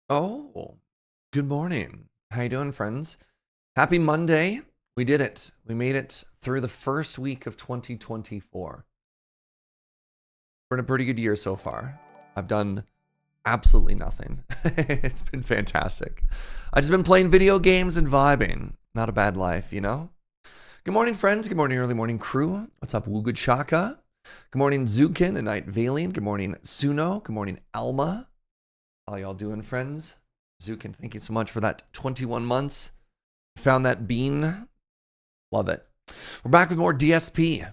Oh, good morning. How you doing, friends? Happy Monday. We did it. We made it through the first week of 2024. We're in a pretty good year so far. I've done absolutely nothing. It's been fantastic. I've just been playing video games and vibing. Not a bad life, you know? Good morning, friends. Good morning, early morning crew. What's up, Wugud Shaka? Good morning, Zukin and Night Valiant. Good morning, Suno. Good morning, Alma. How y'all doing, friends? Zukin, thank you so much for that 21 months. Found that bean. Love it. We're back with more DSP.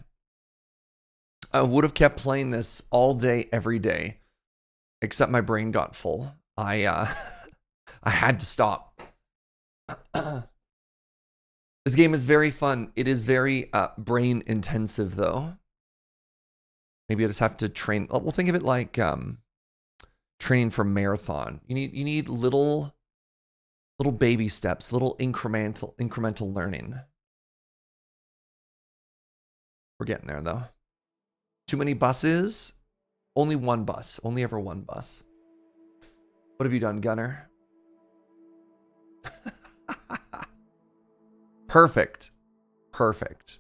I would have kept playing this all day, every day, except my brain got full. I had to stop. This game is very fun. It is very brain intensive, though. Maybe I just have to train. We'll think of it like training for marathon. You need little baby steps, little incremental learning. We're getting there, though. Too many buses? Only one bus. Only ever one bus. What have you done, Gunner? Perfect. Perfect.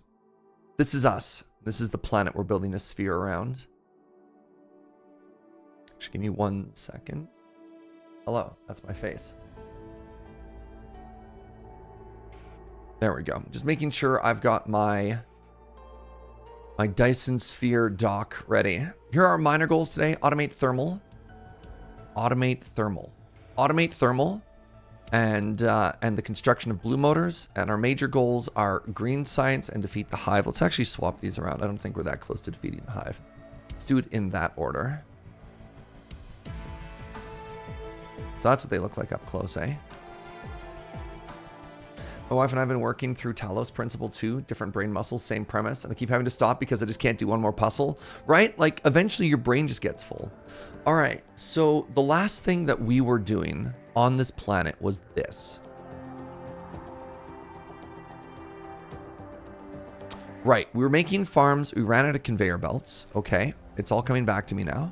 This is us. This is the planet we're building a sphere around. Just give me 1 second. Hello, that's my face. There we go. Just making sure I've got my Dyson sphere dock ready. Here are our minor goals today. Automate thermal. Automate thermal. Automate thermal. And the construction of blue motors. And our major goals are green science and defeat the hive. Let's actually swap these around. I don't think we're that close to defeating the hive. Let's do it in that order. So that's what they look like up close, eh? My wife and I have been working through Talos Principle 2, different brain muscles, same premise, and I keep having to stop because I just can't do one more puzzle, right? Like, eventually your brain just gets full. All right, so the last thing that we were doing on this planet was this. Right, we were making farms, we ran out of conveyor belts. Okay, it's all coming back to me now.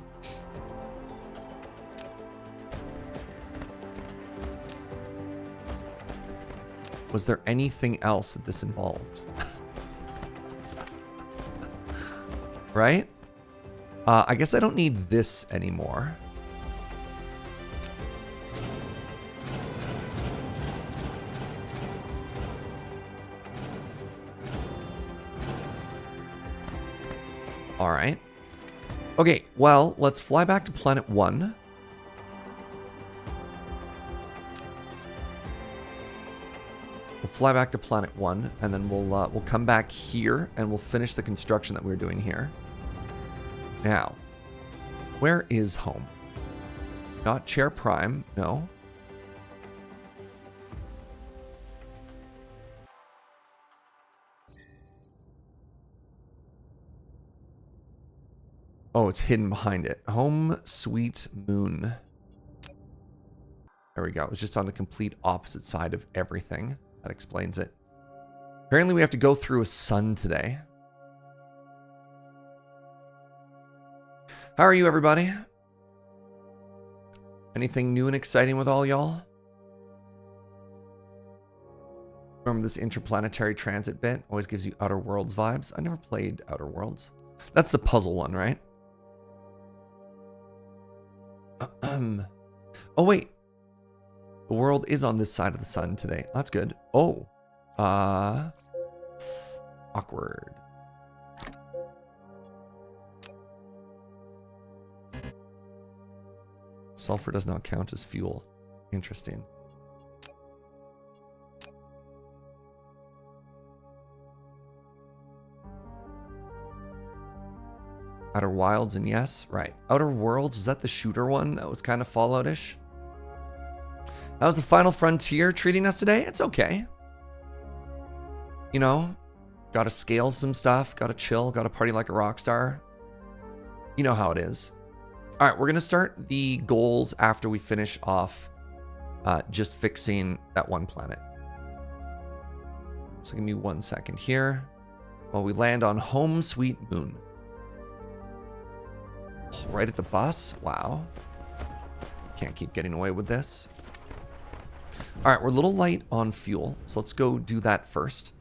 Was there anything else that this involved? Right? I guess I don't need this anymore. All right. Okay, well, let's fly back to planet 1. Fly back to planet 1, and then we'll come back here and we'll finish the construction that we were doing here. Now, where is home? Not Chair Prime, no. Oh, it's hidden behind it. Home Sweet Moon. There we go. It was just on the complete opposite side of everything. That explains it. Apparently we have to go through a sun today. How are you, everybody? Anything new and exciting with all y'all? Remember this interplanetary transit bit? Always gives you Outer Worlds vibes. I never played Outer Worlds. That's the puzzle one, right? Oh, wait. The world is on this side of the sun today. That's good. Oh. Awkward. Sulfur does not count as fuel. Interesting. Outer Wilds and yes, right. Outer Worlds, was that the shooter one? That was kind of Fallout-ish. How's the Final Frontier treating us today? It's okay. You know, gotta scale some stuff, gotta chill, gotta party like a rock star. You know how it is. All right, we're gonna start the goals after we finish off just fixing that one planet. So give me 1 second here while we land on Home Sweet Moon. Oh, right at the bus? Wow. can't keep getting away with this. All right, we're a little light on fuel, so let's go do that first.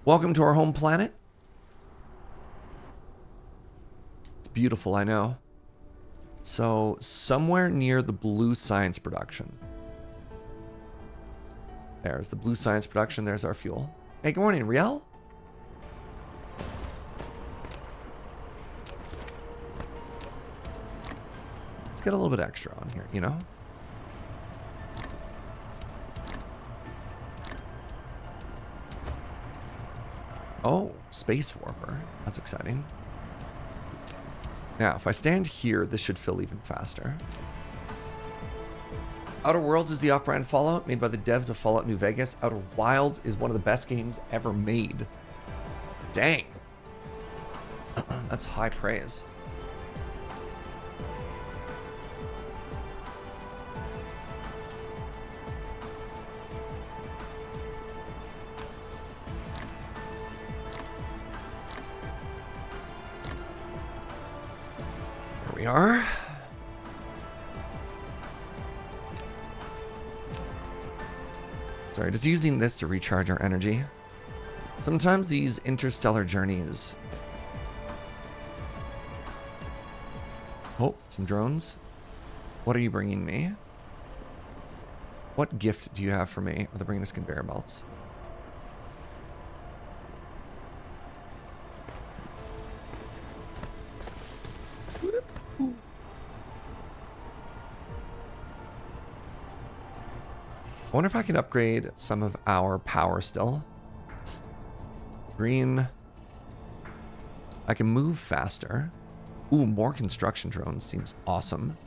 Welcome to our home planet. It's beautiful, I know. So, somewhere near the blue science production. There's the blue science production. There's our fuel. Hey, good morning, Riel. Let's get a little bit extra on here, you know? Oh, space warper. That's exciting. Now, if I stand here, this should fill even faster. Outer Worlds is the off-brand Fallout made by the devs of Fallout New Vegas. Outer Wilds is one of the best games ever made. Dang. That's high praise. There we are. Sorry, just using this to recharge our energy. Sometimes these interstellar journeys... Oh, some drones. What are you bringing me? What gift do you have for me? Oh, they're bringing us conveyor belts. I wonder if I can upgrade some of our power still. Green. I can move faster. Ooh, more construction drones seems awesome.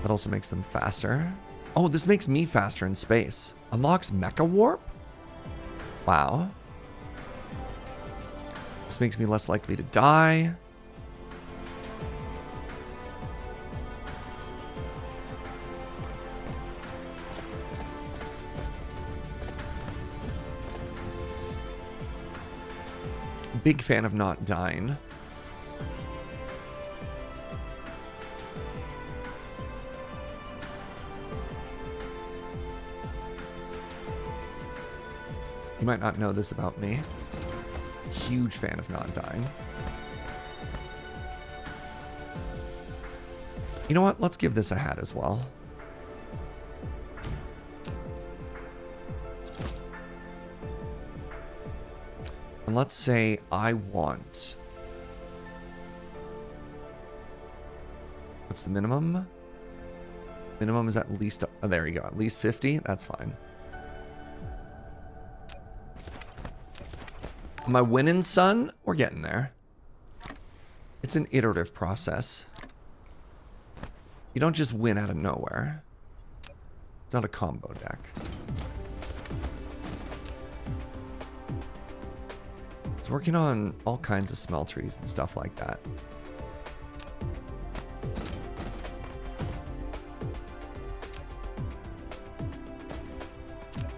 That also makes them faster. Oh, this makes me faster in space. Unlocks Mecha Warp? Wow. This makes me less likely to die. Big fan of not dying. You might not know this about me. Huge fan of not dying. You know what? Let's give this a hat as well. And let's say I want... What's the minimum? Minimum is at least... Oh, there you go. At least 50? That's fine. Am I winning, son? We're getting there. It's an iterative process. You don't just win out of nowhere. It's not a combo deck. It's working on all kinds of smelteries and stuff like that.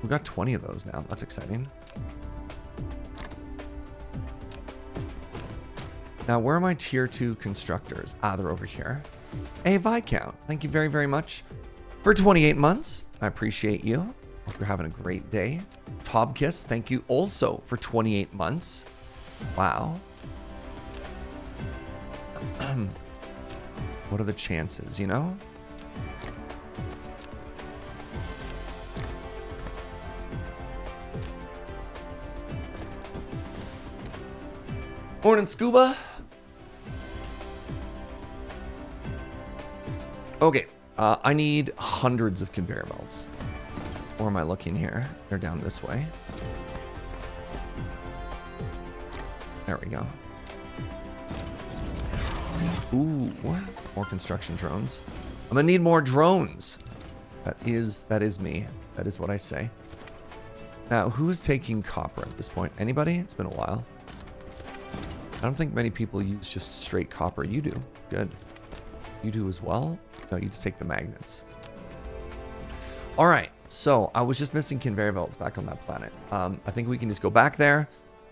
We've got 20 of those now. That's exciting. Now, where are my tier 2 constructors? Ah, they're over here. Hey, Viscount, thank you very, very much for 28 months. I appreciate you. Hope you're having a great day. Tobkiss, thank you also for 28 months. Wow. What are the chances, you know? Morning, Scuba. Okay, I need hundreds of conveyor belts. Where am I looking here? They're down this way. There we go. Ooh, more construction drones. I'm gonna need more drones. That is me. That is what I say. Now, who's taking copper at this point? Anybody? It's been a while. I don't think many people use just straight copper. You do. Good. You do as well? No, you just take the magnets. All right, so I was just missing conveyor belts back on that planet. I think we can just go back there,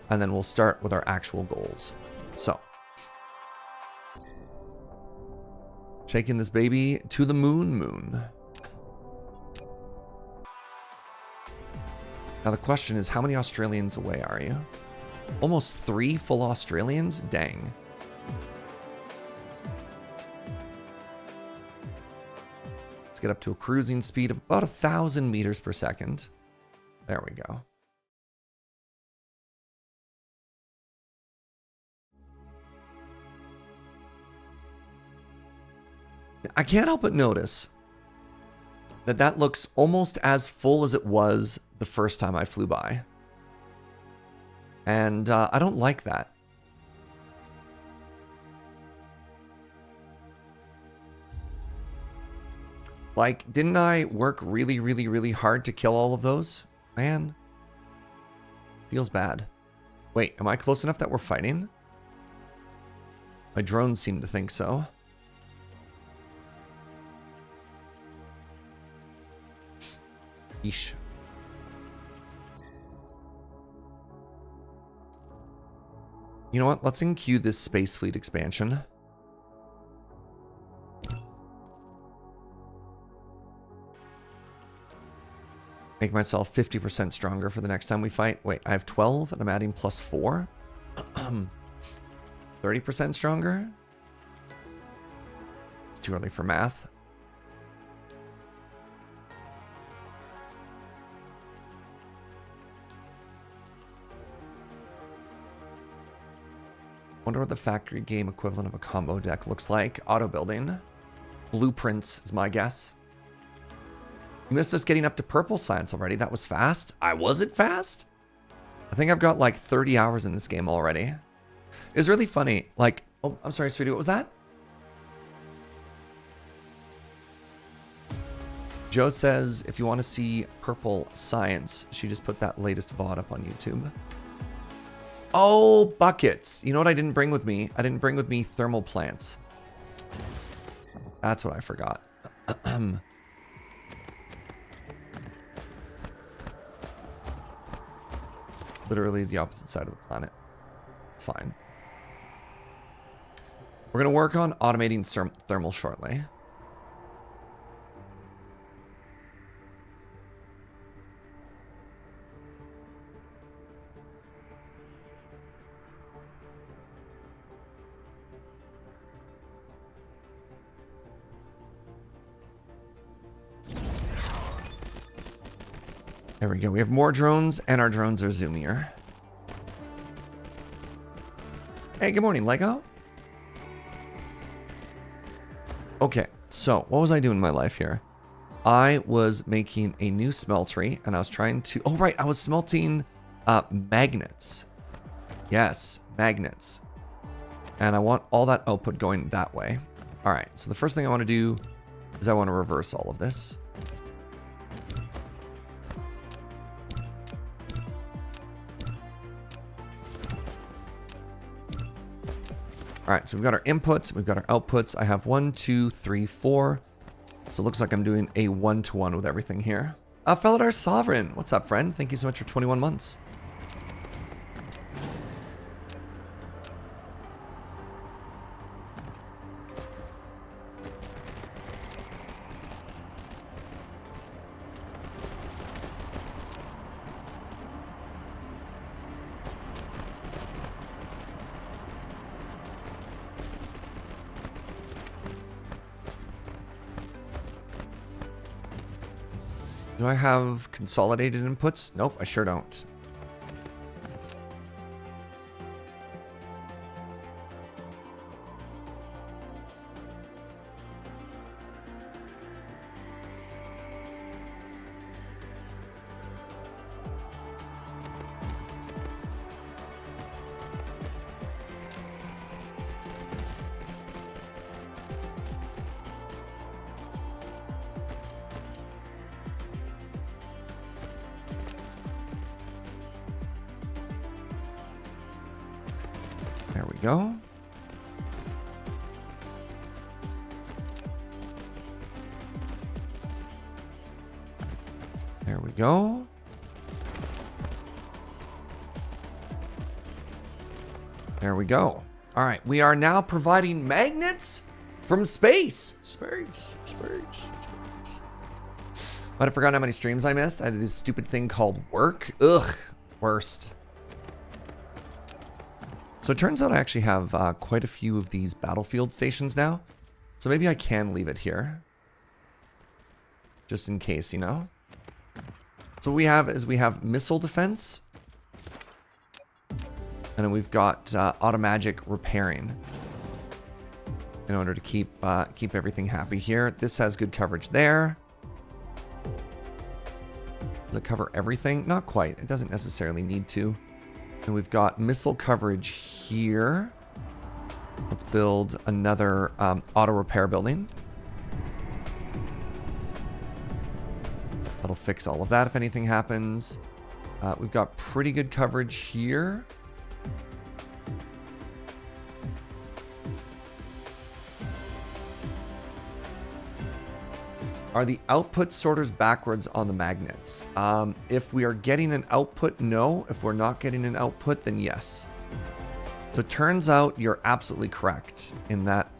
and then we'll start with our actual goals. So, taking this baby to the moon. Now the question is, how many Australians away are you? Almost 3 full Australians? Dang. Let's get up to a cruising speed of about 1,000 meters per second. There we go. I can't help but notice that that looks almost as full as it was the first time I flew by. And I don't like that. Like, didn't I work really, really, really hard to kill all of those? Man. Feels bad. Wait, am I close enough that we're fighting? My drones seem to think so. Yeesh. You know what? Let's in-queue this space fleet expansion. Make myself 50% stronger for the next time we fight. Wait, I have 12 and I'm adding +4. 30% stronger? It's too early for math. Wonder what the factory game equivalent of a combo deck looks like. Auto building. Blueprints is my guess. You missed us getting up to purple science already. That was fast. Was it fast? I think I've got like 30 hours in this game already. It's really funny. Like, oh, I'm sorry, sweetie. What was that? Joe says if you want to see purple science, she just put that latest VOD up on YouTube. Oh, buckets. You know what I didn't bring with me? I didn't bring with me thermal plants. That's what I forgot. Literally the opposite side of the planet. It's fine. We're going to work on automating thermal shortly. There we go. We have more drones, and our drones are zoomier. Hey, good morning, Lego. Okay, so what was I doing in my life here? I was making a new smeltery, and I was trying to... Oh, right, I was smelting magnets. Yes, magnets. And I want all that output going that way. All right, so the first thing I want to do is I want to reverse all of this. All right, so we've got our inputs, we've got our outputs. I have 1, 2, 3, 4. So it looks like I'm doing a 1-to-1 with everything here. Felidar Sovereign, what's up, friend? Thank you so much for 21 months. Do I have consolidated inputs? Nope, I sure don't. There we go. we go. There we go. All right, we are now providing magnets from space. Space. Might have forgotten how many streams I missed. I did this stupid thing called work. Ugh, worst. So it turns out I actually have quite a few of these battlefield stations now. So maybe I can leave it here. Just in case, you know? So what we have is we have missile defense. And then we've got automagic repairing. In order to keep everything happy here. This has good coverage there. Does it cover everything? Not quite. It doesn't necessarily need to. And we've got missile coverage here. Let's build another auto repair building. That'll fix all of that if anything happens. We've got pretty good coverage here. Are the output sorters backwards on the magnets? If we are getting an output, no. If we're not getting an output, then yes. So it turns out you're absolutely correct in that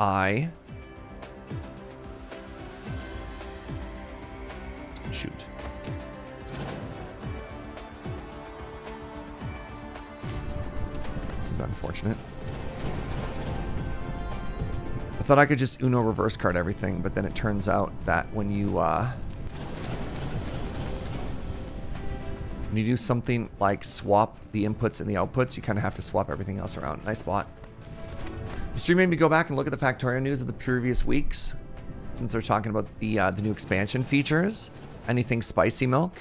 shoot. This is unfortunate. I thought I could just Uno reverse card everything, but then it turns out that when you do something like swap the inputs and the outputs, you kind of have to swap everything else around. Nice spot. The stream made me go back and look at the Factorio news of the previous weeks, since they're talking about the new expansion features. Anything spicy milk?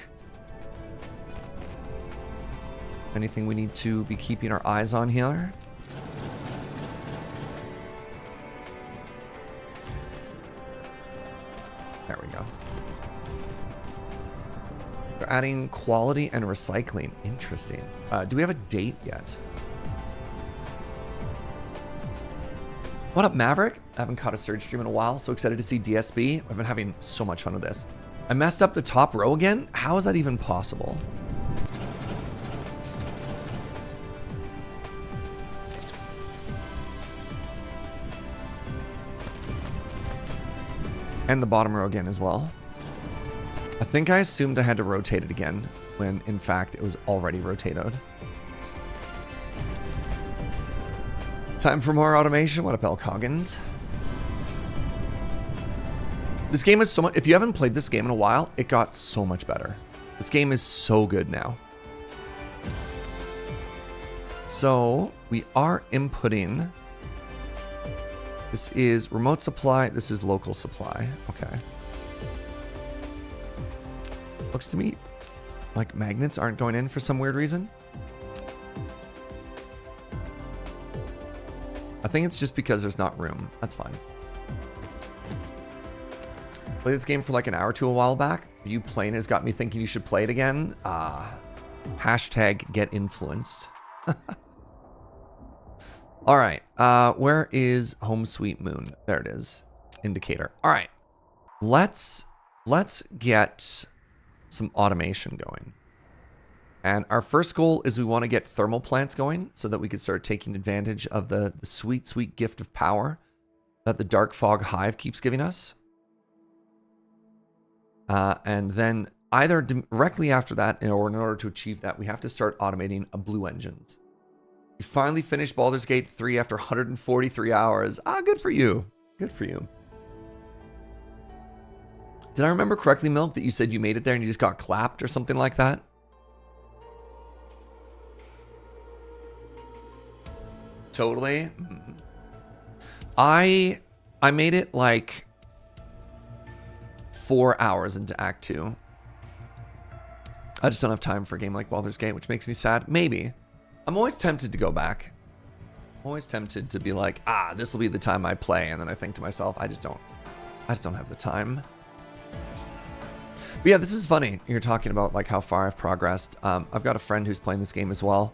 Anything we need to be keeping our eyes on here? There we go. They're adding quality and recycling. Interesting. Do we have a date yet? What up, Maverick? I haven't caught a Surge stream in a while. So excited to see DSB. I've been having so much fun with this. I messed up the top row again? How is that even possible? And the bottom row again as well. I think I assumed I had to rotate it again, when in fact it was already rotated. Time for more automation. What up, L. Coggins? This game is so much... If you haven't played this game in a while, it got so much better. This game is so good now. So, we are inputting... This is remote supply. This is local supply. Okay. Looks to me like magnets aren't going in for some weird reason. I think it's just because there's not room. That's fine. Played this game for like an hour or two a while back. You playing it has got me thinking you should play it again. Hashtag get influenced. All right. Where is Home Sweet Moon? There it is. Indicator. All right. Let's get some automation going. And our first goal is we want to get thermal plants going so that we can start taking advantage of the sweet, sweet gift of power that the Dark Fog Hive keeps giving us. And then either directly after that, or in order to achieve that, we have to start automating a blue engines. You finally finished Baldur's Gate 3 after 143 hours. Good for you. Good for you. Did I remember correctly, Milk, that you said you made it there and you just got clapped or something like that? Totally. I made it like 4 hours into Act 2. I just don't have time for a game like Baldur's Gate, which makes me sad. Maybe. I'm always tempted to go back. I'm always tempted to be like, this will be the time I play. And then I think to myself, I just don't have the time. But yeah, this is funny. You're talking about like how far I've progressed. I've got a friend who's playing this game as well.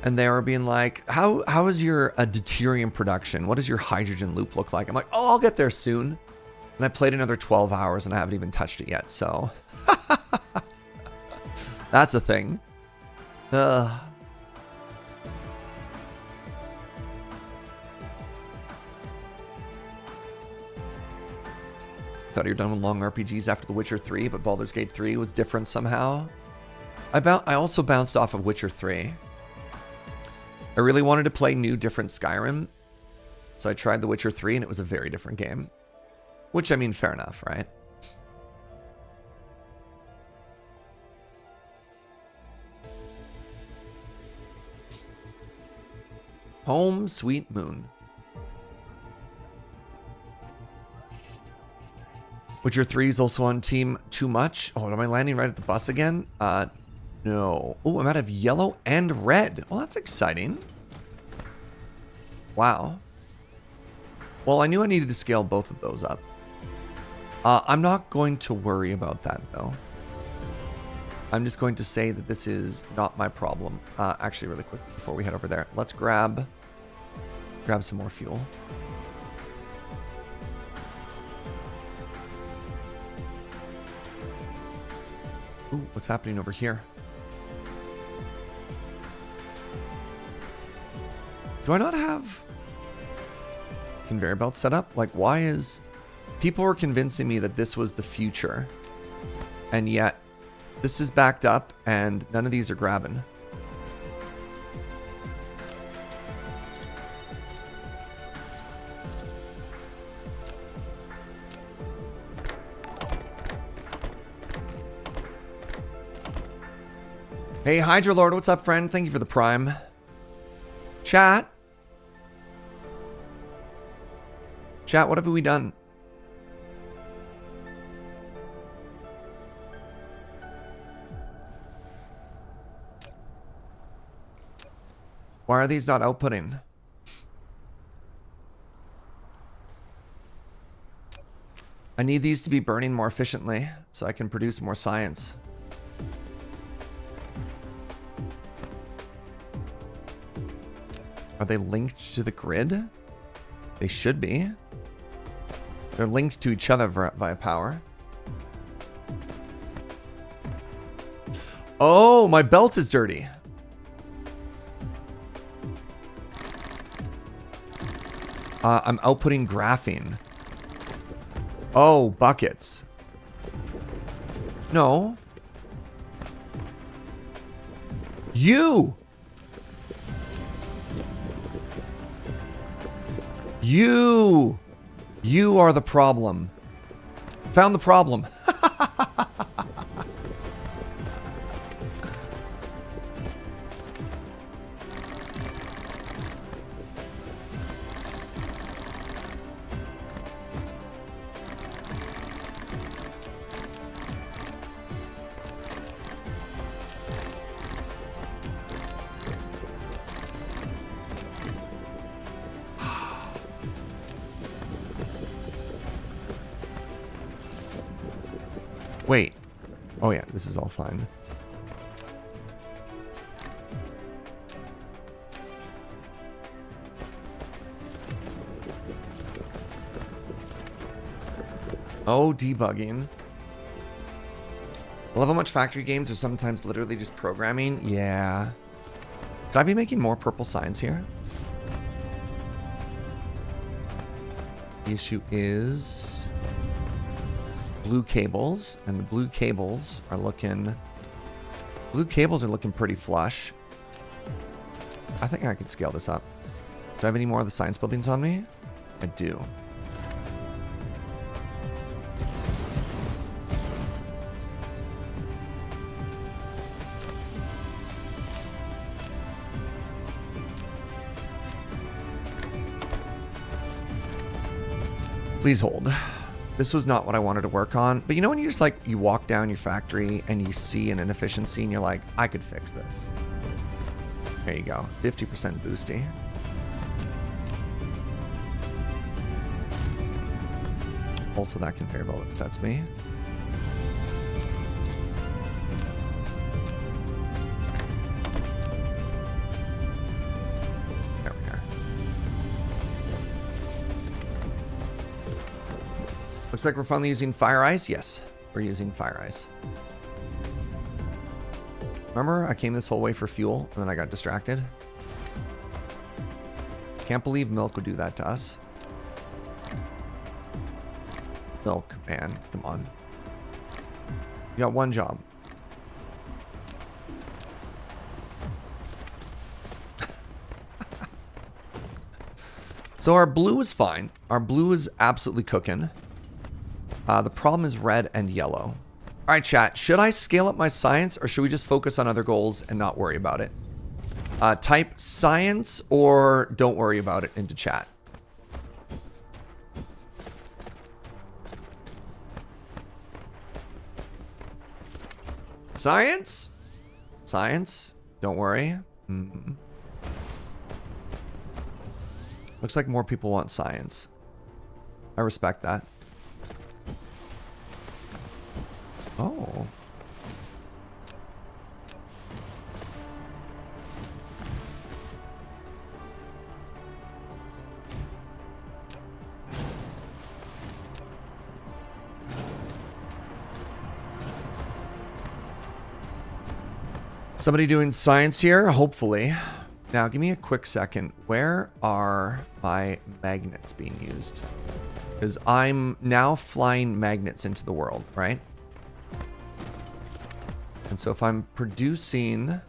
And they were being like, how is your deuterium production? What does your hydrogen loop look like? I'm like, I'll get there soon. And I played another 12 hours and I haven't even touched it yet. So That's a thing. Ugh. Thought you were done with long RPGs after The Witcher 3, but Baldur's Gate 3 was different somehow. I also bounced off of Witcher 3. I really wanted to play new, different Skyrim. So I tried The Witcher 3, and it was a very different game. Which, I mean, fair enough, right? Home Sweet Moon. Witcher 3 is also on Team Too Much. Oh, am I landing right at the bus again? No. Oh, I'm out of yellow and red. Well, that's exciting. Wow. Well, I knew I needed to scale both of those up. I'm not going to worry about that, though. I'm just going to say that this is not my problem. Actually, really quick, before we head over there, let's grab some more fuel. Ooh, what's happening over here? Do I not have conveyor belt set up? Like, why is... People were convincing me that this was the future. And yet, this is backed up and none of these are grabbing. Hey, Hydra Lord, what's up, friend? Thank you for the prime. Chat. Chat, what have we done? Why are these not outputting? I need these to be burning more efficiently so I can produce more science. Are they linked to the grid? They should be. They're linked to each other via power. Oh, my belt is dirty. I'm outputting graphene. Oh, buckets. No. You are the problem. Found the problem. Wait. Oh yeah, this is all fine. Oh, debugging. I love how much factory games are sometimes literally just programming. Yeah. Could I be making more purple signs here? The issue is blue cables, and the blue cables are looking pretty flush. I think I could scale this up. Do I have any more of the science buildings on me? I do. Please hold. This was not what I wanted to work on. But you know when you just like, you walk down your factory and you see an inefficiency and you're like, I could fix this. There you go. 50% boosty. Also that conveyor belt upsets me. There we are. Looks like we're finally using fire ice. Yes, we're using fire ice. Remember, I came this whole way for fuel, and then I got distracted? Can't believe milk would do that to us. Milk, man. Come on. You got one job. So our blue is fine. Our blue is absolutely cooking. The problem is red and yellow. All right, chat. Should I scale up my science, or should we just focus on other goals and not worry about it? Type science or don't worry about it into chat. Science? Science? Don't worry. Looks like more people want science. I respect that. Oh. Somebody doing science here? Hopefully. Now, give me a quick second. Where are my magnets being used? Because I'm now flying magnets into the world, right? And so if I'm producing...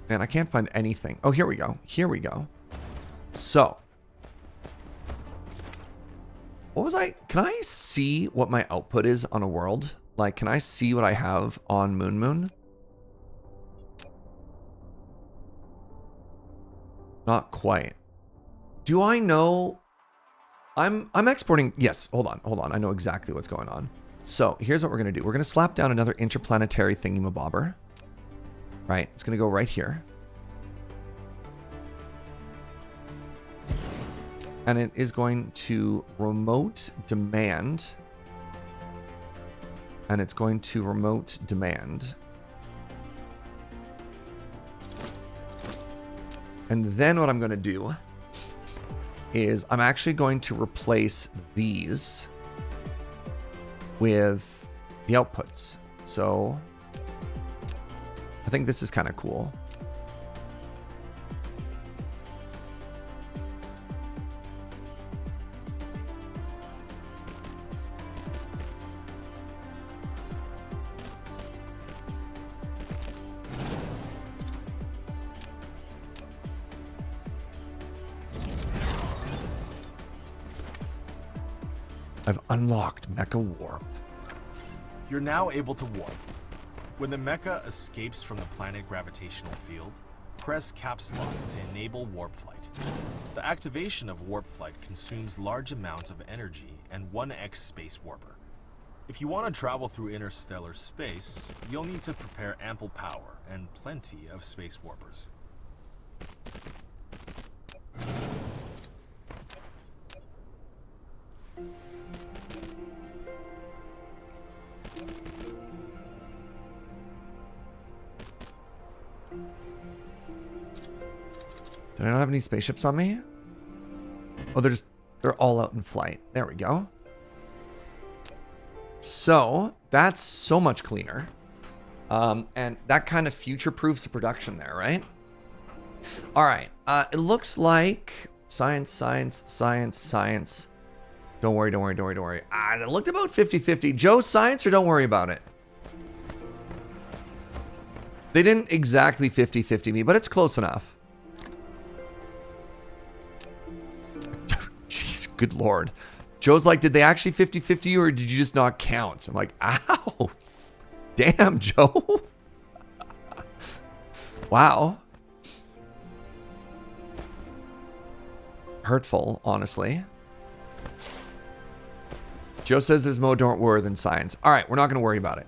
Man, I can't find anything. Oh, here we go. Here we go. So... What was I... Can I see what my output is on a world? Like, can I see what I have on Moon? Not quite. Do I know... I'm exporting... Yes, hold on. I know exactly what's going on. So, here's what we're going to do. We're going to slap down another interplanetary thingy-mabobber. Right? It's going to go right here. And it is going to remote demand. And it's going to remote demand. And then what I'm going to do is I'm actually going to replace these with the outputs. So I think this is kind of cool. I've unlocked Mecha Warp. You're now able to warp. When the mecha escapes from the planet gravitational field, press caps lock to enable warp flight. The activation of warp flight consumes large amounts of energy and 1x space warper. If you want to travel through interstellar space, you'll need to prepare ample power and plenty of space warpers. Did I not have any spaceships on me? Oh, they're all out in flight. There we go. So that's so much cleaner. And that kind of future-proofs the production there, right? All right. It looks like science. Don't worry. It looked about 50-50. Joe, science or don't worry about it. They didn't exactly 50-50 me, but it's close enough. Jeez, good Lord. Joe's like, did they actually 50-50 you or did you just not count? I'm like, ow. Damn, Joe. Wow. Hurtful, honestly. Joe says there's more don't worry than science. All right, we're not going to worry about it.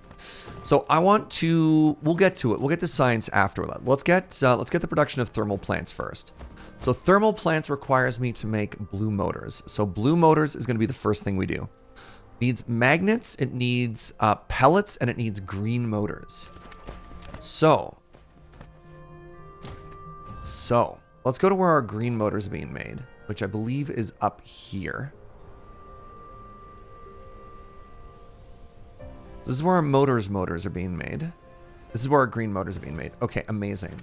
So I want to, we'll get to it. We'll get to science after that. Let's get the production of thermal plants first. So thermal plants requires me to make blue motors. So blue motors is going to be the first thing we do. It needs magnets, it needs pellets, and it needs green motors. So let's go to where our green motors are being made, which I believe is up here. This is where our motors are being made. This is where our green motors are being made. Okay, amazing.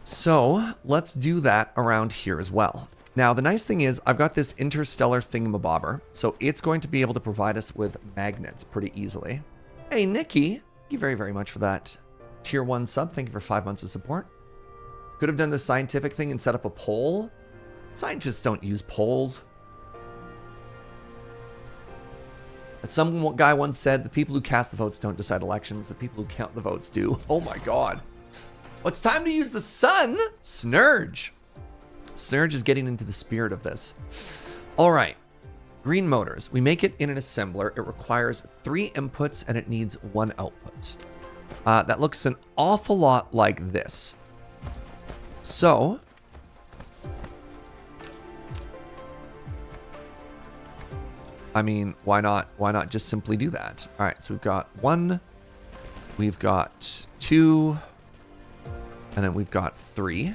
So let's do that around here as well. Now, the nice thing is I've got this interstellar thingamabobber, so it's going to be able to provide us with magnets pretty easily. Hey, Nikki, thank you very, very much for that tier 1 sub. Thank you for 5 months of support. Could have done the scientific thing and set up a poll. Scientists don't use polls. As some guy once said, the people who cast the votes don't decide elections. The people who count the votes do. Oh my god. Well, it's time to use the sun. Snurge. Snurge is getting into the spirit of this. All right. Green motors. We make it in an assembler. It requires 3 inputs and it needs 1 output. That looks an awful lot like this. So, I mean, why not? Why not just simply do that? All right, so we've got 1, we've got 2, and then we've got 3.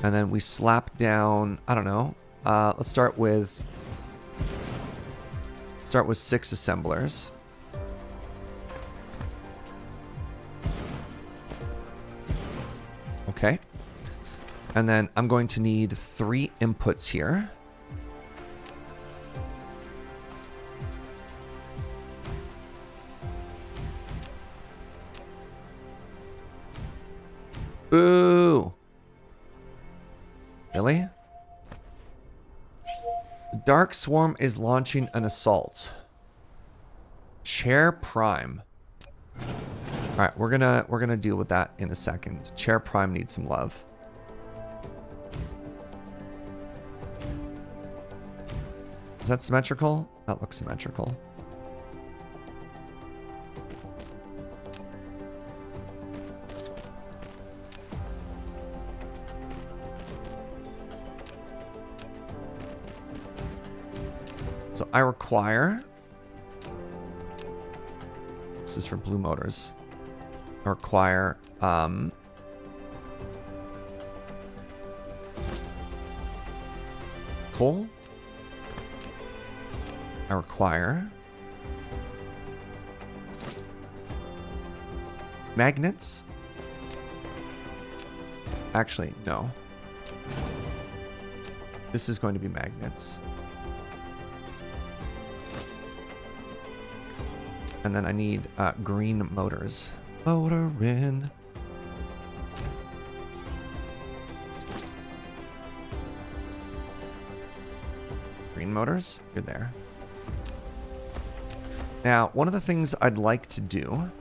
And then we slap down, I don't know. Let's start with 6 assemblers. Okay. And then I'm going to need 3 inputs here. Ooh. Really? The Dark Swarm is launching an assault. Chair Prime. All right, we're gonna deal with that in a second. Chair Prime needs some love. Is that symmetrical? That looks symmetrical. So I require, this is for blue motors. I require coal. I require magnets. Actually, no. This is going to be magnets. And then I need green motors. Motor in. Green motors, you're there. Now, one of the things I'd like to do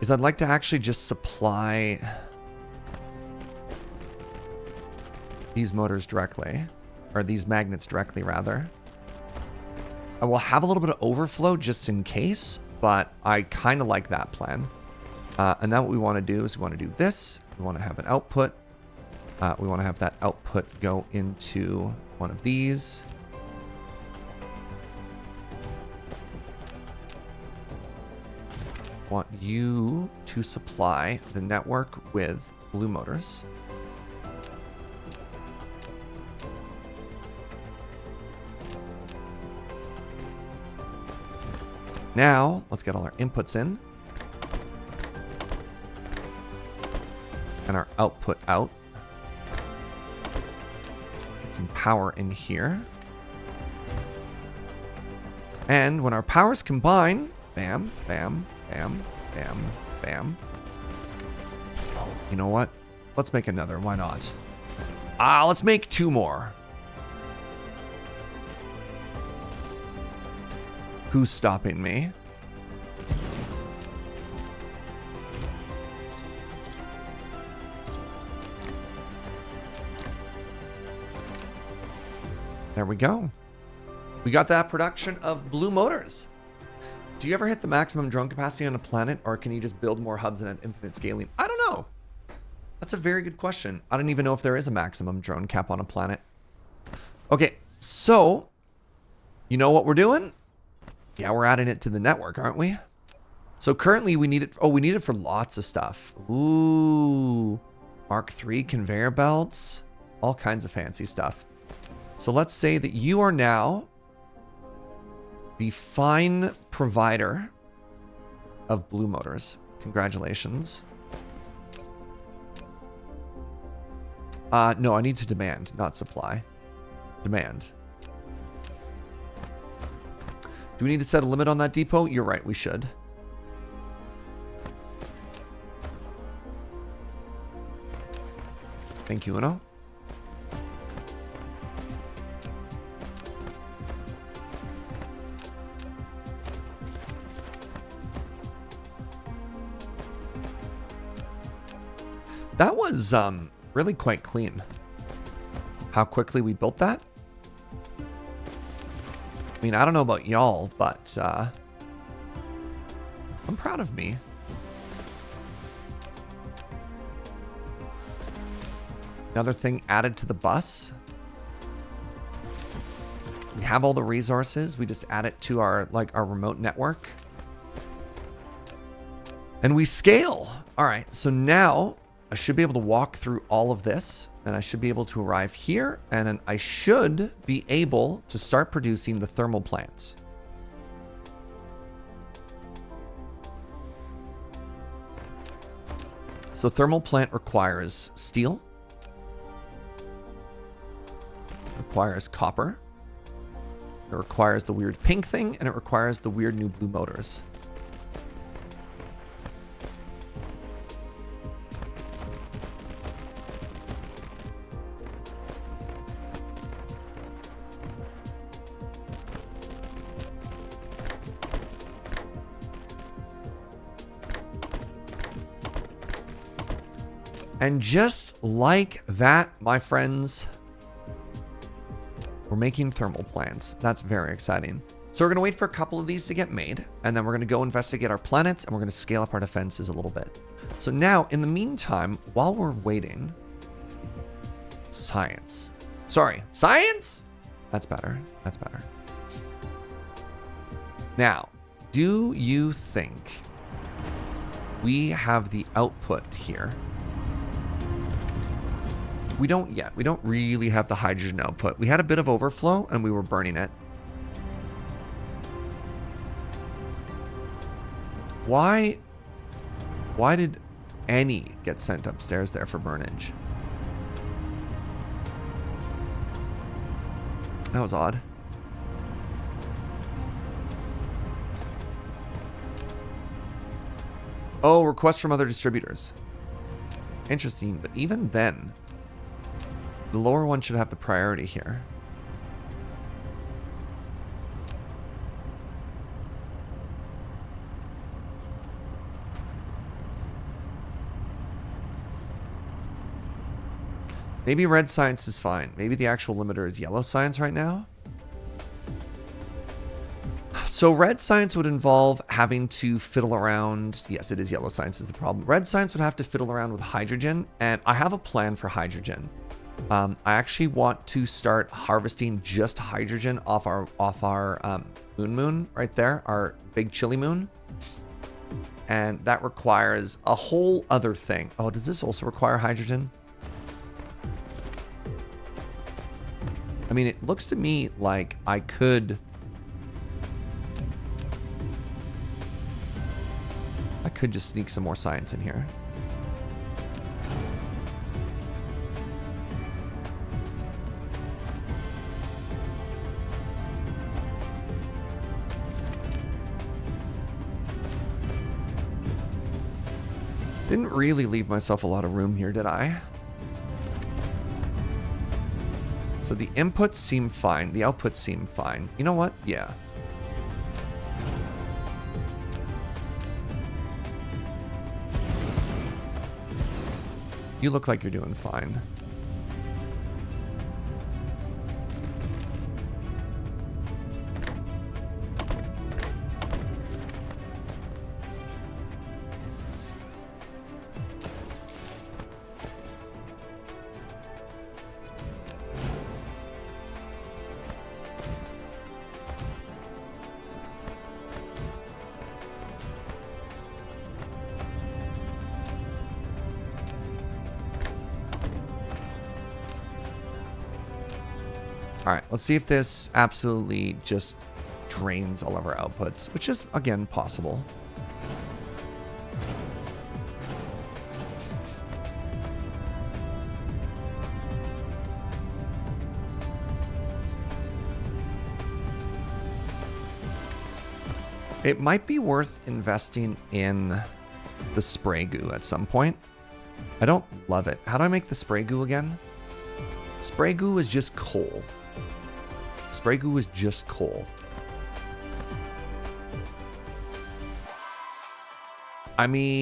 is I'd like to actually just supply these motors directly, or these magnets directly, rather. I will have a little bit of overflow just in case, but I kind of like that plan. And now what we want to do is we want to do this. We want to have an output. We want to have that output go into one of these. Want you to supply the network with blue motors. Now, let's get all our inputs in. And our output out. Get some power in here. And when our powers combine, bam, bam, bam, bam, bam. You know what? Let's make another. Why not? Let's make 2 more. Who's stopping me? There we go. We got that production of blue motors. Do you ever hit the maximum drone capacity on a planet, or can you just build more hubs and at infinite scaling? I don't know. That's a very good question. I don't even know if there is a maximum drone cap on a planet. Okay, So, you know what we're doing? Yeah, we're adding it to the network, aren't we? So currently we need it. Oh, we need it for lots of stuff. Ooh, Mark III conveyor belts, all kinds of fancy stuff. So let's say that you are now the fine provider of blue motors. Congratulations. No, I need to demand, not supply. Demand. Do we need to set a limit on that depot? You're right, we should. Thank you, Uno. That was really quite clean. How quickly we built that. I mean, I don't know about y'all, but I'm proud of me. Another thing added to the bus. We have all the resources. We just add it to our our remote network. And we scale. All right, so now I should be able to walk through all of this, and I should be able to arrive here, and then I should be able to start producing the thermal plants. So thermal plant requires steel, requires copper, it requires the weird pink thing, and it requires the weird new blue motors. And just like that, my friends, we're making thermal plants. That's very exciting. So we're going to wait for a couple of these to get made, and then we're going to go investigate our planets, and we're going to scale up our defenses a little bit. So now, in the meantime, while we're waiting, science. Sorry, science? That's better. That's better. Now, do you think we have the output here? We don't yet. We don't really have the hydrogen output. We had a bit of overflow and we were burning it. Why did any get sent upstairs there for burnage? That was odd. Oh, requests from other distributors. Interesting, but even then, the lower one should have the priority here. Maybe red science is fine. Maybe the actual limiter is yellow science right now. So red science would involve having to fiddle around. Yes, it is yellow science is the problem. Red science would have to fiddle around with hydrogen, and I have a plan for hydrogen. I actually want to start harvesting just hydrogen off our moon right there, our big chilly moon. And that requires a whole other thing. Oh, does this also require hydrogen? I mean, it looks to me like I could just sneak some more science in here. Didn't really leave myself a lot of room here, did I? So the inputs seem fine. The outputs seem fine. You know what? Yeah. You look like you're doing fine. All right, let's see if this absolutely just drains all of our outputs, which is, again, possible. It might be worth investing in the spray goo at some point. I don't love it. How do I make the spray goo again? Spray goo is just coal. Spray goo is just coal. I mean,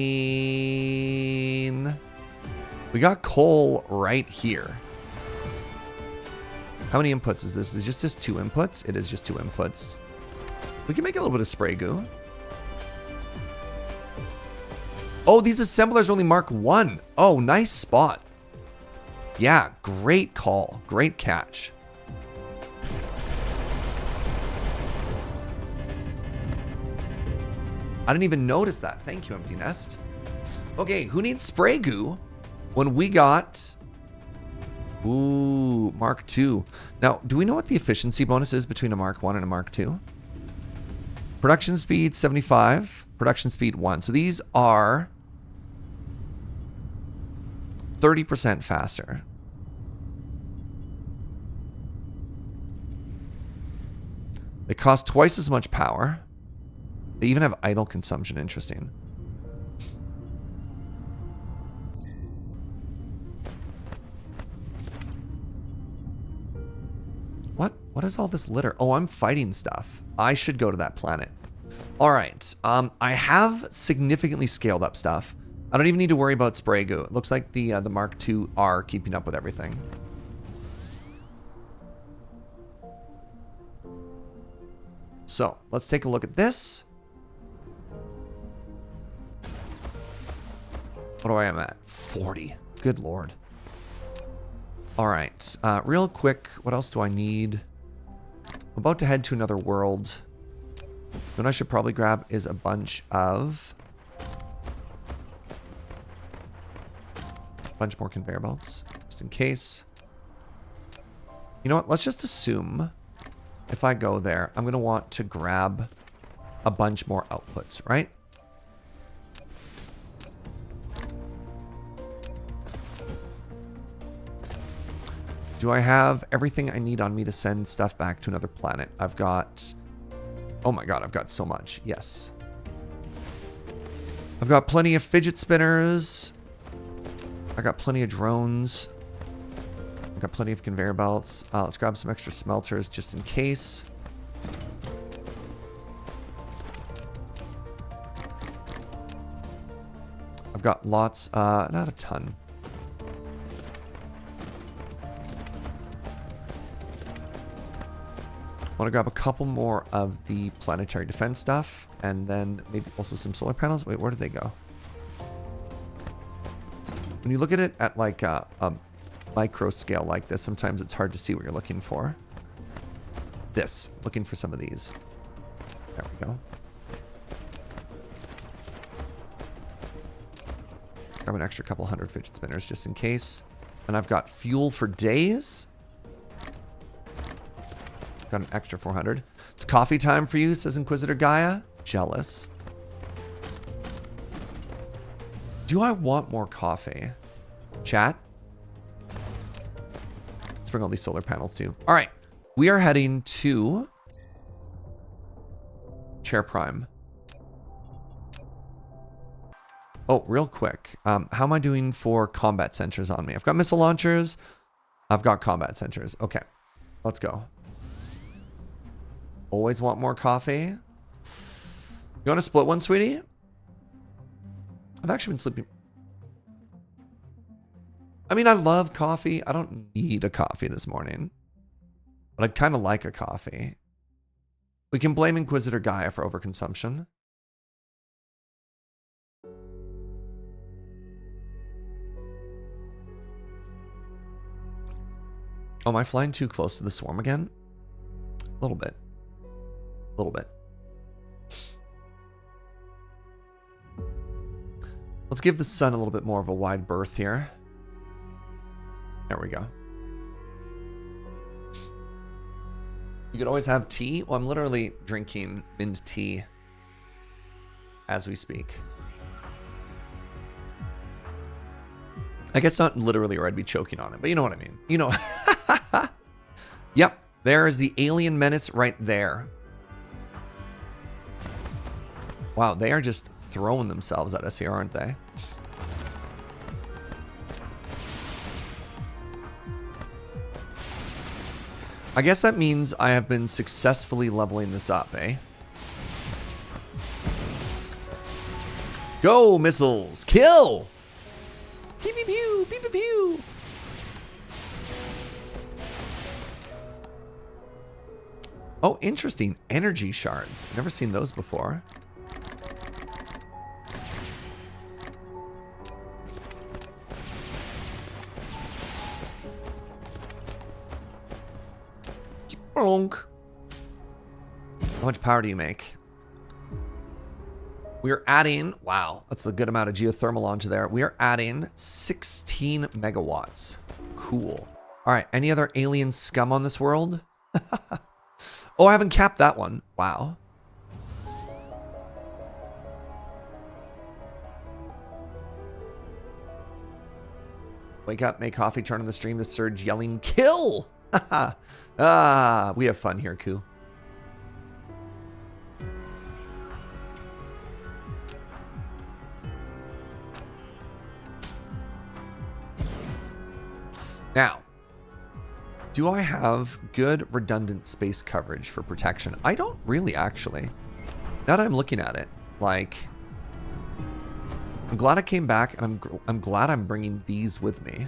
we got coal right here. How many inputs is this? Is just 2 inputs? It is just 2 inputs. We can make a little bit of spray goo. Oh, these assemblers only mark 1. Oh, nice spot. Yeah, great call. Great catch. I didn't even notice that. Thank you, Empty Nest. Okay, who needs spray goo when we got... Ooh, Mark II. Now, do we know what the efficiency bonus is between a Mark 1 and a Mark II? Production speed 75, production speed 1. So these are 30% faster. They cost twice as much power. They even have idle consumption. Interesting. What is all this litter? Oh, I'm fighting stuff. I should go to that planet. All right. I have significantly scaled up stuff. I don't even need to worry about spray goo. It looks like the Mark II are keeping up with everything. So let's take a look at this. What do I am at? 40. Good Lord. All right. Real quick, what else do I need? I'm about to head to another world. What I should probably grab is a bunch more conveyor belts, just in case. You know what? Let's just assume if I go there, I'm going to want to grab a bunch more outputs, right? Do I have everything I need on me to send stuff back to another planet? I've got... Oh my god, I've got so much. Yes. I've got plenty of fidget spinners. I got plenty of drones. I've got plenty of conveyor belts. Let's grab some extra smelters just in case. I've got lots, not a ton. I want to grab a couple more of the planetary defense stuff, and then maybe also some solar panels. Wait, where did they go? When you look at it at like a micro scale like this, sometimes it's hard to see what you're looking for. Looking for some of these. There we go. Grab an extra couple hundred fidget spinners just in case. And I've got fuel for days. Got an extra 400. It's coffee time for you, says Inquisitor Gaia. Jealous. Do I want more coffee? Chat? Let's bring all these solar panels too. All right. We are heading to Chair Prime. Oh, real quick. How am I doing for combat centers on me? I've got missile launchers. I've got combat centers. Okay. Let's go. Always want more coffee. You want to split one, sweetie? I've actually been sleeping. I mean, I love coffee. I don't need a coffee this morning. But I'd kind of like a coffee. We can blame Inquisitor Gaia for overconsumption. Oh, am I flying too close to the swarm again? A little bit. A little bit. Let's give the sun a little bit more of a wide berth here. There we go. You could always have tea. Well, I'm literally drinking mint tea as we speak. I guess not literally, or I'd be choking on it, but you know what I mean. You know. Yep, there is the alien menace right there. Wow, they are just throwing themselves at us here, aren't they? I guess that means I have been successfully leveling this up, eh? Go, missiles! Kill! Pew, pew, pew, pew, pew, pew. Oh, interesting. Energy shards. Never seen those before. Bonk. How much power do you make? We're adding, wow, that's a good amount of geothermal onto there. We are adding 16 megawatts. Cool. All right, any other alien scum on this world? Oh, I haven't capped that one. Wow. Wake up, make coffee, turn on the stream to surge yelling, kill! Ah, we have fun here, Koo. Now, do I have good redundant space coverage for protection? I don't really, actually. Now that I'm looking at it, like, I'm glad I came back, and I'm glad I'm bringing these with me,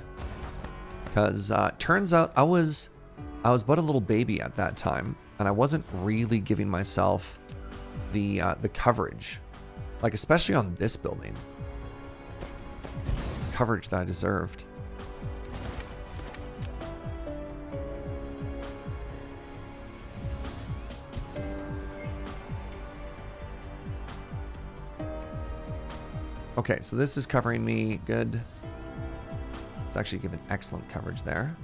because turns out I was but a little baby at that time, and I wasn't really giving myself the coverage, like especially on this building, coverage that I deserved. Okay, so this is covering me good. It's actually given excellent coverage there.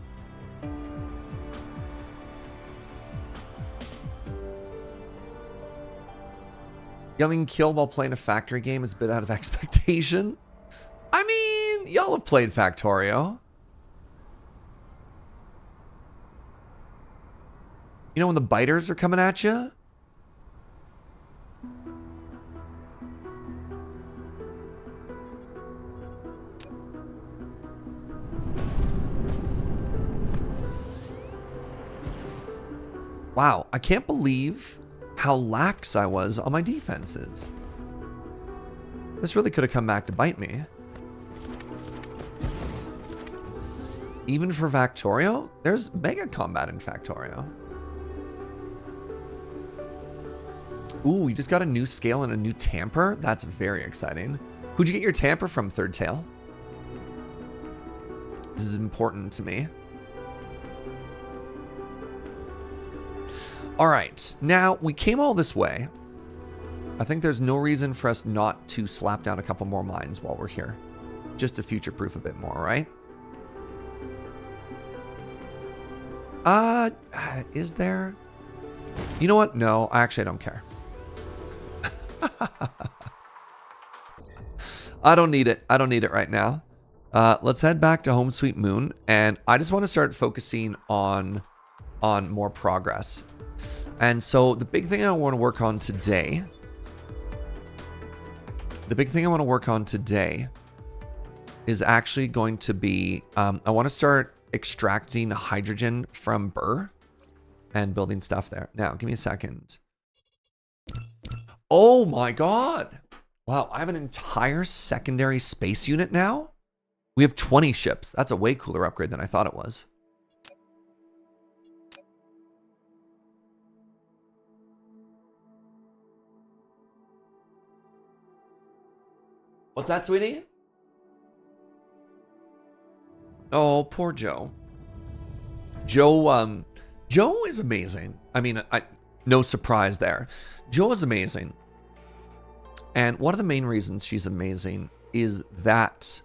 Yelling kill while playing a factory game is a bit out of expectation. I mean, y'all have played Factorio. You know when the biters are coming at you? Wow, I can't believe how lax I was on my defenses. This really could have come back to bite me. Even for Factorio? There's mega combat in Factorio. Ooh, you just got a new scale and a new tamper? That's very exciting. Who'd you get your tamper from, Third Tail? This is important to me. All right, now we came all this way. I think there's no reason for us not to slap down a couple more mines while we're here. Just to future-proof a bit more, right? Is there? You know what? No, actually I don't care. I don't need it. I don't need it right now. Let's head back to Home Sweet Moon, and I just want to start focusing on more progress. And so the big thing I want to work on today, is actually going to be, I want to start extracting hydrogen from Brrr and building stuff there. Now, give me a second. Oh my God. Wow, I have an entire secondary space unit now? We have 20 ships. That's a way cooler upgrade than I thought it was. What's that, sweetie? Oh, poor Joe. Joe is amazing. I mean, no surprise there. Joe is amazing. And one of the main reasons she's amazing is that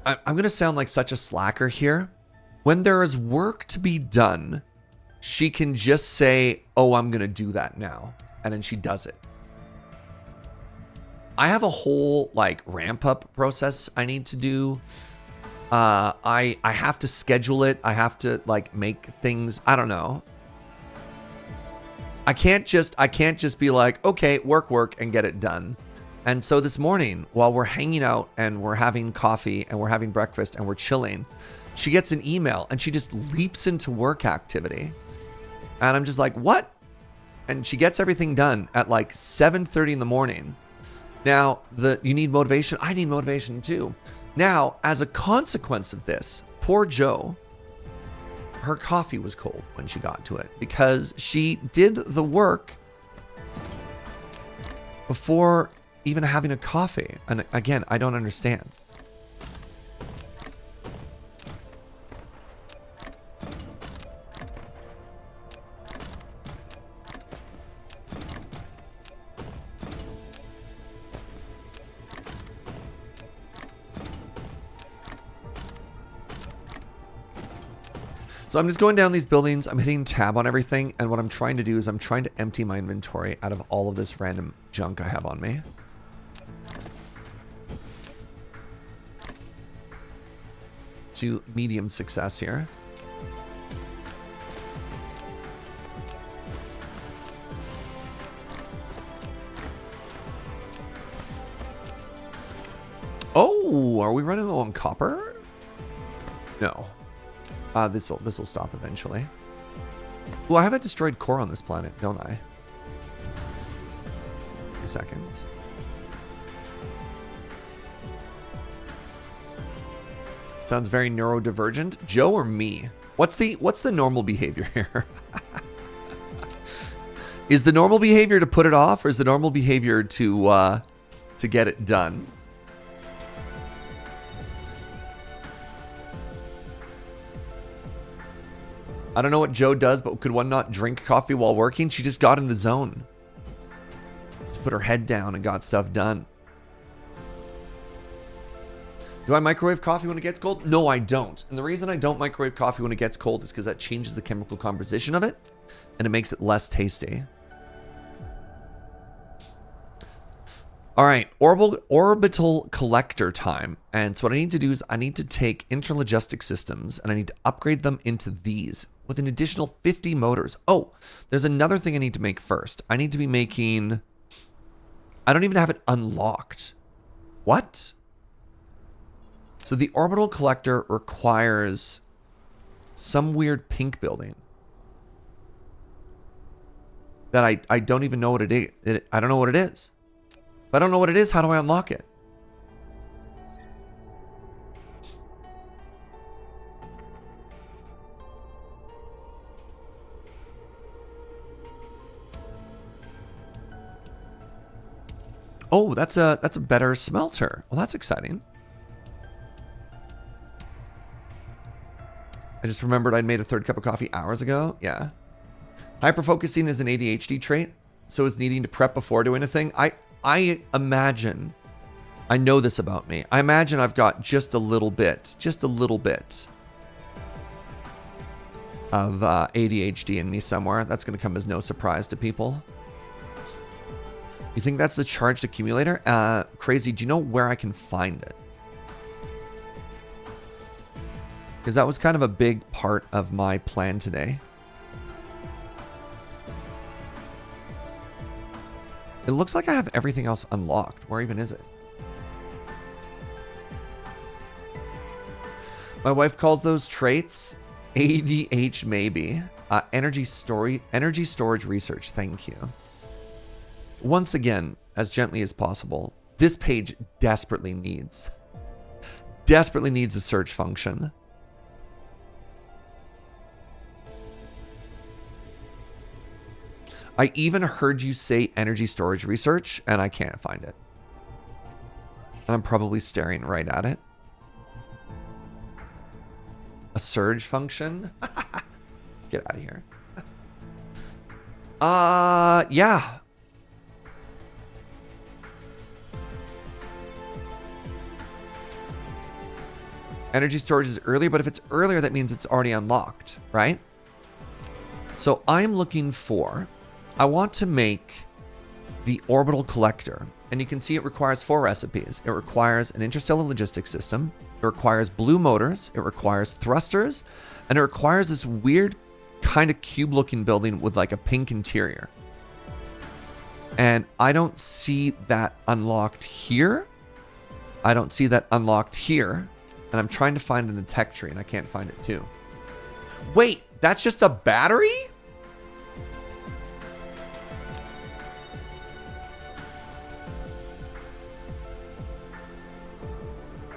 I'm going to sound like such a slacker here. When there is work to be done, she can just say, oh, I'm going to do that now. And then she does it. I have a whole like ramp up process I need to do. I have to schedule it. I have to like make things. I don't know. I can't just be like, okay, work and get it done. And so this morning, while we're hanging out and we're having coffee and we're having breakfast and we're chilling, she gets an email and she just leaps into work activity. And I'm just like, what? And she gets everything done at like 7:30 in the morning. Now, you need motivation. I need motivation too. Now, as a consequence of this, poor Joe, her coffee was cold when she got to it because she did the work before even having a coffee. And again, I don't understand. So I'm just going down these buildings. I'm hitting tab on everything. And what I'm trying to do is I'm trying to empty my inventory out of all of this random junk I have on me. To medium success here. Oh, are we running low on copper? No. This'll stop eventually. Well, I have a destroyed core on this planet, don't I? 2 seconds. Sounds very neurodivergent. Joe or me? What's the normal behavior here? Is the normal behavior to put it off, or is the normal behavior to get it done? I don't know what Joe does, but could one not drink coffee while working? She just got in the zone. Just put her head down and got stuff done. Do I microwave coffee when it gets cold? No, I don't. And the reason I don't microwave coffee when it gets cold is because that changes the chemical composition of it, and it makes it less tasty. All right, orbital collector time. And so what I need to do is I need to take interlogistic systems and I need to upgrade them into these with an additional 50 motors. Oh, there's another thing I need to make first. I need to be making... I don't even have it unlocked. What? So the orbital collector requires some weird pink building that I don't even know what it is. I don't know what it is. If I don't know what it is, how do I unlock it? Oh, that's a better smelter. Well, that's exciting. I just remembered I'd made a third cup of coffee hours ago. Yeah. Hyperfocusing is an ADHD trait, so is needing to prep before doing a thing. I imagine, I know this about me. I imagine I've got just a little bit of ADHD in me somewhere. That's going to come as no surprise to people. You think that's the charged accumulator? Crazy, do you know where I can find it? Because that was kind of a big part of my plan today. It looks like I have everything else unlocked. Where even is it? My wife calls those traits ADH maybe. Energy storage research. Thank you. Once again, as gently as possible, this page desperately needs a search function. I even heard you say energy storage research, and I can't find it. And I'm probably staring right at it. A surge function? Get out of here. Yeah. Energy storage is earlier, but if it's earlier, that means it's already unlocked, right? So I'm looking for, I want to make the orbital collector. And you can see it requires 4 recipes. It requires an interstellar logistics system. It requires blue motors. It requires thrusters. And it requires this weird kind of cube looking building with like a pink interior. And I don't see that unlocked here. I don't see that unlocked here. And I'm trying to find it in the tech tree and I can't find it too. Wait, that's just a battery?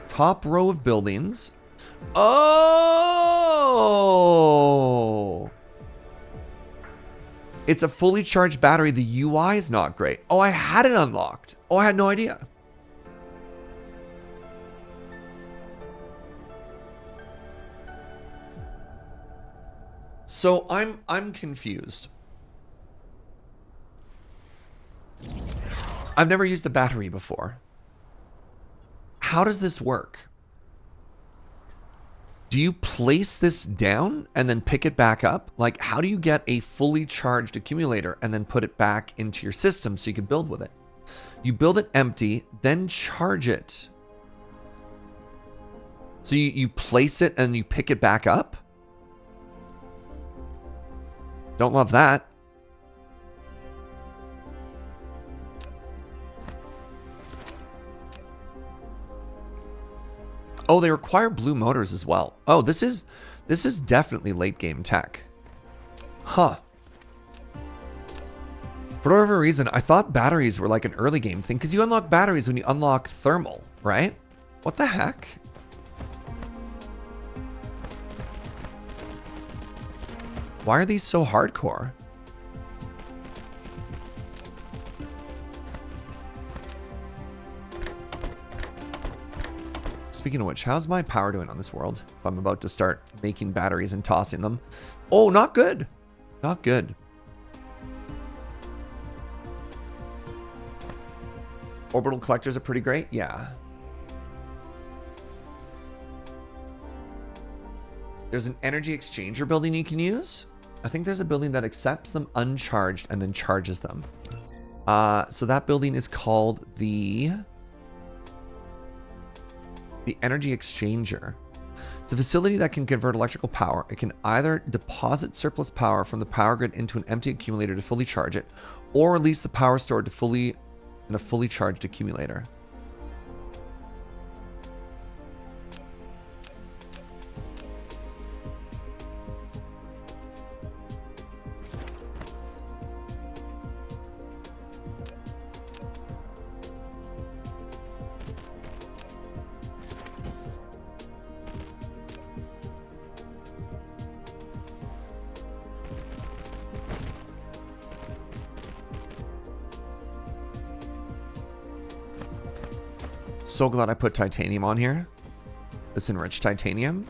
Top row of buildings. Oh! It's a fully charged battery. The UI is not great. Oh, I had it unlocked. Oh, I had no idea. So I'm confused. I've never used a battery before. How does this work? Do you place this down and then pick it back up? Like, how do you get a fully charged accumulator and then put it back into your system so you can build with it? You build it empty, then charge it. So you place it and you pick it back up? Don't love that. Oh, they require blue motors as well. Oh, this is definitely late game tech. Huh. For whatever reason, I thought batteries were like an early game thing because you unlock batteries when you unlock thermal, right? What the heck? Why are these so hardcore? Speaking of which, how's my power doing on this world? If I'm about to start making batteries and tossing them. Oh, not good. Not good. Orbital collectors are pretty great. Yeah. There's an energy exchanger building you can use. I think there's a building that accepts them uncharged and then charges them. So that building is called the energy exchanger. It's a facility that can convert electrical power. It can either deposit surplus power from the power grid into an empty accumulator to fully charge it, or release the power stored in a fully charged accumulator. So glad I put titanium on here. This enriched titanium.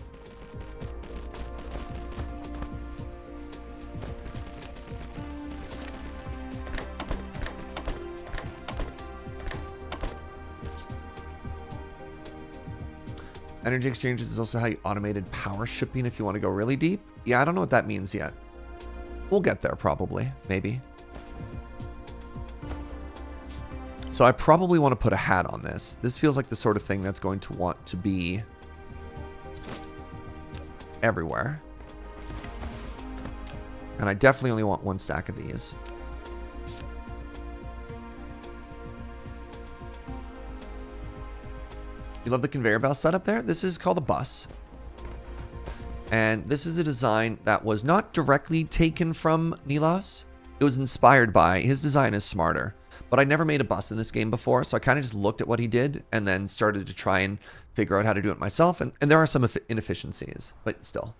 Energy exchanges is also how you automated power shipping if you want to go really deep. Yeah, I don't know what that means yet. We'll get there probably, maybe. So I probably want to put a hat on this. This feels like the sort of thing that's going to want to be everywhere. And I definitely only want 1 stack of these. You love the conveyor belt setup there? This is called a bus. And this is a design that was not directly taken from Nilos. It was inspired by, his design is smarter. But I never made a bus in this game before, so I kind of just looked at what he did and then started to try and figure out how to do it myself. And there are some inefficiencies, but still.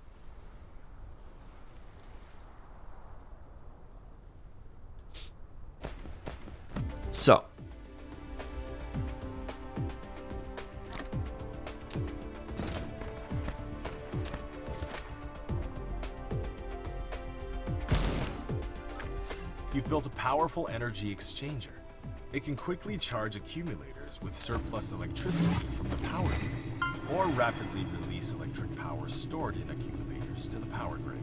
So. You've built a powerful energy exchanger. It can quickly charge accumulators with surplus electricity from the power grid, or rapidly release electric power stored in accumulators to the power grid.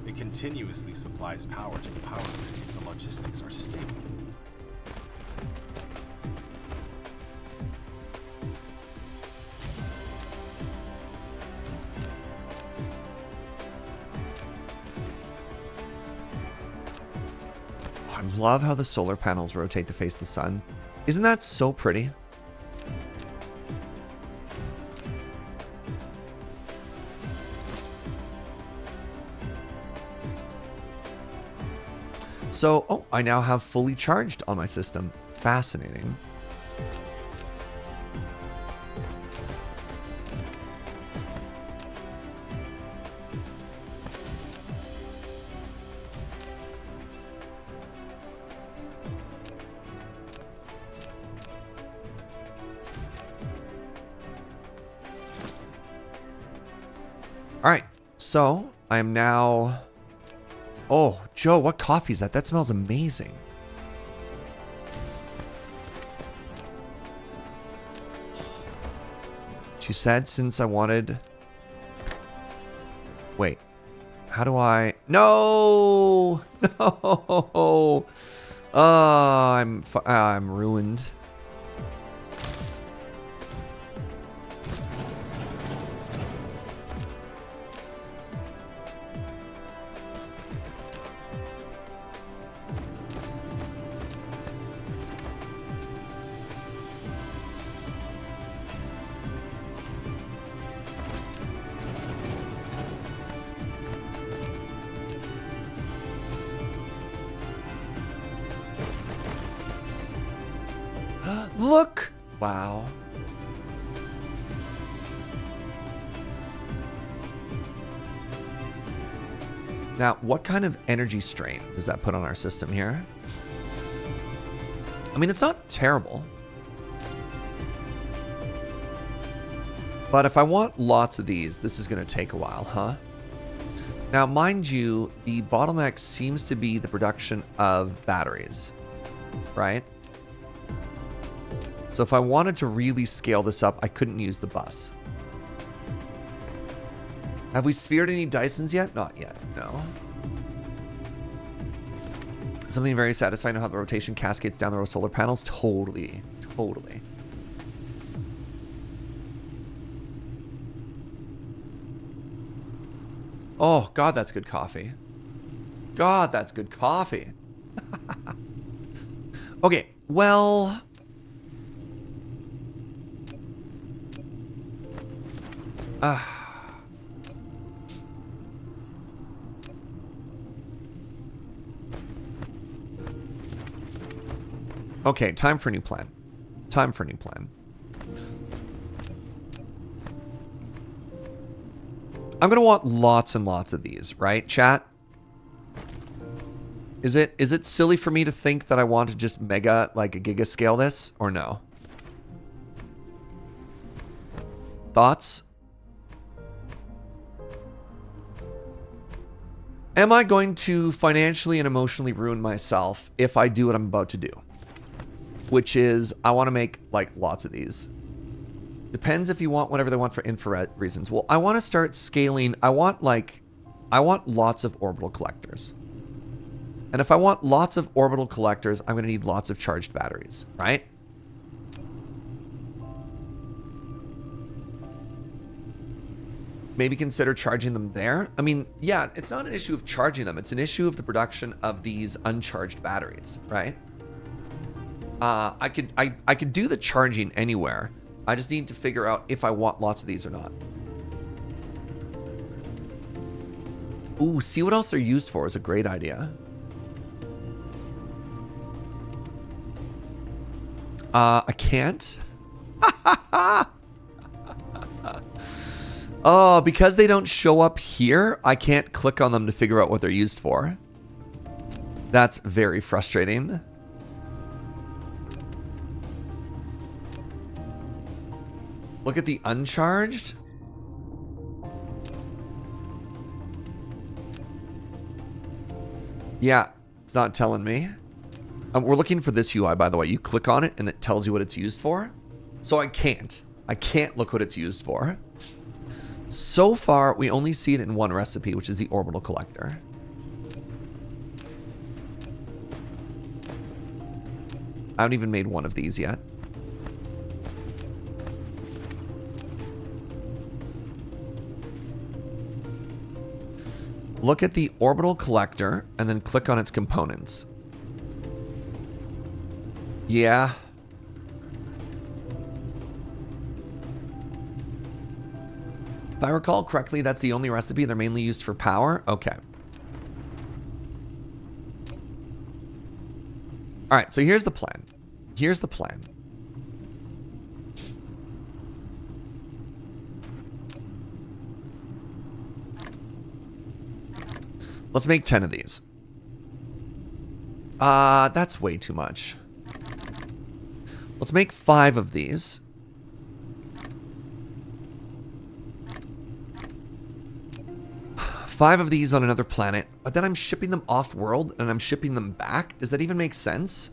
It continuously supplies power to the power grid if the logistics are stable. I love how the solar panels rotate to face the sun. Isn't that so pretty? So, oh, I now have fully charged on my system. Fascinating. All right, so I am now... Oh, Joe, what coffee is that? That smells amazing. She said since I wanted... Wait, how do I... No! No! Oh, I'm ruined. Look! Wow. Now, what kind of energy strain does that put on our system here? I mean, it's not terrible. But if I want lots of these, this is going to take a while, huh? Now, mind you, the bottleneck seems to be the production of batteries, right? So if I wanted to really scale this up, I couldn't use the bus. Have we sphered any Dysons yet? Not yet, no. Something very satisfying how the rotation cascades down the row of solar panels. Totally, totally. Oh, God, that's good coffee. God, that's good coffee. Okay, well... Okay, time for a new plan. Time for a new plan. I'm gonna want lots and lots of these, right, chat? Is it silly for me to think that I want to just mega, like a giga scale this, or no? Thoughts? Am I going to financially and emotionally ruin myself if I do what I'm about to do? Which is, I want to make, like, lots of these. Depends if you want whatever they want for infrared reasons. Well, I want to start scaling. I want lots of orbital collectors. And if I want lots of orbital collectors, I'm going to need lots of charged batteries, right? Maybe consider charging them there. I mean, yeah, it's not an issue of charging them. It's an issue of the production of these uncharged batteries, right? I could do the charging anywhere. I just need to figure out if I want lots of these or not. Ooh, see what else they're used for is a great idea. I can't. Oh, because they don't show up here, I can't click on them to figure out what they're used for. That's very frustrating. Look at the uncharged. Yeah, it's not telling me. We're looking for this UI, by the way. You click on it and it tells you what it's used for. So I can't look what it's used for. So far, we only see it in one recipe, which is the orbital collector. I haven't even made one of these yet. Look at the orbital collector and then click on its components. Yeah. If I recall correctly, that's the only recipe. They're mainly used for power. Okay. All right, so here's the plan. Here's the plan. Let's make 10 of these. That's way too much. Let's make 5 of these. Five of these on another planet, but then I'm shipping them off-world and I'm shipping them back. Does that even make sense?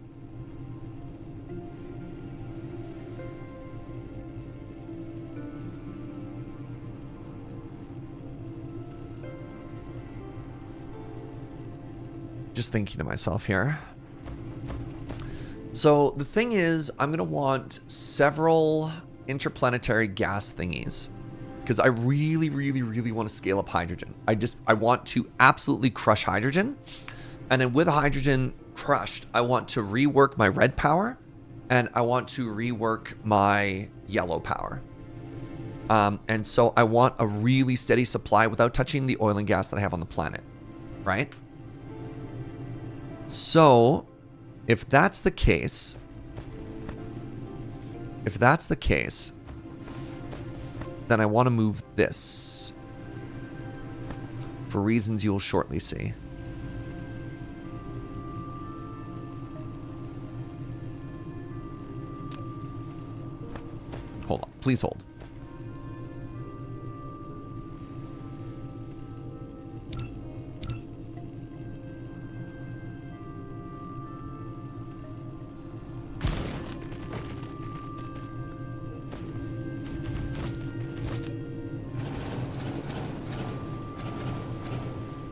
Just thinking to myself here. So the thing is, I'm going to want several interplanetary gas thingies. Because I really, really, really want to scale up hydrogen. I want to absolutely crush hydrogen. And then with hydrogen crushed, I want to rework my red power. And I want to rework my yellow power. And so I want a really steady supply without touching the oil and gas that I have on the planet. Right? So, if that's the case... then I want to move this for reasons you'll shortly see. Hold on, please hold.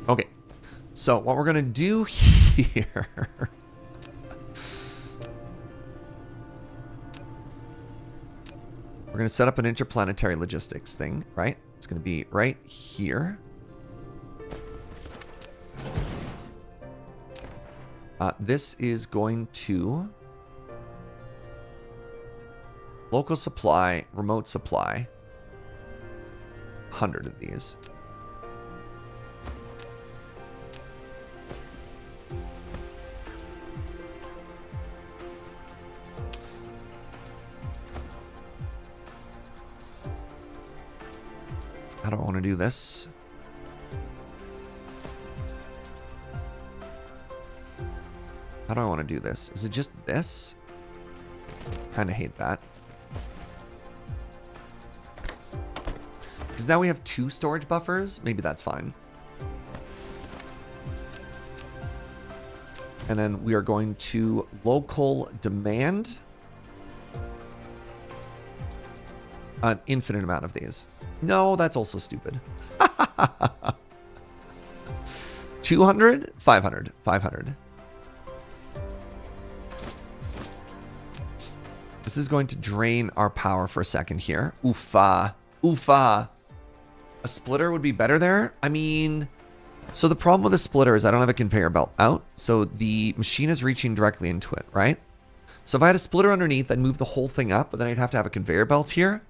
Okay, so what we're gonna do here we're gonna set up an interplanetary logistics thing, right? It's gonna be right here. This is going to local supply, remote supply, 100 of these. How do I want to do this? How do I want to do this? Is it just this? Kind of hate that. Because now we have 2 storage buffers. Maybe that's fine. And then we are going to local demand an infinite amount of these. No, that's also stupid. 200, 500, 500. This is going to drain our power for a second here. Oofa. Oofa. A splitter would be better there. I mean, so the problem with a splitter is I don't have a conveyor belt out. So the machine is reaching directly into it, right? So if I had a splitter underneath, I'd move the whole thing up, but then I'd have to have a conveyor belt here.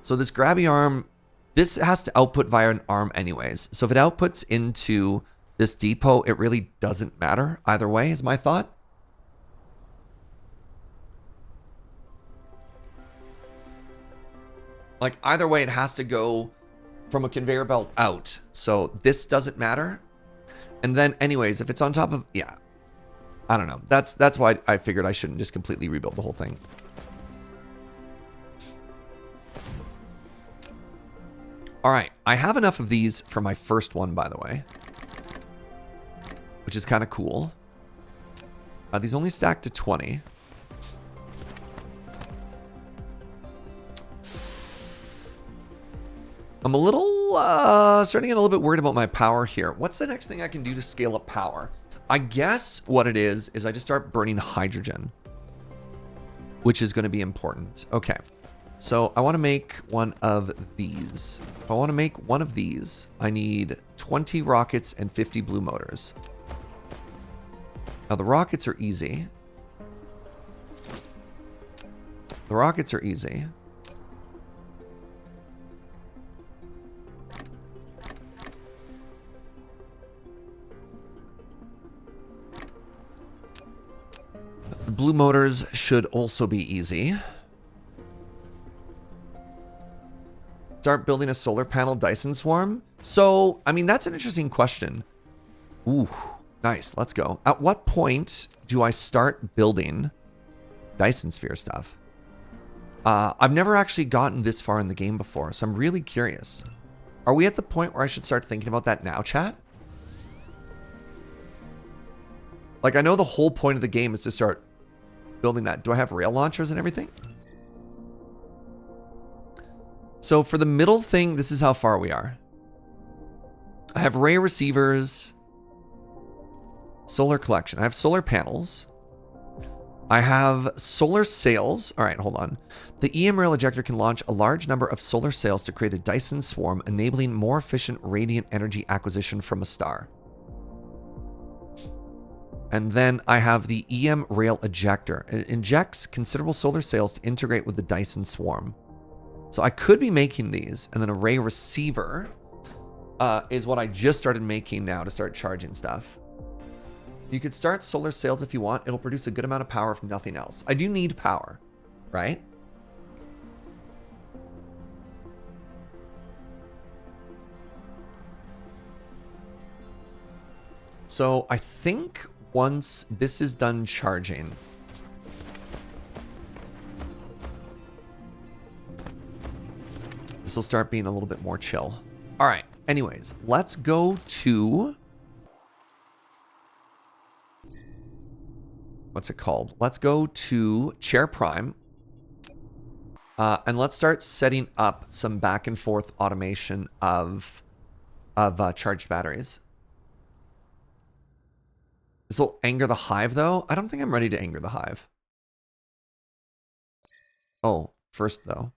So this grabby arm, this has to output via an arm anyways. So if it outputs into this depot, it really doesn't matter either way, is my thought. Like either way, it has to go from a conveyor belt out. So this doesn't matter. And then anyways, if it's on top of, yeah, I don't know. That's why I figured I shouldn't just completely rebuild the whole thing. All right, I have enough of these for my first one, by the way, which is kind of cool. These only stack to 20. I'm a little, starting to get a little bit worried about my power here. What's the next thing I can do to scale up power? I guess what it is I just start burning hydrogen. which is going to be important. Okay. So I want to make one of these. If I want to make one of these, I need 20 rockets and 50 blue motors. Now the rockets are easy. The rockets are easy. The blue motors should also be easy. Start building a solar panel Dyson swarm? So, I mean, that's an interesting question. Ooh, nice. Let's go. At what point do I start building Dyson sphere stuff? I've never actually gotten this far in the game before, so I'm really curious. Are we at the point where I should start thinking about that now, chat? Like, I know the whole point of the game is to start building that. Do I have rail launchers and everything? So for the middle thing, this is how far we are. I have ray receivers, solar collection. I have solar panels. I have solar sails. All right, hold on. The EM rail ejector can launch a large number of solar sails to create a Dyson swarm, enabling more efficient radiant energy acquisition from a star. And then I have the EM rail ejector. It injects considerable solar sails to integrate with the Dyson swarm. So I could be making these, and then a ray receiver is what I just started making now to start charging stuff. You could start solar sails if you want. It'll produce a good amount of power if nothing else. I do need power, right? So I think once this is done charging, this will start being a little bit more chill. All right. Anyways, let's go to... what's it called? Let's go to Chair Prime. And let's start setting up some back and forth automation of charged batteries. This will anger the hive, though. I don't think I'm ready to anger the hive. Oh, first, though.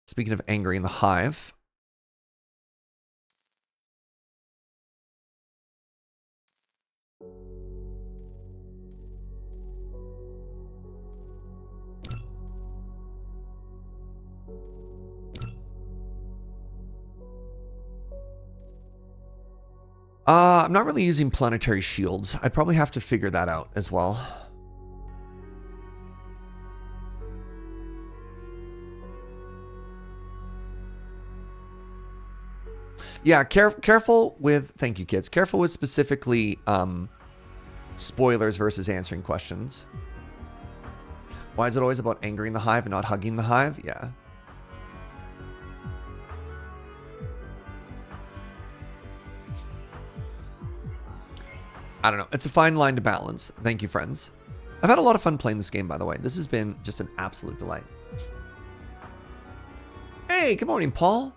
Speaking of angering the hive. I'm not really using planetary shields. I'd probably have to figure that out as well. Yeah, careful with... thank you, kids. Careful with specifically spoilers versus answering questions. Why is it always about angering the hive and not hugging the hive? Yeah. I don't know. It's a fine line to balance. Thank you, friends. I've had a lot of fun playing this game, by the way. This has been just an absolute delight. Hey, good morning, Paul.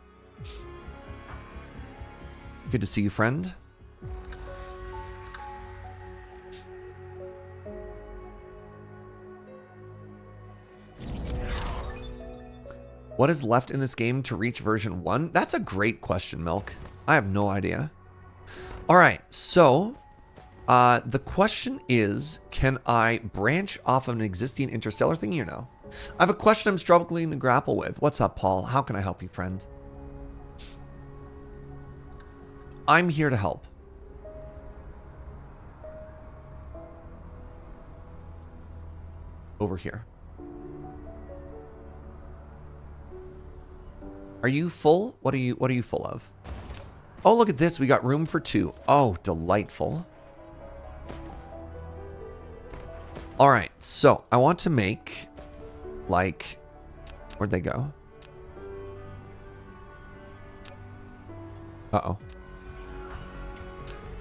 Good to see you, friend. What is left in this game to reach version 1? That's a great question, Milk. I have no idea. All right, so the question is, can I branch off of an existing interstellar thingy or no? I have a question I'm struggling to grapple with. What's up, Paul? How can I help you, friend? I'm here to help. Over here. Are you full? What are you full of? Oh, look at this. We got room for 2. Oh, delightful. All right. So I want to make like, where'd they go? Uh-oh.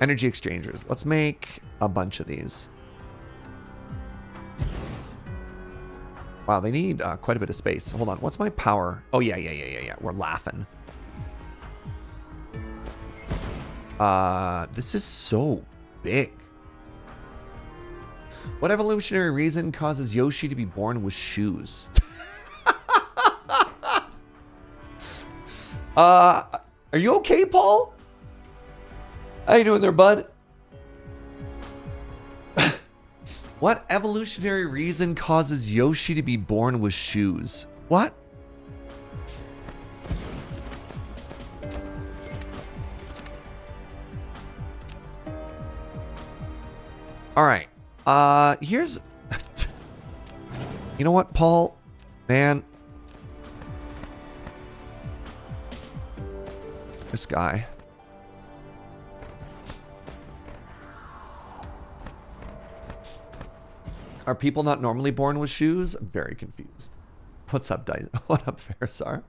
Energy exchangers. Let's make a bunch of these. Wow, they need quite a bit of space. Hold on. What's my power? Oh, yeah. We're laughing. This is so big. What evolutionary reason causes Yoshi to be born with shoes? Are you okay, Paul? How you doing there, bud? What evolutionary reason causes Yoshi to be born with shoes? What? All right. Here's... You know what, Paul? Man. This guy. Are people not normally born with shoes? I'm very confused. What's up, Dyson? What up, Farsar?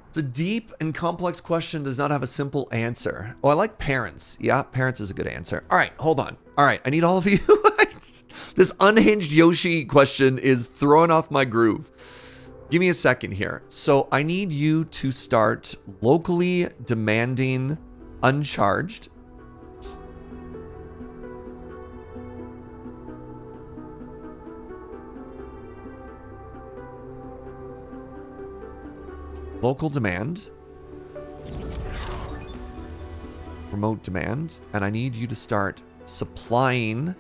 It's a deep and complex question, does not have a simple answer. Oh, I like parents. Yeah, parents is a good answer. All right, hold on. All right, I need all of you. This unhinged Yoshi question is throwing off my groove. Give me a second here. So I need you to start locally demanding uncharged. Local demand. Remote demand. And I need you to start supplying.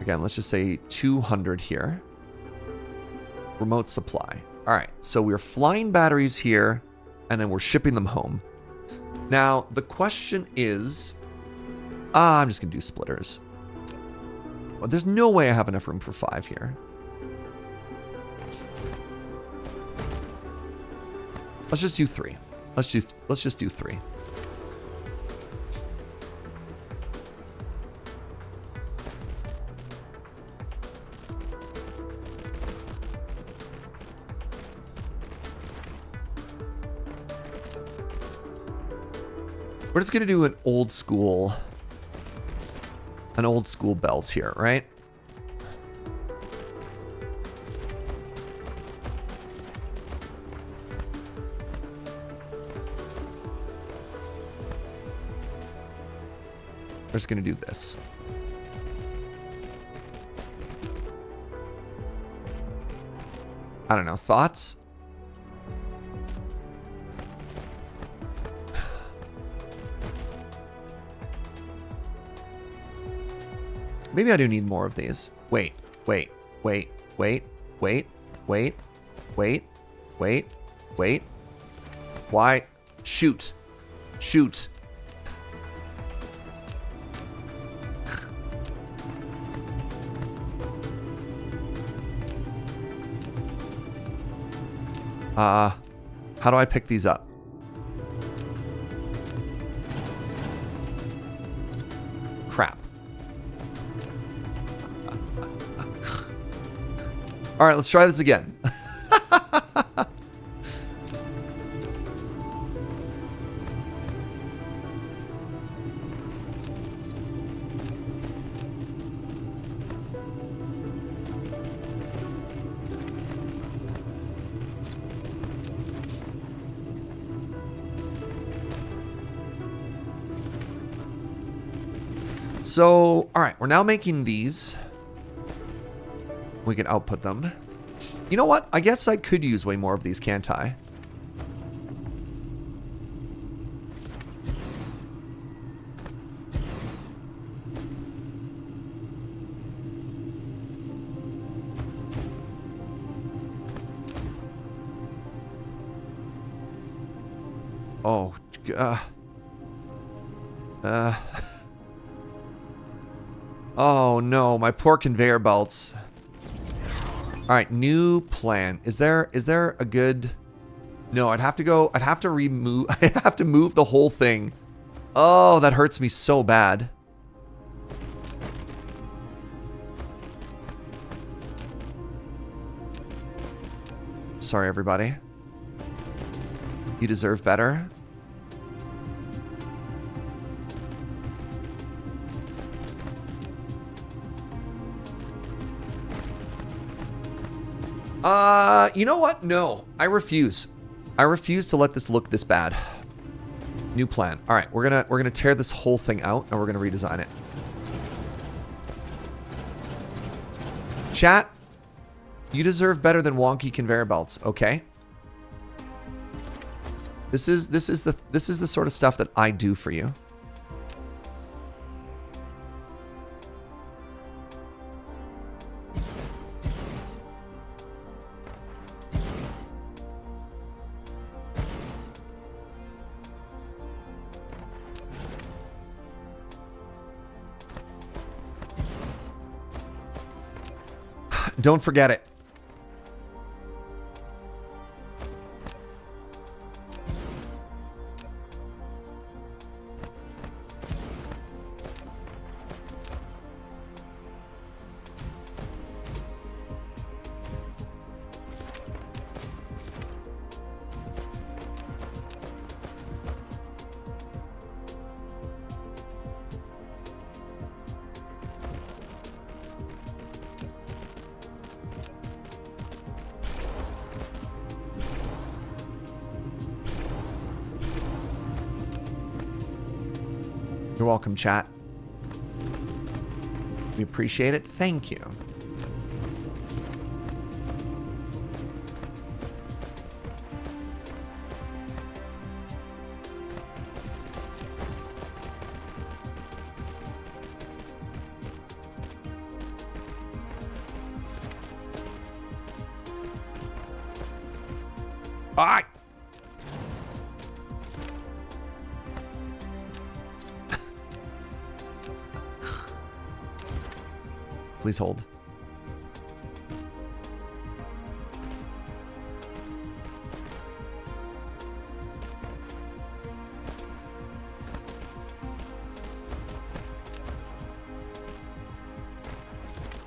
Again, let's just say 200 here. Remote supply. All right. So we're flying batteries here and then we're shipping them home. Now, the question is, I'm just going to do splitters. Well, there's no way I have enough room for 5 here. Let's just do 3. Let's just do 3. We're just gonna do an old school belt here, right? We're just gonna do this. I don't know, thoughts? Maybe I do need more of these. Wait. Why? Shoot. How do I pick these up? Crap. All right, let's try this again. So, all right, we're now making these. We can output them. You know what? I guess I could use way more of these, can't I? Oh, oh no, my poor conveyor belts. All right, new plan. Is there a good... No, I'd have to remove, I'd have to move the whole thing. Oh, that hurts me so bad. Sorry, everybody. You deserve better. You know what? No, I refuse. I refuse to let this look this bad. New plan. All right, we're gonna tear this whole thing out and we're gonna redesign it. Chat, you deserve better than wonky conveyor belts, okay? This is the sort of stuff that I do for you. Don't forget it. You're welcome, chat. We appreciate it. Thank you. Bye. Please hold.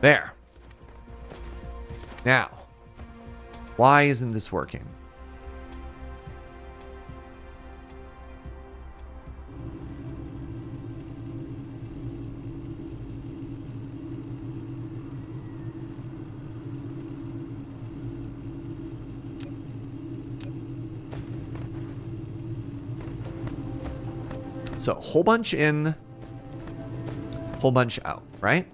There. Now, why isn't this working? So, whole bunch in, whole bunch out, right?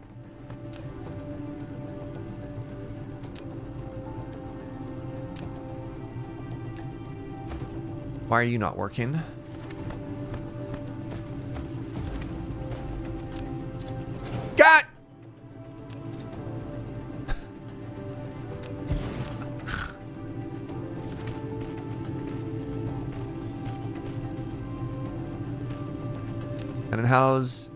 Why are you not working? God! And how's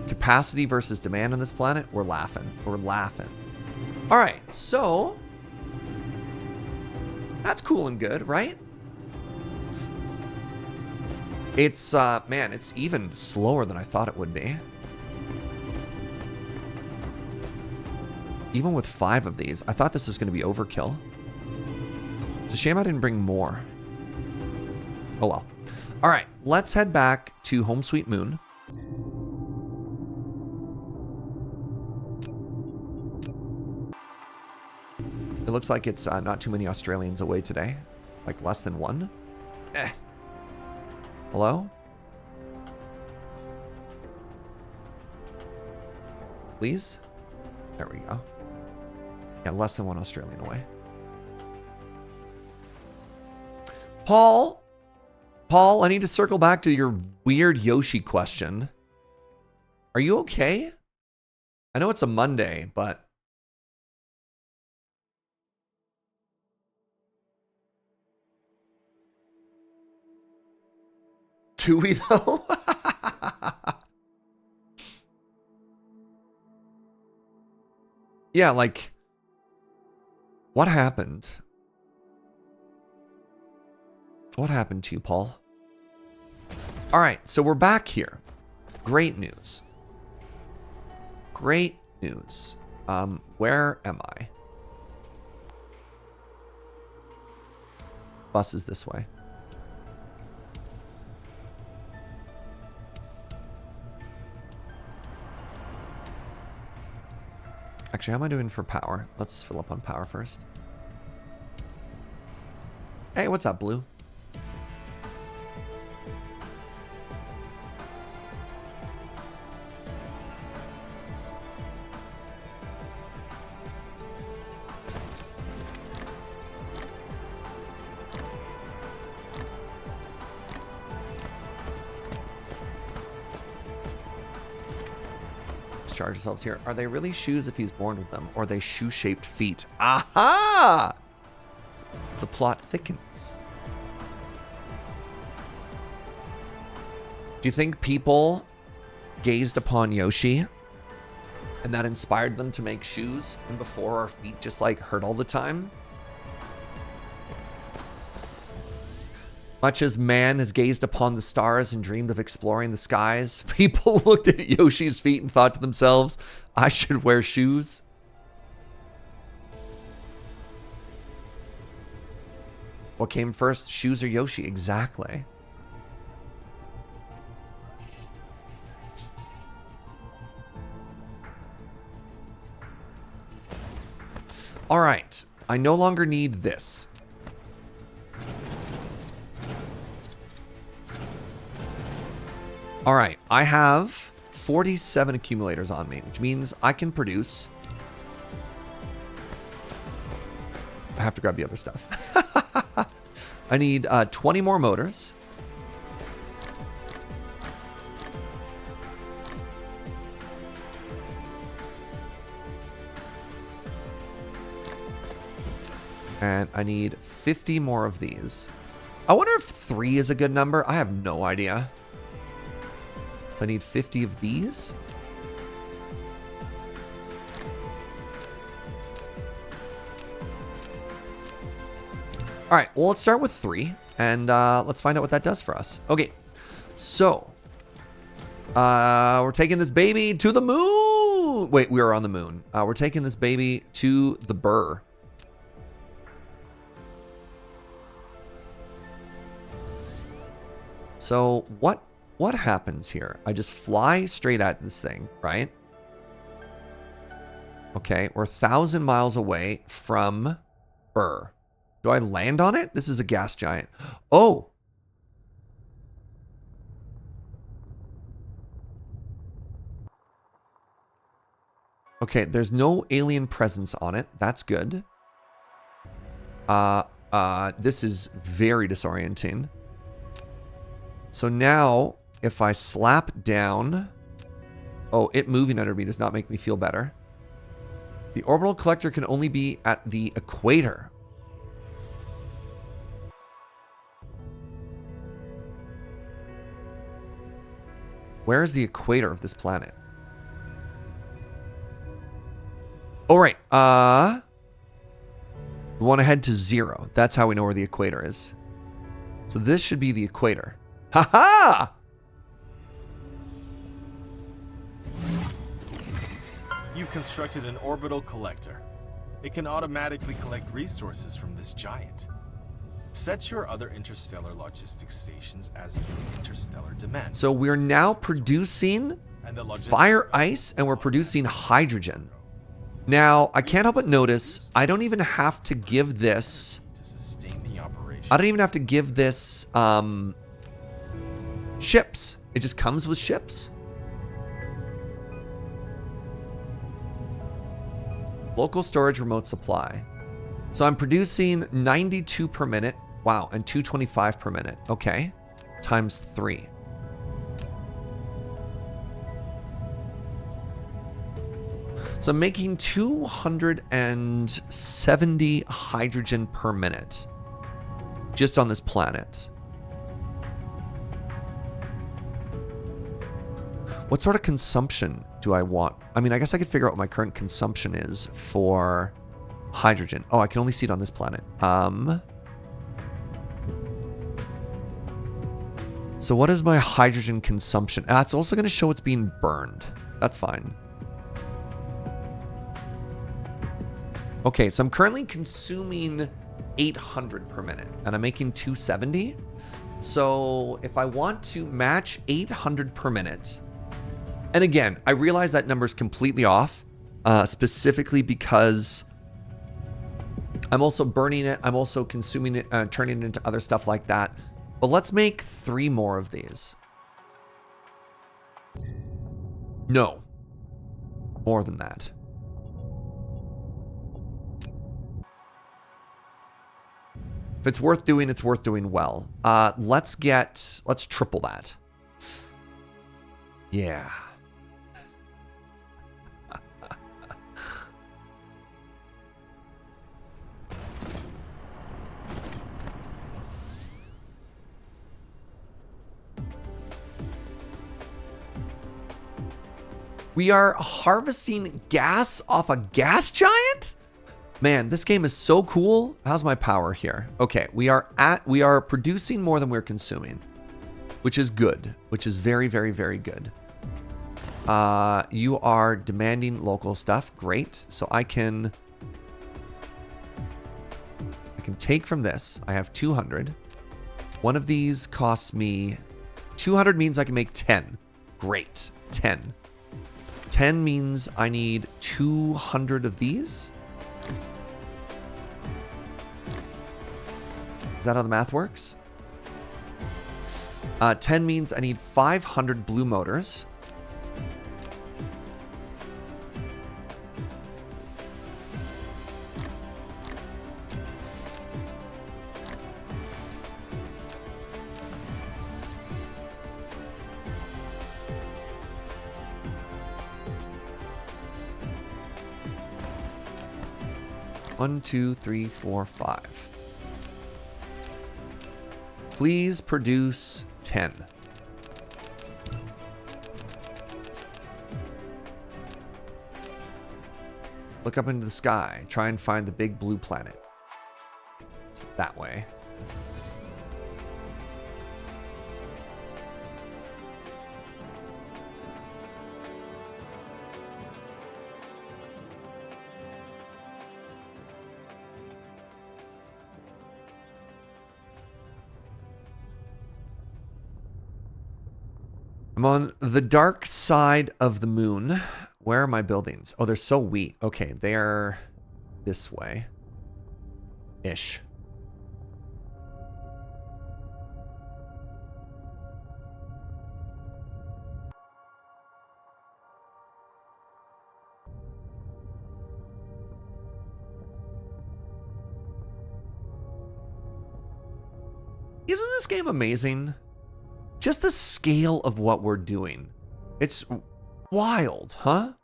capacity versus demand on this planet? We're laughing. We're laughing. All right, so that's cool and good, right? It's, man, it's even slower than I thought it would be. Even with 5 of these, I thought this was going to be overkill. It's a shame I didn't bring more. Oh well. All right, let's head back to Home Sweet Moon. It looks like it's not too many Australians away today. Like less than 1. Hello? Please? There we go. Yeah, less than 1 Australian away. Paul, I need to circle back to your weird Yoshi question. Are you okay? I know it's a Monday, but... Do we though? Yeah, like... What happened? What happened to you, Paul? All right, so we're back here. Great news. Great news. Where am I? Bus is this way. Actually, how am I doing for power? Let's fill up on power first. Hey, what's up, Blue? charge ourselves here. Are they really shoes if he's born with them? Or are they shoe-shaped feet? Aha! The plot thickens. Do you think people gazed upon Yoshi and that inspired them to make shoes, and before our feet just like hurt all the time? Much as man has gazed upon the stars and dreamed of exploring the skies, people looked at Yoshi's feet and thought to themselves, I should wear shoes. What came first, shoes or Yoshi? Exactly. All right, I no longer need this. All right, I have 47 accumulators on me, which means I can produce. I have to grab the other stuff. I need 20 more motors. And I need 50 more of these. I wonder if 3 is a good number. I have no idea. So I need 50 of these. All right, well, let's start with 3. And let's find out what that does for us. Okay, so we're taking this baby to the moon. Wait, we are on the moon. We're taking this baby to the Brrr. So what happens here? I just fly straight at this thing, right? Okay, we're 1,000 miles away from Brrr. Do I land on it? This is a gas giant. Oh! Okay, there's no alien presence on it. That's good. This is very disorienting. So now, if I slap down... Oh, it moving under me does not make me feel better. The orbital collector can only be at the equator. Where is the equator of this planet? All right. We want to head to 0. That's how we know where the equator is. So this should be the equator. Ha-ha! You've constructed an orbital collector. It can automatically collect resources from this giant. Set your other interstellar logistics stations as interstellar demand. So we're now producing fire ice, and we're producing hydrogen. Now, I can't help but notice, I don't even have to give this... To sustain the operation. I don't even have to give this, ships. It just comes with ships. Local storage remote supply. So I'm producing 92 per minute. Wow, and 225 per minute. Okay. Times 3. So I'm making 270 hydrogen per minute. Just on this planet. What sort of consumption do I want? I mean, I guess I could figure out what my current consumption is for hydrogen. Oh, I can only see it on this planet. So what is my hydrogen consumption? It's also going to show it's being burned. That's fine. Okay, so I'm currently consuming 800 per minute, and I'm making 270. So if I want to match 800 per minute, and again, I realize that number is completely off, specifically because I'm also burning it. I'm also consuming it, turning it into other stuff like that. But let's make 3 more of these. No. More than that. If it's worth doing, it's worth doing well. Let's triple that. Yeah. We are harvesting gas off a gas giant? Man, this game is so cool. How's my power here? Okay, we are producing more than we're consuming, which is good, which is very, very, very good. You are demanding local stuff. Great. So I can take from this. I have 200. One of these costs me 200 means I can make 10. Great. 10. 10 means I need 200 of these. Is that how the math works? 10 means I need 500 blue motors. One, two, three, four, 5. Please produce 10. Look up into the sky. Try and find the big blue planet. It's that way. I'm on the dark side of the moon. Where are my buildings? Oh, they're so weak. Okay, they're this way. Ish. Isn't this game amazing? Just the scale of what we're doing. It's wild, huh?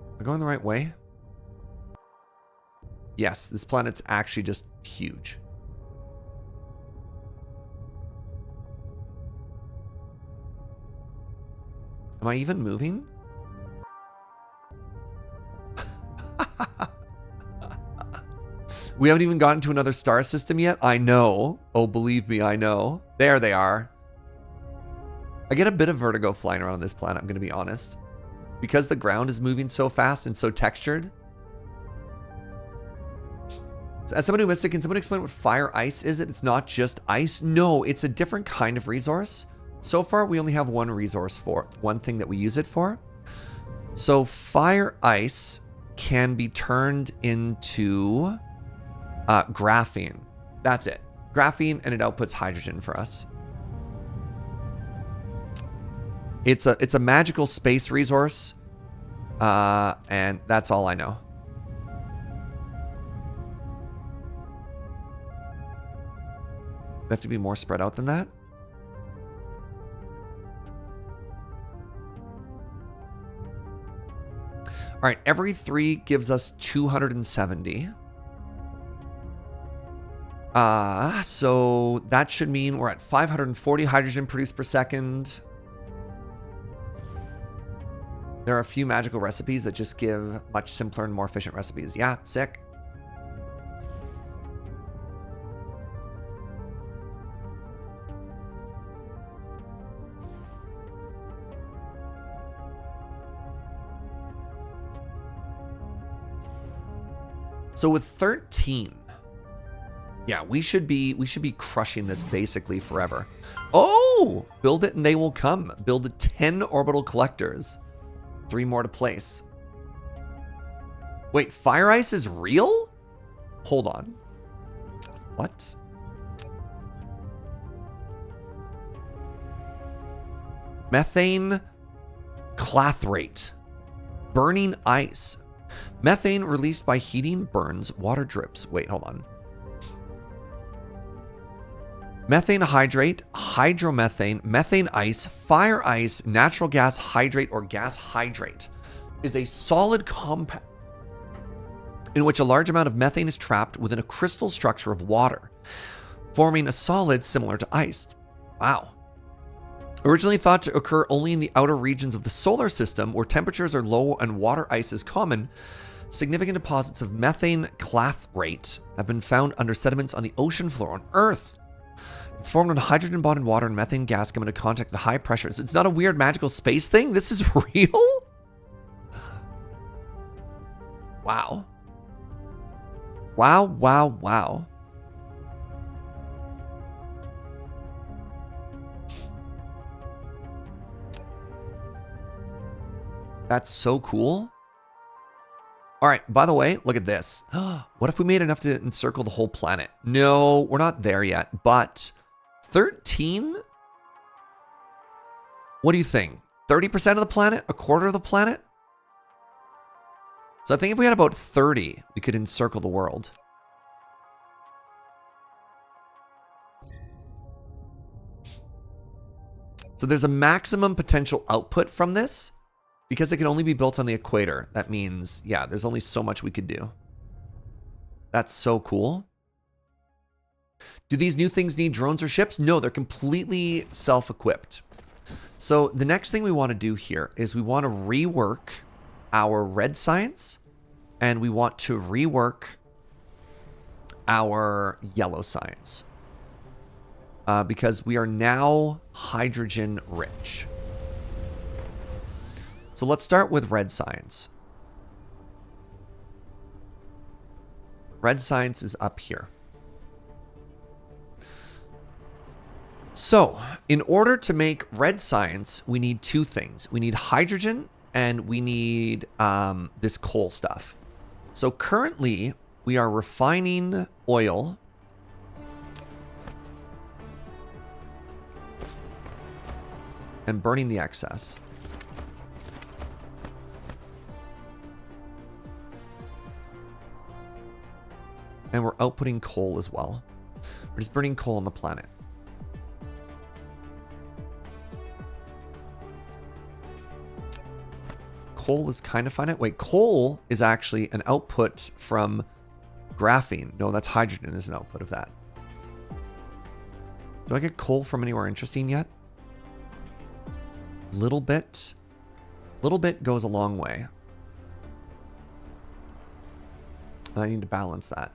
Am I going the right way? Yes, this planet's actually just huge. Am I even moving? We haven't even gotten to another star system yet? I know. Oh, believe me, I know. There they are. I get a bit of vertigo flying around this planet, I'm going to be honest. Because the ground is moving so fast and so textured. As someone who missed it, can someone explain what fire ice is? It's not just ice? No, it's a different kind of resource. So far, we only have one resource for one thing that we use it for. So fire ice can be turned into graphene. That's it. Graphene, and it outputs hydrogen for us. It's a magical space resource, and that's all I know. They have to be more spread out than that. All right, every 3 gives us 270. So that should mean we're at 540 hydrogen produced per second. There are a few magical recipes that just give much simpler and more efficient recipes. Yeah, sick. So with 13, yeah, we should be crushing this basically forever. Oh, build it and they will come. Build 10 orbital collectors. 3 more to place. Wait, fire ice is real? Hold on. What? Methane clathrate. Burning ice. Methane released by heating burns, water drips. Wait, hold on. Methane hydrate, hydromethane, methane ice, fire ice, natural gas hydrate, or gas hydrate is a solid compound. in which a large amount of methane is trapped within a crystal structure of water, forming a solid similar to ice. Wow. Originally thought to occur only in the outer regions of the solar system, where temperatures are low and water ice is common, significant deposits of methane clathrate have been found under sediments on the ocean floor on Earth. It's formed when hydrogen bonded water and methane gas come into contact at high pressures. It's not a weird magical space thing. This is real? Wow. Wow, wow, wow. That's so cool. All right, by the way, look at this. What if we made enough to encircle the whole planet? No, we're not there yet, but 13? What do you think? 30% of the planet? A quarter of the planet? So I think if we had about 30, we could encircle the world. So there's a maximum potential output from this. Because it can only be built on the equator, that means, yeah, there's only so much we could do. That's so cool. Do these new things need drones or ships? No, they're completely self-equipped. So the next thing we want to do here is we want to rework our red science, and we want to rework our yellow science. Because we are now hydrogen rich. So let's start with red science. Red science is up here. So, in order to make red science, we need two things. We need hydrogen and we need this coal stuff. So currently, we are refining oil. And burning the excess. And we're outputting coal as well. We're just burning coal on the planet. Coal is kind of finite. Wait, coal is actually an output from graphene. No, that's hydrogen is an output of that. Do I get coal from anywhere interesting yet? Little bit. Little bit goes a long way. And I need to balance that.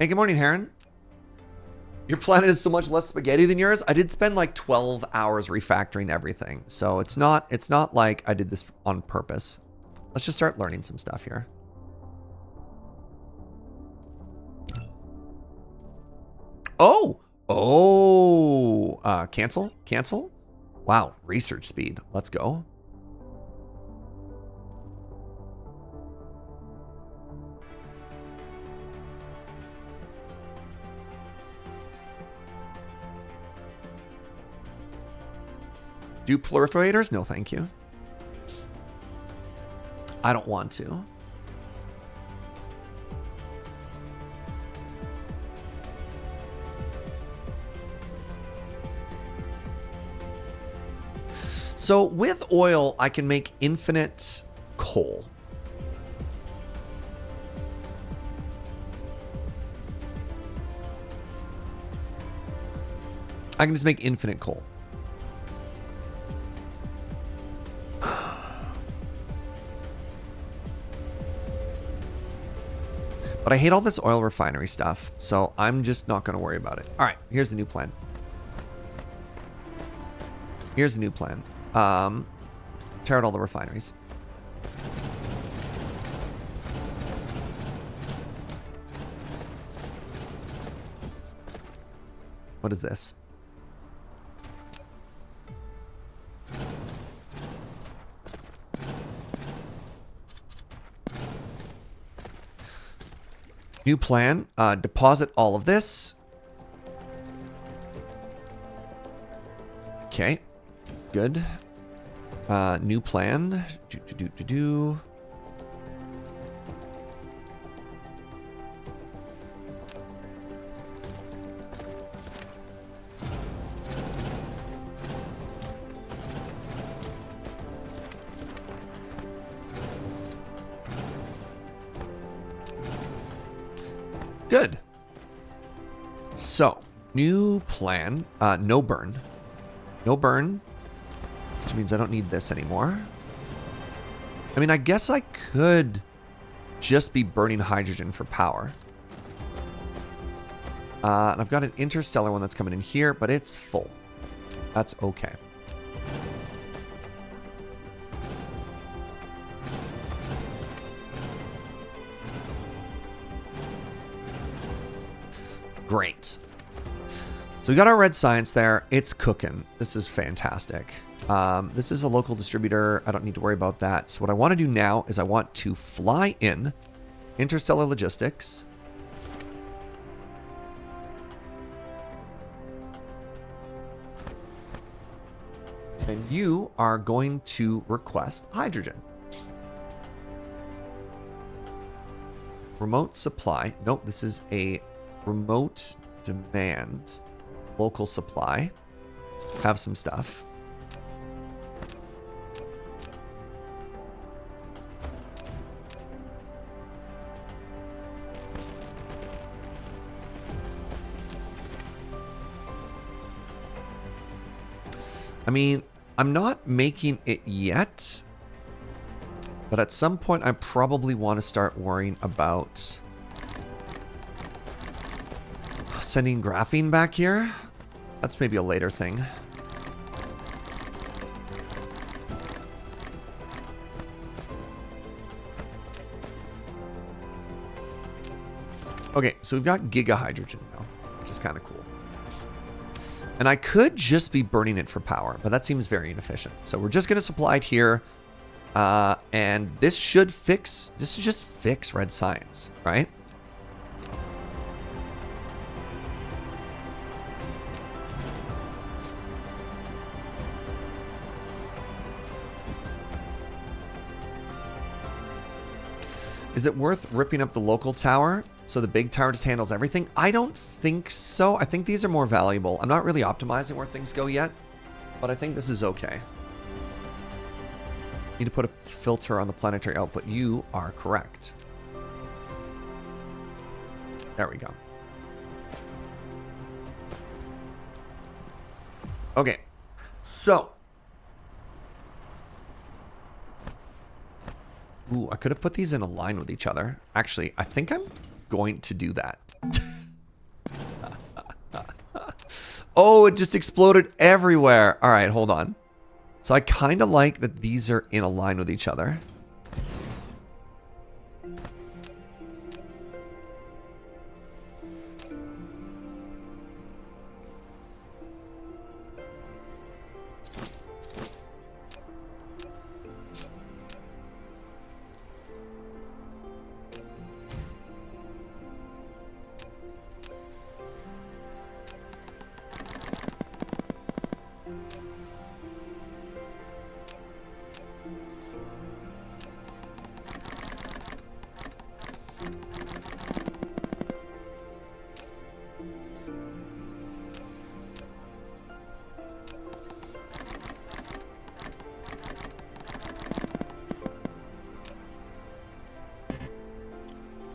Hey, good morning, Heron. Your planet is so much less spaghetti than yours. I did spend like 12 hours refactoring everything. So it's not like I did this on purpose. Let's just start learning some stuff here. Oh! Oh! Cancel? Cancel? Wow, research speed. Let's go. Do proliferators? No, thank you. I don't want to. So with oil, I can make infinite coal. I can just make infinite coal. But I hate all this oil refinery stuff, so I'm just not going to worry about it. All right, here's the new plan. Here's the new plan. Tear out all the refineries. What is this? New plan. Deposit all of this. Okay. Good. New plan. Do. Good. So, new plan. No burn. No burn. Which means I don't need this anymore. I mean, I guess I could just be burning hydrogen for power. And I've got an interstellar one that's coming in here, but it's full. That's okay. Great. So we got our red science there. It's cooking. This is fantastic. This is a local distributor. I don't need to worry about that. So what I want to do now is I want to fly in interstellar logistics. And you are going to request hydrogen. Remote supply. Nope, this is a remote demand. Local supply. Have some stuff. I mean, I'm not making it yet, but at some point I probably want to start worrying about sending graphene back here. That's maybe a later thing. Okay, so we've got giga hydrogen now, which is kind of cool. And I could just be burning it for power, but that seems very inefficient. So we're just going to supply it here. And this should just fix red science, right? Is it worth ripping up the local tower so the big tower just handles everything? I don't think so. I think these are more valuable. I'm not really optimizing where things go yet, but I think this is okay. Need to put a filter on the planetary output. You are correct. There we go. Okay, so. Ooh, I could have put these in a line with each other. Actually, I think I'm going to do that. Oh, it just exploded everywhere. All right, hold on. So I kind of like that these are in a line with each other.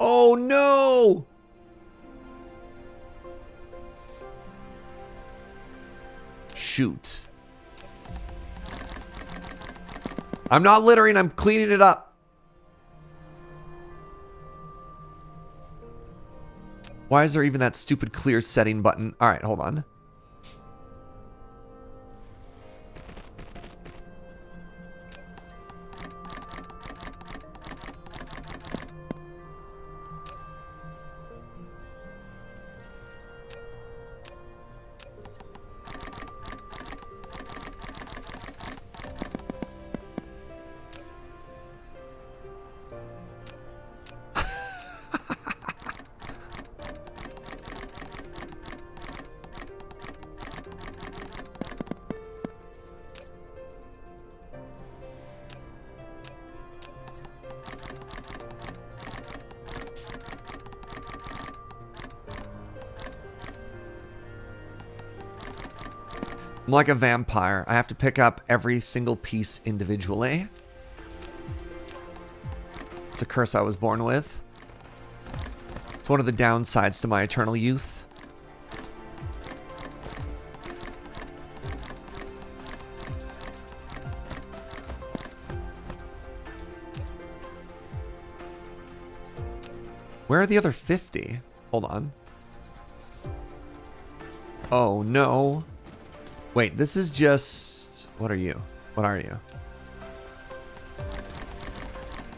Oh no! Shoot. I'm not littering, I'm cleaning it up. Why is there even that stupid clear setting button? All right, hold on. I'm like a vampire. I have to pick up every single piece individually. It's a curse I was born with. It's one of the downsides to my eternal youth. Where are the other 50? Hold on. Oh, no. Wait, this is just... What are you? What are you?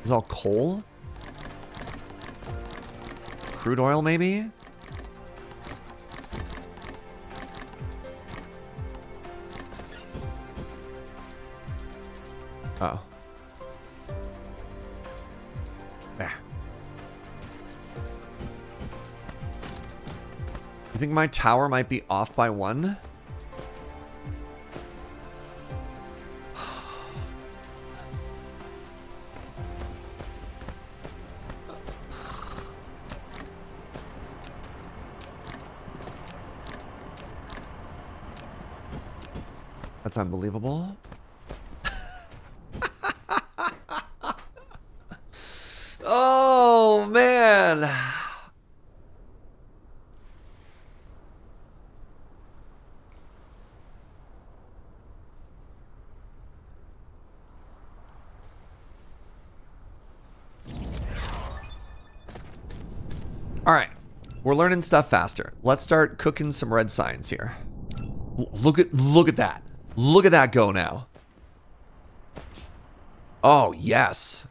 Is all coal? Crude oil, maybe? Oh. There. You think my tower might be off by 1? That's unbelievable. Oh, man. All right. We're learning stuff faster. Let's start cooking some red science here. Look at that. Look at that go now. Oh, yes.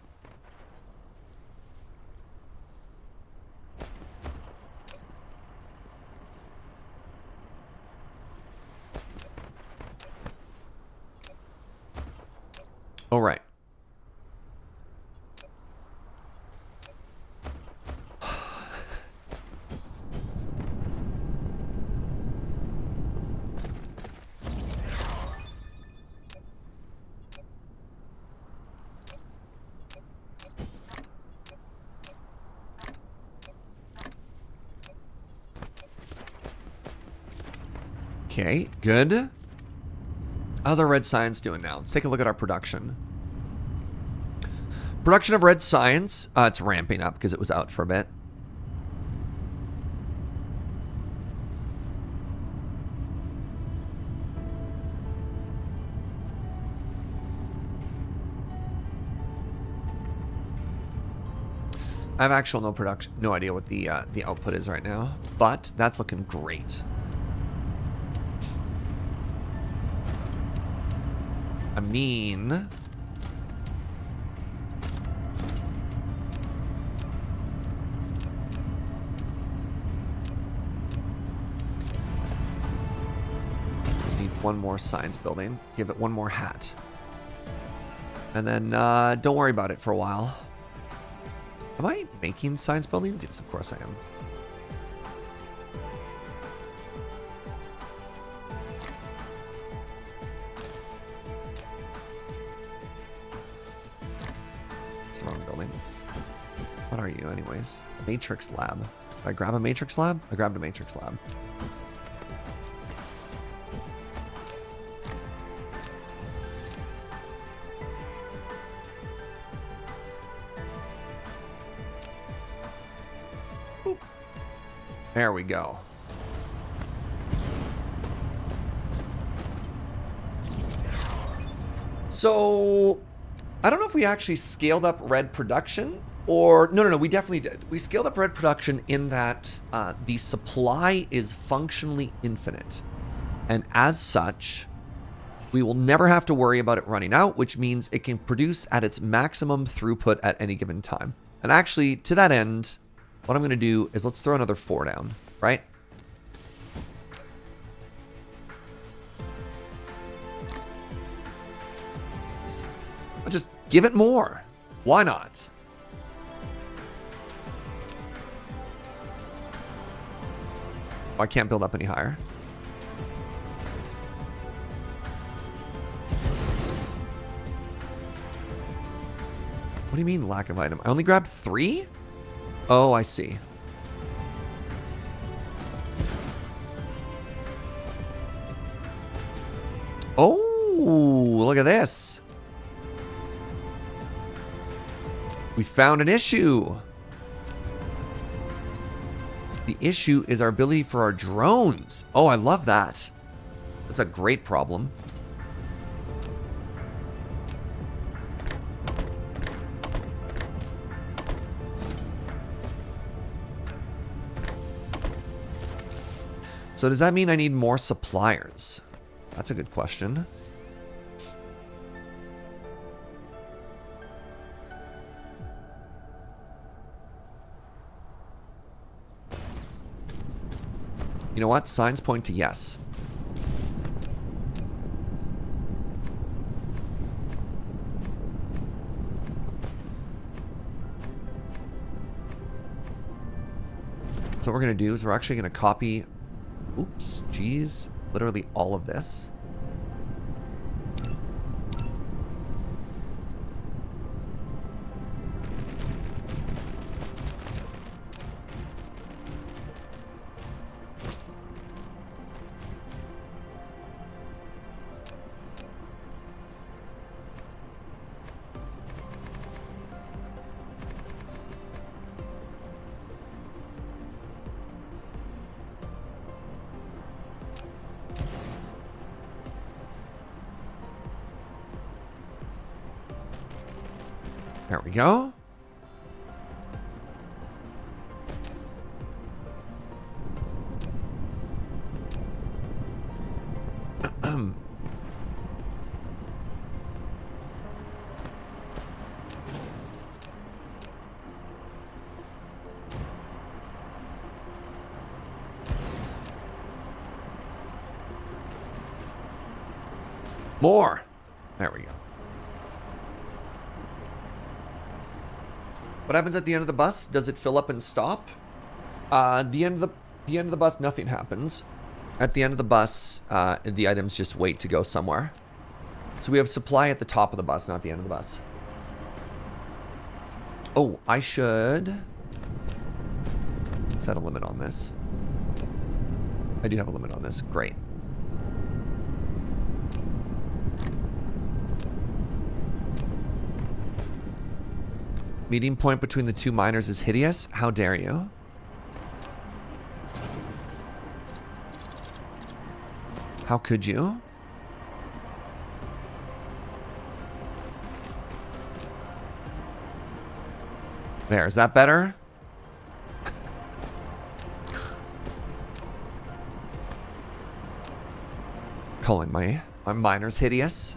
All right. Okay, good. How's our red science doing now? Let's take a look at our production. Production of red science, it's ramping up because it was out for a bit. I have actual no idea what the output is right now, but that's looking great. I mean, just need one more science building. Give it one more hat. And then don't worry about it for a while. Am I making science buildings? Yes, of course I am. Wrong building. What are you anyways? Matrix lab. Did I grab a matrix lab? I grabbed a matrix lab. Boop. There we go. So I don't know if we actually scaled up red production or... No, we definitely did. We scaled up red production in that the supply is functionally infinite. And as such, we will never have to worry about it running out, which means it can produce at its maximum throughput at any given time. And actually, to that end, what I'm going to do is let's throw another 4 down, right? I'll just give it more. Why not? Oh, I can't build up any higher. What do you mean lack of item? I only grabbed 3? Oh, I see. Oh, look at this. We found an issue. The issue is our ability for our drones. Oh, I love that. That's a great problem. So does that mean I need more suppliers? That's a good question. You know what? Signs point to yes. So what we're going to do is we're actually going to copy... Oops, geez. Literally all of this. There we go. More. There we go. What happens at the end of the bus? Does it fill up and stop? The end of the bus, nothing happens. At the end of the bus, the items just wait to go somewhere. So we have supply at the top of the bus, not the end of the bus. Oh, I should set a limit on this. I do have a limit on this. Great. Meeting point between the two miners is hideous. How dare you? How could you? There, is that better? Calling my miners hideous.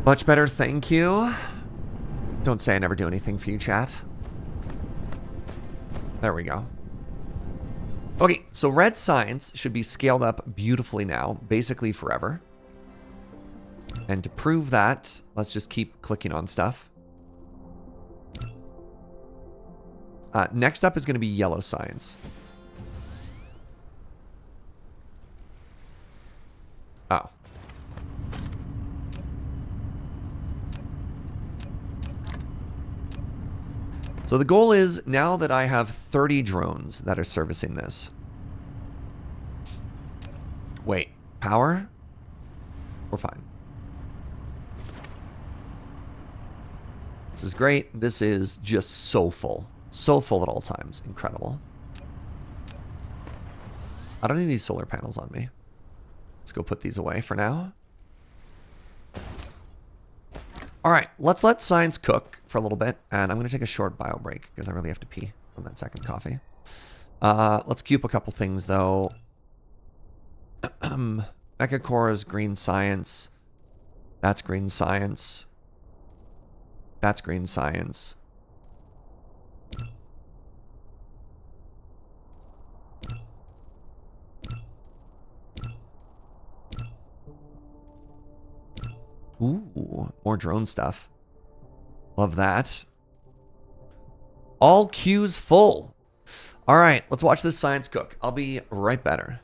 Much better, thank you. Don't say I never do anything for you, chat. There we go. Okay, so red signs should be scaled up beautifully now, basically forever. And to prove that, let's just keep clicking on stuff. Next up is going to be yellow signs. Oh. So the goal is, now that I have 30 drones that are servicing this. Wait, power? We're fine. This is great. This is just so full. So full at all times. Incredible. I don't need these solar panels on me. Let's go put these away for now. All right, let's let science cook for a little bit, and I'm going to take a short bio break because I really have to pee from that second coffee. Let's queue up a couple things, though. Mecha Core is green science. That's green science. That's green science. Ooh, more drone stuff. Love that. All queues full. All right, let's watch this science cook. I'll be right better.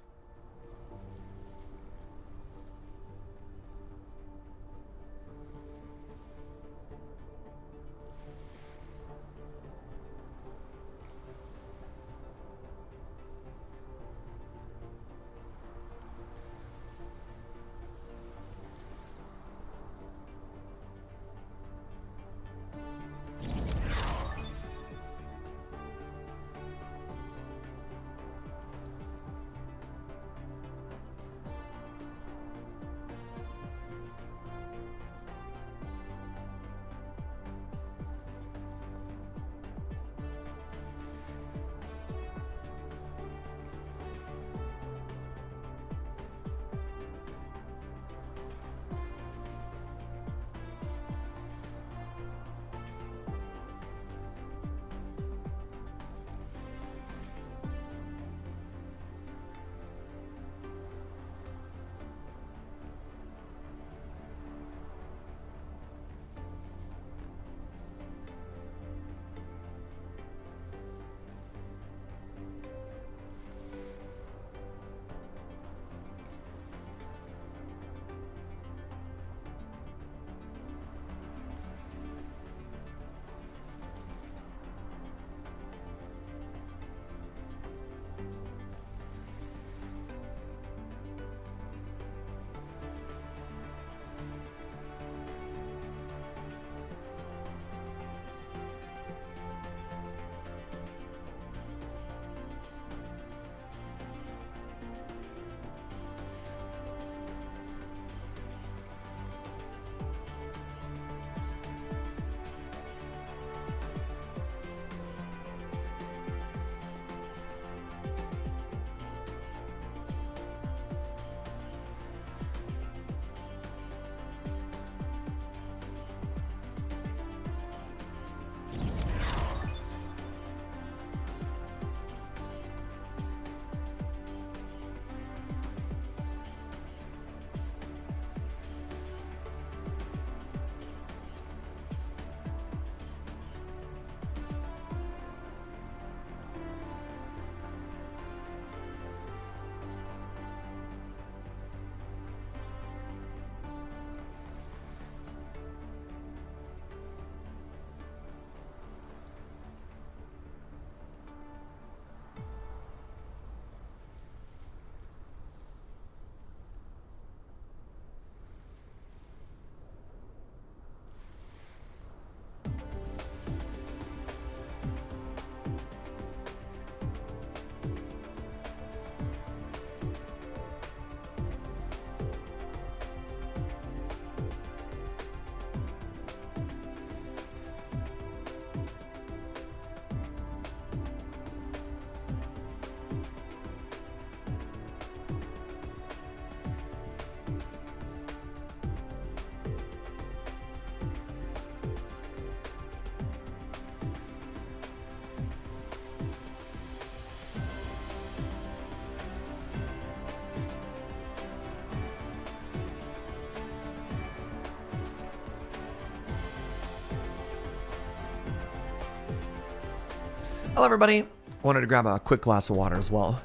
Hello, everybody. Wanted to grab a quick glass of water as well.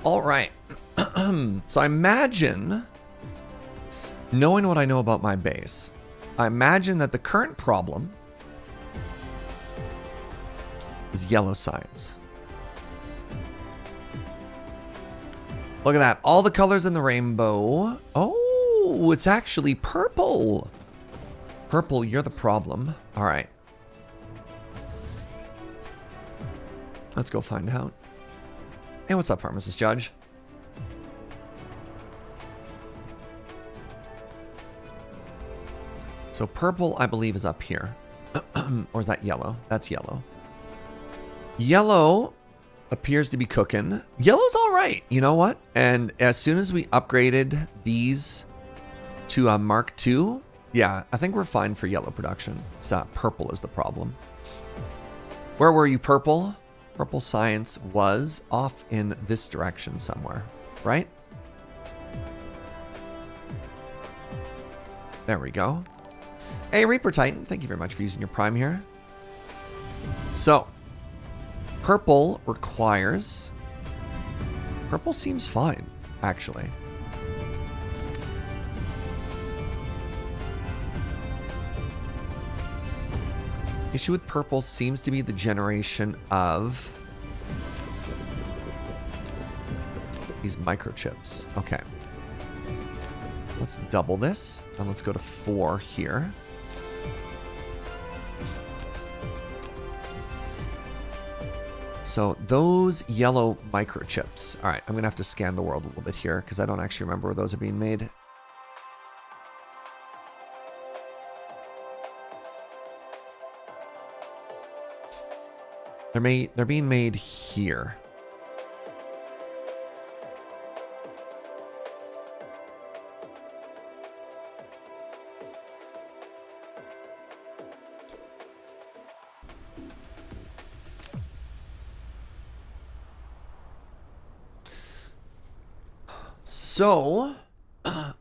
All right. So I imagine, knowing what I know about my base, I imagine that the current problem is yellow signs. Look at that. All the colors in the rainbow. Oh, it's actually purple. Purple, you're the problem. All right. Let's go find out. Hey, what's up, Pharmacist Judge? So purple, I believe, is up here. Or is that yellow? That's yellow. Yellow appears to be cooking. Yellow's all right. You know what? And as soon as we upgraded these to Mark II, yeah, I think we're fine for yellow production. It's purple is the problem. Where were you, purple? Purple science was off in this direction somewhere, right? There we go. Hey, Reaper Titan, thank you very much for using your Prime here. So, purple requires... Purple seems fine, actually. Issue with purple seems to be the generation of these microchips. Okay. Let's double this, and let's go to 4 here. So those yellow microchips. All right, I'm gonna have to scan the world a little bit here because I don't actually remember where those are being made. They're being made here. So,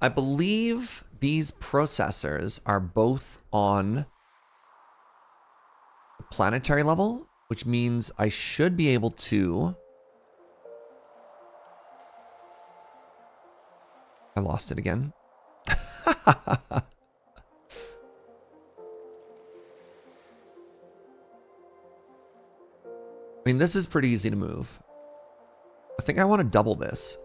I believe these processors are both on the planetary level, which means I should be able to... I lost it again. I mean, this is pretty easy to move. I think I want to double this.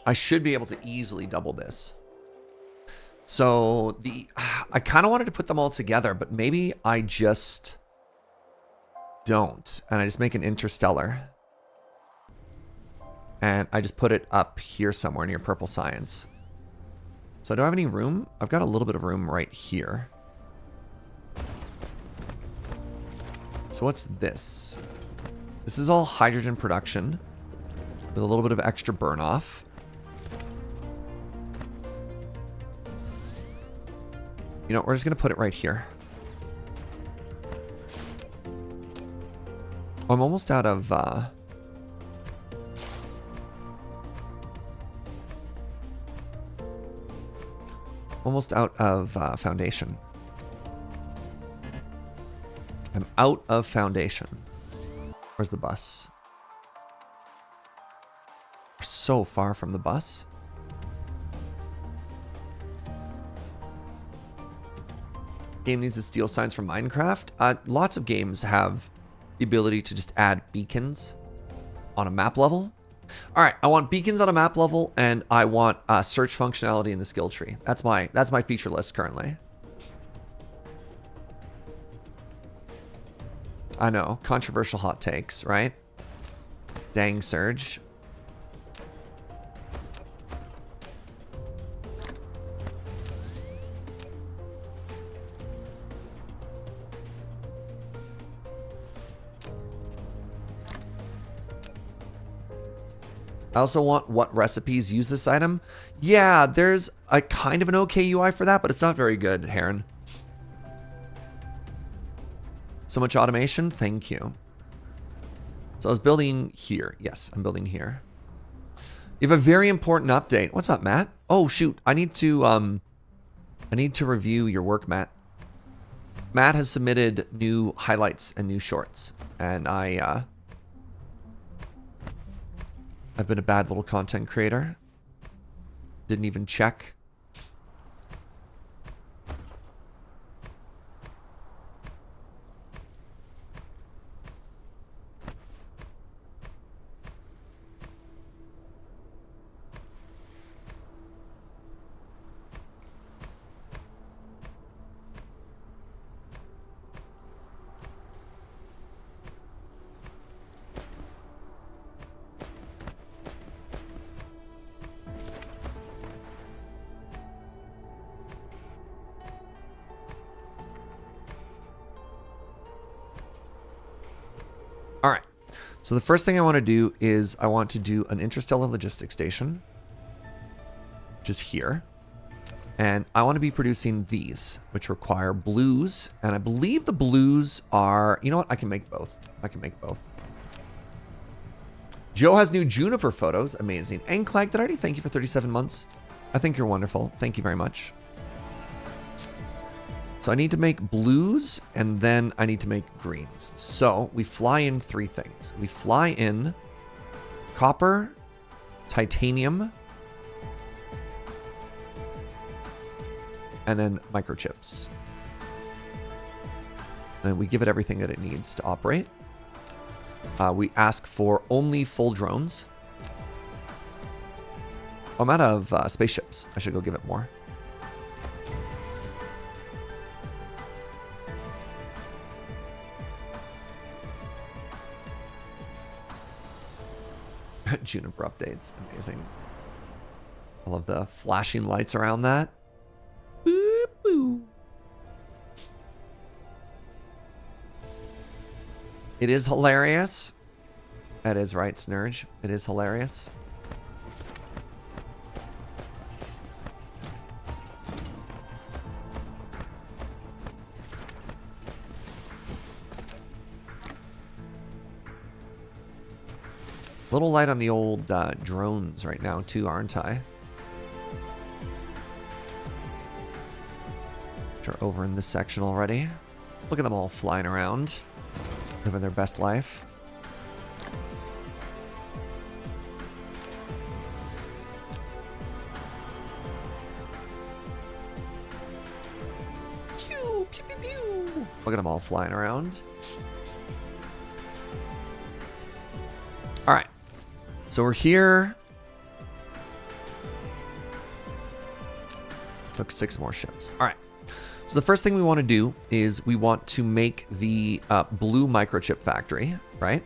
I should be able to easily double this. So I kind of wanted to put them all together, but maybe I just don't. And I just make an interstellar. And I just put it up here somewhere near purple science. So do I have any room? I've got a little bit of room right here. So what's this? This is all hydrogen production with a little bit of extra burn off. You know, we're just going to put it right here. I'm almost out of... almost out of foundation. I'm out of foundation. Where's the bus? We're so far from the bus. Game needs to steal signs from Minecraft. Lots of games have the ability to just add beacons on a map level. All right, I want beacons on a map level, and I want search functionality in the skill tree. That's my feature list currently. I know, controversial hot takes, right? Dang, Surge. I also want what recipes use this item. Yeah, there's a kind of an okay UI for that, but it's not very good, Heron. So much automation. Thank you. So I was building here. Yes, I'm building here. You have a very important update. What's up, Matt? Oh, shoot. I need to review your work, Matt. Matt has submitted new highlights and new shorts, and I've been a bad little content creator. Didn't even check. All right. So the first thing I want to do is I want to do an interstellar logistics station, which is here. And I want to be producing these, which require blues. And I believe the blues are, you know what? I can make both. I can make both. Joe has new Juniper photos. Amazing. And Clag, did I already thank you for 37 months? I think you're wonderful. Thank you very much. So I need to make blues, and then I need to make greens. So we fly in 3 things. We fly in copper, titanium, and then microchips. And we give it everything that it needs to operate. We ask for only full drones. Oh, I'm out of spaceships. I should go give it more. Juniper updates. Amazing. I love the flashing lights around that. Boop, boop. It is hilarious. That is right, Snurge. It is hilarious. Little light on the old drones right now too, aren't I? Which are over in this section already. Look at them all flying around, living their best life. Pew, pew, pew, pew. Look at them all flying around. All right. So we're here. Took 6 more ships. All right. So the first thing we want to do is we want to make the blue microchip factory, right?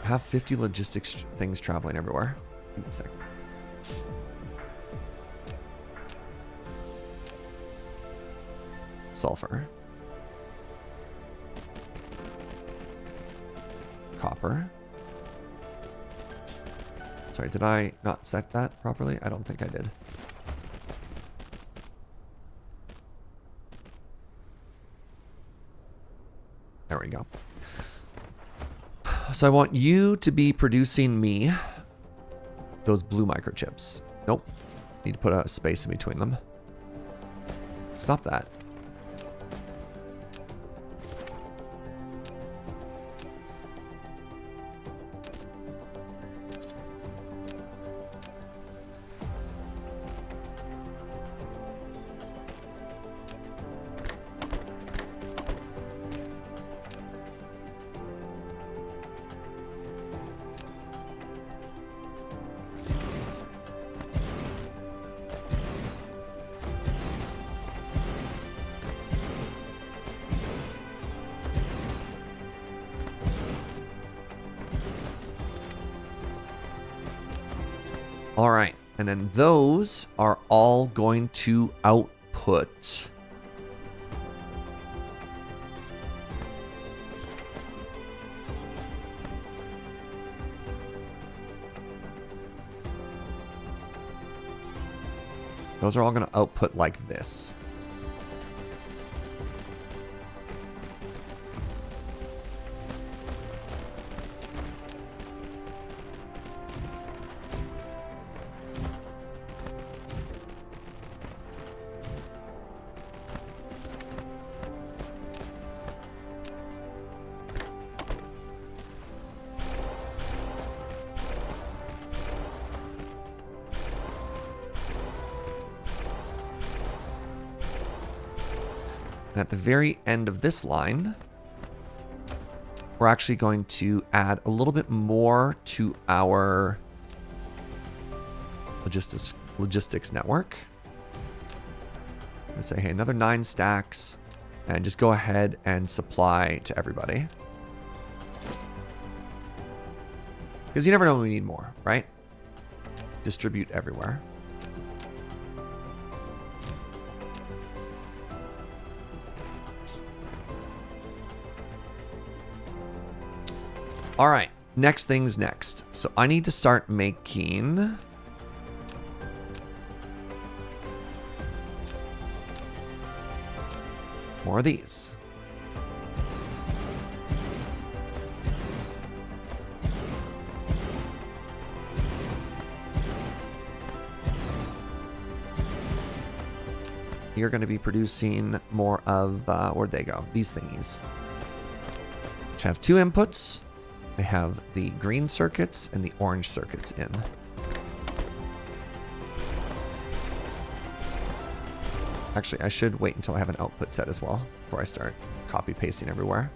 Have 50 logistics things traveling everywhere. Give me a second. Sulfur. Copper. Sorry, did I not set that properly? I don't think I did. There we go. So I want you to be producing me those blue microchips. Nope. Need to put a space in between them. Stop that. All right, and then those are all going to output Those are all going to output like this. And at the very end of this line, we're actually going to add a little bit more to our logistics network. I'm going to say, hey, another 9 stacks, and just go ahead and supply to everybody. Because you never know when we need more, right? Distribute everywhere. All right, next thing's next. So I need to start making more of these. You're going to be producing more of, where'd they go? These thingies. Which have 2 inputs. They have the green circuits and the orange circuits in. Actually, I should wait until I have an output set as well before I start copy pasting everywhere.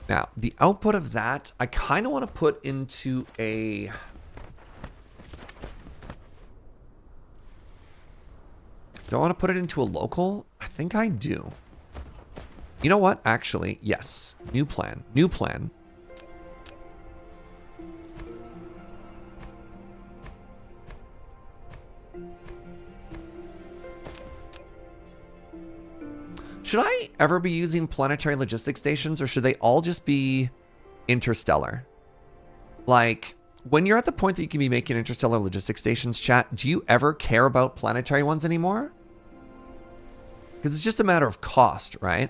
Now, the output of that, I kind of want to put into a... Do I want to put it into a local? I think I do. You know what? Actually, yes. New plan. New plan. Should I ever be using planetary logistics stations, or should they all just be interstellar? Like, when you're at the point that you can be making interstellar logistics stations, chat, do you ever care about planetary ones anymore? Because it's just a matter of cost, right?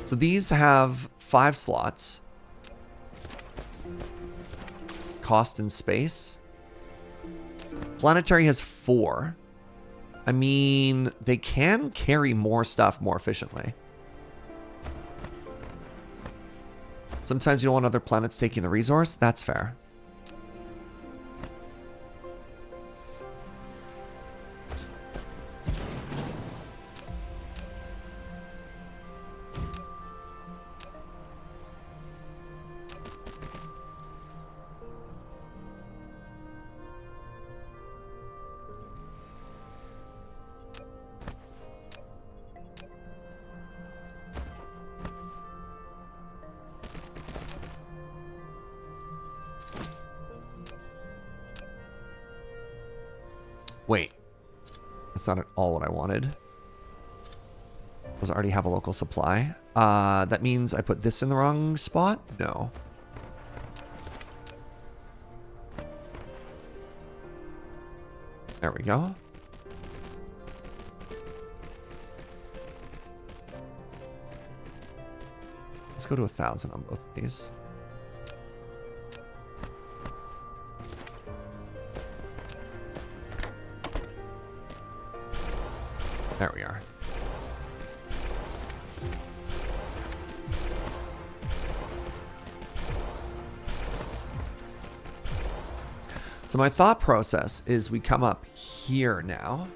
So these have 5 slots. Cost and space. Planetary has 4. I mean, they can carry more stuff more efficiently. Sometimes you don't want other planets taking the resource. That's fair. Wait, that's not at all what I wanted. Does it already have a local supply? That means I put this in the wrong spot? No. There we go. Let's go to 1,000 on both of these. There we are. So my thought process is we come up here now.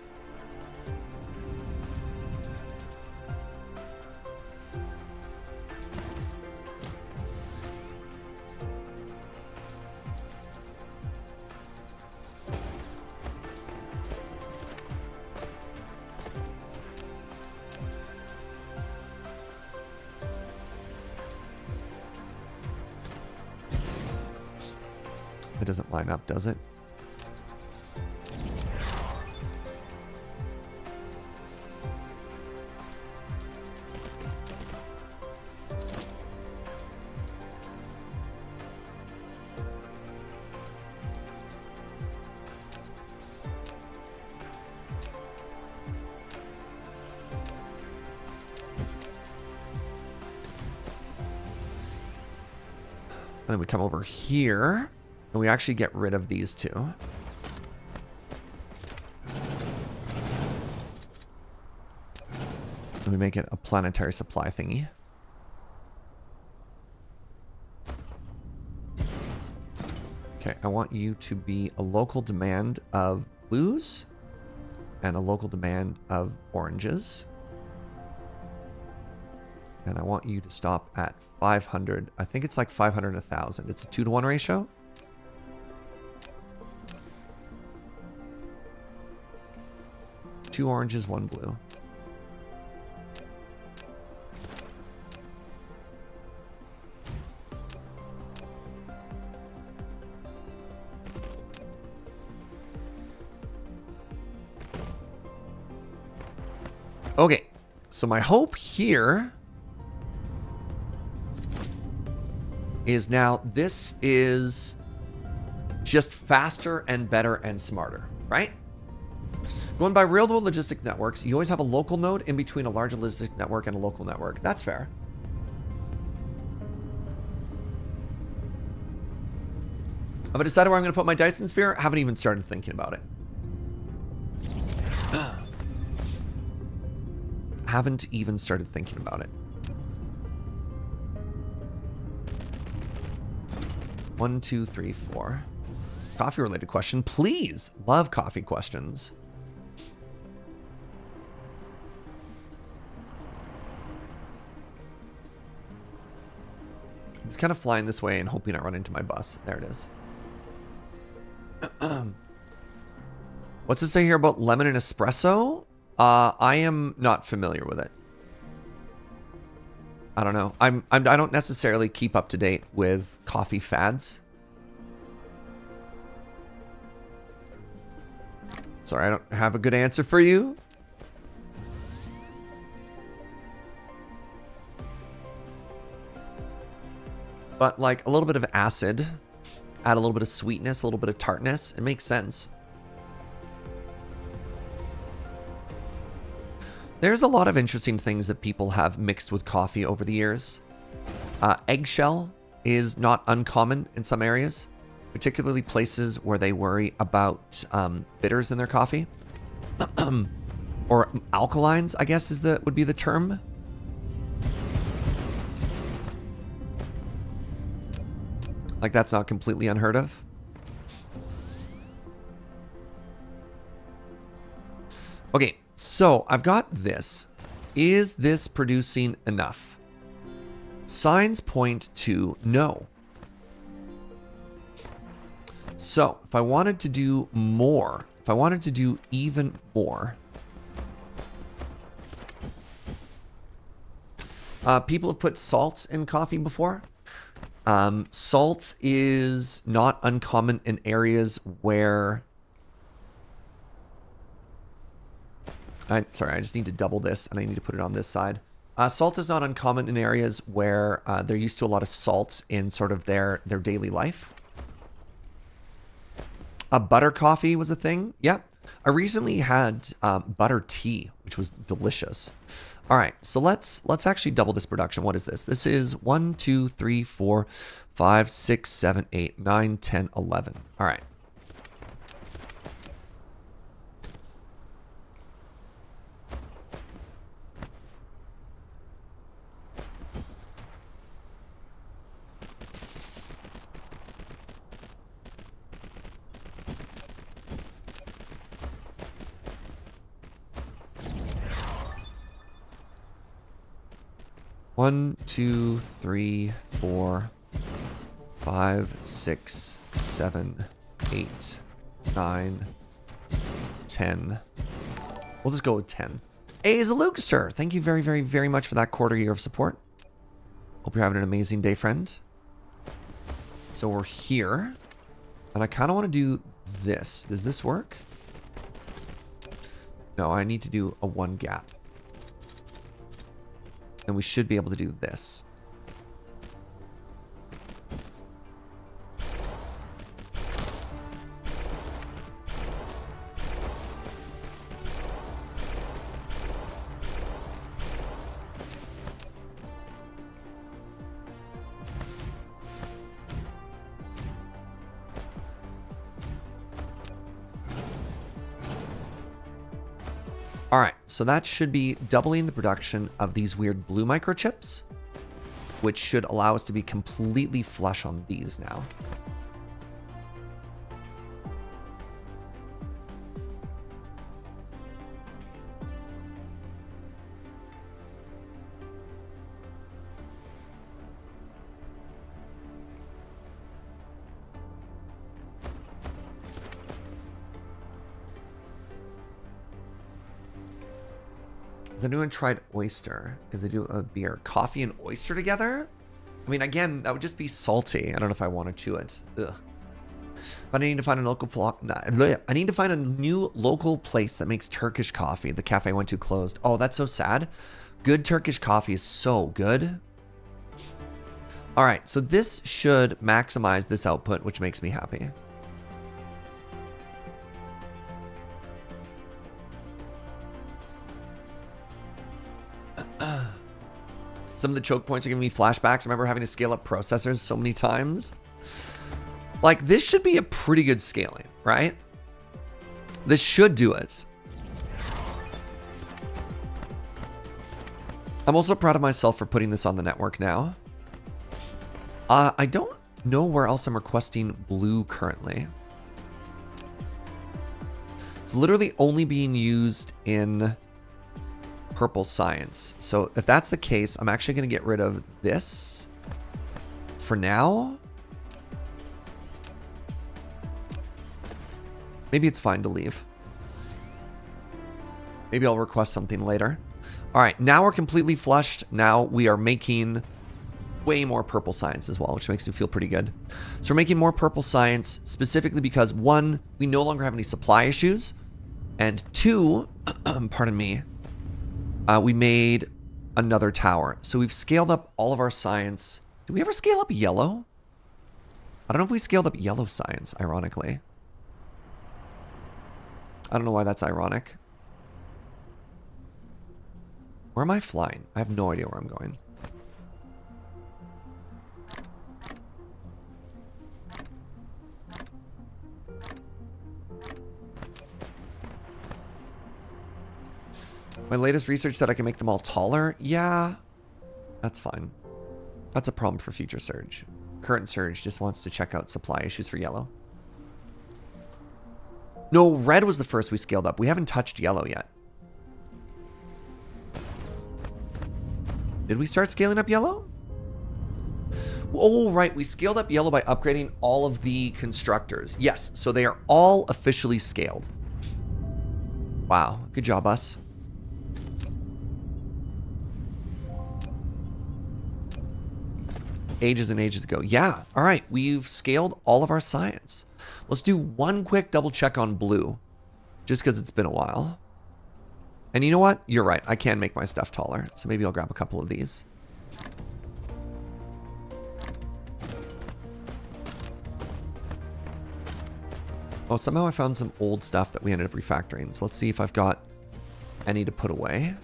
It doesn't line up, does it? then we come over here, and we actually get rid of these two. And we make it a planetary supply thingy. Okay, I want you to be a local demand of blues and a local demand of oranges. And I want you to stop at 500. I think it's like 500 and 1,000. It's a 2-to-1 ratio. Two oranges, one blue. Okay, so my hope here is now this is just faster and better and smarter, right? Going by real-world logistic networks, you always have a local node in between a larger logistic network and a local network. That's fair. Have I decided where I'm going to put my Dyson sphere? I haven't even started thinking about it. Haven't even started thinking about it. 1, 2, 3, 4. Coffee related question, please. Love coffee questions. I'm just kind of flying this way and hoping I run into my bus. There it is. What's it say here about lemon and espresso? I am not familiar with it. I don't know. I don't necessarily keep up to date with coffee fads. Sorry, I don't have a good answer for you. But like a little bit of acid, add a little bit of sweetness, a little bit of tartness. It makes sense. There's a lot of interesting things that people have mixed with coffee over the years. Eggshell is not uncommon in some areas, particularly places where they worry about bitters in their coffee. Or alkalines, I guess would be the term. Like that's not completely unheard of. Okay, so I've got this. Is this producing enough? Signs point to no. So if I wanted to do more, if I wanted to do even more, people have put salt in coffee before. Salt is not uncommon in areas where... sorry, I just need to double this, and I need to put it on this side. Salt is not uncommon in areas where they're used to a lot of salt in sort of their daily life. Butter coffee was a thing. Yep. I recently had butter tea, which was delicious. All right, so let's actually double this production. What is this? This is 1, 2, 3, 4, 5, 6, 7, 8, 9, 10, 11. All right. One, 2, 3, 4, 5, 6, 7, 8, 9, 10. We'll just go with 10. A is a Lucasur. Thank you very, very, very much for that quarter year of support. Hope you're having an amazing day, friend. So we're here. And I kind of want to do this. Does this work? No, I need to do a 1 gap. And we should be able to do this. All right, so that should be doubling the production of these weird blue microchips, which should allow us to be completely flush on these now. Has anyone tried oyster? Because they do a beer. Coffee and oyster together? I mean, again, that would just be salty. I don't know if I want to chew it. Ugh. But I need to find a local I need to find a new local place that makes Turkish coffee. The cafe I went to closed. Oh, that's so sad. Good Turkish coffee is so good. All right, so this should maximize this output, which makes me happy. Some of the choke points are giving me flashbacks. I remember having to scale up processors so many times. Like, this should be a pretty good scaling, right? This should do it. I'm also proud of myself for putting this on the network now. I don't know where else I'm requesting blue currently. It's literally only being used in purple science. So if that's the case, I'm actually going to get rid of this for now. Maybe it's fine to leave. Maybe I'll request something later. All right, now we're completely flushed. Now we are making way more purple science as well, which makes me feel pretty good. So we're making more purple science specifically because, one, we no longer have any supply issues. And two, pardon me, we made another tower. So we've scaled up all of our science. Did we ever scale up yellow? I don't know if we scaled up yellow science, ironically. I don't know why that's ironic. Where am I flying? I have no idea where I'm going. My latest research said I can make them all taller. Yeah, that's fine. That's a problem for future Surge. Current Surge just wants to check out supply issues for yellow. No, red was the first we scaled up. We haven't touched yellow yet. Did we start scaling up yellow? Oh, right. We scaled up yellow by upgrading all of the constructors. Yes, so they are all officially scaled. Wow. Good job, us. Ages and ages ago. Yeah. All right. We've scaled all of our science. Let's do one quick double check on blue. Just because it's been a while. And you know what? You're right. I can make my stuff taller. So maybe I'll grab a couple of these. Oh, somehow I found some old stuff that we ended up refactoring. So let's see if I've got any to put away.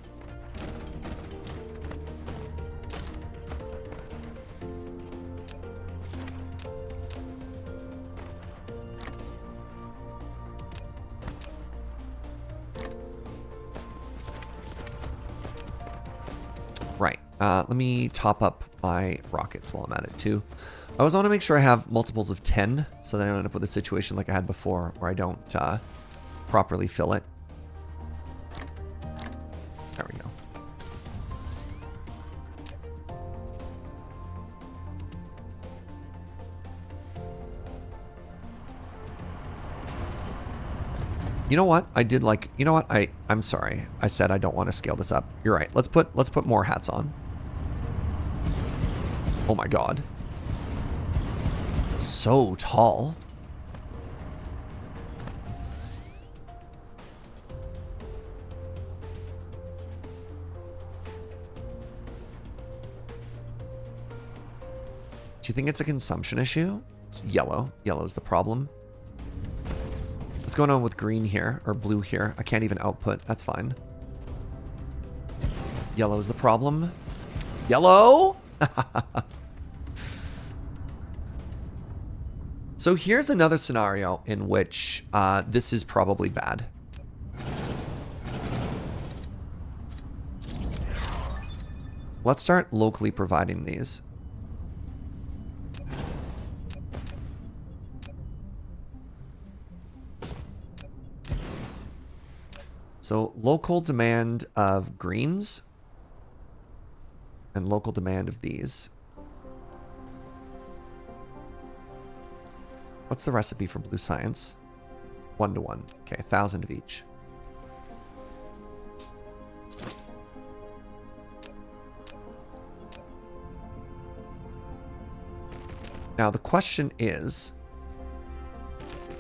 Right. Let me top up my rockets while I'm at it too. I always want to make sure I have multiples of 10 so that I don't end up with a situation like I had before where I don't properly fill it. There we go. You know what? I did like, you know what? I'm sorry. I said I don't want to scale this up. You're right. Let's put more hats on. Oh my god. So tall. Do you think it's a consumption issue? It's yellow. Yellow's the problem. What's going on with green here, or blue here? I can't even output. That's fine. Yellow is the problem. Yellow? So here's another scenario in which this is probably bad. let's start locally providing these. So local demand of greens and local demand of these. What's the recipe for blue science? 1 to 1. Okay, 1,000 of each. Now the question is,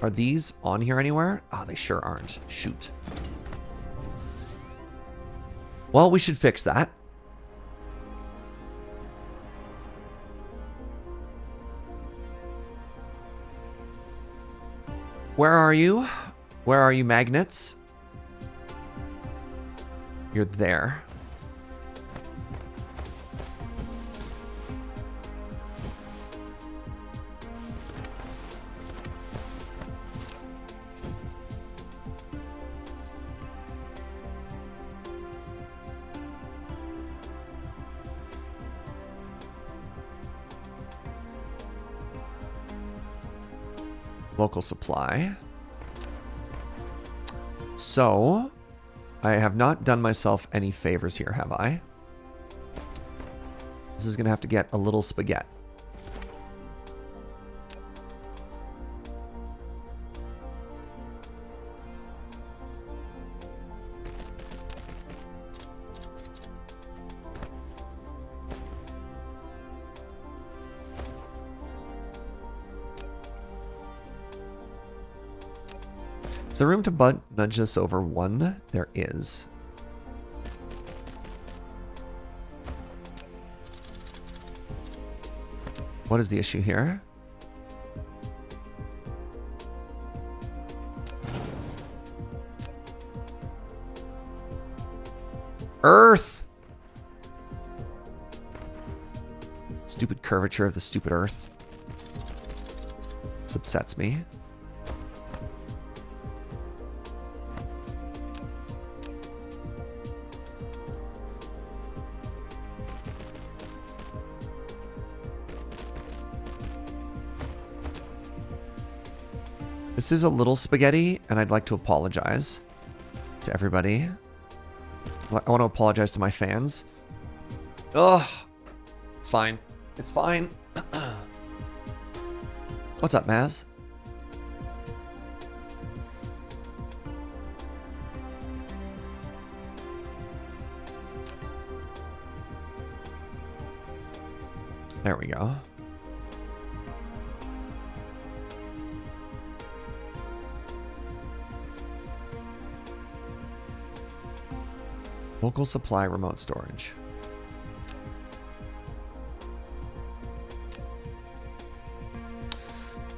are these on here anywhere? Ah, they sure aren't. Shoot. Well, we should fix that. Where are you? Where are you, magnets? You're there. Local supply. So, I have not done myself any favors here, have I? This is going to have to get a little spaghetti. Is there room to nudge this over 1? There is. What is the issue here? Earth! Stupid curvature of the stupid Earth. This upsets me. This is a little spaghetti, and I'd like to apologize to everybody. I want to apologize to my fans. Ugh. It's fine. It's fine. What's up, Maz? There we go. Local supply, remote storage.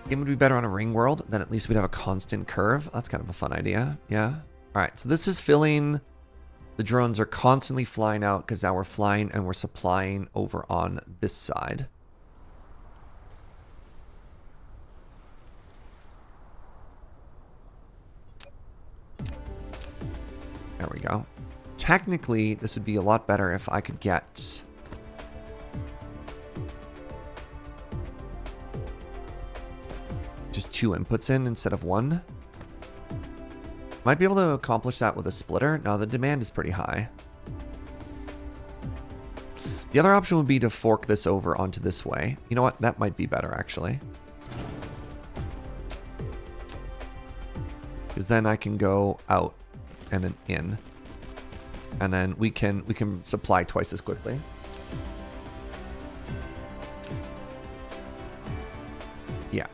Game would be better on a ring world, then at least we'd have a constant curve. That's kind of a fun idea. Yeah. All right, so this is filling. The drones are constantly flying out because now we're flying and we're supplying over on this side. There we go. Technically, this would be a lot better if I could get... just 2 inputs in instead of 1. Might be able to accomplish that with a splitter. No, the demand is pretty high. The other option would be to fork this over onto this way. You know what? That might be better, actually. Because then I can go out and then in. And then we can supply twice as quickly. Yeah.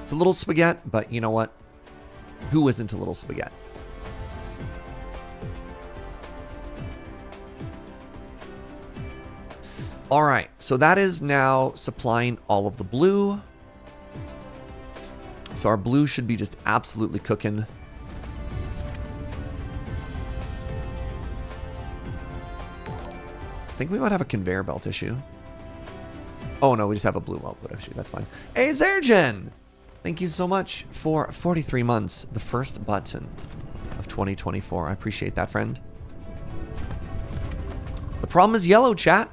It's a little spaghetti, but you know what? Who isn't a little spaghetti? All right, so that is now supplying all of the blue. So our blue should be just absolutely cooking. I think we might have a conveyor belt issue. Oh no, we just have a blue output issue. That's fine. Hey, Zergen! Thank you so much for 43 months. The first button of 2024. I appreciate that, friend. The problem is yellow, chat.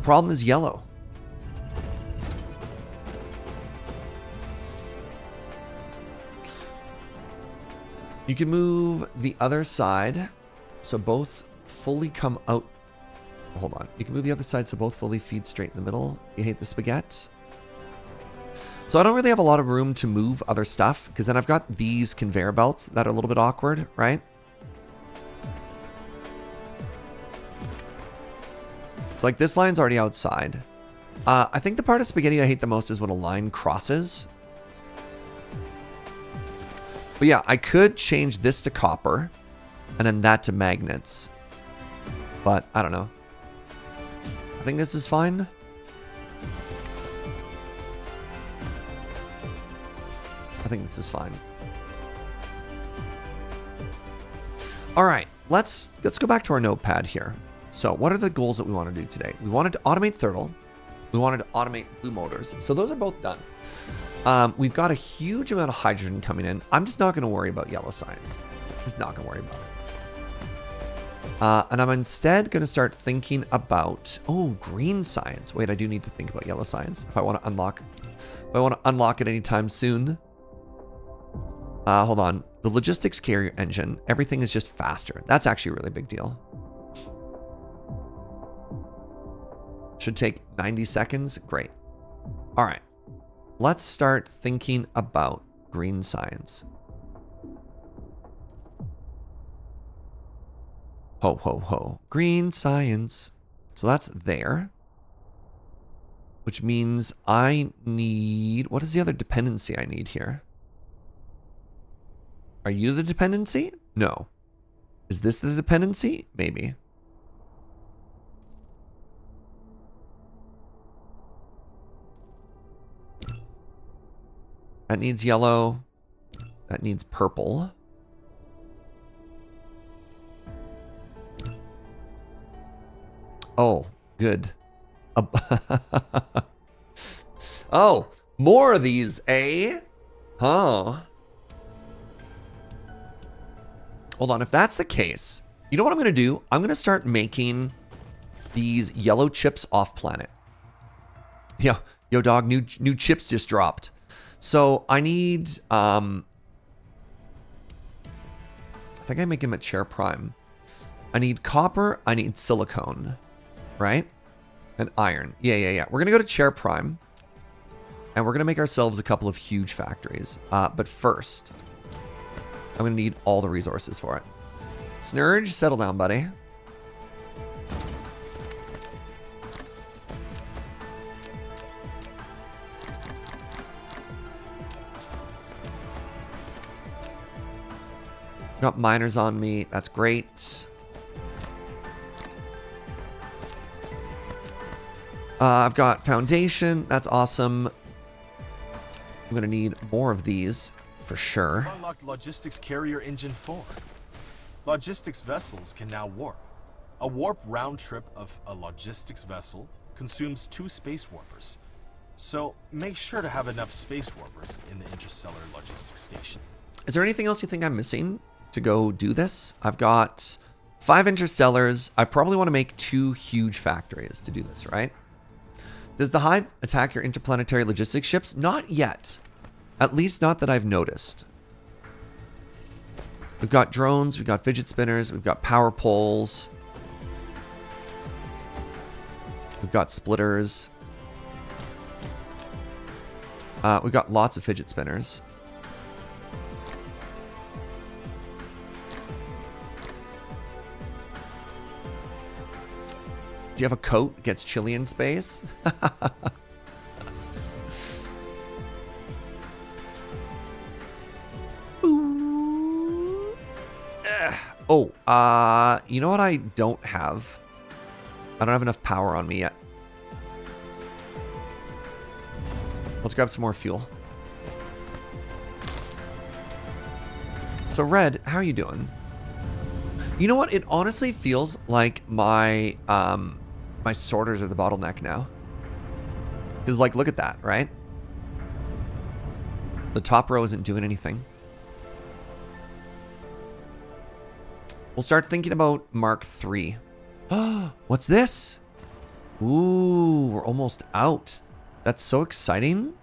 Problem is yellow. You can move the other side so both fully come out. Hold on. You can move the other side so both fully feed straight in the middle. You hate the spaghetti. So I don't really have a lot of room to move other stuff because then I've got these conveyor belts that are a little bit awkward, right? So like this line's already outside. I think the part of spaghetti I hate the most is when a line crosses. But yeah, I could change this to copper and then that to magnets. But I don't know. I think this is fine. I think this is fine. All right, let's go back to our notepad here. So what are the goals that we want to do today? We wanted to automate thermal. We wanted to automate blue motors. So those are both done. We've got a huge amount of hydrogen coming in. I'm just not going to worry about yellow science. Just not going to worry about it. And I'm instead going to start thinking about, green science. Wait, I do need to think about yellow science if I want to unlock. If I want to unlock it anytime soon. Hold on. The logistics carrier engine. Everything is just faster. That's actually a really big deal. Should take 90 seconds. Great. All right. Let's start thinking about green science. Ho, ho, ho. Green science. So that's there. Which means I need... What is the other dependency I need here? Are you the dependency? No. Is this the dependency? Maybe. That needs yellow. That needs purple. Oh, good. Oh, more of these, eh? Huh. Hold on, if that's the case, you know what I'm going to do? I'm going to start making these yellow chips off planet. Yo, dog, new chips just dropped. So I need, I think I make him at chair prime. I need copper, I need silicone, right? And iron. Yeah. We're going to go to chair prime. And we're going to make ourselves a couple of huge factories. But first, I'm going to need all the resources for it. Snurge, settle down, buddy. Got miners on me. That's great. I've got foundation. That's awesome. I'm going to need more of these for sure. Unlocked logistics carrier engine 4. Logistics vessels can now warp. A warp round trip of a logistics vessel consumes 2 space warpers. So make sure to have enough space warpers in the interstellar logistics station. Is there anything else you think I'm missing to go do this? I've got 5 interstellars. I probably want to make 2 huge factories to do this, right? Does the Hive attack your interplanetary logistics ships? Not yet. At least not that I've noticed. We've got drones, we've got fidget spinners, we've got power poles. We've got splitters. We've got lots of fidget spinners. Do you have a coat? It gets chilly in space? You know what I don't have? I don't have enough power on me yet. Let's grab some more fuel. So Red, how are you doing? You know what? It honestly feels like my my sorters are the bottleneck now. Because like, look at that, right? The top row isn't doing anything. We'll start thinking about Mark III. What's this? Ooh, we're almost out. That's so exciting.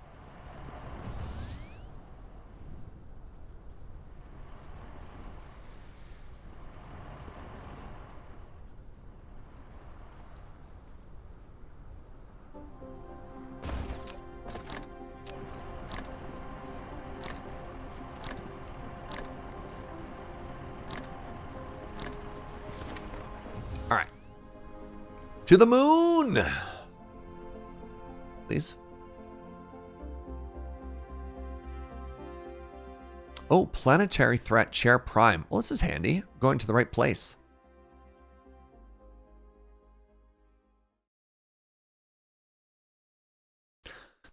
All right. To the moon. Please. Oh, planetary threat chair prime. Well, this is handy. Going to the right place.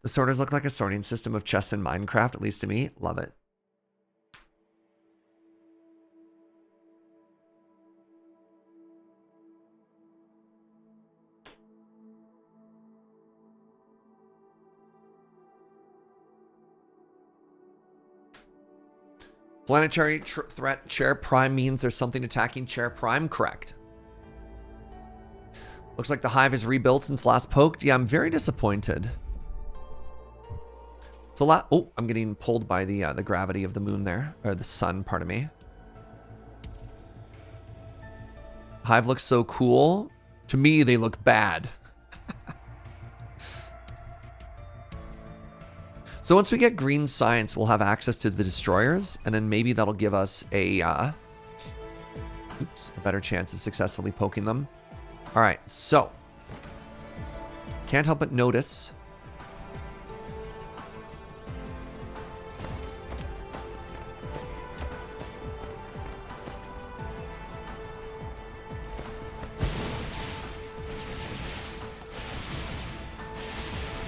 The sorters look like a sorting system of chests in Minecraft, at least to me. Love it. Planetary threat chair prime means there's something attacking chair prime, correct? Looks like the hive is rebuilt since last poked. Yeah, I'm very disappointed. It's a lot. Oh, I'm getting pulled by the gravity of the moon there, or the sun, pardon me. Hive looks so cool. To me, they look bad. So once we get green science, we'll have access to the destroyers, and then maybe that'll give us a better chance of successfully poking them. All right, so can't help but notice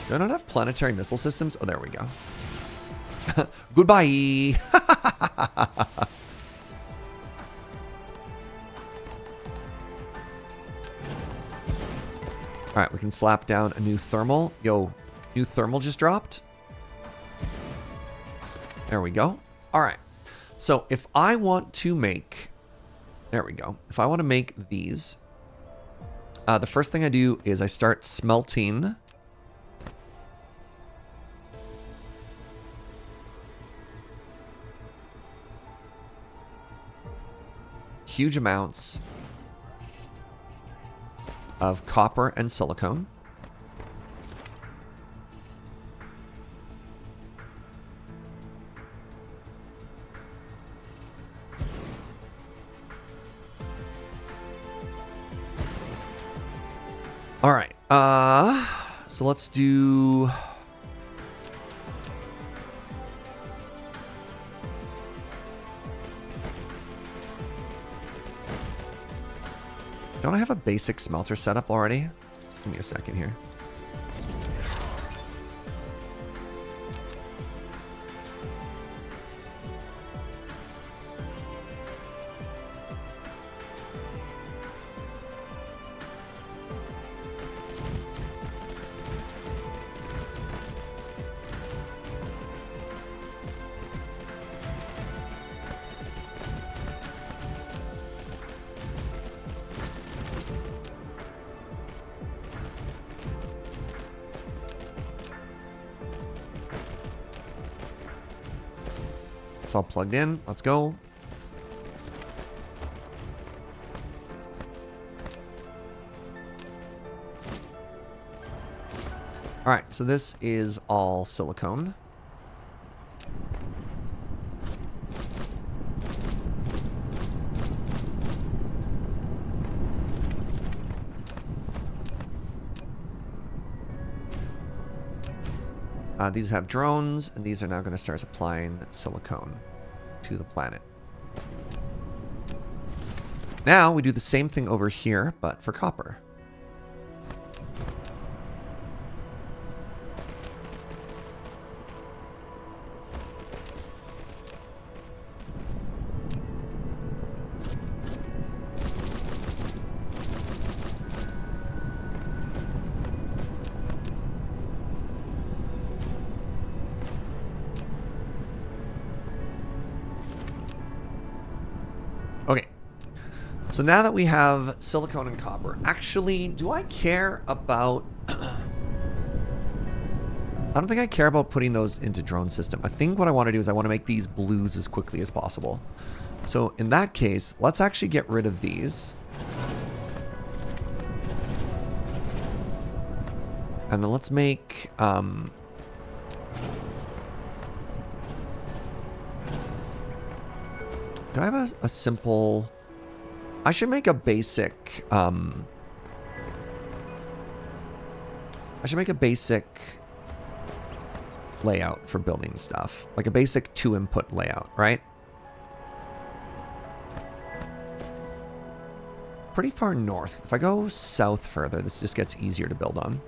do I not have planetary missile systems? Oh, there we go. Goodbye. All right, we can slap down a new thermal. Yo, new thermal just dropped. There we go. All right. So if I want to make, there we go. If I want to make these, the first thing I do is I start smelting huge amounts of copper and silicone. All right. So let's do don't I have a basic smelter setup already? Give me a second here. It's all plugged in. Let's go. All right, so this is all silicone. These have drones, and these are now going to start supplying silicone to the planet. Now we do the same thing over here, but for copper. So now that we have silicone and copper, actually, do I care about... I don't think I care about putting those into drone system. I think what I want to do is I want to make these blues as quickly as possible. So in that case, let's actually get rid of these. And then let's make... do I have a simple... I should make a basic... I should make a basic layout for building stuff. Like a basic 2-input layout, right? Pretty far north. If I go south further, this just gets easier to build on.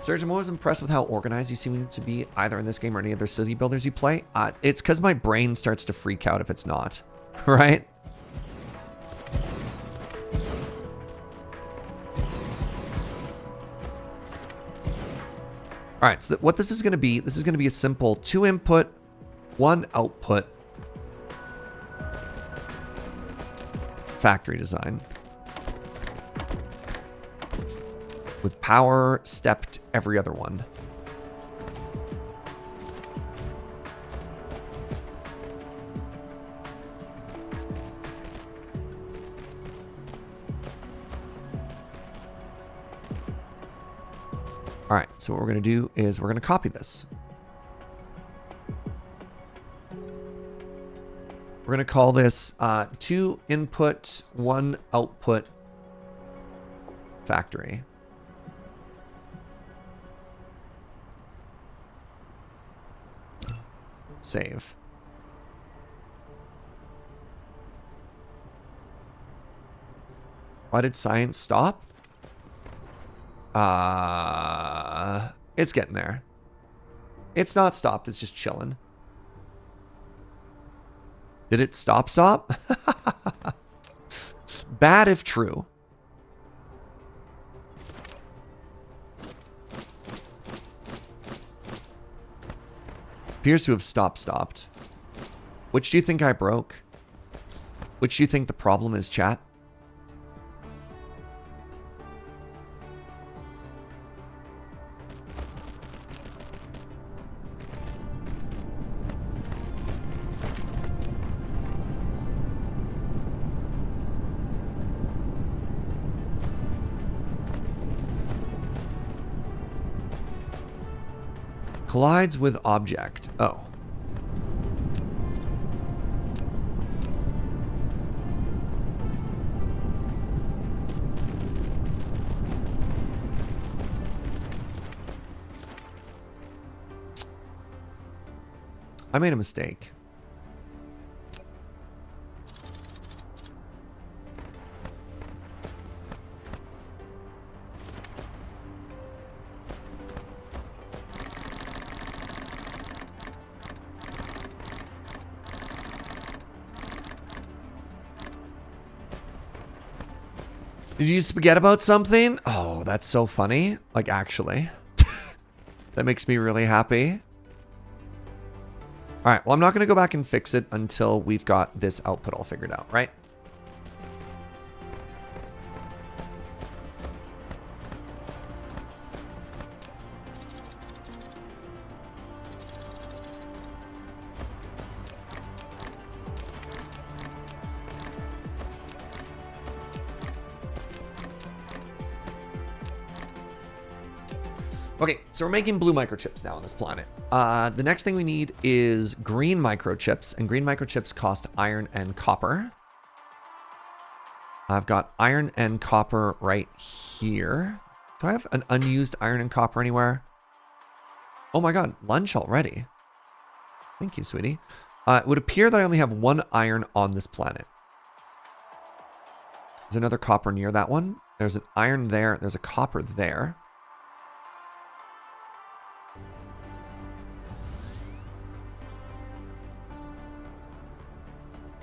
Serge, I'm always impressed with how organized you seem to be, either in this game or any other city builders you play. It's because my brain starts to freak out if it's not, right? All right, so what this is going to be a simple 2-input, 1-output factory design. With power stepped every other one. All right, so what we're going to do is we're going to copy this. We're going to call this 2-input, 1-output factory. Save. Why did science stop? It's getting there. It's not stopped, it's just chilling. Did it stop? Bad if true. Appears to have stopped. Which do you think I broke? Which do you think the problem is, chat? Collides with object. Oh. I made a mistake. Did you forget about something? Oh, that's so funny. Like, actually. That makes me really happy. All right, well, I'm not going to go back and fix it until we've got this output all figured out, right? Okay, so we're making blue microchips now on this planet. The next thing we need is green microchips, and green microchips cost iron and copper. I've got iron and copper right here. Do I have an unused iron and copper anywhere? Oh my god, lunch already. Thank you, sweetie. It would appear that I only have 1 iron on this planet. There's another copper near that one. There's an iron there. There's a copper there.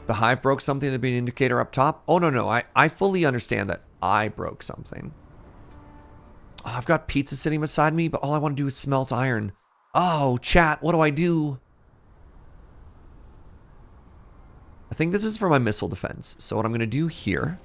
The hive broke something, there'd be an indicator up top. Oh, no. I fully understand that I broke something. Oh, I've got pizza sitting beside me, but all I want to do is smelt iron. Oh, chat, what do I do? I think this is for my missile defense. So what I'm going to do here...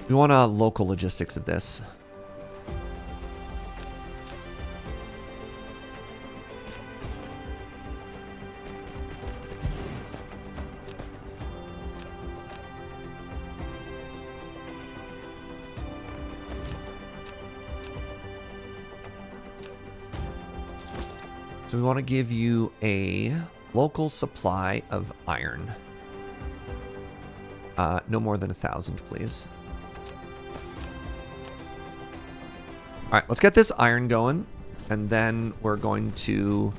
We want local logistics of this. So we want to give you a local supply of iron. No more than 1,000, please. All right, let's get this iron going, and then we're going to...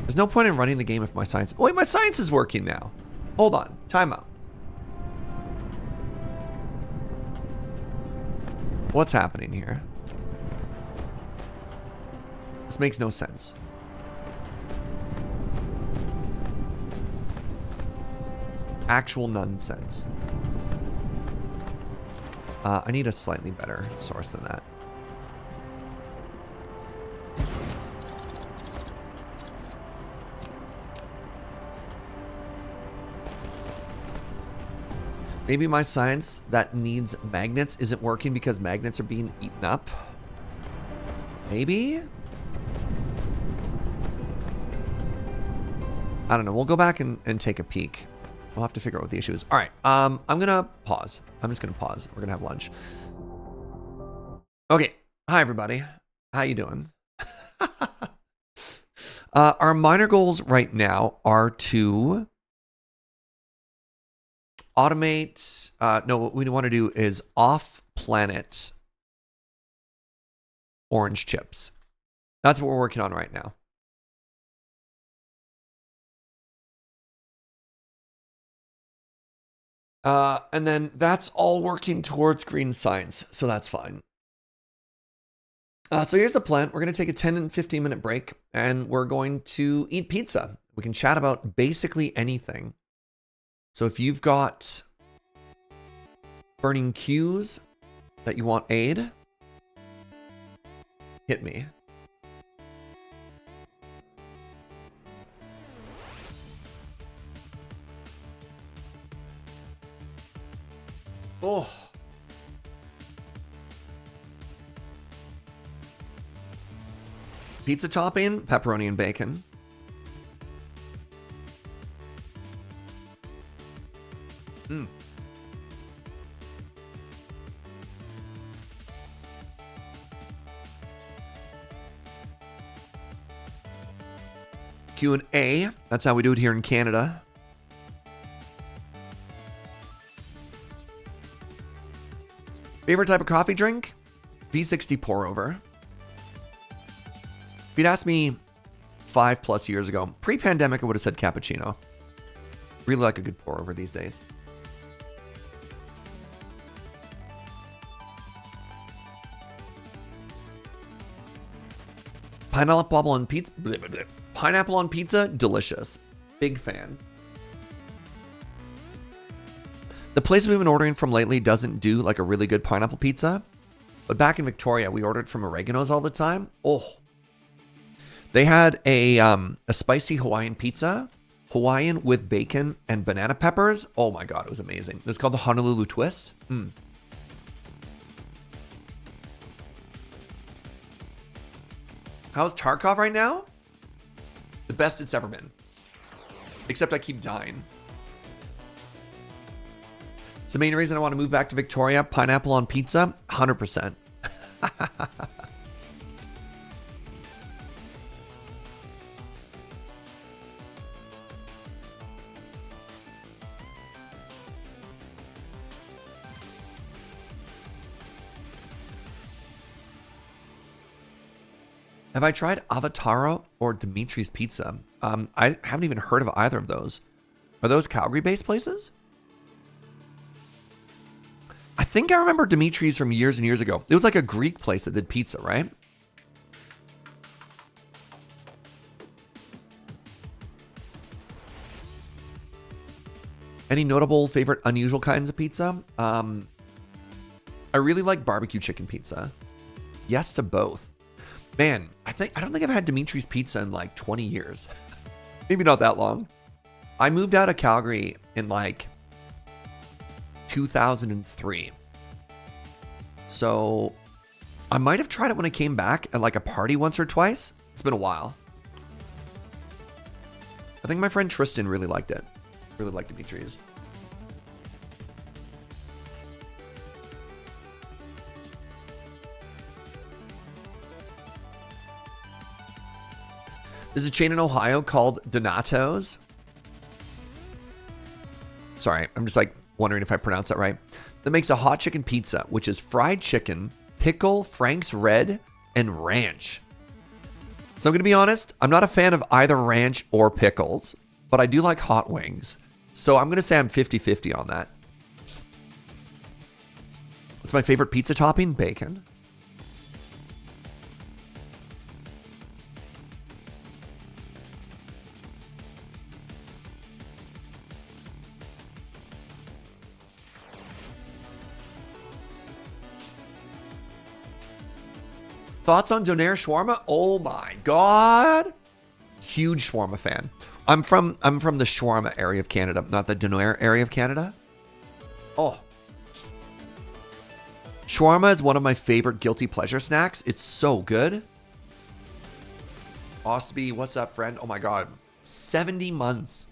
There's no point in running the game if my science... Oh, wait, my science is working now. Hold on. Time out. What's happening here? This makes no sense. Actual nonsense. I need a slightly better source than that. Maybe my science that needs magnets isn't working because magnets are being eaten up. Maybe? I don't know. We'll go back and take a peek. We'll have to figure out what the issue is. All right. I'm going to pause. I'm just going to pause. We're going to have lunch. Okay. Hi, everybody. How you doing? Our minor goals right now are to... automate, no, what we want to do is off-planet orange chips. That's what we're working on right now. And then that's all working towards green science, so that's fine. So here's the plan. We're going to take a 10 and 15 minute break, and we're going to eat pizza. We can chat about basically anything. So if you've got burning queues that you want aid, hit me. Oh. Pizza topping, pepperoni and bacon. Mm. Q&A. That's how we do it here in Canada. Favorite type of coffee drink? V60 pour over. If you'd asked me 5+ years ago, pre-pandemic, I would have said cappuccino. Really like a good pour over these days. Pineapple on pizza. Blah, blah, blah. Pineapple on pizza, delicious. Big fan. The place we've been ordering from lately doesn't do like a really good pineapple pizza. But back in Victoria, we ordered from Oregano's all the time. Oh. They had a spicy Hawaiian pizza. Hawaiian with bacon and banana peppers. Oh my God, it was amazing. It was called the Honolulu Twist. How's Tarkov right now? The best it's ever been. Except I keep dying. It's the main reason I want to move back to Victoria. Pineapple on pizza, 100%. Have I tried Avataro or Dimitri's Pizza? I haven't even heard of either of those. Are those Calgary-based places? I think I remember Dimitri's from years and years ago. It was like a Greek place that did pizza, right? Any notable favorite unusual kinds of pizza? I really like barbecue chicken pizza. Yes to both. Man, I don't think I've had Dimitri's Pizza in like 20 years. Maybe not that long. I moved out of Calgary in like 2003. So I might have tried it when I came back at like a party once or twice. It's been a while. I think my friend Tristan really liked it. Really liked Dimitri's. There's a chain in Ohio called Donato's. Sorry, I'm just like wondering if I pronounce that right. That makes a hot chicken pizza, which is fried chicken, pickle, Frank's Red, and ranch. So I'm going to be honest, I'm not a fan of either ranch or pickles, but I do like hot wings. So I'm going to say I'm 50-50 on that. What's my favorite pizza topping? Bacon. Thoughts on Donair shawarma? Oh my god. Huge shawarma fan. I'm from the shawarma area of Canada, not the Donair area of Canada. Oh. Shawarma is one of my favorite guilty pleasure snacks. It's so good. Ostby, what's up, friend? Oh my god. 70 months.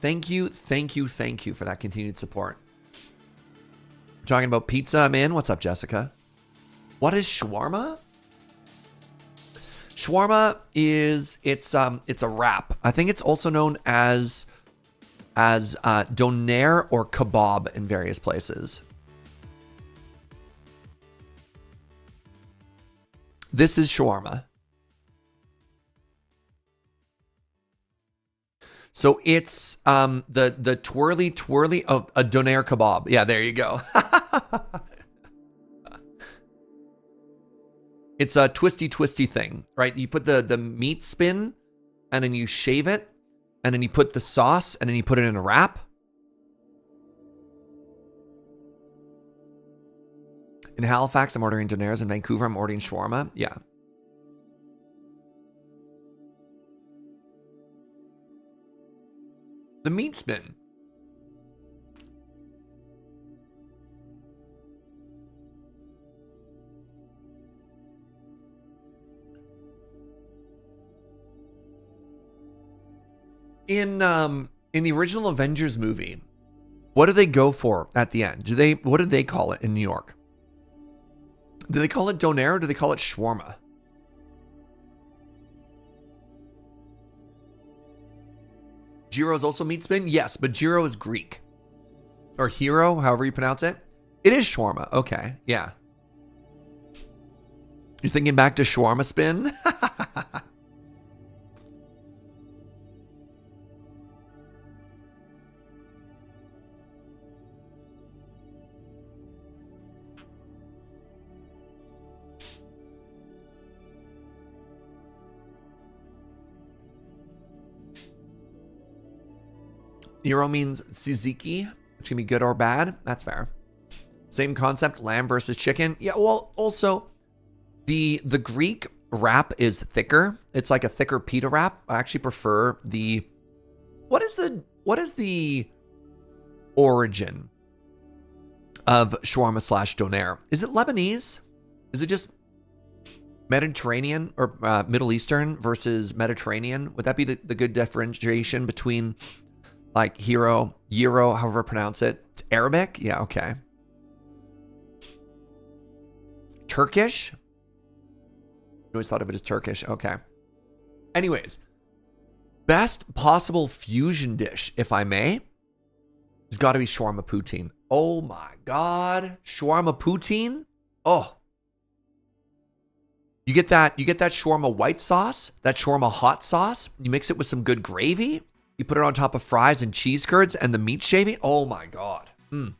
Thank you for that continued support. We're talking about pizza, man. What's up, Jessica? What is shawarma? Shawarma is it's a wrap. I think it's also known as donair or kebab in various places. This is shawarma. So it's the twirly of a donair kebab. Yeah, there you go. It's a twisty thing, right? You put the meat spin, and then you shave it, and then you put the sauce, and then you put it in a wrap. In Halifax, I'm ordering Donairs. In Vancouver, I'm ordering shawarma. Yeah. The meat spin. In the original Avengers movie, what do they go for at the end? What do they call it in New York? Do they call it donair or do they call it shawarma? Gyro is also meat spin? Yes, but gyro is Greek. Or hero, however you pronounce it. It is shawarma. Okay, yeah. You're thinking back to shawarma spin? Hero means tzatziki, which can be good or bad. That's fair. Same concept, lamb versus chicken. Yeah, well, also, the Greek wrap is thicker. It's like a thicker pita wrap. I actually prefer the... What is the origin of shawarma / donair? Is it Lebanese? Is it just Mediterranean or Middle Eastern versus Mediterranean? Would that be the good differentiation between... like hero, gyro, however I pronounce it. It's Arabic? Yeah, okay. Turkish? I always thought of it as Turkish. Okay. Anyways, best possible fusion dish, if I may, has got to be shawarma poutine. Oh my god. Shawarma poutine? Oh. You get that shawarma white sauce, that shawarma hot sauce, you mix it with some good gravy. You put it on top of fries and cheese curds and the meat shaving. Oh my God. Mm.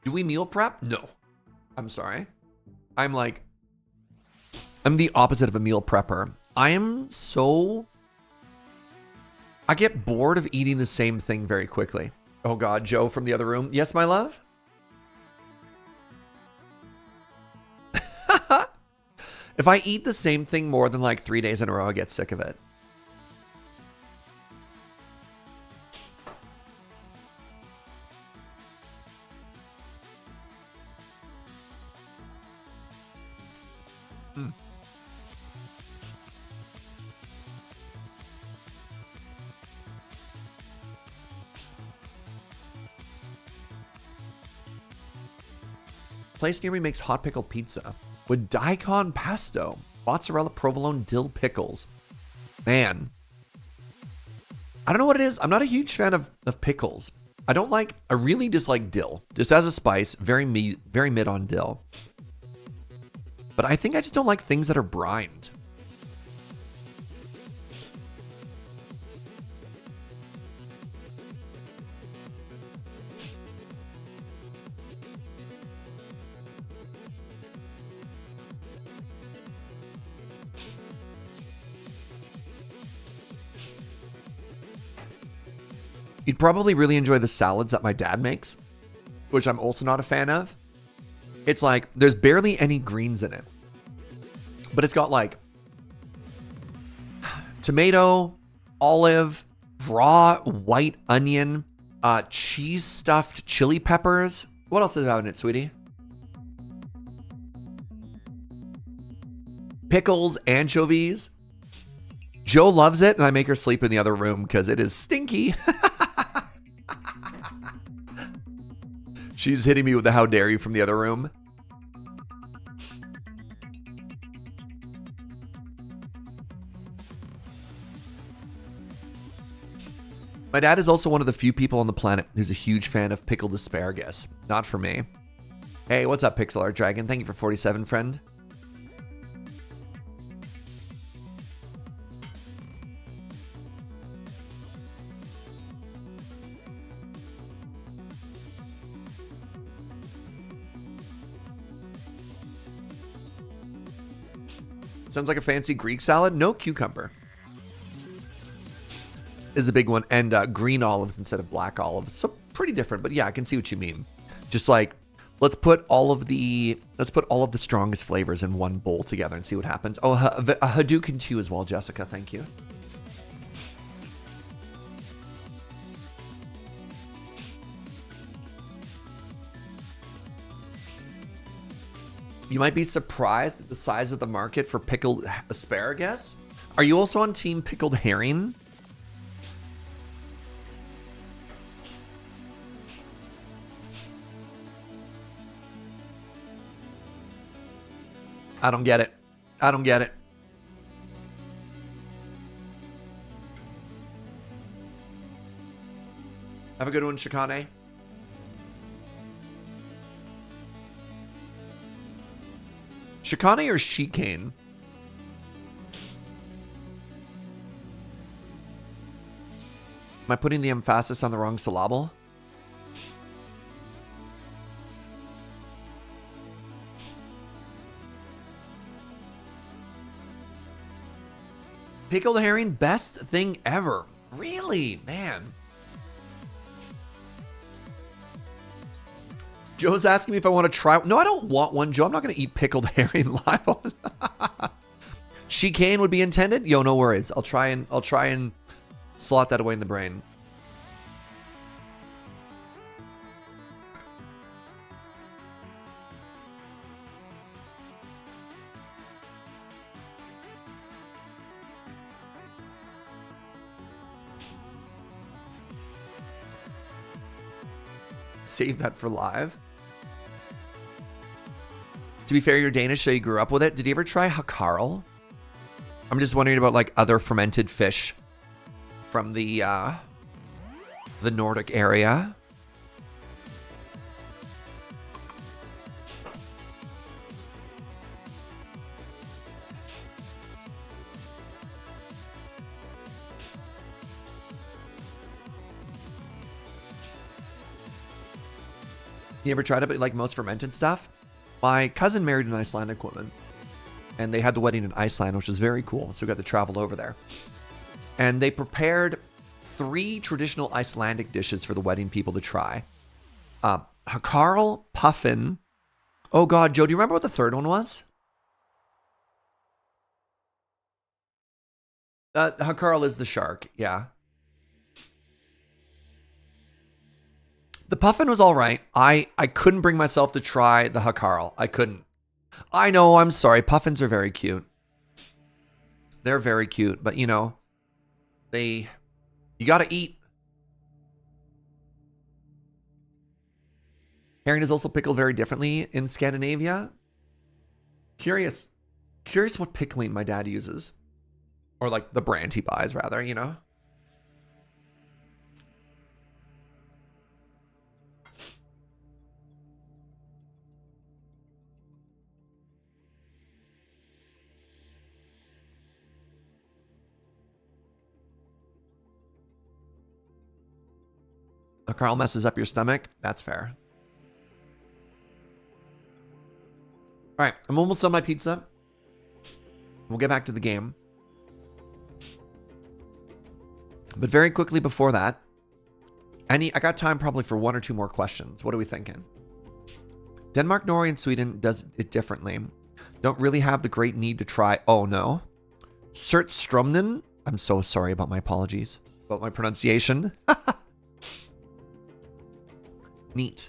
Do we meal prep? No. I'm sorry. I'm the opposite of a meal prepper. I get bored of eating the same thing very quickly. Oh God, Joe from the other room. Yes, my love? If I eat the same thing more than like 3 days in a row, I get sick of it. Place near me makes hot pickle pizza with daikon pesto, mozzarella, provolone, dill pickles. Man, I don't know what it is. I'm not a huge fan of pickles. I really dislike dill. Just as a spice, very mid on dill. But I think I just don't like things that are brined. You'd probably really enjoy the salads that my dad makes, which I'm also not a fan of. It's like, there's barely any greens in it. But it's got like tomato, olive, raw white onion, cheese stuffed chili peppers. What else is out in it, sweetie? Pickles, anchovies. Joe loves it, and I make her sleep in the other room because it is stinky. She's hitting me with the how dare you from the other room. My dad is also one of the few people on the planet who's a huge fan of pickled asparagus. Not for me. Hey, what's up, Pixel Art Dragon? Thank you for 47, friend. Sounds like a fancy Greek salad. No cucumber is a big one. And green olives instead of black olives. So pretty different, but yeah, I can see what you mean. Just like, let's put all of the strongest flavors in one bowl together and see what happens. Oh, a Hadouken to you as well, Jessica. Thank you. You might be surprised at the size of the market for pickled asparagus. Are you also on team pickled herring? I don't get it. I don't get it. Have a good one, Shikane. Shikane or Chicane? Am I putting the emphasis on the wrong syllable? Pickled herring, best thing ever. Really, man. Joe's asking me if I want to try. No, I don't want one, Joe. I'm not going to eat pickled herring live on. Chicane would be intended. Yo, no worries. I'll try and slot that away in the brain. Save that for live. To be fair, you're Danish, so you grew up with it. Did you ever try hakarl? I'm just wondering about like other fermented fish from the Nordic area. You ever tried it, like most fermented stuff? My cousin married an Icelandic woman, and they had the wedding in Iceland, which was very cool. So we got to travel over there. And they prepared 3 traditional Icelandic dishes for the wedding people to try. Hakarl, puffin. Oh God, Joe, do you remember what the third one was? Hakarl is the shark, yeah. The puffin was all right. I couldn't bring myself to try the Hakarl. I couldn't. I know, I'm sorry. Puffins are very cute. They're very cute, but you know, you gotta eat. Herring is also pickled very differently in Scandinavia. Curious what pickling my dad uses. Or like the brand he buys, rather, you know? Carl messes up your stomach. That's fair. All right, I'm almost done my pizza. We'll get back to the game. But very quickly before that, I got time probably for 1 or 2 more questions. What are we thinking? Denmark, Norway, and Sweden does it differently. Don't really have the great need to try. Oh no. Surtströmmen. I'm so sorry about my apologies. About my pronunciation. Neat.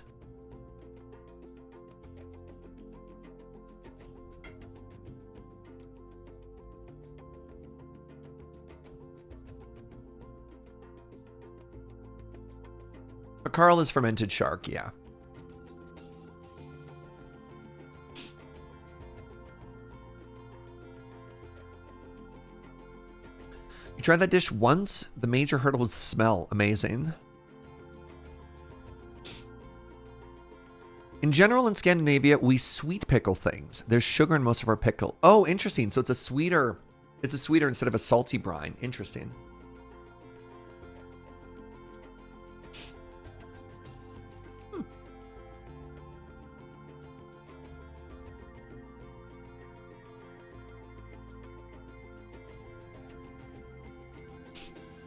A Carl is fermented shark, yeah. You tried that dish once? The major hurdle was the smell. Amazing. In general, in Scandinavia, we sweet pickle things. There's sugar in most of our pickle. Oh, interesting. So it's a sweeter instead of a salty brine. Interesting.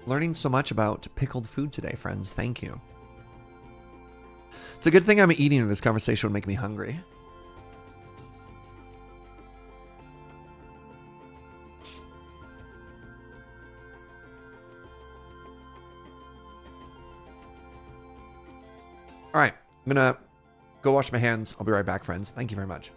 Learning so much about pickled food today, friends. Thank you. It's a good thing I'm eating, and this conversation would make me hungry. All right, I'm gonna go wash my hands. I'll be right back, friends. Thank you very much.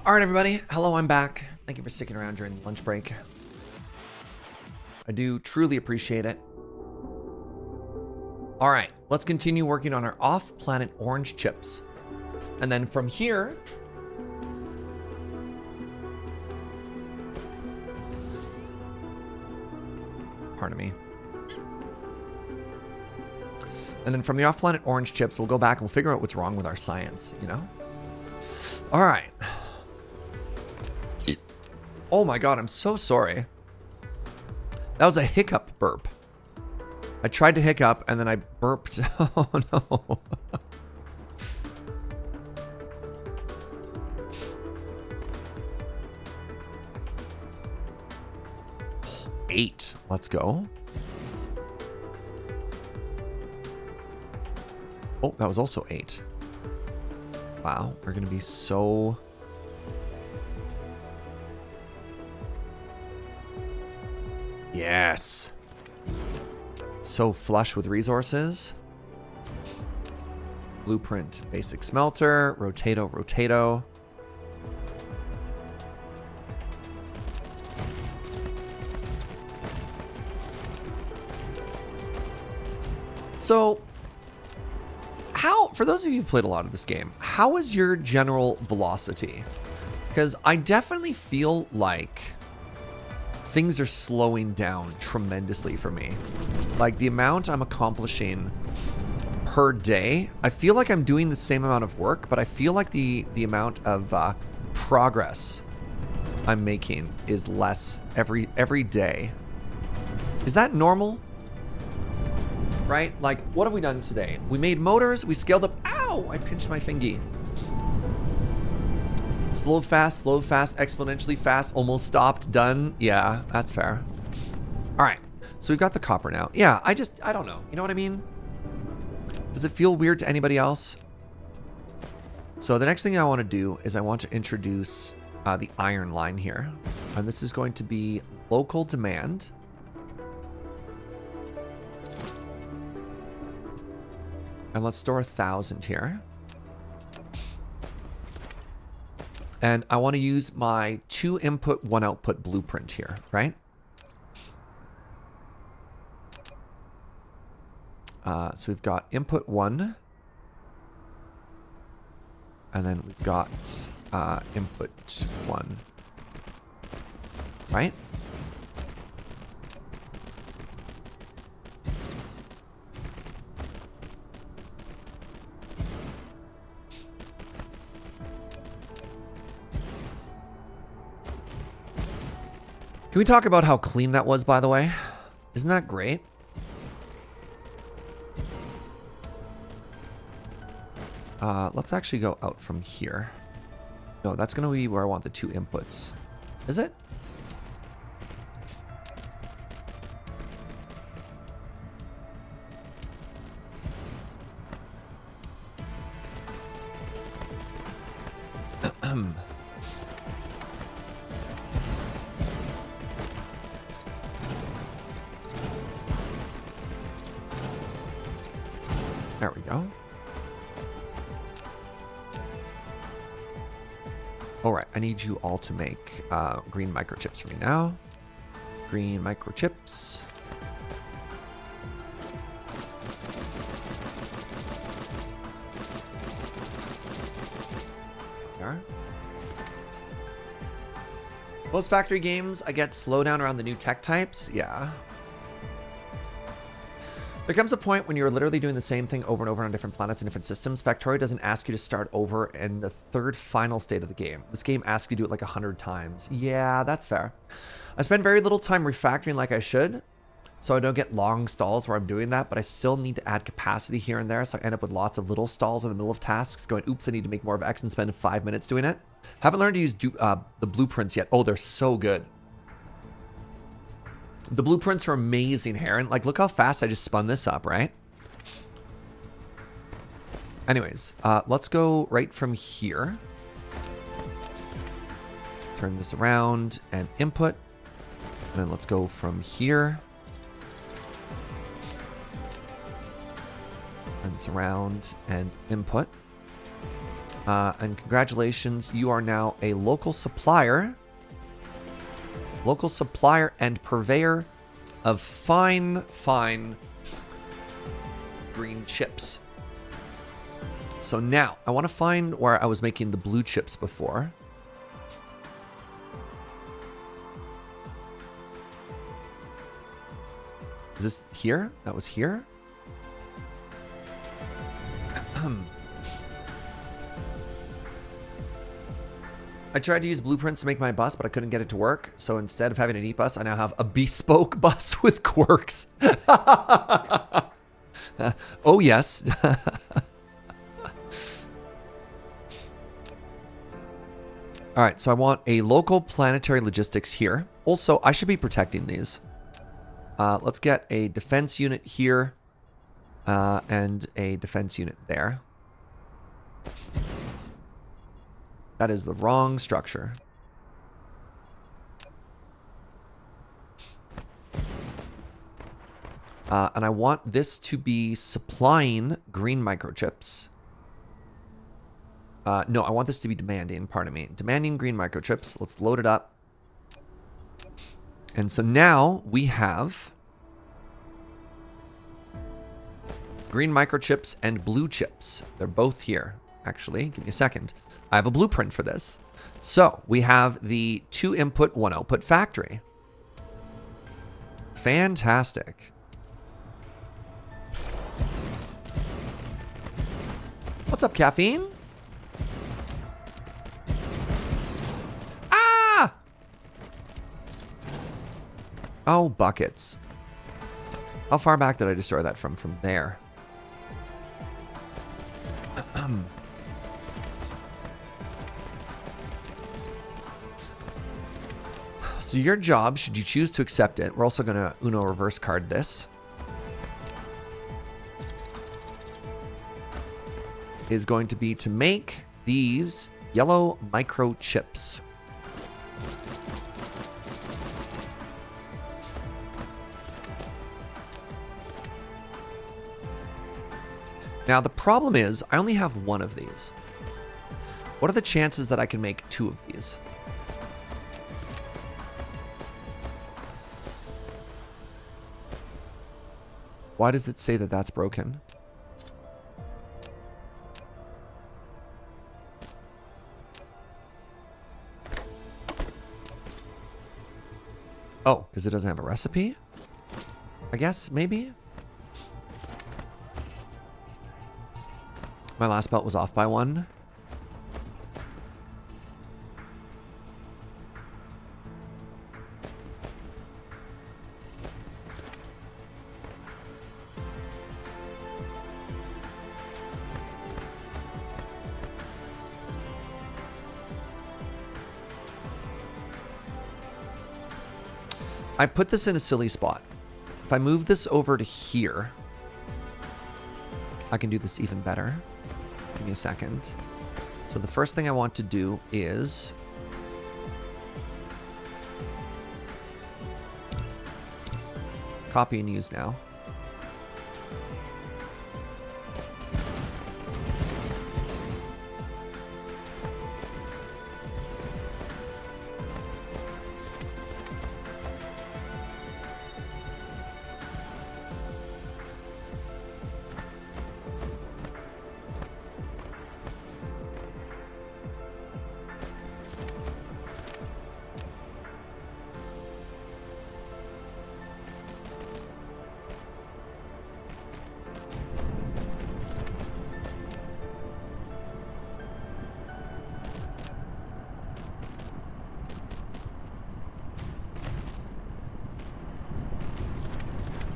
All right, everybody. Hello, I'm back. Thank you for sticking around during the lunch break. I do truly appreciate it. All right, let's continue working on our off-planet orange chips. And then from here, pardon me. And then from the off-planet orange chips, we'll go back and we'll figure out what's wrong with our science, you know? All right. Oh my God, I'm so sorry. That was a hiccup burp. I tried to hiccup and then I burped. Oh no. 8. Let's go. Oh, that was also 8. Wow, we're gonna be so... Yes. So flush with resources. Blueprint, basic smelter, rotato. So, for those of you who've played a lot of this game, how is your general velocity? Because I definitely feel like things are slowing down tremendously for me. Like the amount I'm accomplishing per day, I feel like I'm doing the same amount of work, but I feel like the amount of progress I'm making is less every day. Is that normal? Right? Like, what have we done today? We made motors, we scaled up. Ow! I pinched my fingy. Slow, fast, exponentially fast, almost stopped, done. Yeah, that's fair. All right, so we've got the copper now. Yeah, I don't know. You know what I mean? Does it feel weird to anybody else? So the next thing I want to do is I want to introduce the iron line here. And this is going to be local demand. And let's store 1,000 here. And I want to use my 2 input, 1 output blueprint here, right? So we've got input 1. And then we've got input 1. Right? Can we talk about how clean that was, by the way? Isn't that great? Let's actually go out from here. No, that's going to be where I want the 2 inputs. Is it? There we go. All right, I need you all to make green microchips for me now. Green microchips. There. Most factory games, I get slowdown around the new tech types. Yeah. There comes a point when you're literally doing the same thing over and over on different planets and different systems. Factorio doesn't ask you to start over in the 3rd final state of the game. This game asks you to do it like 100 times. Yeah, that's fair. I spend very little time refactoring like I should, so I don't get long stalls where I'm doing that, but I still need to add capacity here and there, so I end up with lots of little stalls in the middle of tasks, going, oops, I need to make more of X and spend 5 minutes doing it. Haven't learned to use the blueprints yet. Oh, they're so good. The blueprints are amazing, Heron. Like, look how fast I just spun this up, right? Anyways, let's go right from here. Turn this around and input. And then let's go from here. Turn this around and input. And congratulations, you are now a local supplier. Local supplier and purveyor of fine green chips. So now, I want to find where I was making the blue chips before. Is this here? That was here? I tried to use blueprints to make my bus, but I couldn't get it to work. So instead of having an e-bus, I now have a bespoke bus with quirks. Oh, yes. All right, so I want a local planetary logistics here. Also, I should be protecting these. Let's get a defense unit here and a defense unit there. That is the wrong structure. And I want this to be supplying green microchips. No, I want this to be demanding, pardon me. Demanding green microchips. Let's load it up. And so now we have green microchips and blue chips. They're both here, actually. Give me a second. I have a blueprint for this. So we have the 2 input, 1 output factory. Fantastic. What's up, caffeine? Ah! Oh, buckets. How far back did I destroy that from? From there. So your job, should you choose to accept it, we're also going to Uno reverse card this, is going to be to make these yellow microchips. Now the problem is, I only have 1 of these. What are the chances that I can make 2 of these? Why does it say that that's broken? Oh, because it doesn't have a recipe? I guess, maybe? My last belt was off by 1. I put this in a silly spot. If I move this over to here, I can do this even better. Give me a second. So the first thing I want to do is copy and use now.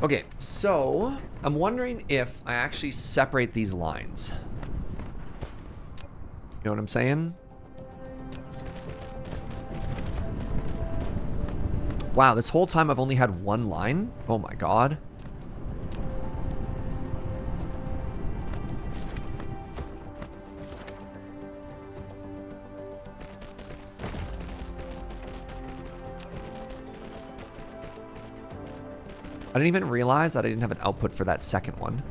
Okay, so I'm wondering if I actually separate these lines. You know what I'm saying? Wow, this whole time I've only had 1 line? Oh my god. I didn't even realize that I didn't have an output for that second one.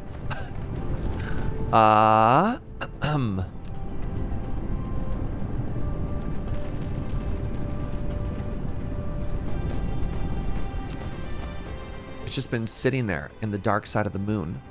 It's just been sitting there in the dark side of the moon.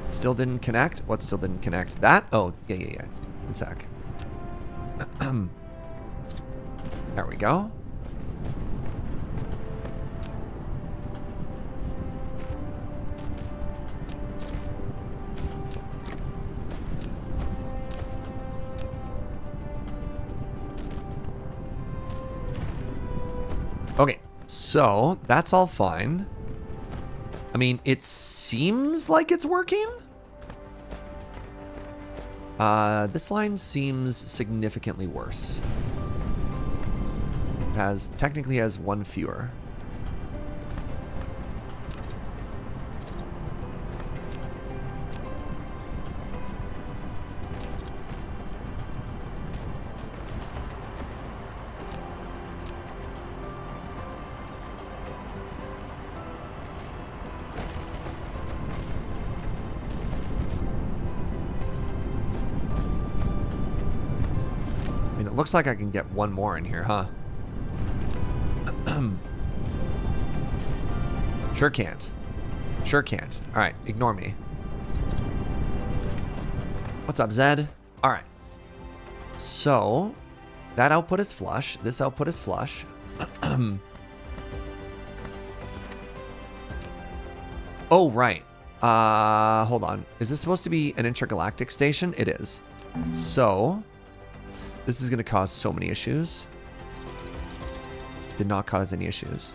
Still didn't connect? What still didn't connect? That? Oh, yeah. One sec. There we go. Okay, so that's all fine. I mean, it seems like it's working. This line seems significantly worse. It technically has one fewer. Looks like I can get one more in here, huh? Sure can't. Sure can't. All right, ignore me. What's up, Zed? All right. So, that output is flush. This output is flush. Oh, right. Hold on. Is this supposed to be an intergalactic station? It is. So... this is going to cause so many issues. Did not cause any issues.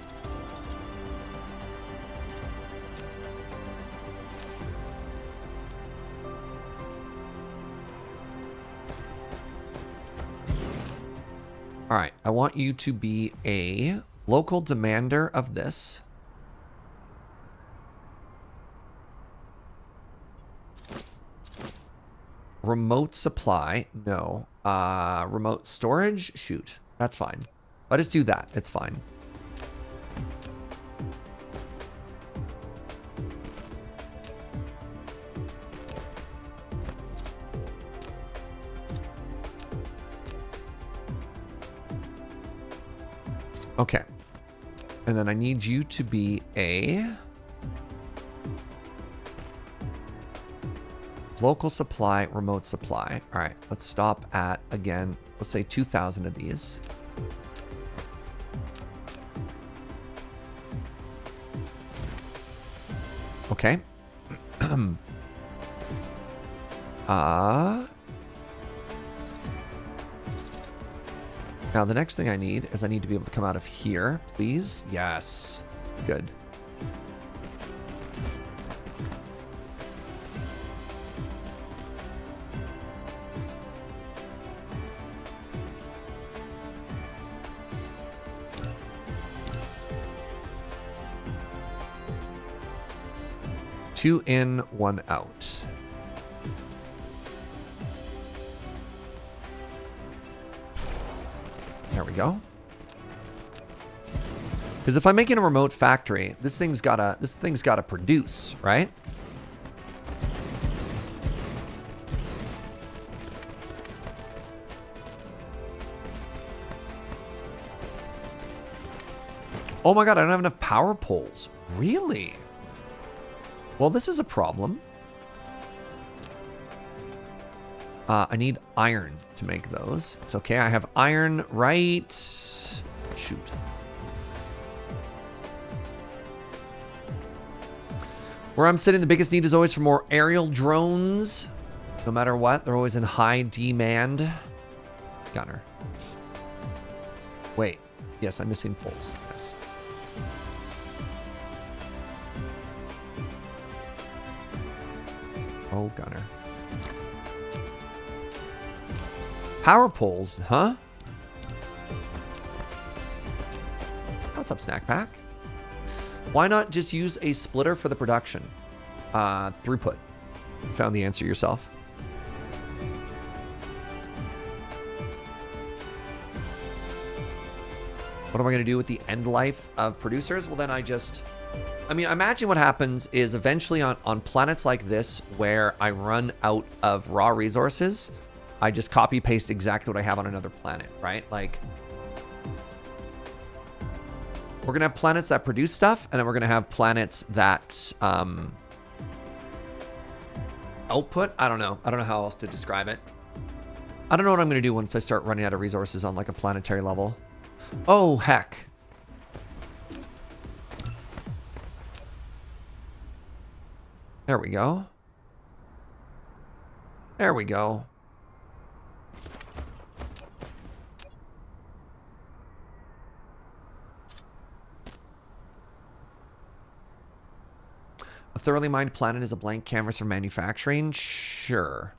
All right. I want you to be a local demander of this. Remote supply. No. Remote storage? Shoot. That's fine. Let us do that. It's fine. Okay. And then I need you to be a... local supply, remote supply. All right, let's stop at, again, let's say 2,000 of these. Okay. Now the next thing I need is I need to be able to come out of here, please. Yes. Good. Two in, one out. There we go. Because if I'm making a remote factory, this thing's gotta produce, right? Oh my god, I don't have enough power poles. Really? Well, this is a problem. I need iron to make those. It's okay. I have iron right... shoot. Where I'm sitting, the biggest need is always for more aerial drones. No matter what, they're always in high demand. Gunner. Wait. Yes, I'm missing poles. Yes. Oh, gunner. Power poles, huh? What's up, Snack Pack? Why not just use a splitter for the production? Throughput. You found the answer yourself. What am I going to do with the end life of producers? Well, then I mean, imagine what happens is eventually on planets like this, where I run out of raw resources, I just copy paste exactly what I have on another planet, right? Like, we're going to have planets that produce stuff, and then we're going to have planets that output. I don't know how else to describe it. I don't know what I'm going to do once I start running out of resources on like a planetary level. Oh, heck. There we go. There we go. A thoroughly mined planet is a blank canvas for manufacturing? Sure.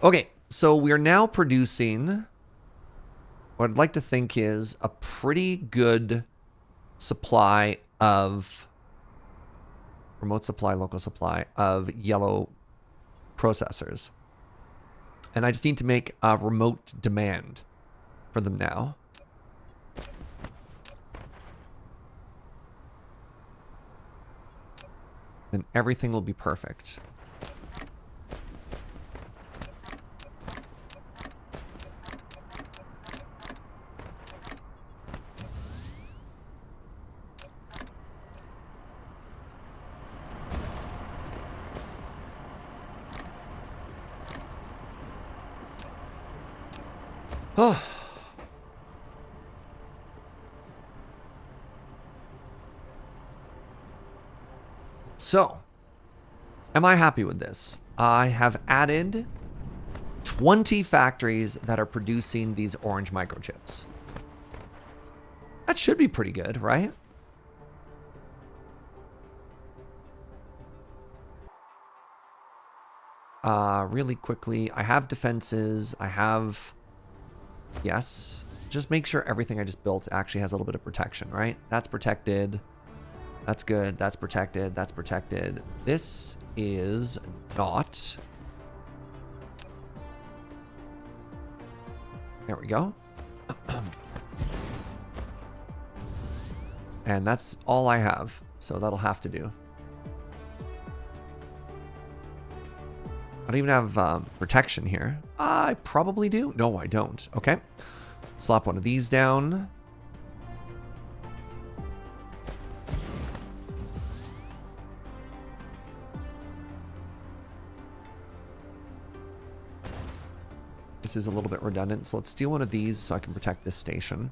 Okay, so we are now producing what I'd like to think is a pretty good supply of remote supply, local supply of yellow processors. And I just need to make a remote demand for them now. Then everything will be perfect. Oh. So, am I happy with this? I have added 20 factories that are producing these orange microchips. That should be pretty good, right? Really quickly, I have defenses. I have... Yes. Just make sure everything I just built actually has a little bit of protection, right? That's protected. That's good. That's protected. That's protected. This is not. There we go. And that's all I have. So that'll have to do. I don't even have protection here. I probably do. No, I don't. Okay. Slap one of these down. This is a little bit redundant, so let's steal one of these so I can protect this station.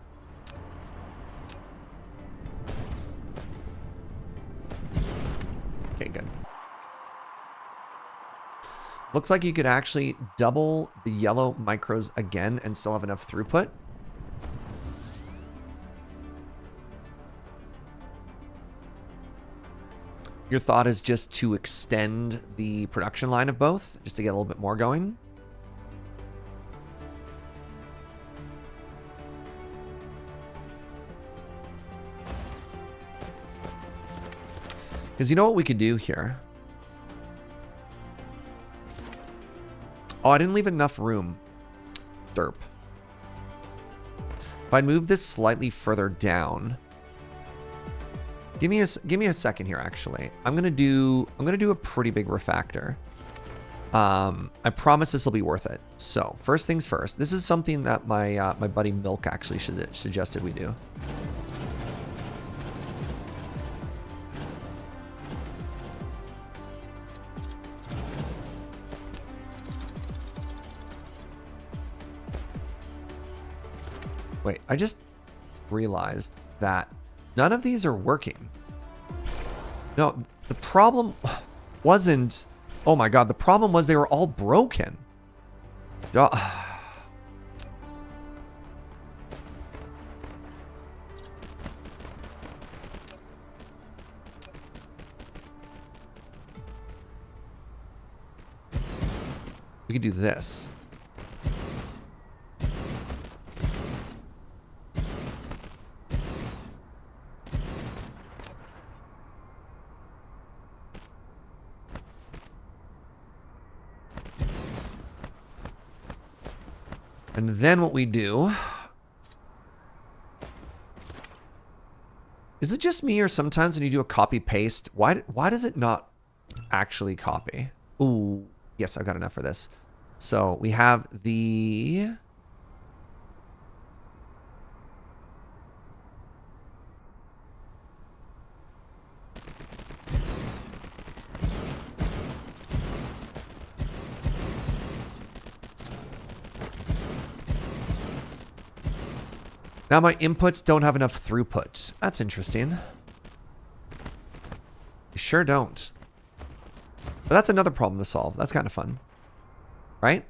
Okay, good. Looks like you could actually double the yellow micros again and still have enough throughput. Your thought is just to extend the production line of both, just to get a little bit more going. Because you know what we could do here? Oh, I didn't leave enough room. Derp. If I move this slightly further down, give me a second here. Actually, I'm gonna do a pretty big refactor. I promise this will be worth it. So first things first. This is something that my my buddy Milk actually suggested we do. Wait, I just realized that none of these are working. No, the problem wasn't... Oh my god, the problem was they were all broken. We could do this. And then what we do... Is it just me or sometimes when you do a copy paste, why does it not actually copy? Ooh, yes, I've got enough for this. So we have the... Now my inputs don't have enough throughput. That's interesting. They sure don't. But that's another problem to solve. That's kind of fun. Right?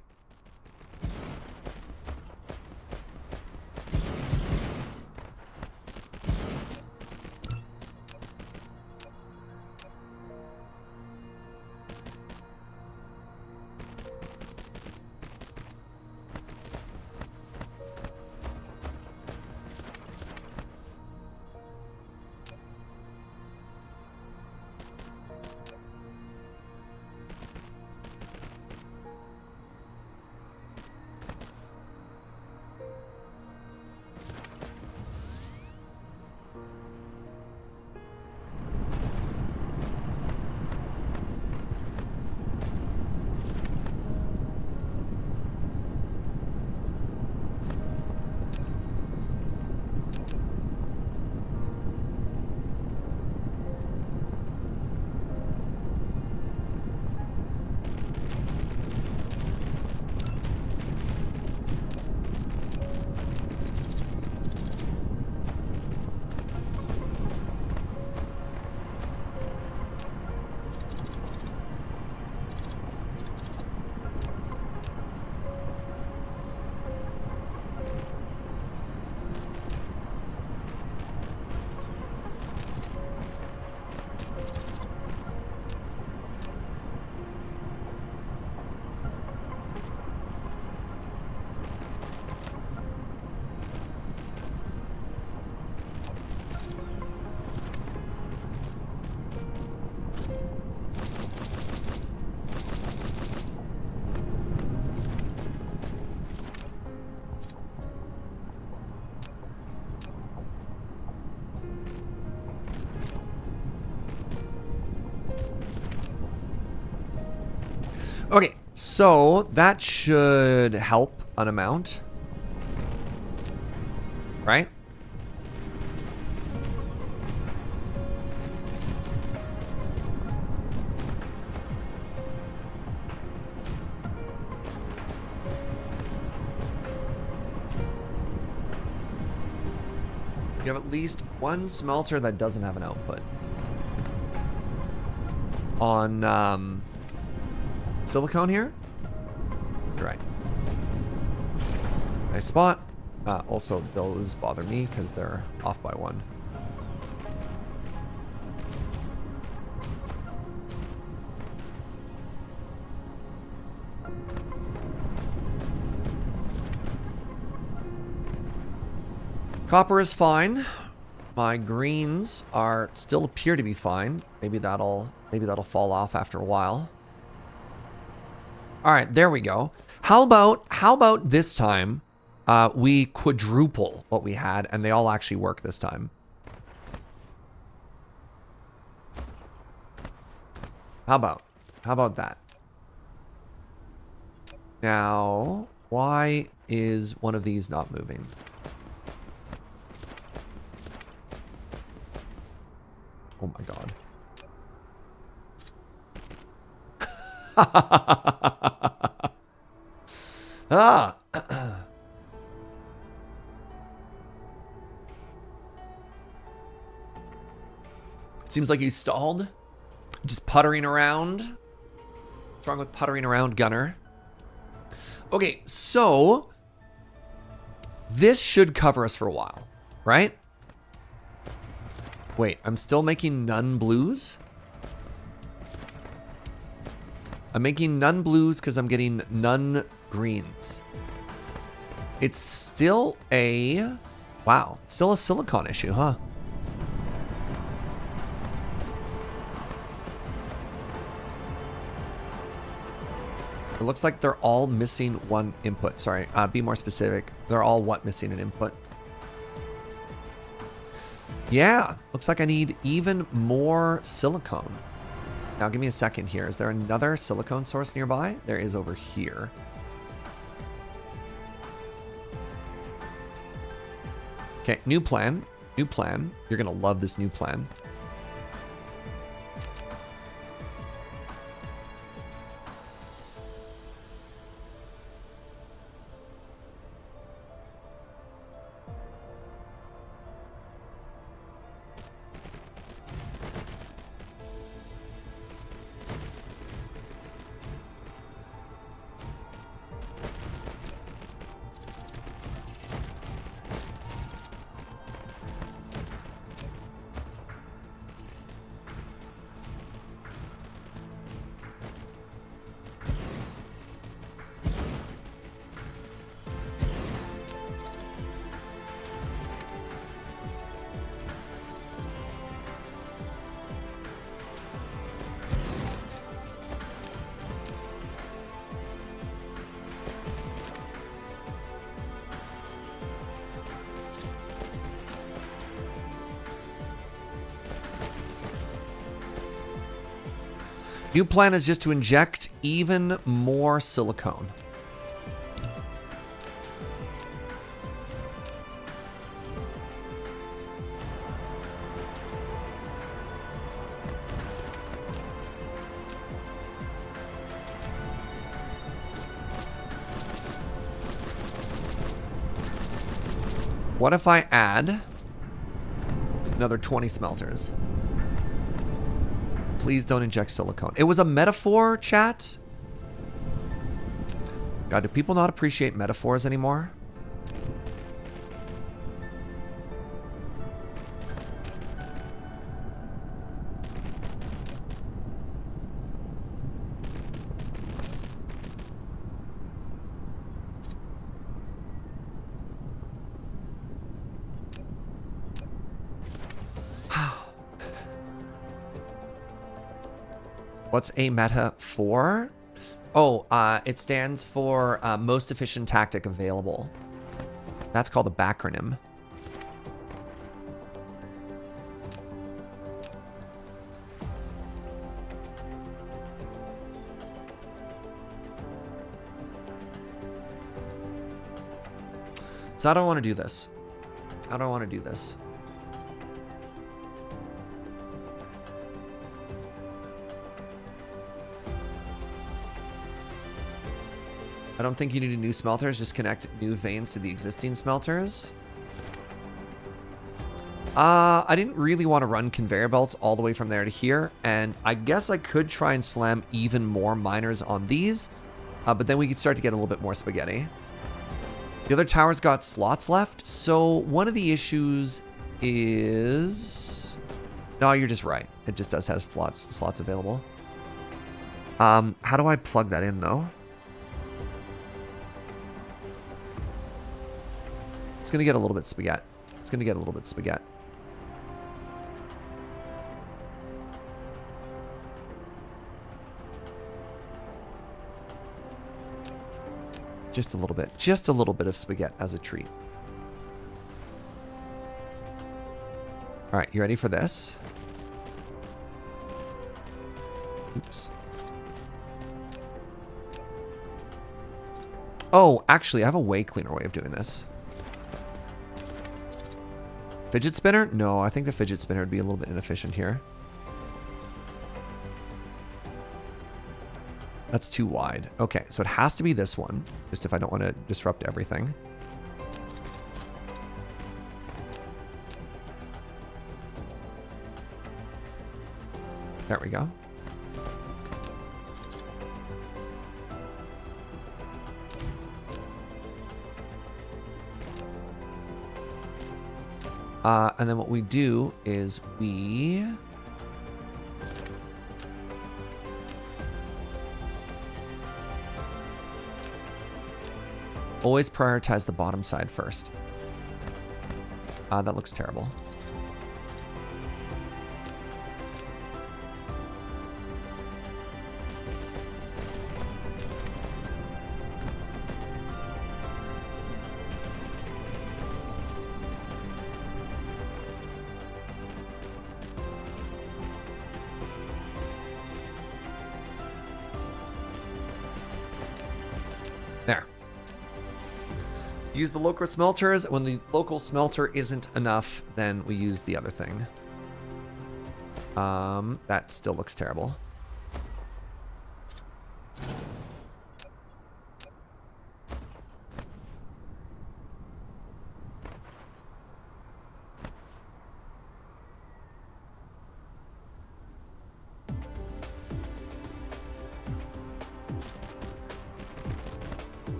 Okay, so that should help an amount. Right? You have at least one smelter that doesn't have an output. On, silicone here? You're right. Nice spot. Also, those bother me because they're off by one. Copper is fine. My greens are still appear to be fine. Maybe that'll fall off after a while. All right, there we go. How about this time we quadruple what we had and they all actually work this time? How about that? Now, why is one of these not moving? Oh my god. Ah. Seems like you stalled. Just puttering around. What's wrong with puttering around, Gunner? Okay, so this should cover us for a while, right? Wait, I'm still making none blues? I'm making none blues because I'm getting none greens. It's still a... Wow, it's still a silicon issue, huh? looks like they're all missing one input. Sorry, be more specific. They're all what missing an input? Yeah, looks like I need even more silicone. Now give me a second here. Is there another silicone source nearby? There is over here. Okay, new plan. New plan. You're gonna love this new plan. New plan is just to inject even more silicone. What if I add another 20 smelters? Please don't inject silicone. It was a metaphor, chat. God, do people not appreciate metaphors anymore? What's a meta for? Oh, it stands for most efficient tactic available. That's called a backronym. So I don't want to do this. I don't want to do this. I don't think you need new smelters. Just connect new veins to the existing smelters. I didn't really want to run conveyor belts all the way from there to here. And I guess I could try and slam even more miners on these. But then we could start to get a little bit more spaghetti. The other tower's got slots left. So one of the issues is... No, you're just right. It just does have slots available. How do I plug that in, though? It's going to get a little bit spaghetti. It's going to get a little bit spaghetti. Just a little bit. Just a little bit of spaghetti as a treat. All right, you ready for this? Oops. Oh, actually, I have a way cleaner way of doing this. Fidget spinner? No, I think the fidget spinner would be a little bit inefficient here. That's too wide. Okay, so it has to be this one, just if I don't want to disrupt everything. There we go. And then what we do is we... always prioritize the bottom side first. That looks terrible. Use the local smelters. When the local smelter isn't enough, then we use the other thing. That still looks terrible.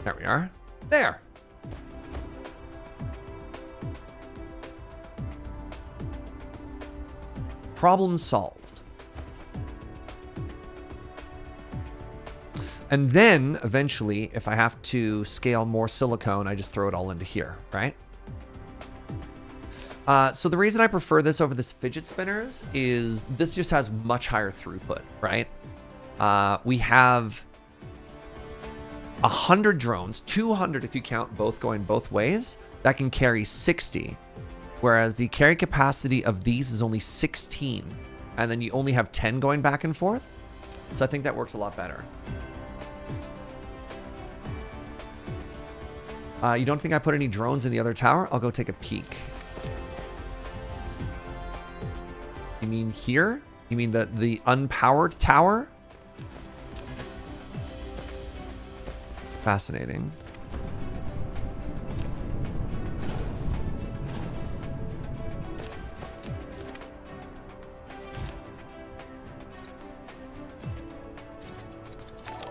There we are. There. Problem solved. And then eventually, if I have to scale more silicone, I just throw it all into here, right? So the reason I prefer this over this fidget spinners is this just has much higher throughput, right? We have 100 drones, 200 if you count both going both ways, that can carry 60. Whereas the carry capacity of these is only 16. And then you only have 10 going back and forth. So I think that works a lot better. You don't think I put any drones in the other tower? I'll go take a peek. You mean here? You mean the unpowered tower? Fascinating.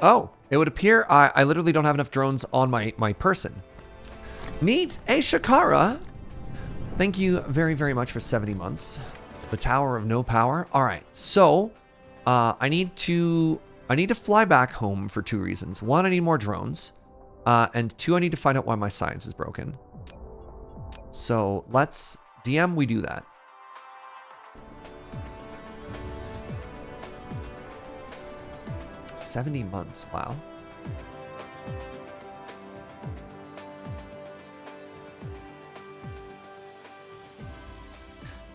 Oh, it would appear I literally don't have enough drones on my person. Neat. Hey, Shakara. Thank you very, very much for 70 months. The Tower of No Power. All right. So I need to fly back home for 2 reasons. 1, I need more drones. And 2, I need to find out why my science is broken. So let's DM, we do that. $70 months. Wow.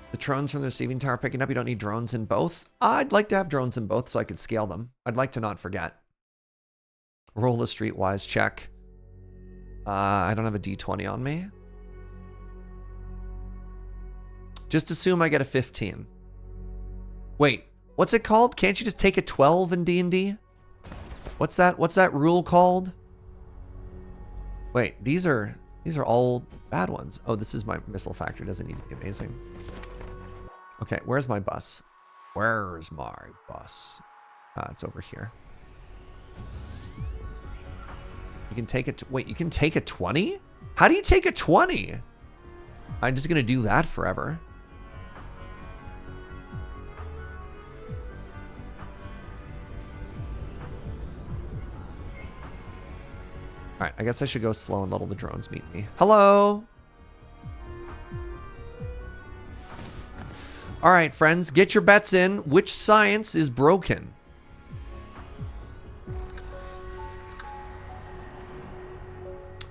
The drones from the receiving tower picking up. You don't need drones in both. I'd like to have drones in both so I could scale them. I'd like to not forget. Roll a streetwise check. I don't have a D20 on me. Just assume I get a 15. Wait, what's it called? Can't you just take a 12 in D&D? What's that rule called? Wait, these are all bad ones. Oh, this is my missile factor. Doesn't need to be amazing. Okay, where's my bus? Where's my bus? It's over here. You can take it. Wait, you can take a 20? How do you take a 20? I'm just going to do that forever. All right, I guess I should go slow and let all the drones meet me. Hello. All right, friends, get your bets in. Which science is broken?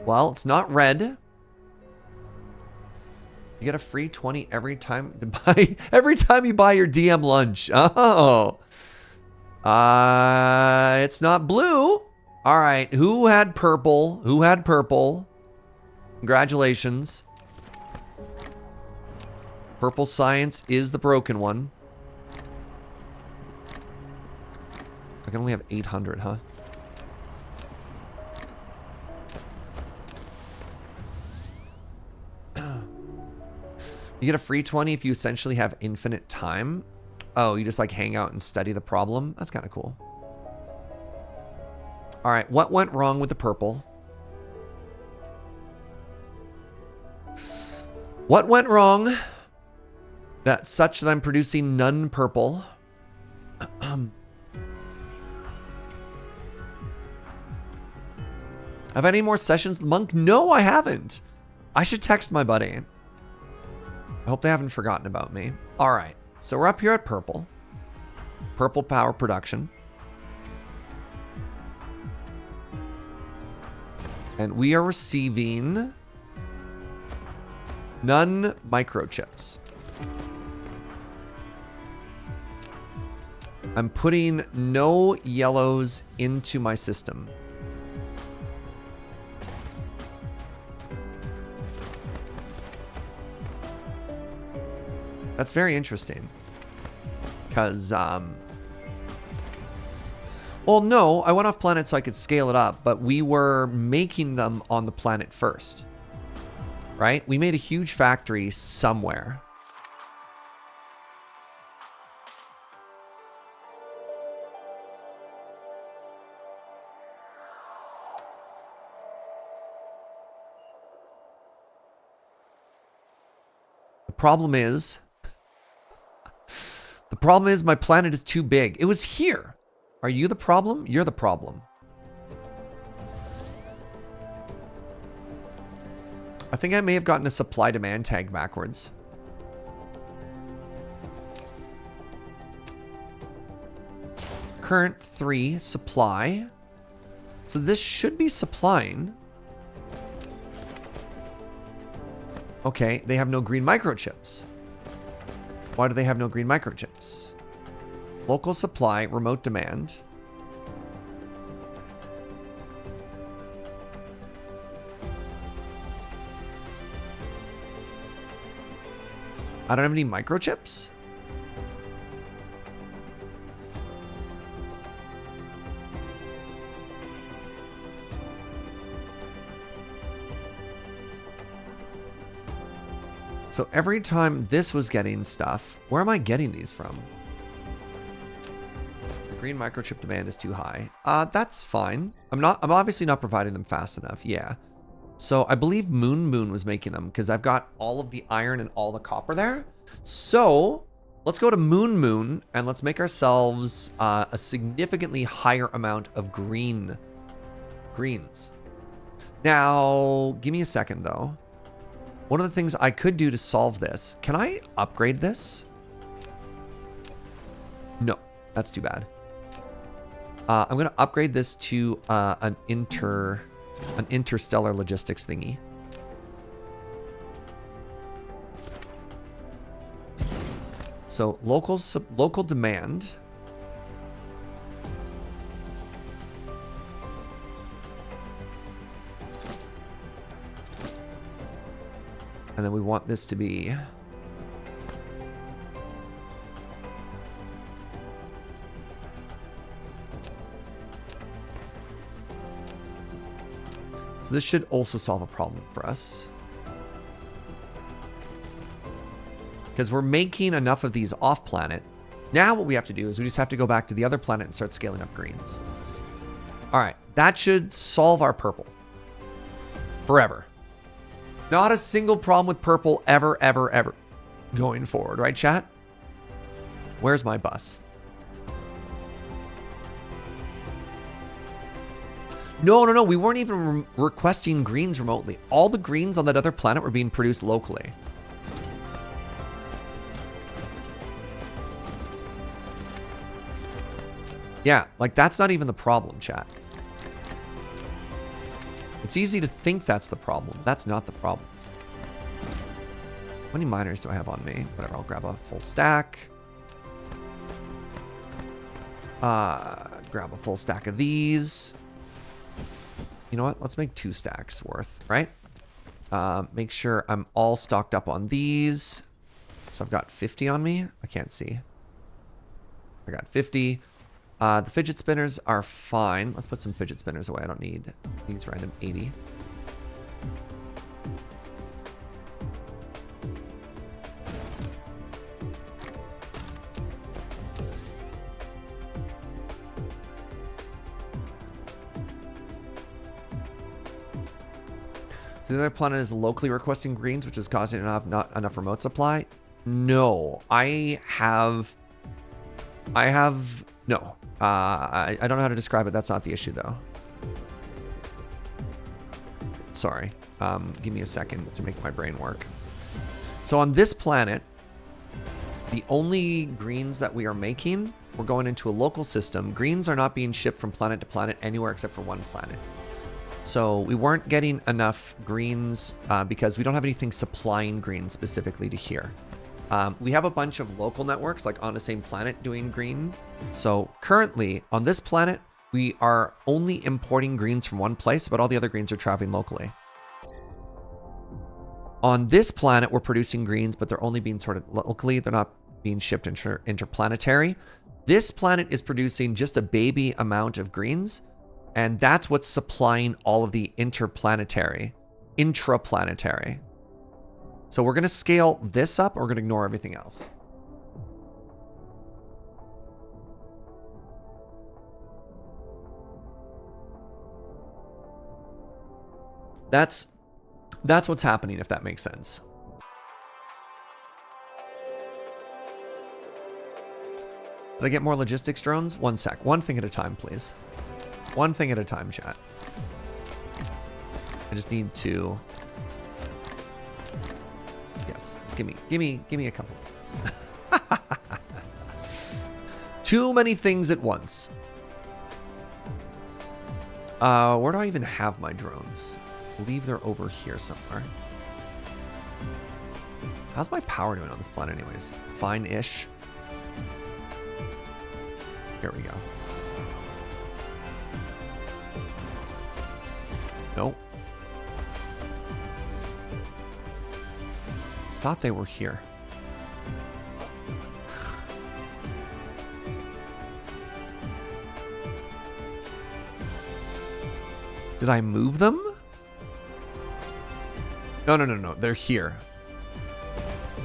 Well, it's not red. You get a free 20 every time to buy every time you buy your DM lunch. Oh. It's not blue. All right, who had purple? Who had purple? Congratulations. Purple science is the broken one. I can only have 800, huh? You get a free 20 if you essentially have infinite time. Oh, you just like hang out and study the problem? That's kind of cool. All right, what went wrong with the purple? What went wrong? That's such that I'm producing none purple. Have I had any more sessions with Monk? No, I haven't. I should text my buddy. I hope they haven't forgotten about me. All right, so we're up here at purple. Purple power production. And we are receiving none microchips. I'm putting no yellows into my system. That's very interesting. Because, well, no, I went off planet so I could scale it up, but we were making them on the planet first. Right? We made a huge factory somewhere. The problem is my planet is too big. It was here. Are you the problem? You're the problem. I think I may have gotten a supply demand tag backwards. Current 3 supply. So this should be supplying. Okay, they have no green microchips. Why do they have no green microchips? Local supply, remote demand. I don't have any microchips? So every time this was getting stuff, where am I getting these from? The green microchip demand is too high. That's fine. I'm obviously not providing them fast enough. Yeah. So I believe Moon was making them because I've got all of the iron and all the copper there. So let's go to Moon and let's make ourselves a significantly higher amount of greens. Now, give me a second though. One of the things I could do to solve this, can I upgrade this? No, that's too bad. I'm going to upgrade this to an interstellar logistics thingy. So local demand. And then we want this to be so this should also solve a problem for us. Because we're making enough of these off planet. Now what we have to do is we just have to go back to the other planet and start scaling up greens. All right, that should solve our purple. Forever. Not a single problem with purple ever, ever, ever going forward, right, chat? Where's my bus? No, we weren't even requesting greens remotely. All the greens on that other planet were being produced locally. Yeah, like that's not even the problem, chat. It's easy to think that's the problem. That's not the problem. How many miners do I have on me? Whatever, I'll grab a full stack. Grab a full stack of these. You know what? Let's make 2 stacks worth, right? Make sure I'm all stocked up on these. So I've got 50 on me. I can't see. I got 50. The fidget spinners are fine. Let's put some fidget spinners away. I don't need these random 80. So the other planet is locally requesting greens, which is causing not enough remote supply. No, I no. I don't know how to describe it. That's not the issue, though. Sorry. Give me a second to make my brain work. So on this planet, the only greens that we are making, we're going into a local system. Greens are not being shipped from planet to planet anywhere except for one planet. So we weren't getting enough greens because we don't have anything supplying greens specifically to here. We have a bunch of local networks like on the same planet doing green. So currently on this planet, we are only importing greens from one place, but all the other greens are traveling locally. On this planet, we're producing greens, but they're only being sorted locally. They're not being shipped interplanetary. This planet is producing just a baby amount of greens, and that's what's supplying all of the intraplanetary. So we're going to scale this up, or we're going to ignore everything else. That's what's happening, if that makes sense. Did I get more logistics drones? One sec. One thing at a time, please. One thing at a time, chat. I just need to... Yes, just give me a couple minutes. Too many things at once. Where do I even have my drones? I believe they're over here somewhere. How's my power doing on this planet anyways? Fine-ish. Here we go. Nope. Thought they were here. Did I move them? No. They're here.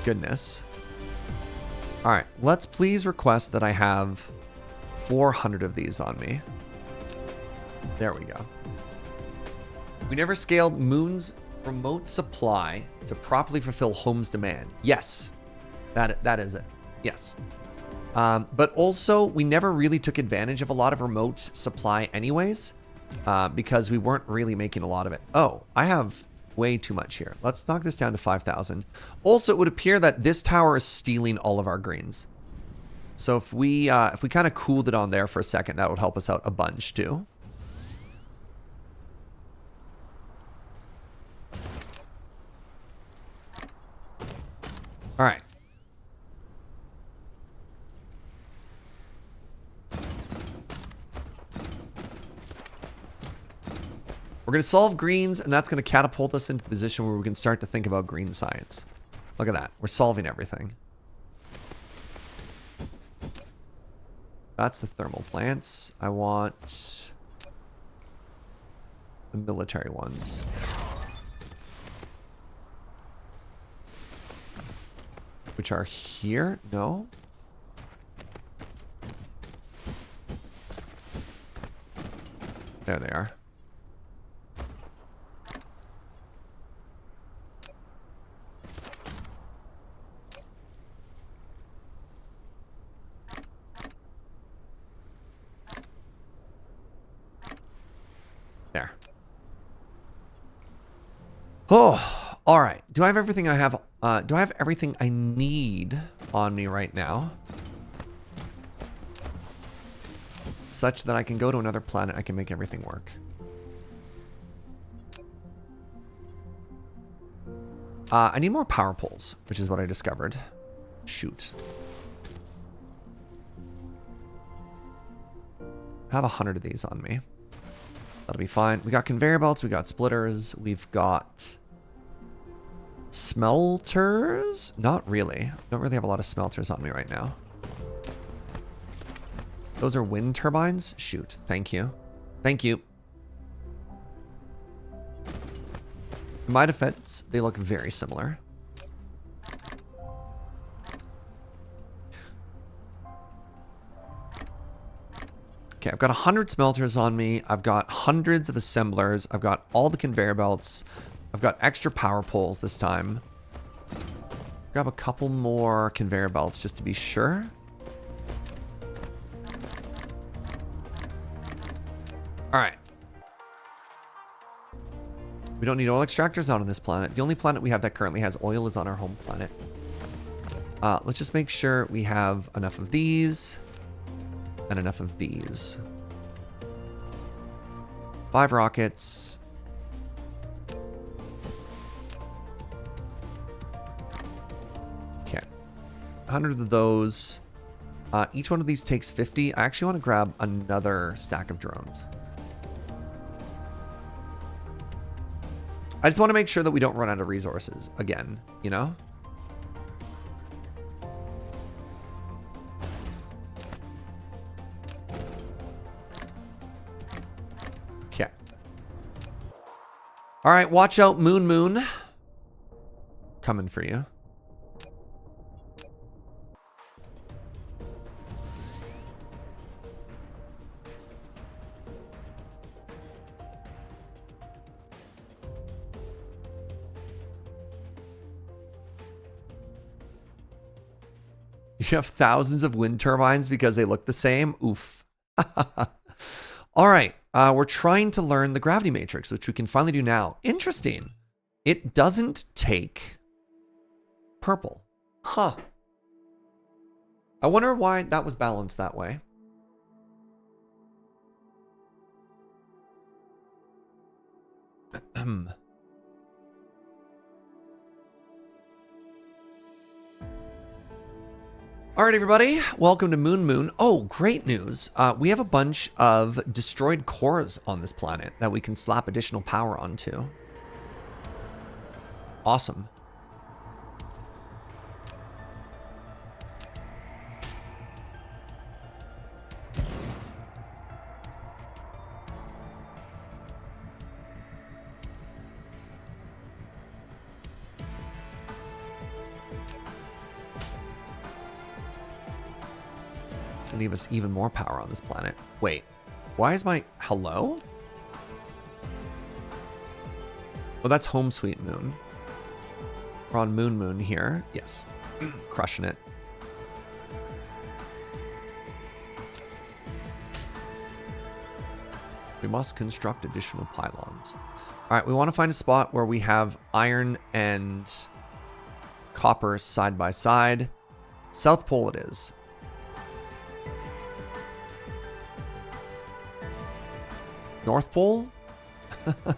Goodness. All right. Let's please request that I have 400 of these on me. There we go. We never scaled Moon's remote supply to properly fulfill home's demand. Yes. That is it. Yes. But also, we never really took advantage of a lot of remote supply anyways, because we weren't really making a lot of it. Oh, I have way too much here. Let's knock this down to 5,000. Also, it would appear that this tower is stealing all of our greens. So if we kind of cooled it on there for a second, that would help us out a bunch too. All right. We're going to solve greens, and that's going to catapult us into a position where we can start to think about green science. Look at that. We're solving everything. That's the thermal plants. I want the military ones. Which are here? No. There they are. There. Oh, all right. Do I have everything I have? Do I have everything I need on me right now? Such that I can go to another planet, I can make everything work. I need more power poles, which is what I discovered. Shoot. I have 100 of these on me. That'll be fine. We got conveyor belts, we got splitters, we've got smelters? Not really. Don't really have a lot of smelters on me right now. Those are wind turbines? Shoot. Thank you. Thank you. In my defense, they look very similar. Okay, I've got 100 smelters on me. I've got hundreds of assemblers. I've got all the conveyor belts. I've got extra power poles this time. Grab a couple more conveyor belts just to be sure. All right. We don't need oil extractors out on this planet. The only planet we have that currently has oil is on our home planet. Let's just make sure we have enough of these and enough of these. 5 rockets. Okay. 100 of those. Each one of these takes 50. I actually want to grab another stack of drones. I just want to make sure that we don't run out of resources again, you know? Okay. All right, watch out, Moon. Coming for you. You have thousands of wind turbines because they look the same? Oof. All right. We're trying to learn the gravity matrix, which we can finally do now. Interesting. It doesn't take purple. Huh. I wonder why that was balanced that way. All right, everybody, welcome to Moon. Oh, great news. We have a bunch of destroyed cores on this planet that we can slap additional power onto. Awesome. Leave us even more power on this planet. Wait, why is my hello? Oh, that's home sweet moon. We're on moon here. Yes. Crushing it. We must construct additional pylons. All right, we want to find a spot where we have iron and copper side by side. South Pole it is. North Pole? Got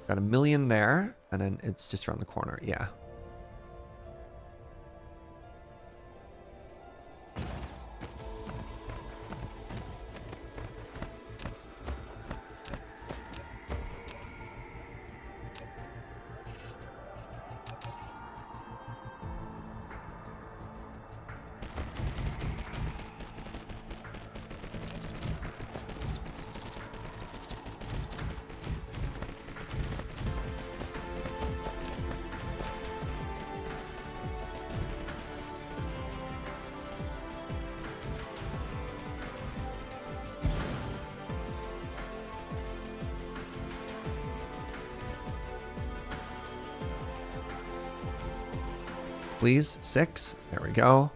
1 million there, and then it's just around the corner. Yeah. Please, 6. There we go.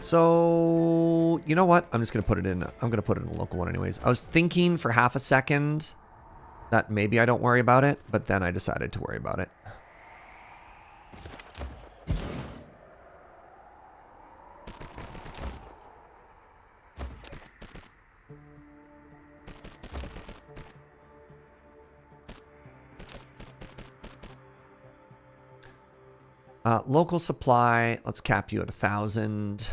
So, you know what? I'm just going to put it in. I'm going to put it in a local one anyways. I was thinking for half a second that maybe I don't worry about it, but then I decided to worry about it. Local supply, let's cap you at 1,000.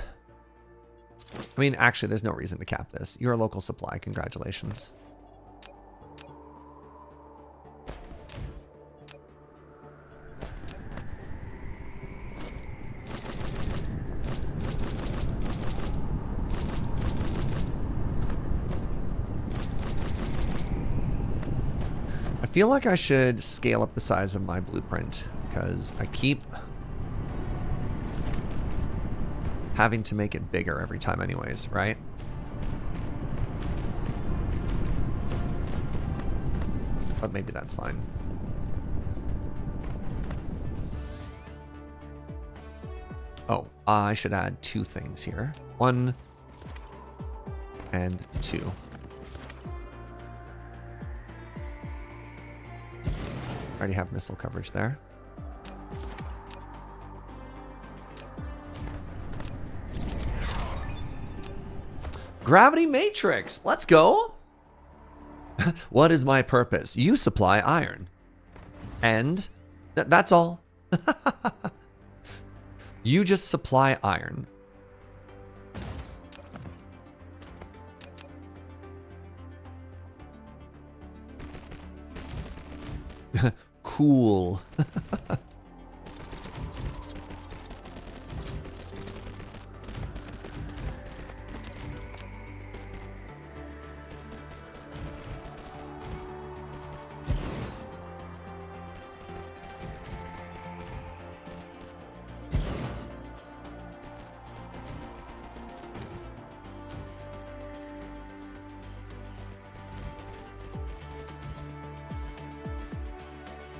I mean, actually, there's no reason to cap this. You're a local supply. Congratulations. I feel like I should scale up the size of my blueprint because I keep having to make it bigger every time anyways, right? But maybe that's fine. Oh, I should add 2 things here. 1 and 2. Already have missile coverage there. Gravity matrix. Let's go. What is my purpose? You supply iron. And that's all. You just supply iron. Cool.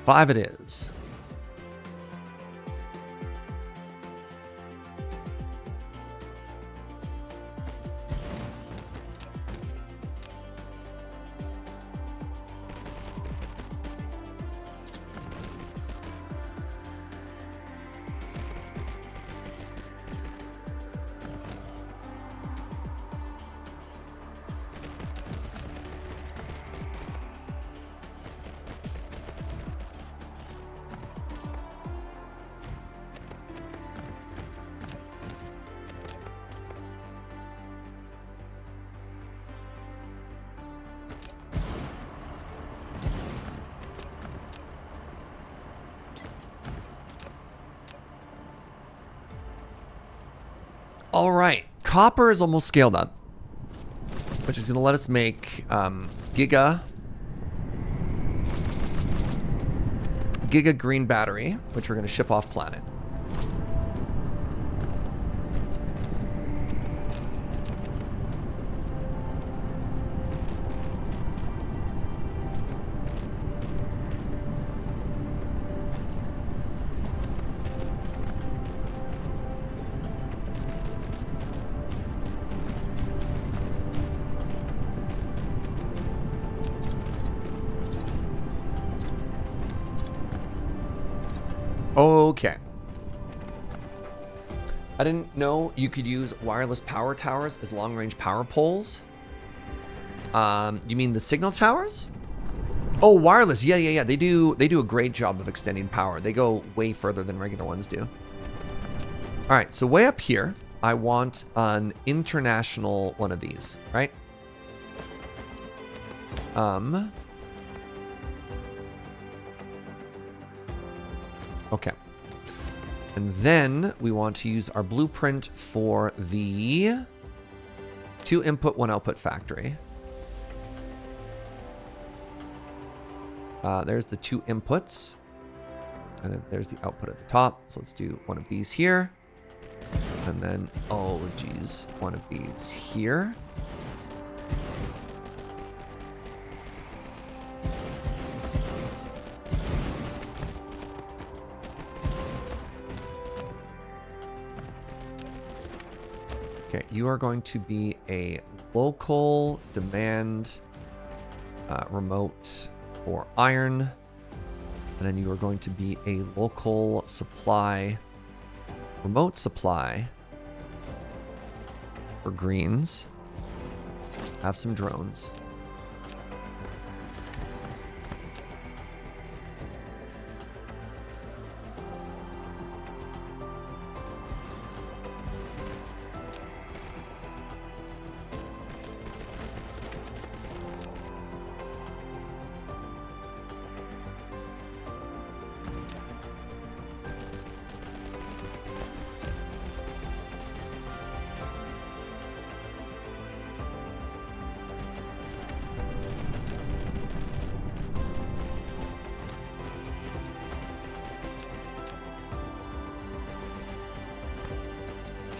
Five it is. All right, copper is almost scaled up, which is going to let us make Giga green battery, which we're going to ship off planet. Okay. I didn't know you could use wireless power towers as long-range power poles. You mean the signal towers? Oh, wireless. Yeah. They do a great job of extending power. They go way further than regular ones do. All right, so way up here, I want an international one of these, right? Okay. And then we want to use our blueprint for the 2 input, 1 output factory. There's the 2 inputs. And then there's the output at the top. So let's do one of these here. And then, oh geez, one of these here. Okay, you are going to be a local demand remote for iron. And then you are going to be a local supply, remote supply for greens. Have some drones.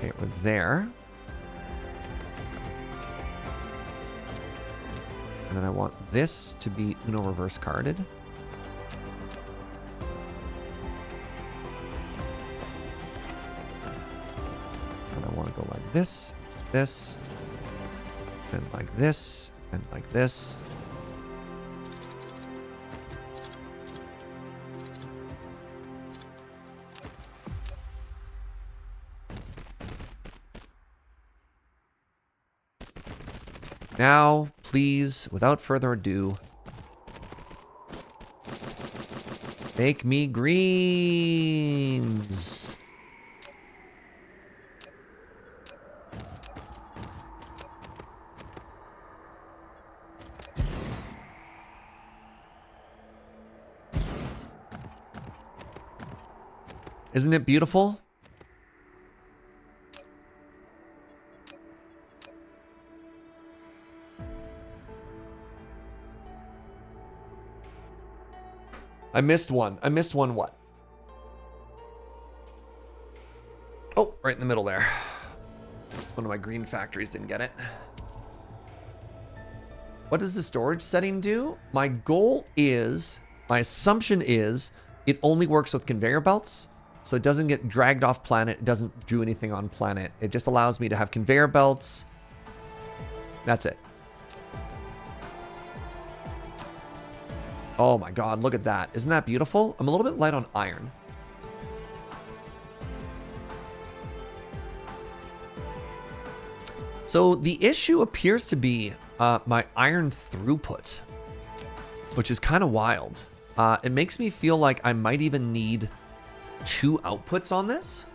Okay, we're there. And then I want this to be Uno reverse carded. And I want to go like this, and like this, and like this. Now, please, without further ado, make me greens. Isn't it beautiful? I missed one. I missed one what? Oh, right in the middle there. One of my green factories didn't get it. What does the storage setting do? My goal is, my assumption is, it only works with conveyor belts. So it doesn't get dragged off planet. It doesn't do anything on planet. It just allows me to have conveyor belts. That's it. Oh my God, look at that. Isn't that beautiful? I'm a little bit light on iron. So the issue appears to be my iron throughput, which is kind of wild. It makes me feel like I might even need 2 outputs on this.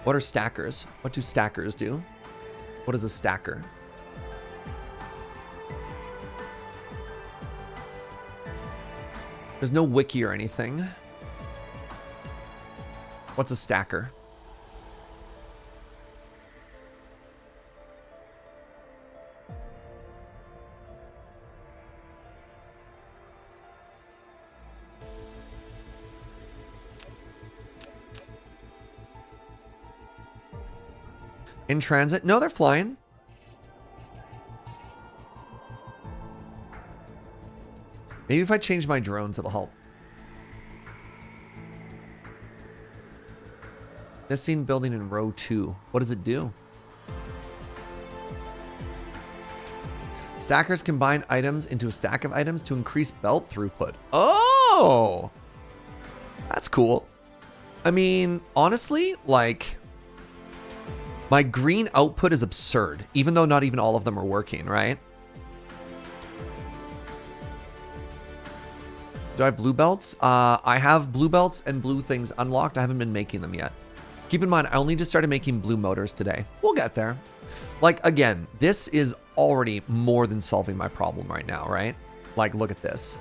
What are stackers? What do stackers do? What is a stacker? There's no wiki or anything. What's a stacker? In transit? No, they're flying. Maybe if I change my drones, it'll help. Missing building in row 2. What does it do? Stackers combine items into a stack of items to increase belt throughput. Oh! That's cool. I mean, honestly, like, my green output is absurd, even though not even all of them are working, right? Do I have blue belts? I have blue belts and blue things unlocked. I haven't been making them yet. Keep in mind, I only just started making blue motors today. We'll get there. Like, again, this is already more than solving my problem right now, right? Like, look at this.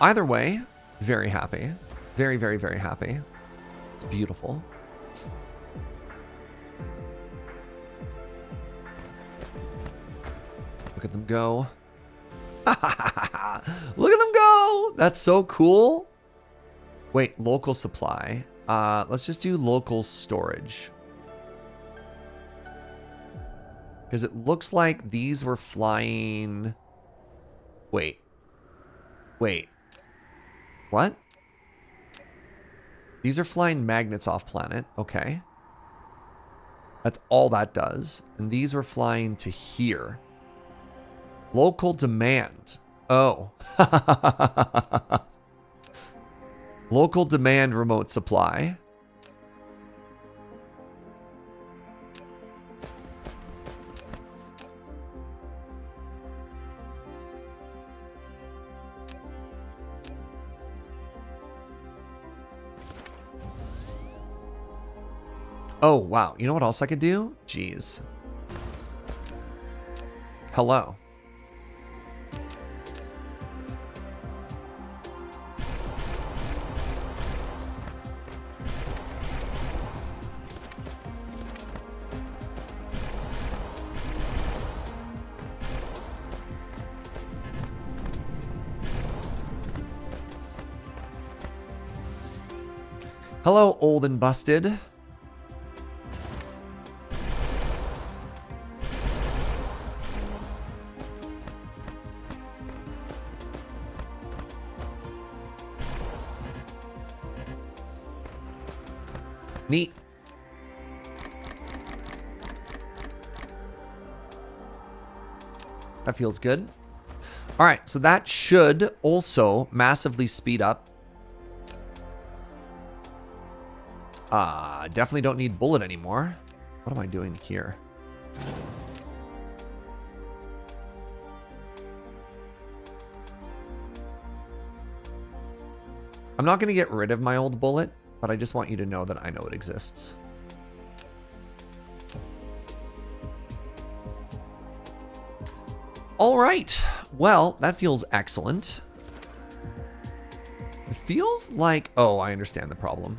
Either way, very happy. Very, very, very happy. It's beautiful. Look at them go. Look at them go. That's so cool. Wait, local supply. Let's just do local storage. Because it looks like these were flying. Wait. What? These are flying magnets off planet. Okay. That's all that does. And these were flying to here. Local demand. Oh. Local demand remote supply. Oh, wow. You know what else I could do? Jeez. Hello. Hello, old and busted. Neat. That feels good. All right, so that should also massively speed up. Definitely don't need bullet anymore. What am I doing here? I'm not going to get rid of my old bullet, but I just want you to know that I know it exists. All right. Well, that feels excellent. It feels like... Oh, I understand the problem.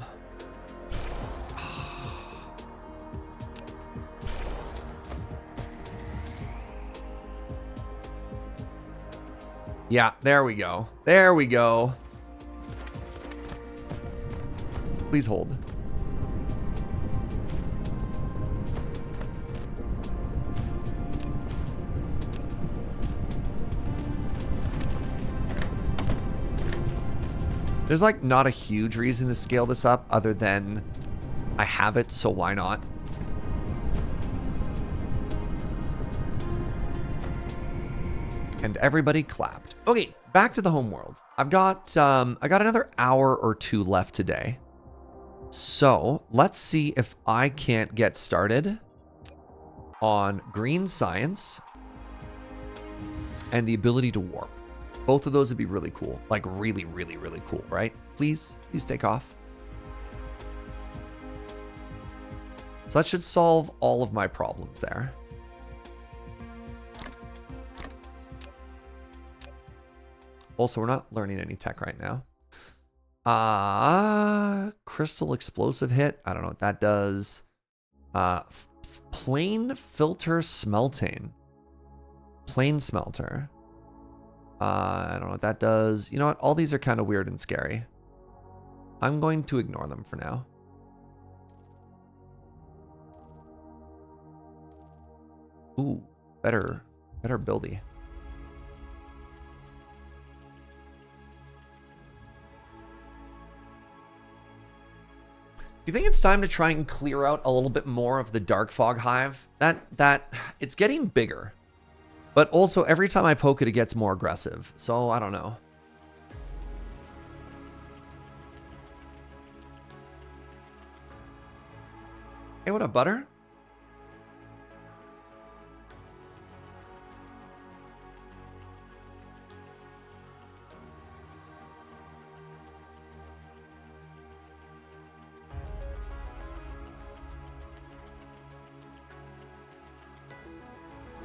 Yeah, there we go. There we go. Please hold. There's like not a huge reason to scale this up other than I have it, so why not? And everybody clapped. Okay, back to the home world. I got another hour or two left today. So let's see if I can't get started on green science and the ability to warp. Both of those would be really cool. Like really, really, really cool, right? Please take off. So that should solve all of my problems there. Also, we're not learning any tech right now. Crystal explosive hit. I don't know what that does. Plane filter smelting. Plane smelter. I don't know what that does. You know what? All these are kind of weird and scary. I'm going to ignore them for now. Ooh, better buildy. Do you think it's time to try and clear out a little bit more of the dark fog hive? That it's getting bigger. But also every time I poke it, it gets more aggressive. So I don't know. Hey, what up, Butter?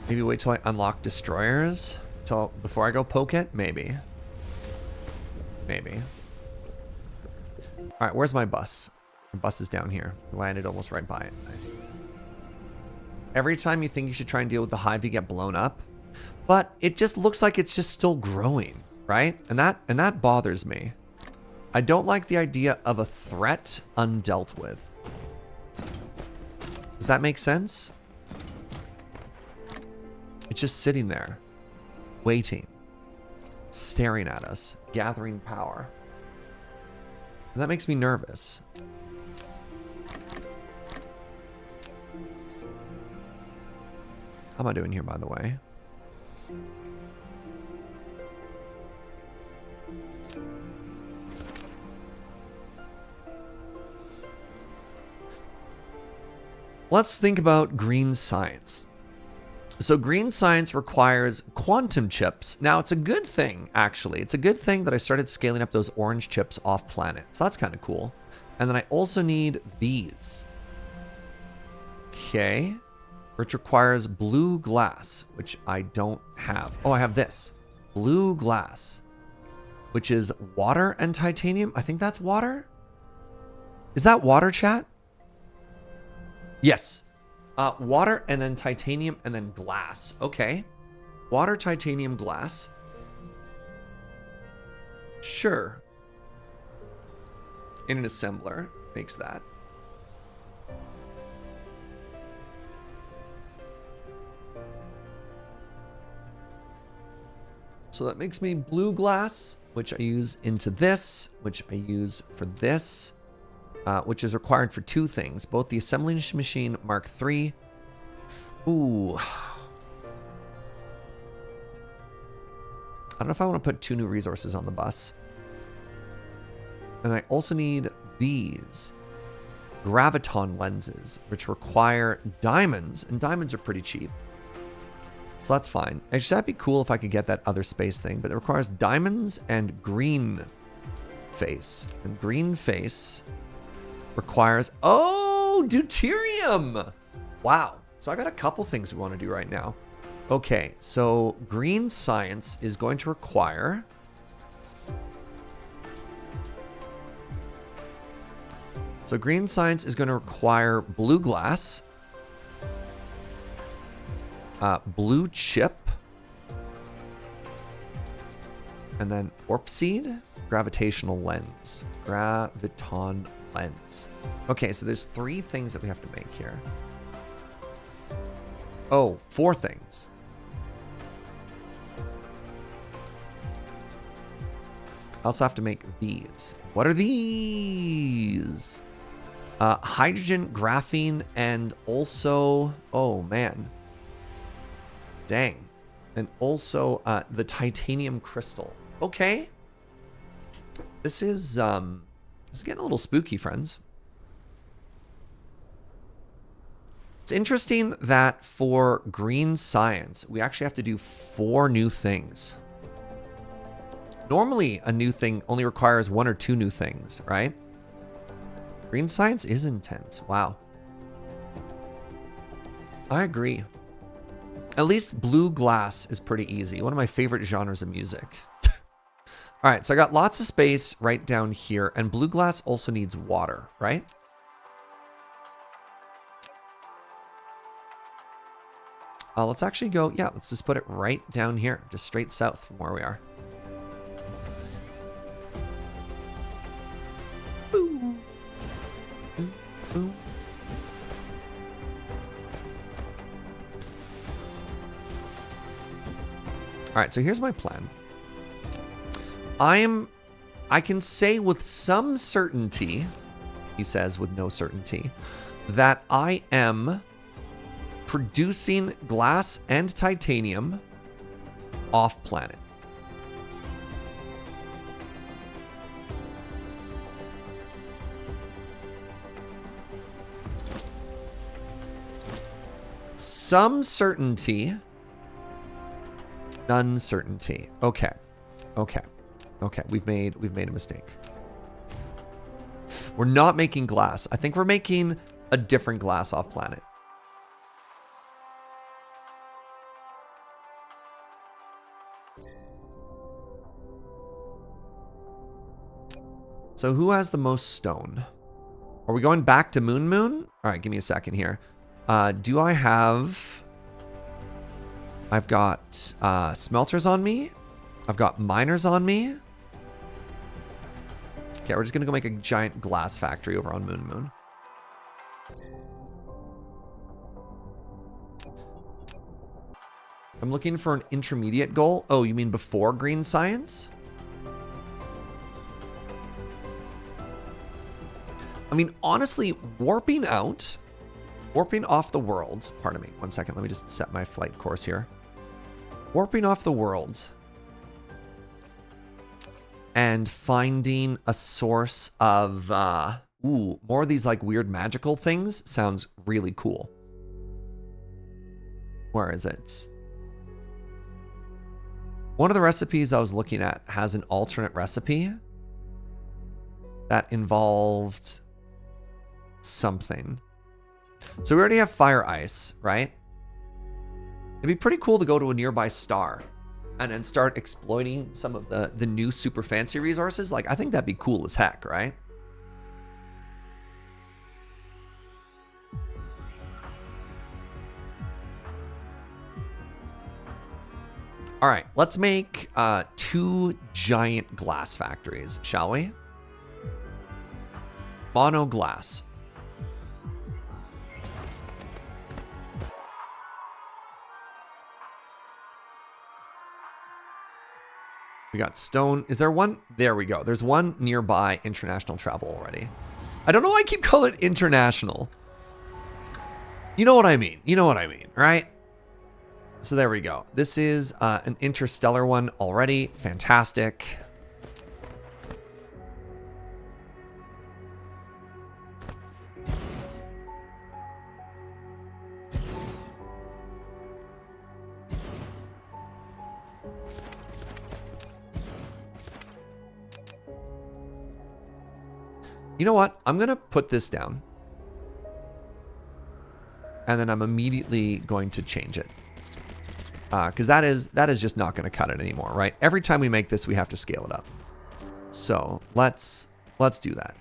Maybe wait till I unlock destroyers before I go poke it? Maybe. Maybe. All right, where's my bus? My bus is down here. Landed almost right by it. Nice. Every time you think you should try and deal with the hive, you get blown up. But it just looks like it's just still growing, right? And that bothers me. I don't like the idea of a threat undealt with. Does that make sense? It's just sitting there, waiting, staring at us, gathering power. And that makes me nervous. How am I doing here, by the way? Let's think about green science. So green science requires quantum chips. Now, it's a good thing, actually. It's a good thing that I started scaling up those orange chips off planet. So that's kind of cool. And then I also need these. Okay. Which requires blue glass, which I don't have. Oh, I have this. Blue glass, which is water and titanium. I think that's water. Is that water, chat? Yes. Water and then titanium and then glass. Okay. Water, titanium, glass. Sure. In an assembler. makes that. So that makes me blue glass, which I use into this, which I use for this, which is required for 2 things, both the assembly machine Mark III. Ooh. I don't know if I want to put 2 new resources on the bus. And I also need these graviton lenses, which require diamonds, and diamonds are pretty cheap. So that's fine. Actually, that'd be cool if I could get that other space thing, but it requires diamonds and green face. And green face requires, oh, deuterium. Wow. So I got a couple things we want to do right now. Okay, so green science is going to require blue glass, blue chip, and then warp seed, gravitational lens, graviton lens. Okay, so there's 3 things that we have to make here. Oh, 4 things. I also have to make these. What are these? Hydrogen, graphene, and also, oh man. Dang. And also the titanium crystal. Okay. This is getting a little spooky, friends. It's interesting that for green science, we actually have to do 4 new things. Normally, a new thing only requires 1 or 2 new things, right? Green science is intense. Wow. I agree. At least blue glass is pretty easy. One of my favorite genres of music. All right, so I got lots of space right down here, and blue glass also needs water, right? Let's actually go, yeah, let's just put it right down here, just straight south from where we are. Boo. Boo, boo. All right, so here's my plan. I can say with some certainty, he says with no certainty, that I am producing glass and titanium off planet. Some certainty, uncertainty. Okay. Okay. Okay. We've made a mistake. We're not making glass. I think we're making a different glass off planet. So who has the most stone? Are we going back to Moon? All right, give me a second here. Do I have... I've got smelters on me. I've got miners on me. Okay, we're just going to go make a giant glass factory over on Moon. I'm looking for an intermediate goal. Oh, you mean before green science? I mean, honestly, warping off the world. Pardon me, 1 second. Let me just set my flight course here. Warping off the world and finding a source of, more of these like weird magical things sounds really cool. Where is it? One of the recipes I was looking at has an alternate recipe that involved something. So we already have fire ice, right? It'd be pretty cool to go to a nearby star and then start exploiting some of the new super fancy resources. Like, I think that'd be cool as heck, right? All right, let's make 2 giant glass factories, shall we? Mono glass. We got stone. Is there one? There we go. There's one nearby international travel already. I don't know why I keep calling it international. You know what I mean. You know what I mean, right? So there we go. This is an interstellar one already. Fantastic. You know what? I'm going to put this down. And then I'm immediately going to change it. Because that is just not going to cut it anymore, right? Every time we make this, we have to scale it up. So let's do that.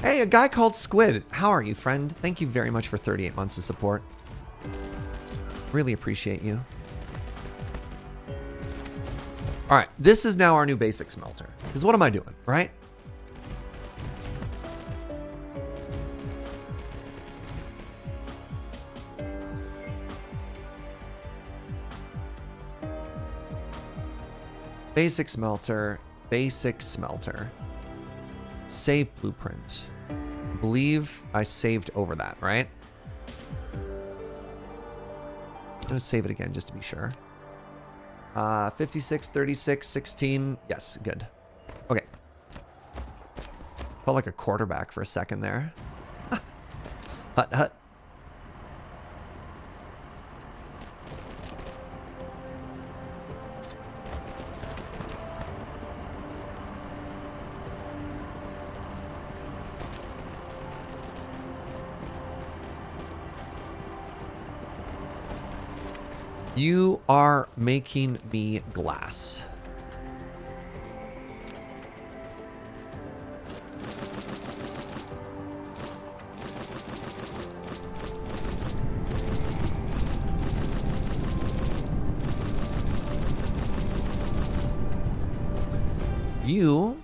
Hey, a guy called Squid. How are you, friend? Thank you very much for 38 months of support. Really appreciate you. All right, this is now our new basic smelter. Because what am I doing, right? Basic smelter, basic smelter. Save blueprint. I believe I saved over that, right? I'm gonna save it again just to be sure. 56, 36, 16. Yes, good. Okay. Felt like a quarterback for a second there. Hut, hut. You are making me glass. You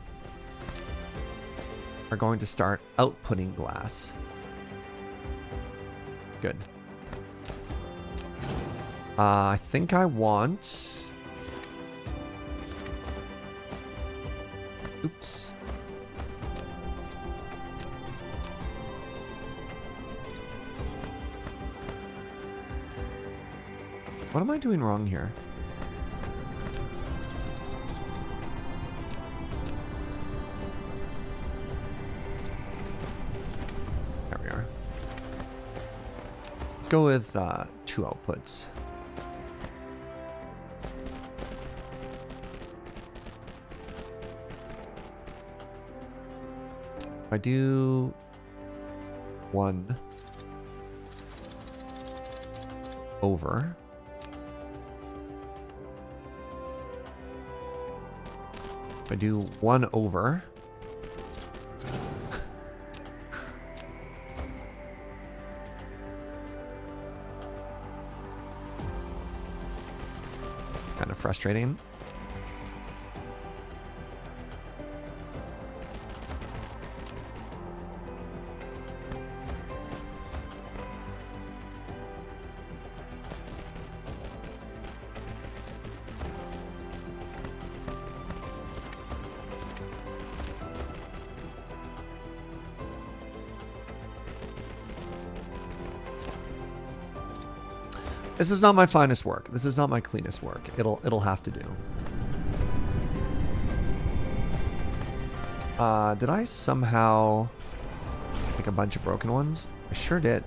are going to start outputting glass. Good. I think I want... Oops. What am I doing wrong here? There we are. Let's go with 2 outputs. I do 1 over. I do 1 over. Kind of frustrating. This is not my finest work. This is not my cleanest work. It'll have to do. Did I somehow make a bunch of broken ones? I sure did.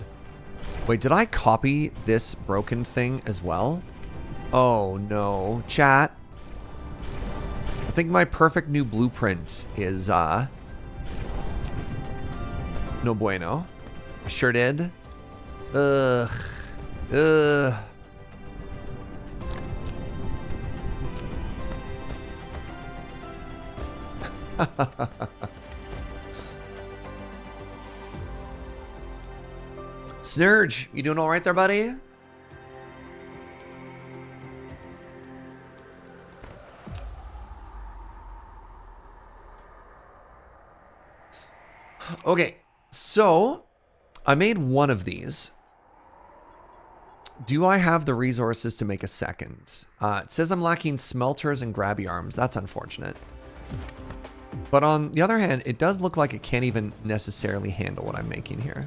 Wait, did I copy this broken thing as well? Oh, no. Chat. I think my perfect new blueprint is, no bueno. I sure did. Ugh. Ugh. Snurge, you doing all right there, buddy? Okay, so I made one of these. Do I have the resources to make a second? It says I'm lacking smelters and grabby arms. That's unfortunate. But on the other hand, it does look like it can't even necessarily handle what I'm making here.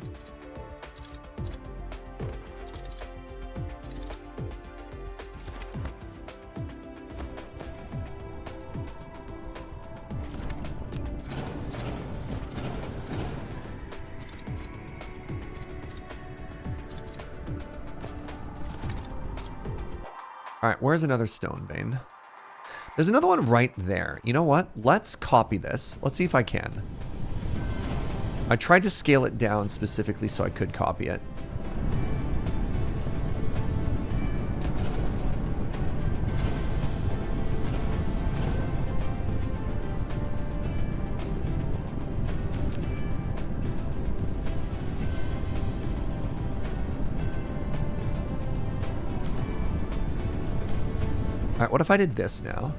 All right, where's another stone vein? There's another one right there. You know what? Let's copy this. Let's see if I can. I tried to scale it down specifically so I could copy it. All right, what if I did this now?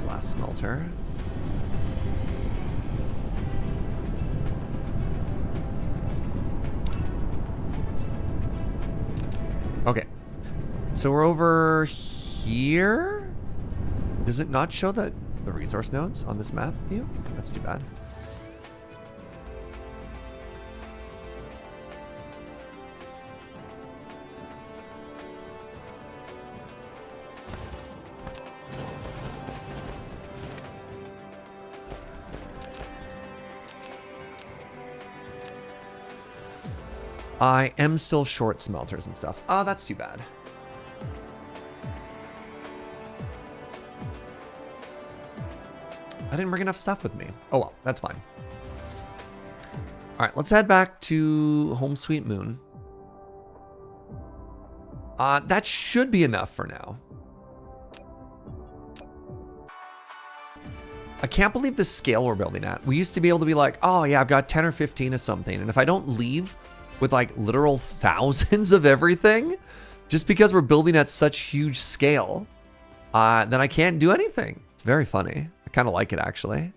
Glass smelter. Okay, so we're over here. Does it not show the resource nodes on this map view? That's too bad. I am still short smelters and stuff. Oh, that's too bad. I didn't bring enough stuff with me. Oh well, that's fine. All right, let's head back to Home Sweet Moon. That should be enough for now. I can't believe the scale we're building at. We used to be able to be like, oh yeah, I've got 10 or 15 of something. And if I don't leave with like literal thousands of everything, just because we're building at such huge scale, then I can't do anything. It's very funny. I kind of like it actually.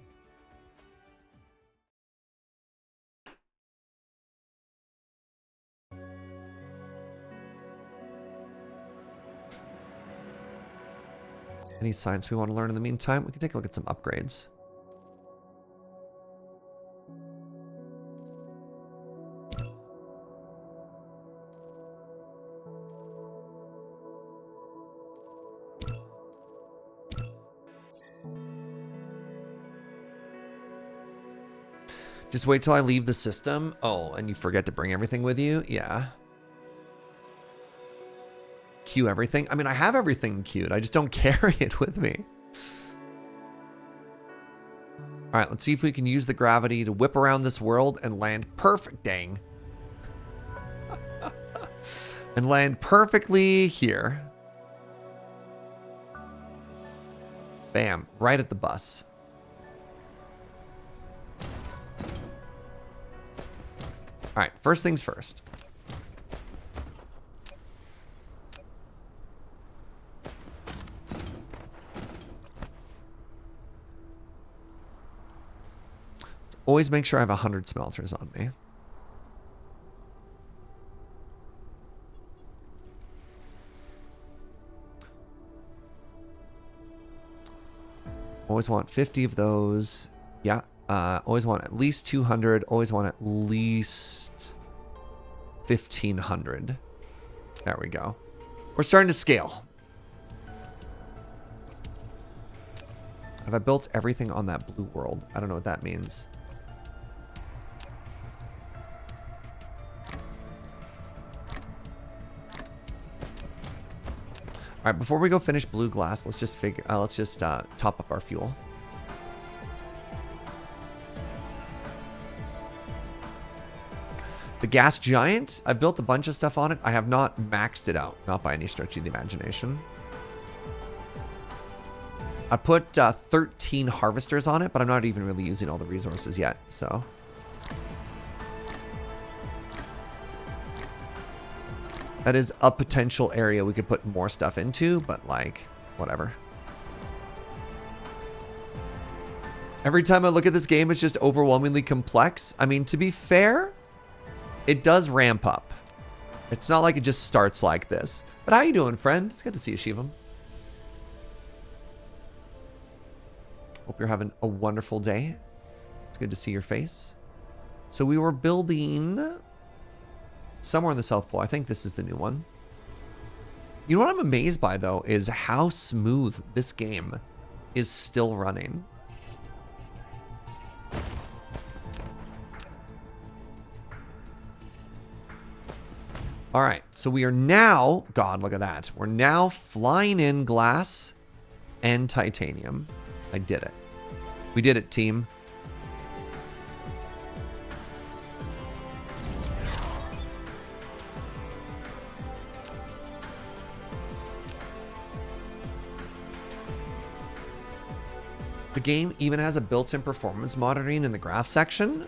Any science we want to learn in the meantime? We can take a look at some upgrades. Just wait till I leave the system. Oh, and you forget to bring everything with you? Yeah. Queue everything. I mean, I have everything queued. I just don't carry it with me. All right, let's see if we can use the gravity to whip around this world and land perfect. Dang. And land perfectly here. Bam, right at the bus. All right, first things first. Let's always make sure I have 100 smelters on me. Always want 50 of those. Yeah. Always want at least 200. Always want at least 1,500. There we go. We're starting to scale. Have I built everything on that blue world? I don't know what that means. All right, before we go finish blue glass, let's just top up our fuel. The gas giant, I've built a bunch of stuff on it. I have not maxed it out, not by any stretch of the imagination. I put 13 harvesters on it, but I'm not even really using all the resources yet, so. That is a potential area we could put more stuff into, but like, whatever. Every time I look at this game, it's just overwhelmingly complex. I mean, to be fair, it does ramp up. It's not like it just starts like this. But how you doing, friend? It's good to see you, Shivam. Hope you're having a wonderful day. It's good to see your face. So we were building somewhere in the South Pole. I think this is the new one. You know what I'm amazed by, though, is how smooth this game is still running. All right, so we are now, God, look at that. We're now flying in glass and titanium. I did it. We did it, team. The game even has a built-in performance monitoring in the graph section.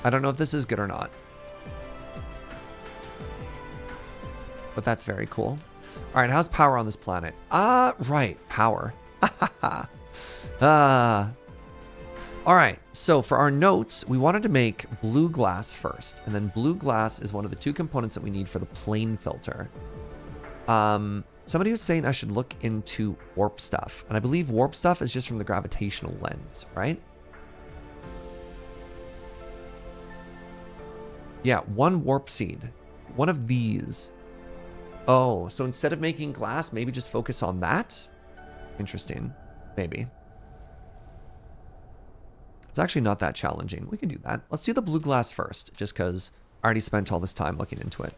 I don't know if this is good or not, but that's very cool. All right, how's power on this planet? Right, power. All right, so for our notes, we wanted to make blue glass first, and then blue glass is one of the two components that we need for the plane filter. Somebody was saying I should look into warp stuff, and I believe warp stuff is just from the gravitational lens, right? Yeah, one warp seed. One of these. Oh, so instead of making glass, maybe just focus on that? Interesting. Maybe. It's actually not that challenging. We can do that. Let's do the blue glass first, just because I already spent all this time looking into it.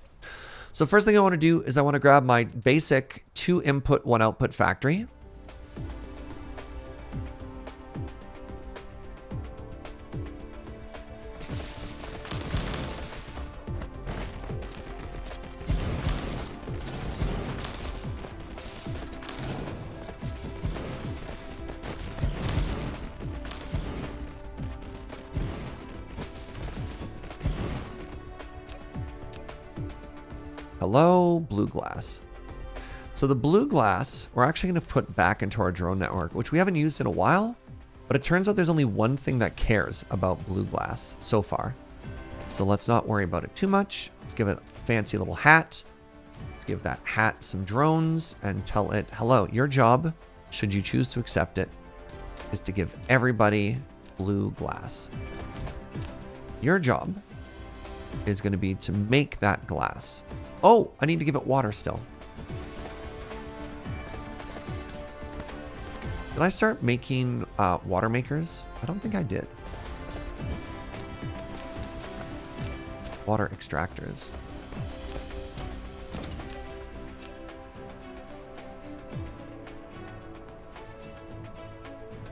So first thing I want to do is I want to grab my basic 2 input, 1 output factory. Hello, blue glass. So the blue glass, we're actually going to put back into our drone network, which we haven't used in a while, but it turns out there's only one thing that cares about blue glass so far. So let's not worry about it too much. Let's give it a fancy little hat. Let's give that hat some drones and tell it, hello, your job, should you choose to accept it, is to give everybody blue glass. Your job is going to be to make that glass. Oh, I need to give it water still. Did I start making water makers? I don't think I did. Water extractors.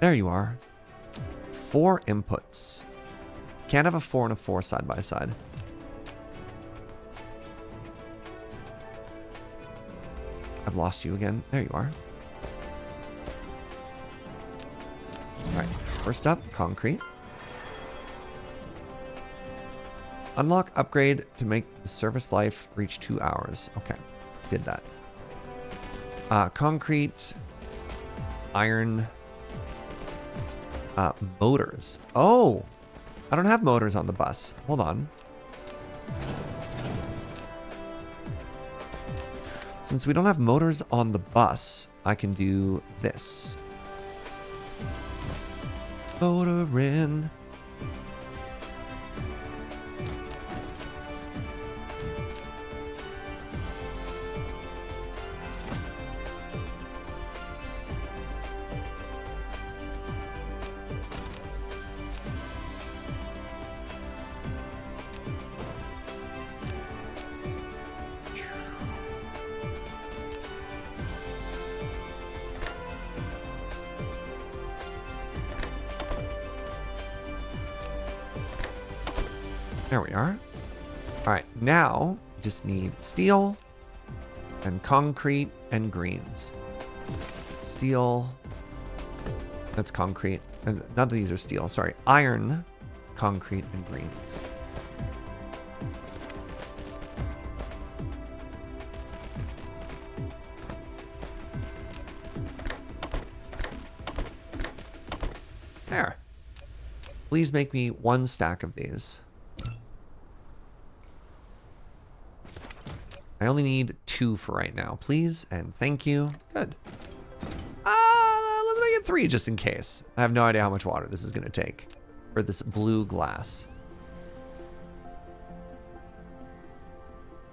There you are. 4 inputs. Can't have a 4 and a 4 side by side. I've lost you again. There you are. All right. First up, concrete. Unlock upgrade to make the service life reach 2 hours. Okay. Did that. Concrete. Iron. Motors. Oh! I don't have motors on the bus. Hold on. Since we don't have motors on the bus, I can do this. Motor in. There we are. All right, now we just need steel and concrete and greens. Steel. That's concrete. And none of these are steel. Sorry. Iron, concrete, and greens. There. Please make me 1 stack of these. I only need 2 for right now, please, and thank you. Good. Let's make it 3 just in case. I have no idea how much water this is going to take for this blue glass.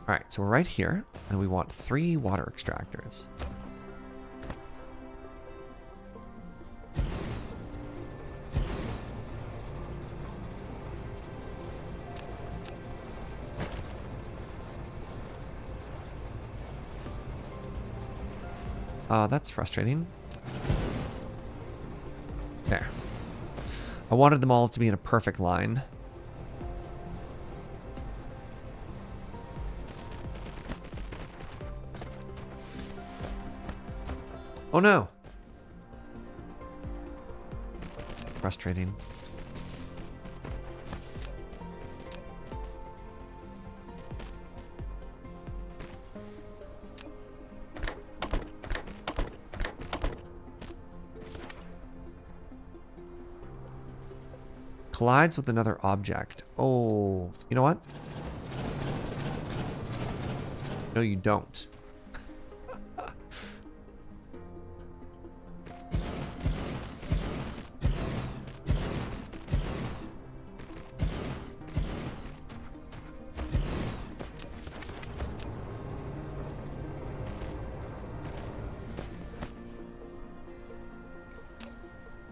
All right, so we're right here, and we want 3 water extractors. That's frustrating. There. I wanted them all to be in a perfect line. Oh no. Frustrating. Collides with another object. Oh, you know what? No, you don't.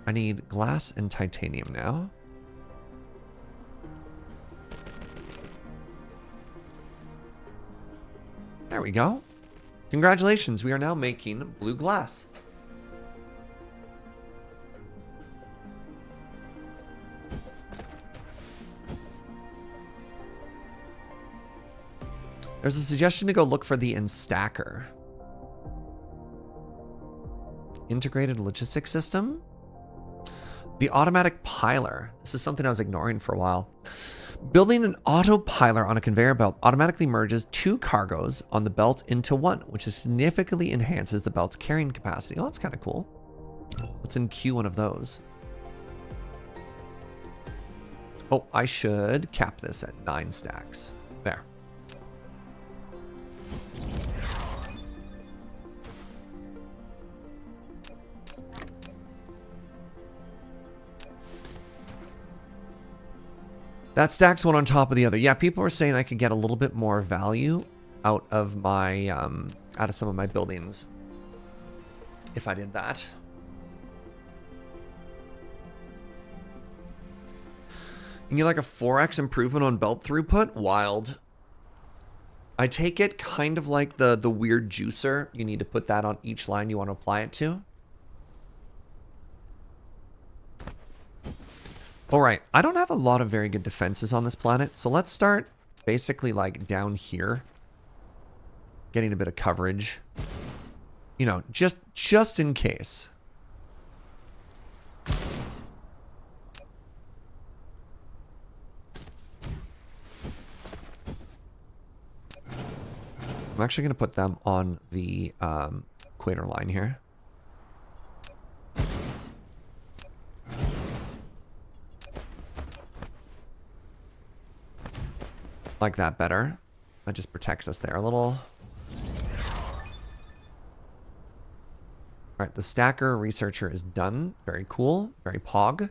I need glass and titanium now. There we go. Congratulations, we are now making blue glass. There's a suggestion to go look for the instacker. Integrated logistics system. The automatic piler. This is something I was ignoring for a while. Building an autopiler on a conveyor belt automatically merges 2 cargoes on the belt into 1, which significantly enhances the belt's carrying capacity. Oh, that's kind of cool. Let's in-queue one of those. Oh, I should cap this at 9 stacks. There. That stacks one on top of the other. Yeah, people are saying I could get a little bit more value out of my out of some of my buildings if I did that. You get like a 4x improvement on belt throughput. Wild. I take it kind of like the weird juicer. You need to put that on each line you want to apply it to. All right, I don't have a lot of very good defenses on this planet, so let's start basically like down here, getting a bit of coverage, you know, just in case. I'm actually going to put them on the equator line here. Like that better. That just protects us there a little. All right, the stacker researcher is done. Very cool. Very pog.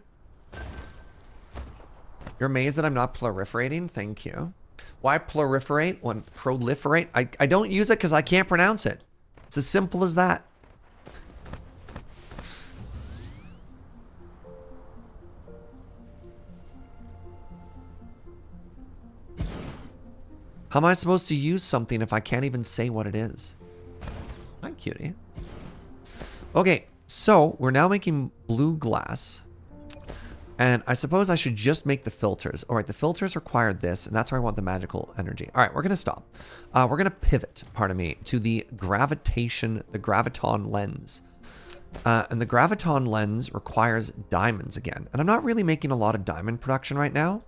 You're amazed that I'm not proliferating? Thank you. Why proliferate when proliferate? I don't use it because I can't pronounce it. It's as simple as that. How am I supposed to use something if I can't even say what it is? Hi, cutie. Okay, so we're now making blue glass. And I suppose I should just make the filters. All right, the filters require this, and that's where I want the magical energy. All right, we're going to stop. We're going to pivot, pardon me, to the graviton lens. And the graviton lens requires diamonds again. And I'm not really making a lot of diamond production right now.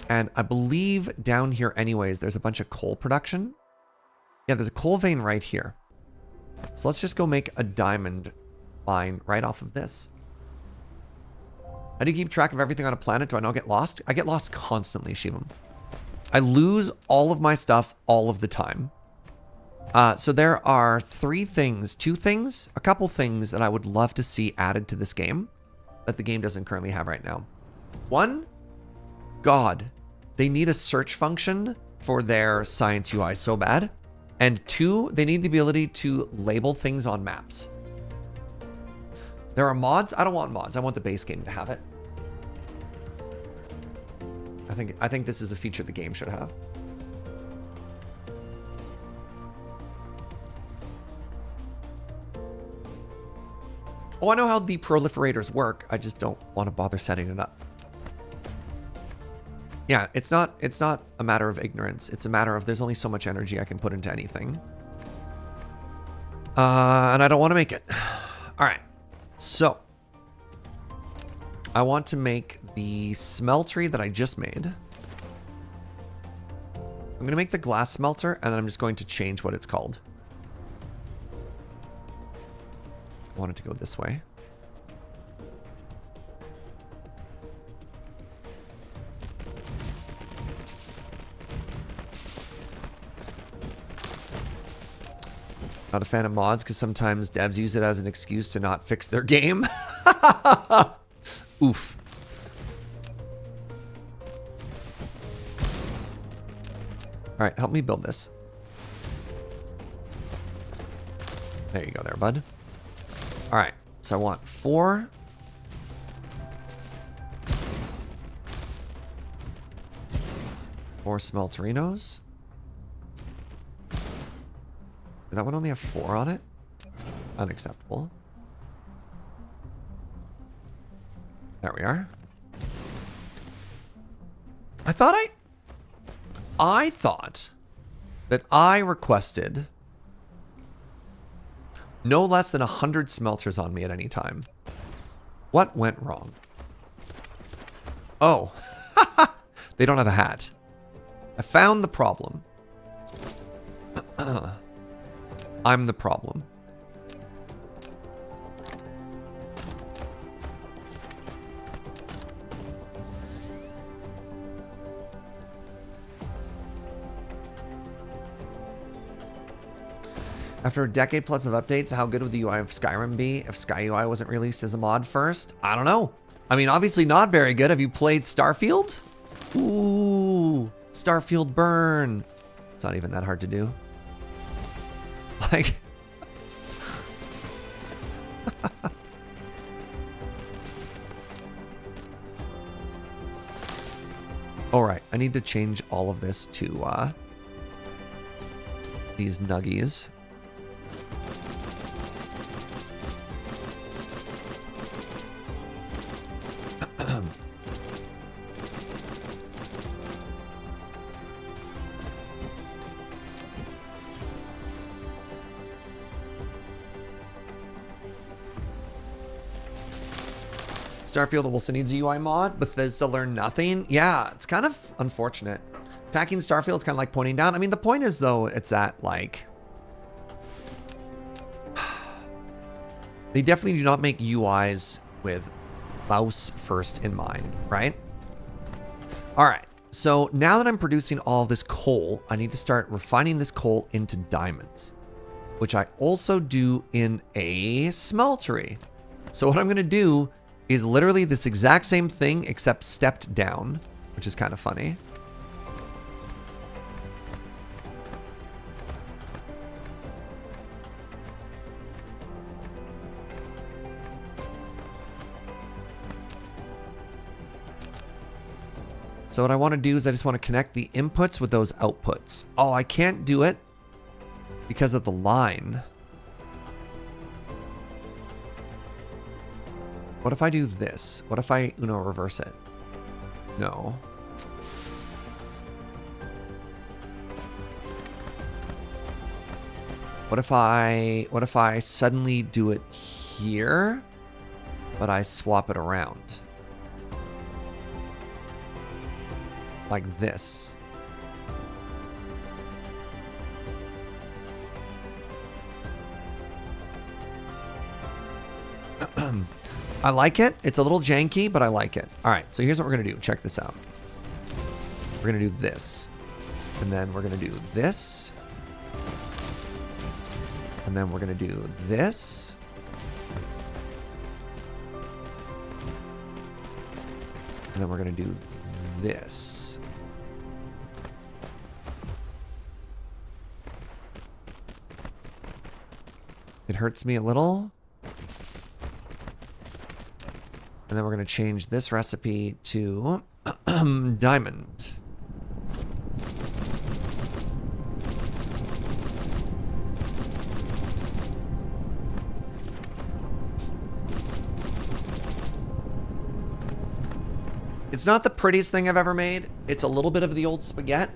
And I believe down here anyways, there's a bunch of coal production. Yeah, there's a coal vein right here. So let's just go make a diamond mine right off of this. How do you keep track of everything on a planet? Do I not get lost? I get lost constantly, Shivam. I lose all of my stuff all of the time. So there are a couple things that I would love to see added to this game that the game doesn't currently have right now. One, God, they need a search function for their science UI so bad. And two, they need the ability to label things on maps. There are mods. I don't want mods. I want the base game to have it. I think this is a feature the game should have. Oh, I know how the proliferators work. I just don't want to bother setting it up. Yeah, it's not a matter of ignorance. It's a matter of there's only so much energy I can put into anything. And I don't want to make it. All right. So I want to make the smeltery that I just made. I'm going to make the glass smelter, and then I'm just going to change what it's called. I want it to go this way. Not a fan of mods because sometimes devs use it as an excuse to not fix their game. Oof. All right, help me build this. There you go there, bud. All right, so I want 4. More smelterinos. Did that one only have 4 on it? Unacceptable. There we are. I thought that I requested no less than 100 smelters on me at any time. What went wrong? Oh, they don't have a hat. I found the problem. I'm the problem. After a decade plus of updates, how good would the UI of Skyrim be if Sky UI wasn't released as a mod first? I don't know. I mean, obviously not very good. Have you played Starfield? Ooh, Starfield burn. It's not even that hard to do. Like... All right, I need to change all of this to these nuggies. Starfield also needs a UI mod. Bethesda learned nothing. Yeah, it's kind of unfortunate. Attacking Starfield is kind of like pointing down. I mean, the point is, though, it's that, like... they definitely do not make UIs with mouse first in mind, right? All right. So now that I'm producing all of this coal, I need to start refining this coal into diamonds, which I also do in a smeltery. So what I'm going to do is literally this exact same thing, except stepped down, which is kind of funny. So what I want to do is I just want to connect the inputs with those outputs. Oh, I can't do it because of the line. What if I do this? What if I Uno reverse it? No. What if I suddenly do it here, but I swap it around? Like this. I like it. It's a little janky, but I like it. All right, so here's what we're going to do. Check this out. We're going to do this. And then we're going to do this. And then we're going to do this. And then we're going to do this. It hurts me a little. And then we're going to change this recipe to diamond. It's not the prettiest thing I've ever made. It's a little bit of the old spaghetti.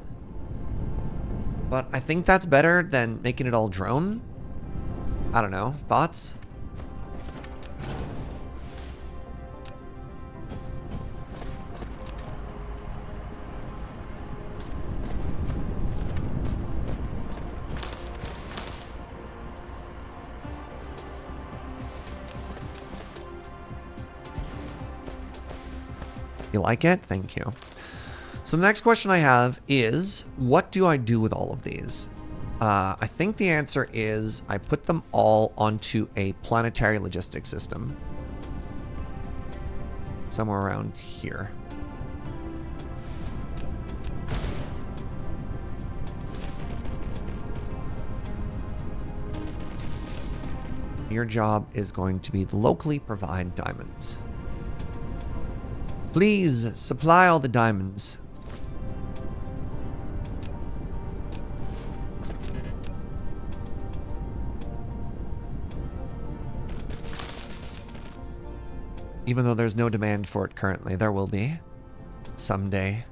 But I think that's better than making it all drone. I don't know. Thoughts? You like it? Thank you. So the next question I have is, what do I do with all of these? I think the answer is I put them all onto a planetary logistics system. Somewhere around here. Your job is going to be to locally provide diamonds. Please supply all the diamonds. Even though there's no demand for it currently, there will be someday.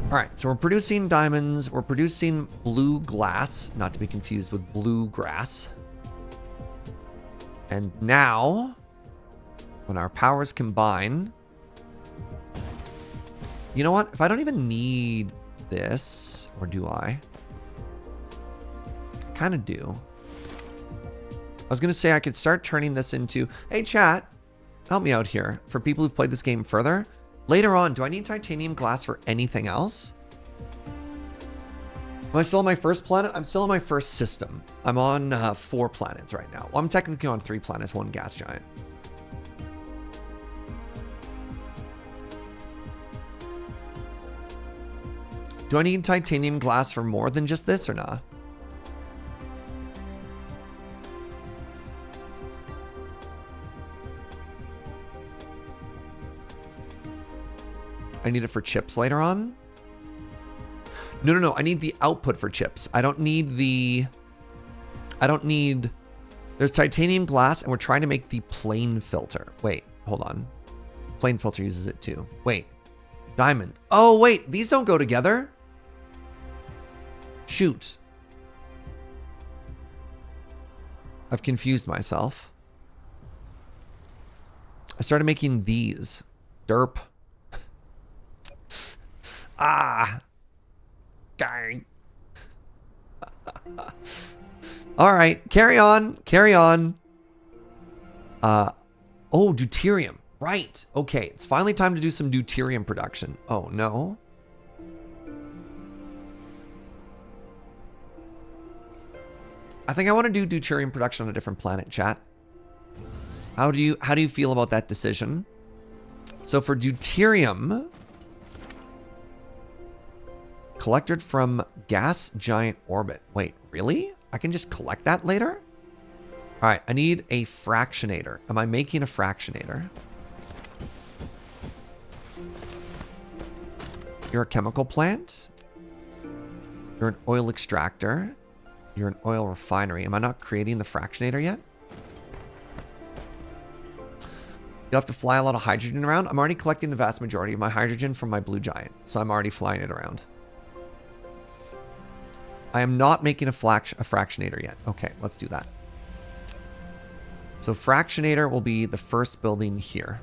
All right, so we're producing diamonds. We're producing blue glass, not to be confused with blue grass. And now, when our powers combine, you know what? If I don't even need this, or do I? Kind of do. I was going to say I could start turning this into, hey chat, help me out here. For people who've played this game further, later on, do I need titanium glass for anything else? Am I still on my first planet? I'm still on my first system. I'm on 4 planets right now. Well, I'm technically on 3 planets, 1 gas giant. Do I need titanium glass for more than just this or not? I need it for chips later on? No. I need the output for chips. I don't need the... There's titanium glass, and we're trying to make the plane filter. Wait, hold on. Plane filter uses it too. Wait. Diamond. Oh, wait. These don't go together. Shoot. I've confused myself. I started making these. Derp. Ah. Dang. All right. Carry on. Carry on. Oh, deuterium. Right. Okay. It's finally time to do some deuterium production. Oh, no. I think I want to do deuterium production on a different planet, chat. How do you feel about that decision? So for deuterium, collected from gas giant orbit. Wait, really? I can just collect that later. All right, I need a fractionator. Am I making a fractionator? You're a chemical plant. You're an oil extractor. You're an oil refinery. Am I not creating the fractionator yet? You'll have to fly a lot of hydrogen around. I'm already collecting the vast majority of my hydrogen from my blue giant, so I'm already flying it around. I am not making a fractionator yet. Okay, let's do that. So fractionator will be the first building here.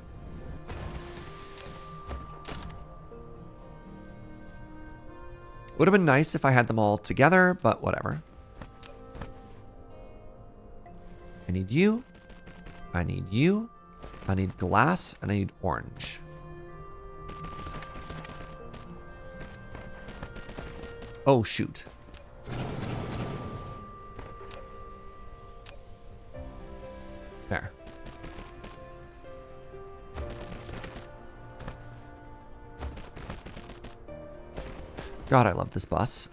Would have been nice if I had them all together, but whatever. I need you. I need you. I need glass, and I need orange. Oh, shoot. There. God, I love this bus.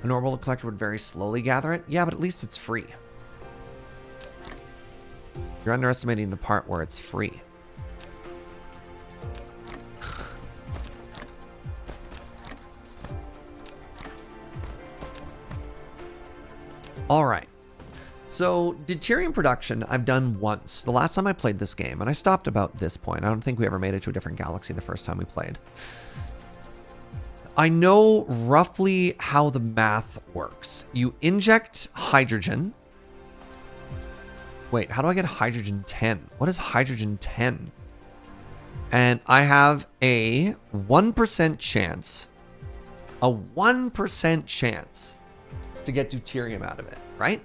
An orbital collector would very slowly gather it. Yeah, but at least it's free. You're underestimating the part where it's free. All right. So Deuterium production I've done once. The last time I played this game, and I stopped about this point. I don't think we ever made it to a different galaxy the first time we played. I know roughly how the math works. You inject hydrogen. Wait, how do I get hydrogen 10? What is hydrogen 10? And I have a 1% chance. A 1% chance to get deuterium out of it, right?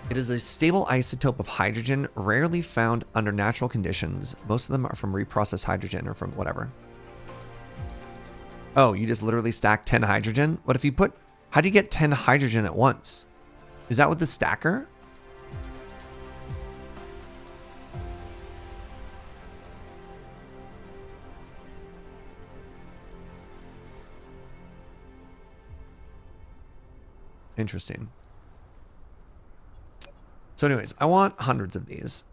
It is a stable isotope of hydrogen, rarely found under natural conditions. Most of them are from reprocessed hydrogen or from whatever. Oh, you just literally stack 10 hydrogen? What if you put... How do you get 10 hydrogen at once? Is that with the stacker? Interesting. So anyways, I want hundreds of these.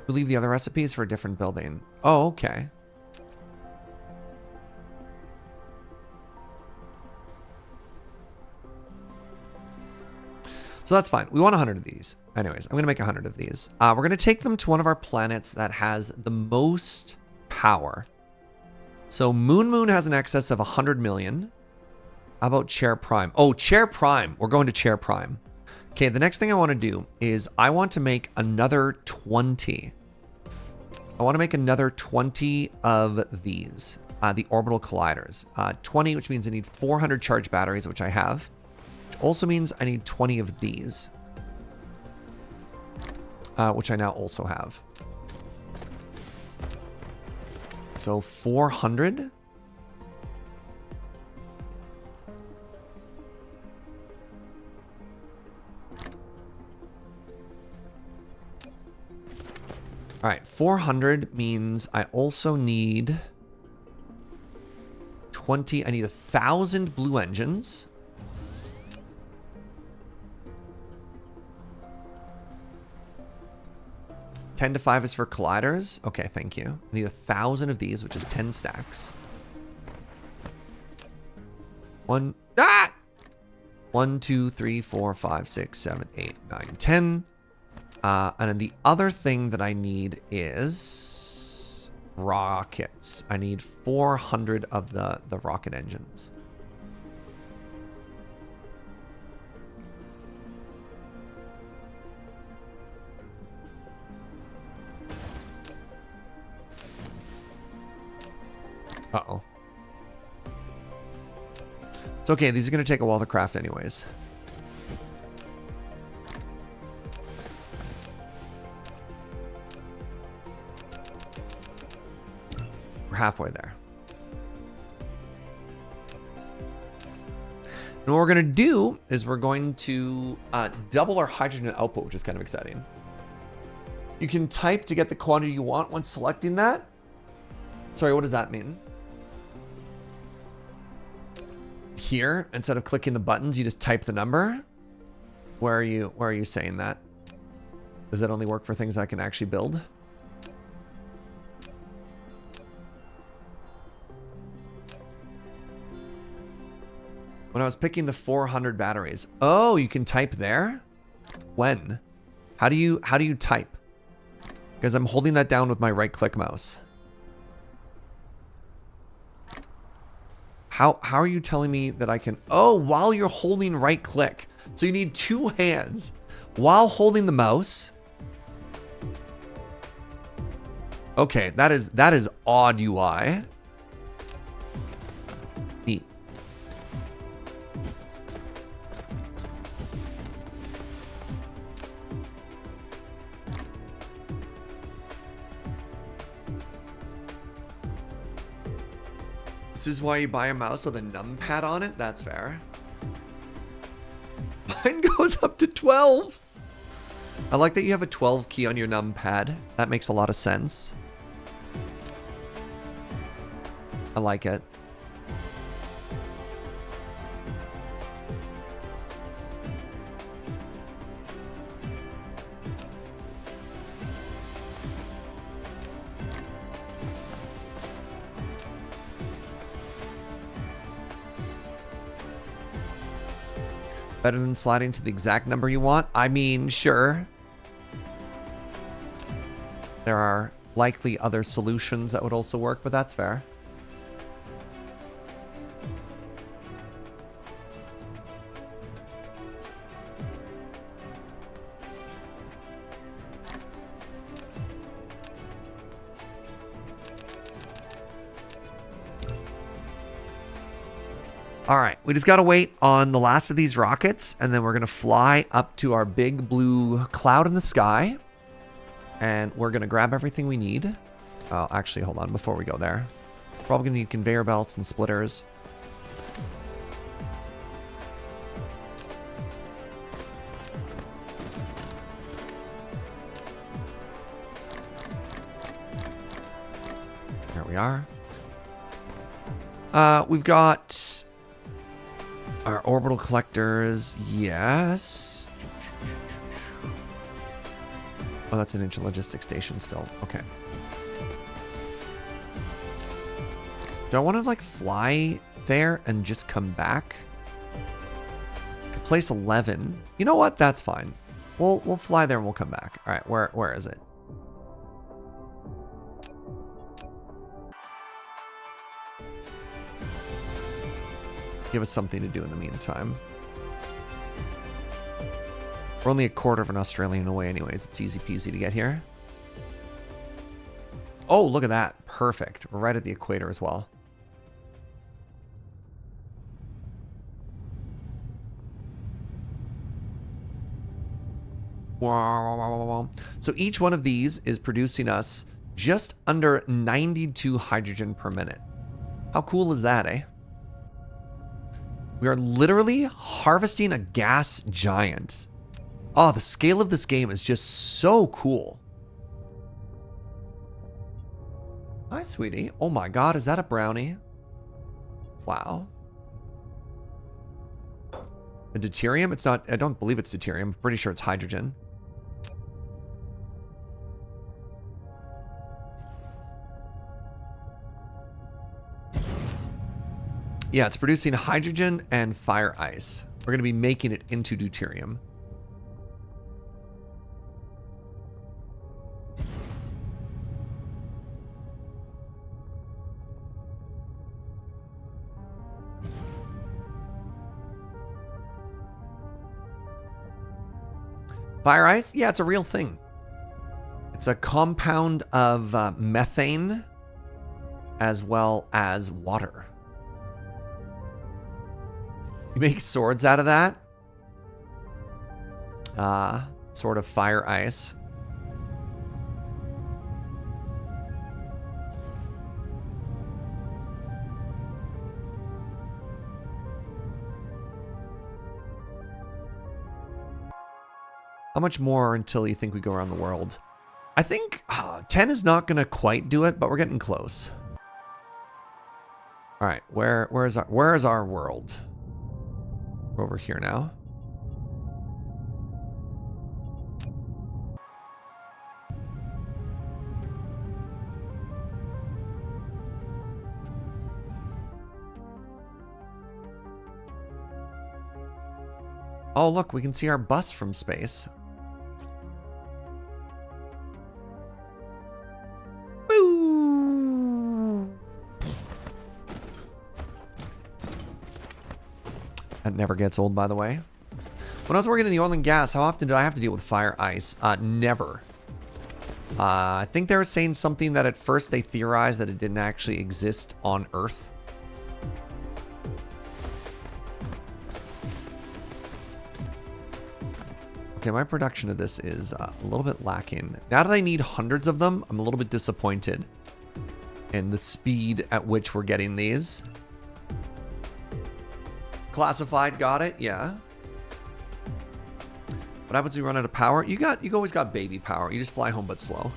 We leave the other recipes for a different building. Oh, okay. So that's fine. We want 100 of these. Anyways, I'm going to make 100 of these. We're going to take them to one of our planets that has the most power. So Moon has an excess of 100 million. How about Chair Prime? Oh, Chair Prime. We're going to Chair Prime. Okay, the next thing I want to do is I want to make another 20. I want to make another 20 of these, the orbital colliders. 20, which means I need 400 charge batteries, which I have. Which also means I need 20 of these, which I now also have. So 400. All right, 400 means I also need 20. I need 1,000 blue engines. $10 to 5 is for colliders. Okay, thank you. I need 1,000 of these, which is 10 stacks. One, 2, 3, 4, 5, 6, 7, 8, 9, 10. And then the other thing that I need is rockets. I need 400 of the rocket engines. Uh-oh. It's okay. These are going to take a while to craft anyways. halfway there. And what we're going to do is we're going to double our hydrogen output, which is kind of exciting. You can type to get the quantity you want when selecting that. Sorry, what does that mean? Here, instead of clicking the buttons, you just type the number. Where are you saying that? Does that only work for things I can actually build? When I was picking the 400 batteries. Oh, you can type there? When? How do you type? Because I'm holding that down with my right click mouse. How are you telling me that I can... Oh, while you're holding right click. So you need 2 hands while holding the mouse. Okay, that is odd UI. Neat. This is why you buy a mouse with a numpad on it? That's fair. Mine goes up to 12. I like that you have a 12 key on your numpad. That makes a lot of sense. I like it. Better than sliding to the exact number you want? I mean, sure. There are likely other solutions that would also work, but that's fair. All right, we just got to wait on the last of these rockets, and then we're going to fly up to our big blue cloud in the sky, and we're going to grab everything we need. Oh, actually, hold on, before we go there. Probably going to need conveyor belts and splitters. There we are. We've got... our orbital collectors, yes. Oh, that's an intralogistics station still. Okay. Do I want to like fly there and just come back? Could place 11. You know what? That's fine. We'll fly there and we'll come back. All right, where is it? Give us something to do in the meantime. We're only a quarter of an Australian away anyways. It's easy peasy to get here. Oh, look at that. Perfect. We're right at the equator as well. Wow. So each one of these is producing us just under 92 hydrogen per minute. How cool is that, eh? We are literally harvesting a gas giant. Oh, the scale of this game is just so cool. Hi, sweetie. Oh my god, is that a brownie? Wow. A deuterium? It's not, I don't believe it's deuterium. I'm pretty sure it's hydrogen. Yeah, it's producing hydrogen and fire ice. We're going to be making it into deuterium. Fire ice? Yeah, it's a real thing. It's a compound of methane as well as water. You make swords out of that. Sort of fire ice. How much more until you think we go around the world? I think 10 is not going to quite do it, but we're getting close. All right, where is our world? We're over here now. Oh, look, we can see our bus from space. Boo! That never gets old, by the way. When I was working in the oil and gas, how often did I have to deal with fire ice? Never. I think they were saying something that at first they theorized that it didn't actually exist on Earth. Okay, my production of this is a little bit lacking. Now that I need hundreds of them, I'm a little bit disappointed in the speed at which we're getting these. Classified, got it, yeah. What happens when you run out of power? You always got baby power. You just fly home but slow.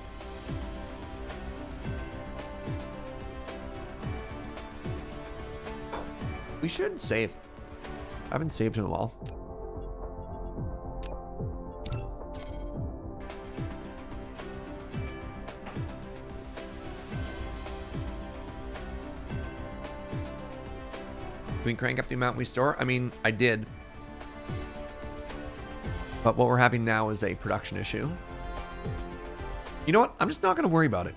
We should save. I haven't saved in a while. Can we crank up the amount we store? I mean, I did. But what we're having now is a production issue. You know what? I'm just not going to worry about it.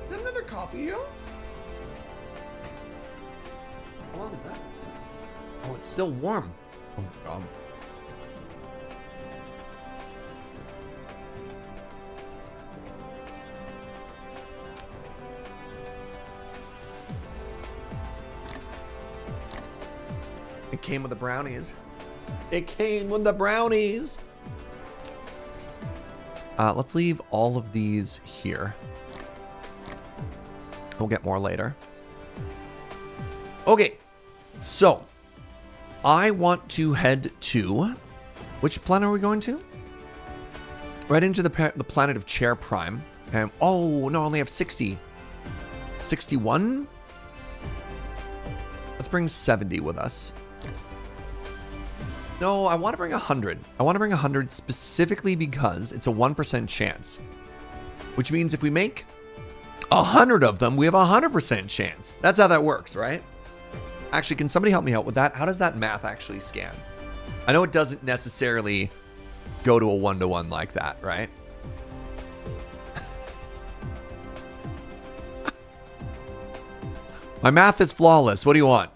Is that another coffee, yo? How long is that? Oh, it's still warm. Oh my god. It came with the brownies. It came with the brownies. Let's leave all of these here. We'll get more later. Okay, so I want to head to, which planet are we going to? Right into the planet of Chair Prime. Oh, no, I only have 60. 61? Let's bring 70 with us. No, I want to bring 100. I want to bring 100 specifically because it's a 1% chance. Which means if we make 100 of them, we have a 100% chance. That's how that works, right? Actually, can somebody help me out with that? How does that math actually scan? I know it doesn't necessarily go to a 1-to-1 like that, right? My math is flawless. What do you want?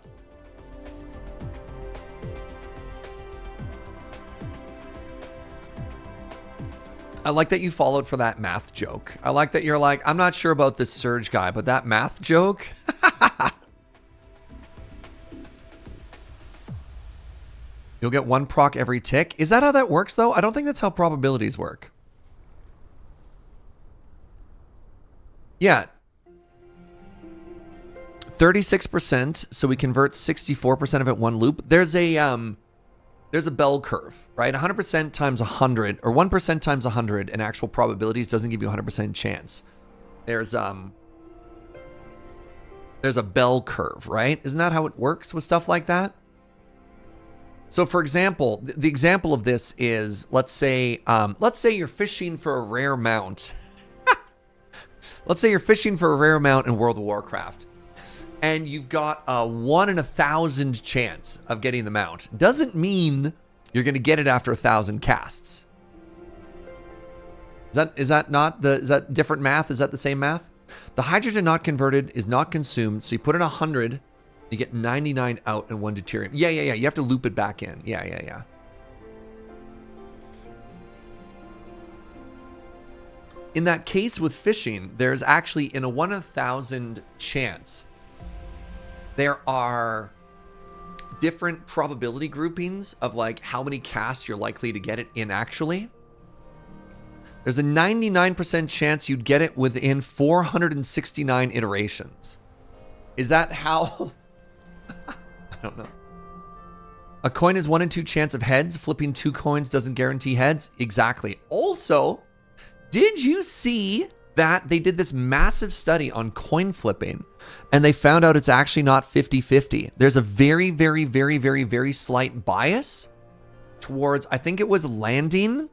I like that you followed for that math joke. I like that you're like, I'm not sure about this Surge guy, but that math joke? You'll get 1 proc every tick. Is that how that works, though? I don't think that's how probabilities work. Yeah. 36%, so we convert 64% of it one loop. There's a bell curve, right? 100% times 100, or 1% times 100 in actual probabilities doesn't give you a 100% chance. There's a bell curve, right? Isn't that how it works with stuff like that? So for example, the example of this is, let's say you're fishing for a rare mount. Let's say you're fishing for a rare mount in World of Warcraft. And you've got a 1 in 1,000 chance of getting the mount. Doesn't mean you're going to get it after 1,000 casts. Is that different math? Is that the same math? The hydrogen not converted is not consumed. So you put in 100, you get 99 out and 1 deuterium. Yeah. You have to loop it back in. Yeah. In that case with fishing, there's actually in a 1 in 1,000 chance. There are different probability groupings of like how many casts you're likely to get it in actually. There's a 99% chance you'd get it within 469 iterations. Is that how? I don't know. A coin is 1 in 2 chance of heads. Flipping 2 coins doesn't guarantee heads. Exactly. Also, did you see that they did this massive study on coin flipping and they found out it's actually not 50-50. There's a very, very, very, very, very slight bias towards, I think it was landing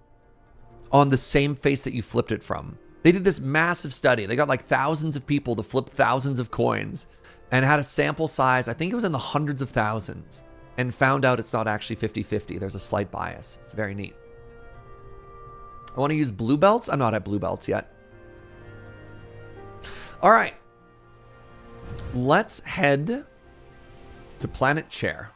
on the same face that you flipped it from. They did this massive study. They got like thousands of people to flip thousands of coins and had a sample size, I think it was in the hundreds of thousands, and found out it's not actually 50-50. There's a slight bias. It's very neat. I want to use blue belts. I'm not at blue belts yet. All right. Let's head to Planet Chair.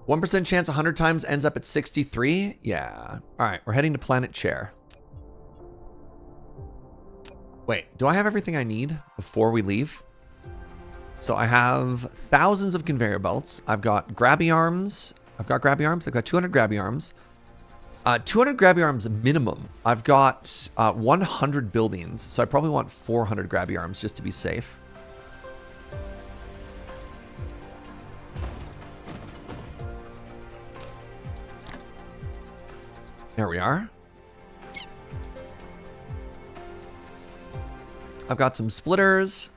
1% chance 100 times ends up at 63. Yeah. All right. We're heading to Planet Chair. Wait, do I have everything I need before we leave? So I have thousands of conveyor belts. I've got grabby arms. I've got 200 grabby arms. 200 grabby arms minimum. I've got 100 buildings. So I probably want 400 grabby arms just to be safe. There we are. I've got some splitters.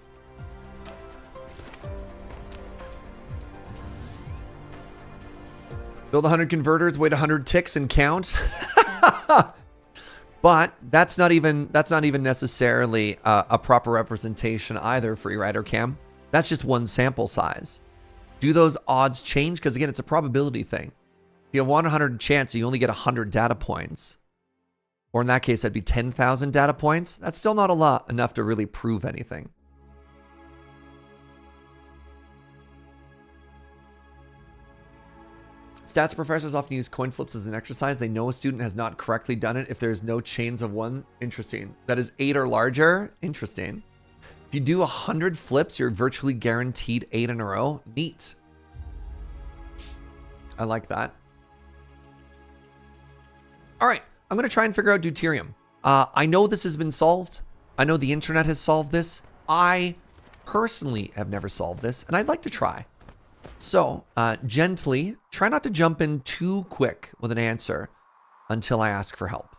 Build 100 converters, wait 100 ticks and count. But that's not even necessarily a proper representation either, Freerider Cam. That's just one sample size. Do those odds change? Because again, it's a probability thing. If you have 100 chance, you only get 100 data points. Or in that case, that'd be 10,000 data points. That's still not a lot, enough to really prove anything. Stats professors often use coin flips as an exercise. They know a student has not correctly done it if there's no chains of 1. Interesting. That is 8 or larger. Interesting. If you do 100 flips, you're virtually guaranteed 8 in a row. Neat. I like that. All right. I'm going to try and figure out Deuterium. I know this has been solved. I know the internet has solved this. I personally have never solved this, and I'd like to try. So, gently, try not to jump in too quick with an answer until I ask for help.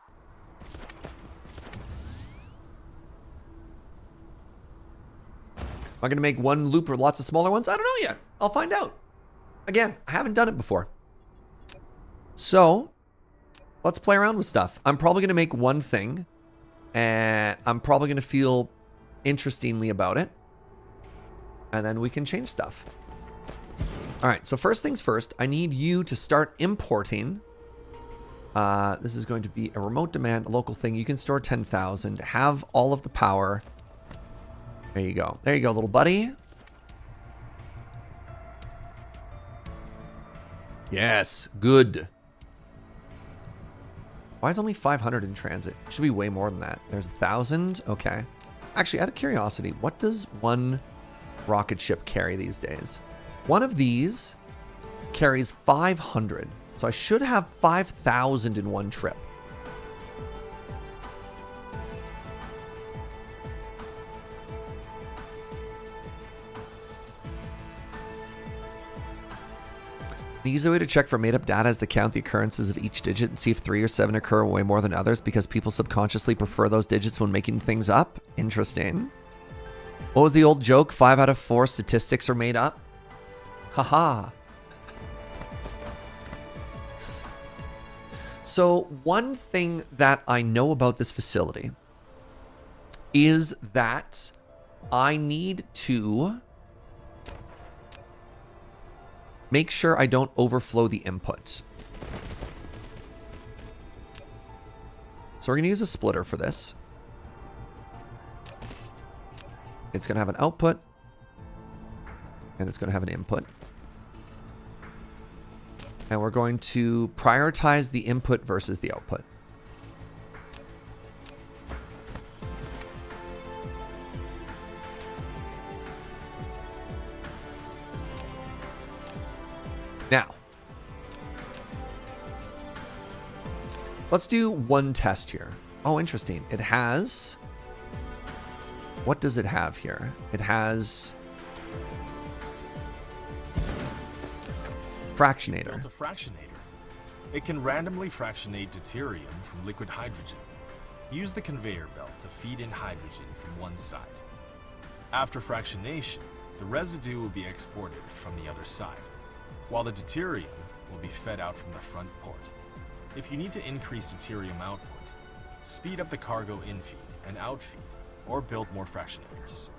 Am I going to make one loop or lots of smaller ones? I don't know yet. I'll find out. Again, I haven't done it before. So, let's play around with stuff. I'm probably going to make one thing, and I'm probably going to feel interestingly about it, and then we can change stuff. All right, so first things first, I need you to start importing. This is going to be a remote demand, a local thing. You can store 10,000, have all of the power. There you go. There you go, little buddy. Yes, good. Why is only 500 in transit? It should be way more than that. There's 1,000. Okay. Actually, out of curiosity, what does one rocket ship carry these days? One of these carries 500. So I should have 5,000 in one trip. An easy way to check for made-up data is to count the occurrences of each digit and see if 3 or 7 occur way more than others because people subconsciously prefer those digits when making things up. Interesting. What was the old joke? 5 out of 4 statistics are made up. Haha. So one thing that I know about this facility is that I need to make sure I don't overflow the input. So we're going to use a splitter for this. It's going to have an output, and it's going to have an input. And we're going to prioritize the input versus the output. Now, let's do one test here. Oh, interesting. It has... What does it have here? It has... Fractionator. Built a fractionator. It can randomly fractionate deuterium from liquid hydrogen. Use the conveyor belt to feed in hydrogen from one side. After fractionation, the residue will be exported from the other side, while the deuterium will be fed out from the front port. If you need to increase deuterium output, speed up the cargo infeed and outfeed, or build more fractionators.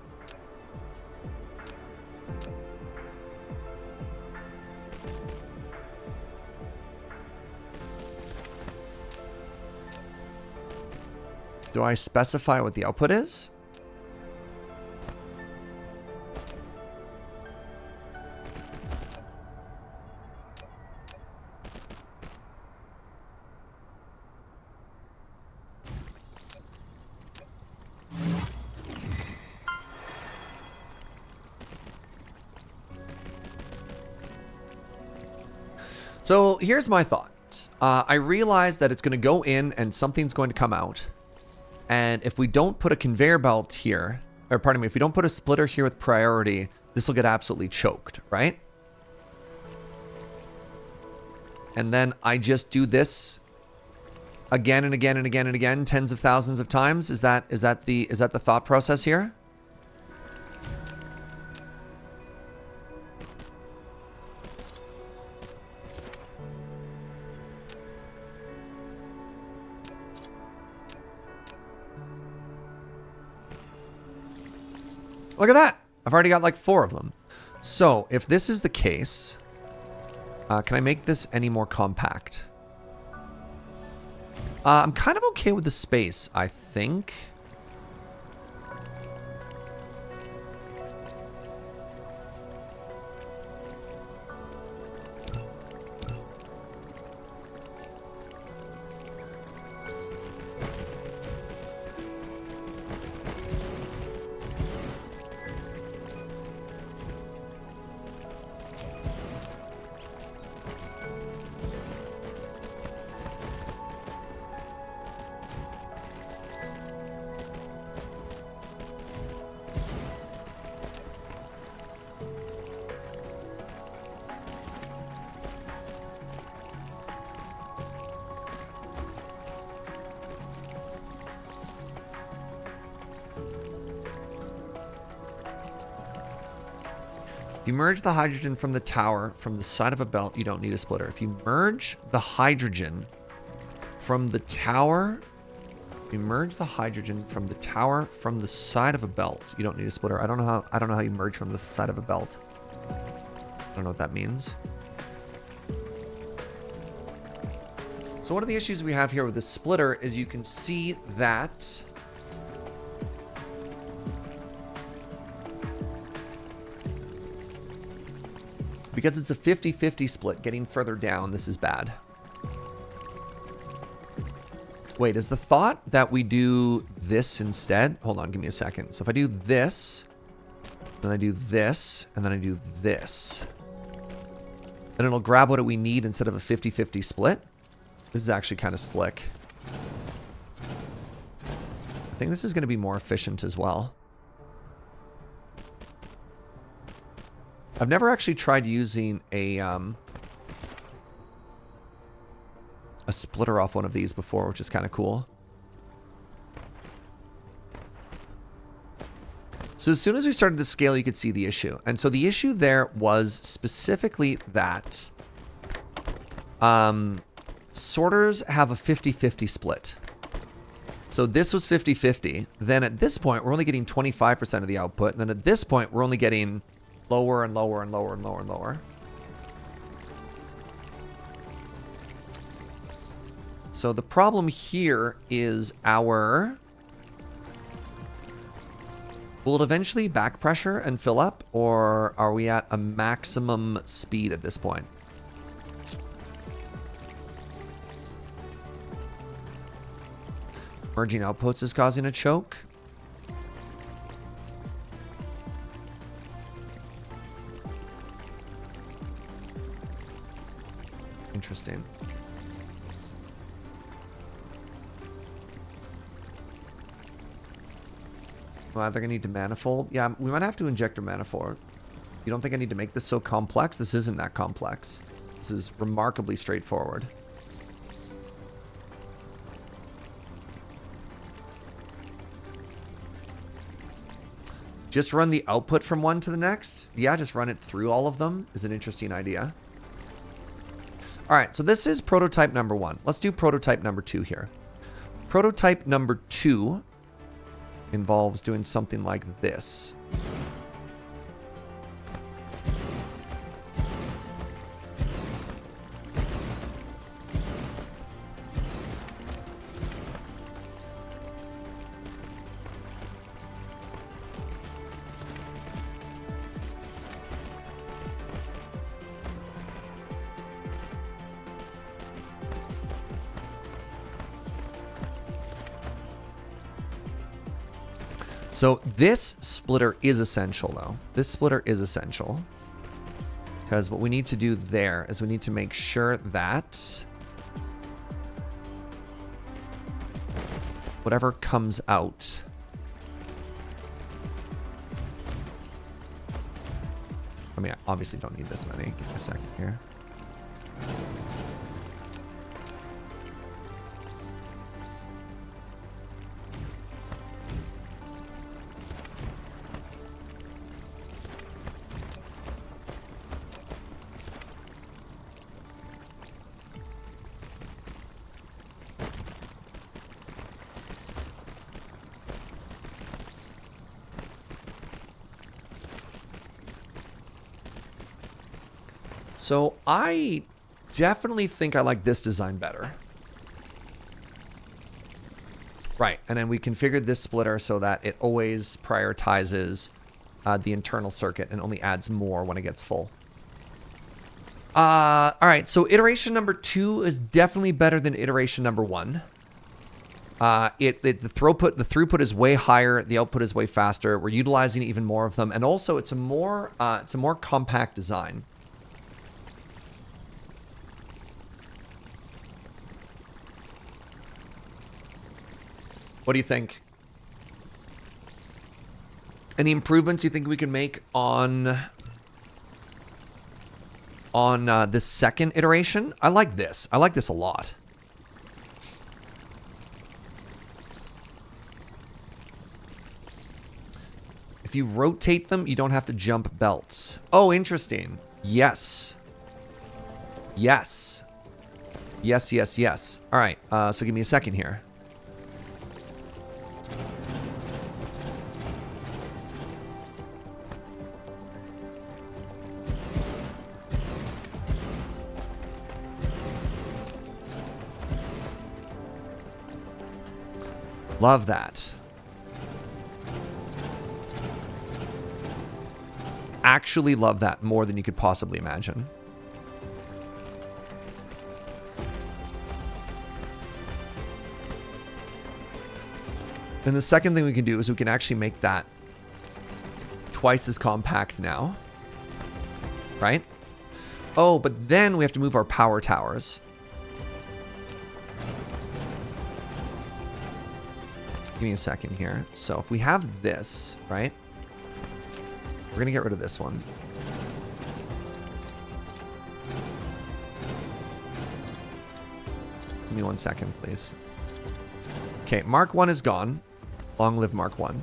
Do I specify what the output is? So here's my thought. I realize that it's going to go in and something's going to come out. And if we don't put a conveyor belt here, or pardon me, if we don't put a splitter here with priority, this will get absolutely choked, right? And then I just do this again and again and again and again, tens of thousands of times. Is that the thought process here? Look at that. I've already got like 4 of them. So if this is the case, can I make this any more compact? I'm kind of okay with the space, I think. If you merge the hydrogen from the tower from the side of a belt, you don't need a splitter. If you merge the hydrogen from the tower, you merge the hydrogen from the tower from the side of a belt, you don't need a splitter. I don't know how you merge from the side of a belt. I don't know what that means. So one of the issues we have here with the splitter is you can see that because it's a 50-50 split, getting further down, this is bad. Wait, is the thought that we do this instead? Hold on, give me a second. So if I do this, then I do this, and then I do this, then it'll grab what we need instead of a 50-50 split. This is actually kind of slick. I think this is going to be more efficient as well. I've never actually tried using a splitter off one of these before, which is kind of cool. So as soon as we started to scale, you could see the issue. And so the issue there was specifically that sorters have a 50-50 split. So this was 50-50. Then at this point, we're only getting 25% of the output. And then at this point, we're only getting lower and lower and lower and lower and lower. So the problem here is our... Will it eventually back pressure and fill up? Or are we at a maximum speed at this point? Merging outputs is causing a choke. Interesting. Well, they're gonna need to manifold. Yeah, we might have to inject a manifold. You don't think I need to make this so complex? This isn't that complex. This is remarkably straightforward. Just run the output from one to the next? Yeah, just run it through all of them is an interesting idea. All right, so this is prototype number 1. Let's do prototype number 2 here. Prototype number 2 involves doing something like this. So this splitter is essential, though. This splitter is essential. Because what we need to do there is we need to make sure that whatever comes out I mean, I obviously don't need this many. Give me a second here. So I definitely think I like this design better. Right, and then we configured this splitter so that it always prioritizes the internal circuit and only adds more when it gets full. All right, so iteration number 2 is definitely better than iteration number 1. The throughput is way higher. The output is way faster. We're utilizing even more of them, and also it's a more compact design. What do you think? Any improvements you think we can make on this second iteration? I like this. I like this a lot. If you rotate them, you don't have to jump belts. Oh, interesting. Yes. Yes. Yes, yes, yes. All right, so give me a second here. Love that. Actually love that more than you could possibly imagine. And the second thing we can do is we can actually make that twice as compact now. Right? Oh, but then we have to move our power towers. Give me a second here. So if we have this, right? We're going to get rid of this one. Give me 1 second, please. Okay, Mark 1 is gone. Long live Mark 1.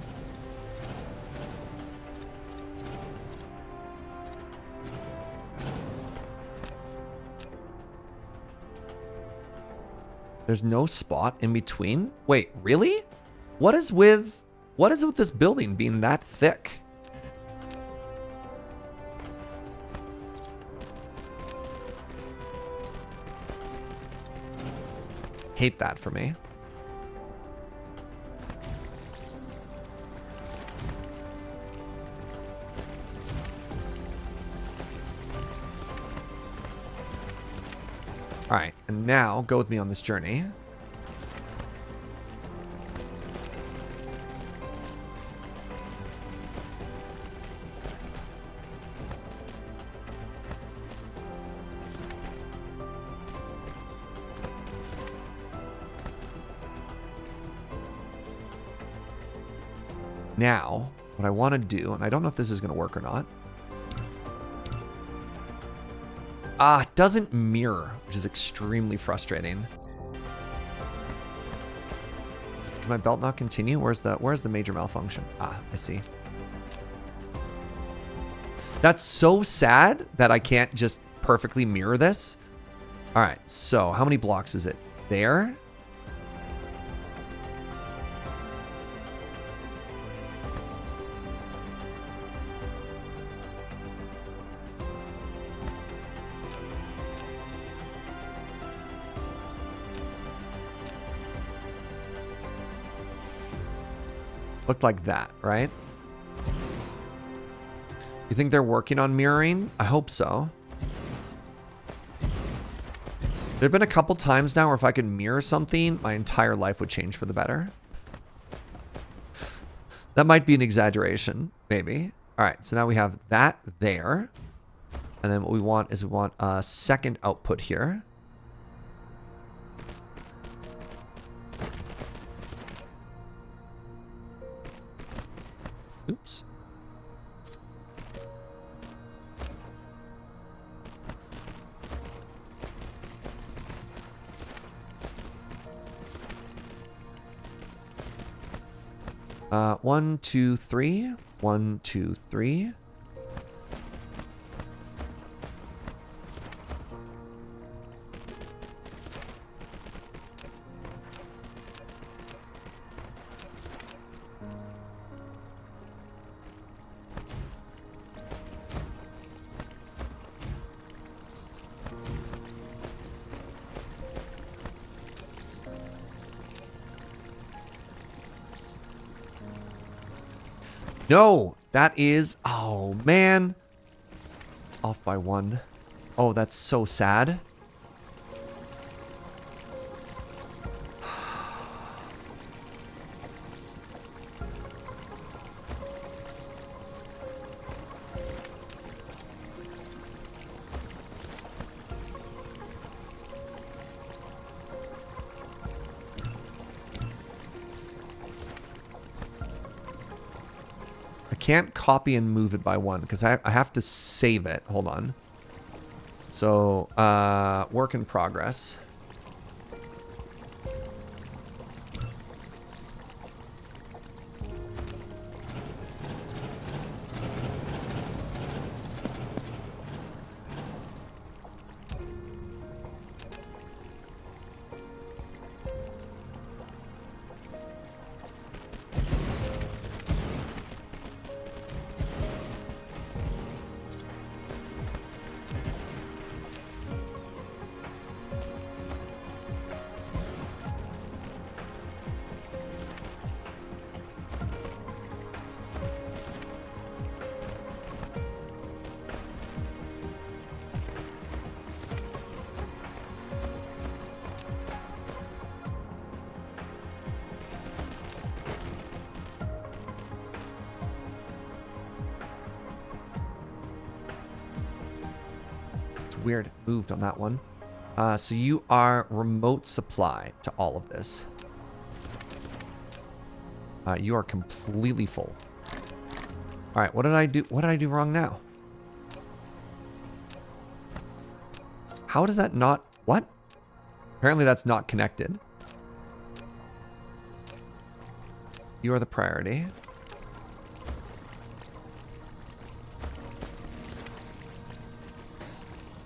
There's no spot in between? Wait, really? What is with this building being that thick? Hate that for me. All right, and now go with me on this journey. Now, what I want to do, and I don't know if this is going to work or not. Ah, it doesn't mirror, which is extremely frustrating. Does my belt not continue? Where's the major malfunction? Ah, I see. That's so sad that I can't just perfectly mirror this. All right, so how many blocks is it? There. Looked like that, right? You think they're working on mirroring? I hope so. There have been a couple times now where if I could mirror something, my entire life would change for the better. That might be an exaggeration, maybe. All right, so now we have that there. And then what we want is we want a second output here. Oops. One, two, three. 1, 2, 3. No, that is, oh man, it's off by 1. Oh, that's so sad. Can't copy and move it by 1 because I have to save it. Hold on. So, work in progress. Weird, it moved on that one. So you are remote supply to all of this. You are completely full. All right, what did I do? What did I do wrong now? How does that not? What? Apparently that's not connected. You are the priority.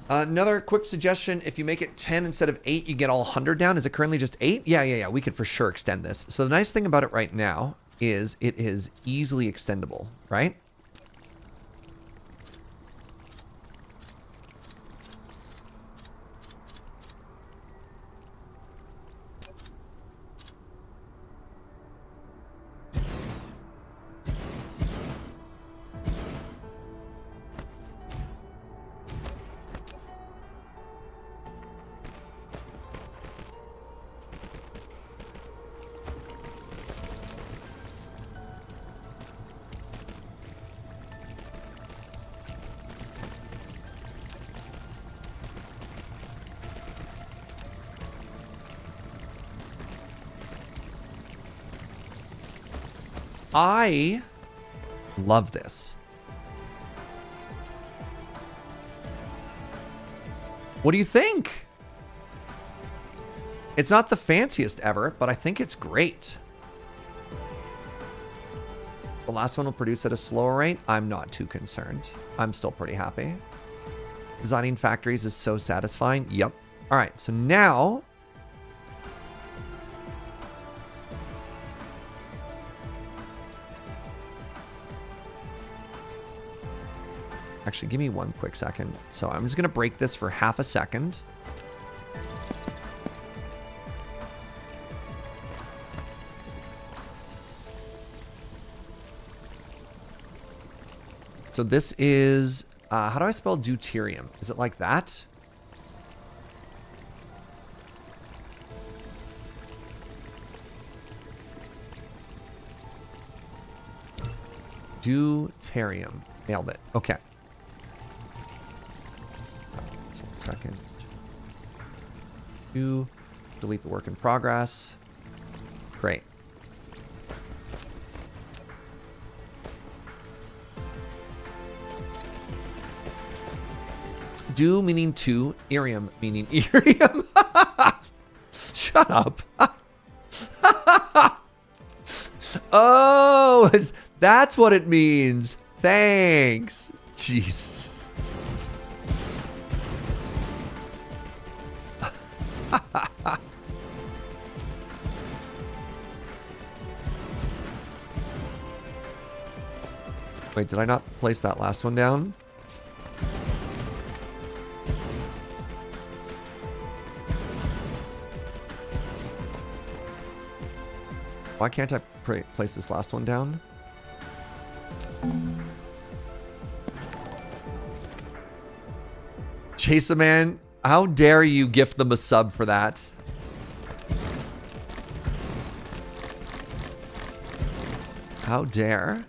Another quick suggestion, if you make it 10 instead of 8, you get all 100 down. Is it currently just 8? Yeah. We could for sure extend this. So the nice thing about it right now is it is easily extendable, right? I love this. What do you think? It's not the fanciest ever, but I think it's great. The last one will produce at a slower rate. I'm not too concerned. I'm still pretty happy. Designing factories is so satisfying. Yep. All right, so now... Actually, give me one quick second. So I'm just going to break this for half a second. So this is, how do I spell deuterium? Is it like that? Deuterium. Nailed it. Okay. Just 1 second. Delete the work in progress. Great. Do meaning to, Irium meaning Irium. Shut up. Oh, that's what it means. Thanks. Jesus. Wait, did I not place that last one down? Why can't I place this last one down? Chaseman, how dare you gift them a sub for that? How dare?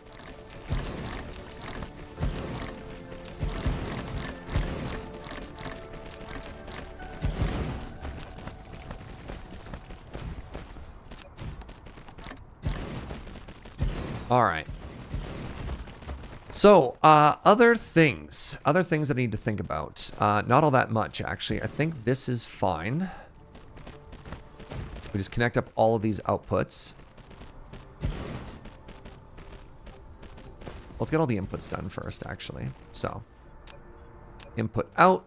All right. So, other things I need to think about. Not all that much, actually. I think this is fine. We just connect up all of these outputs. Let's get all the inputs done first, actually. So, input out.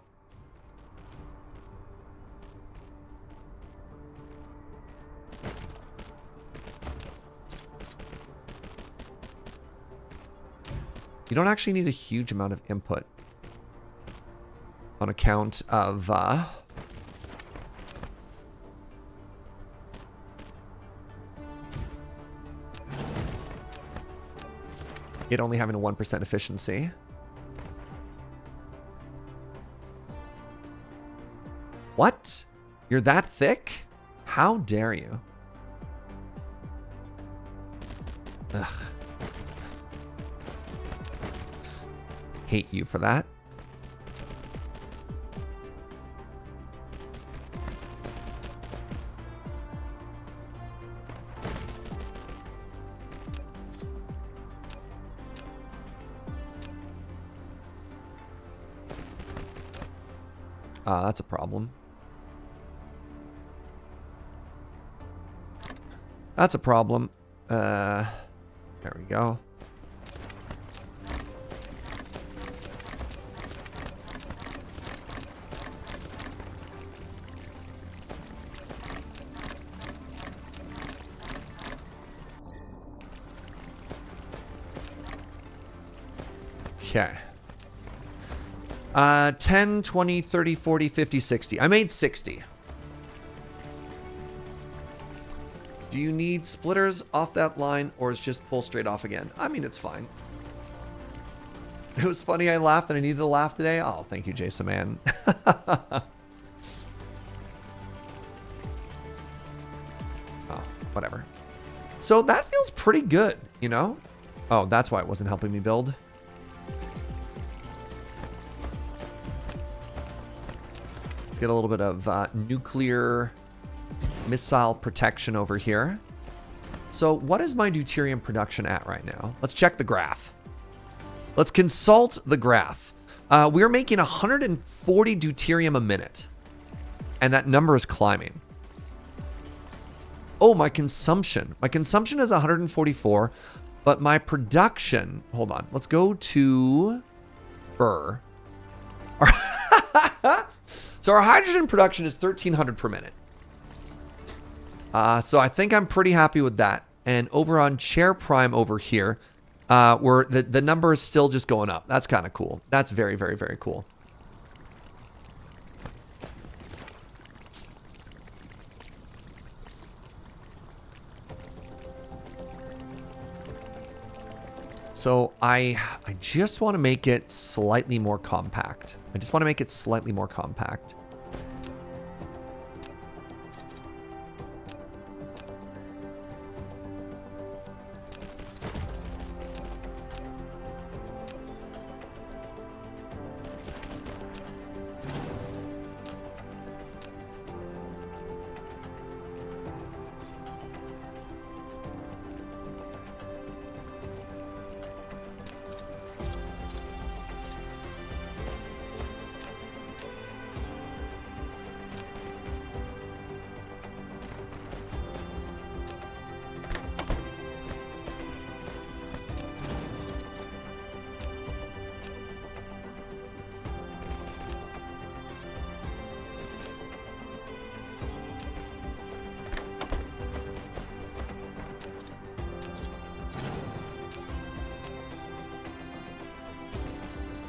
You don't actually need a huge amount of input on account of it only having a 1% efficiency. What? You're that thick? How dare you? Ugh. Hate you for that. That's a problem. That's a problem. There we go. Okay. 10, 20, 30, 40, 50, 60. I made 60. Do you need splitters off that line or is just pull straight off again? I mean, it's fine. It was funny I laughed and I needed to laugh today. Oh, thank you, Jason, man. Oh, whatever. So that feels pretty good, you know? Oh, that's why it wasn't helping me build. Let's get a little bit of nuclear missile protection over here. So what is my deuterium production at right now? Let's check the graph. Let's consult the graph. We're making 140 deuterium a minute. And that number is climbing. Oh, my consumption. My consumption is 144, but my production... Hold on. Let's go to Brrr. So our hydrogen production is 1,300 per minute. So I think I'm pretty happy with that. And over on Chair Prime over here, where the number is still just going up. That's kind of cool. That's very, very, very cool. So I just want to make it slightly more compact. I just want to make it slightly more compact.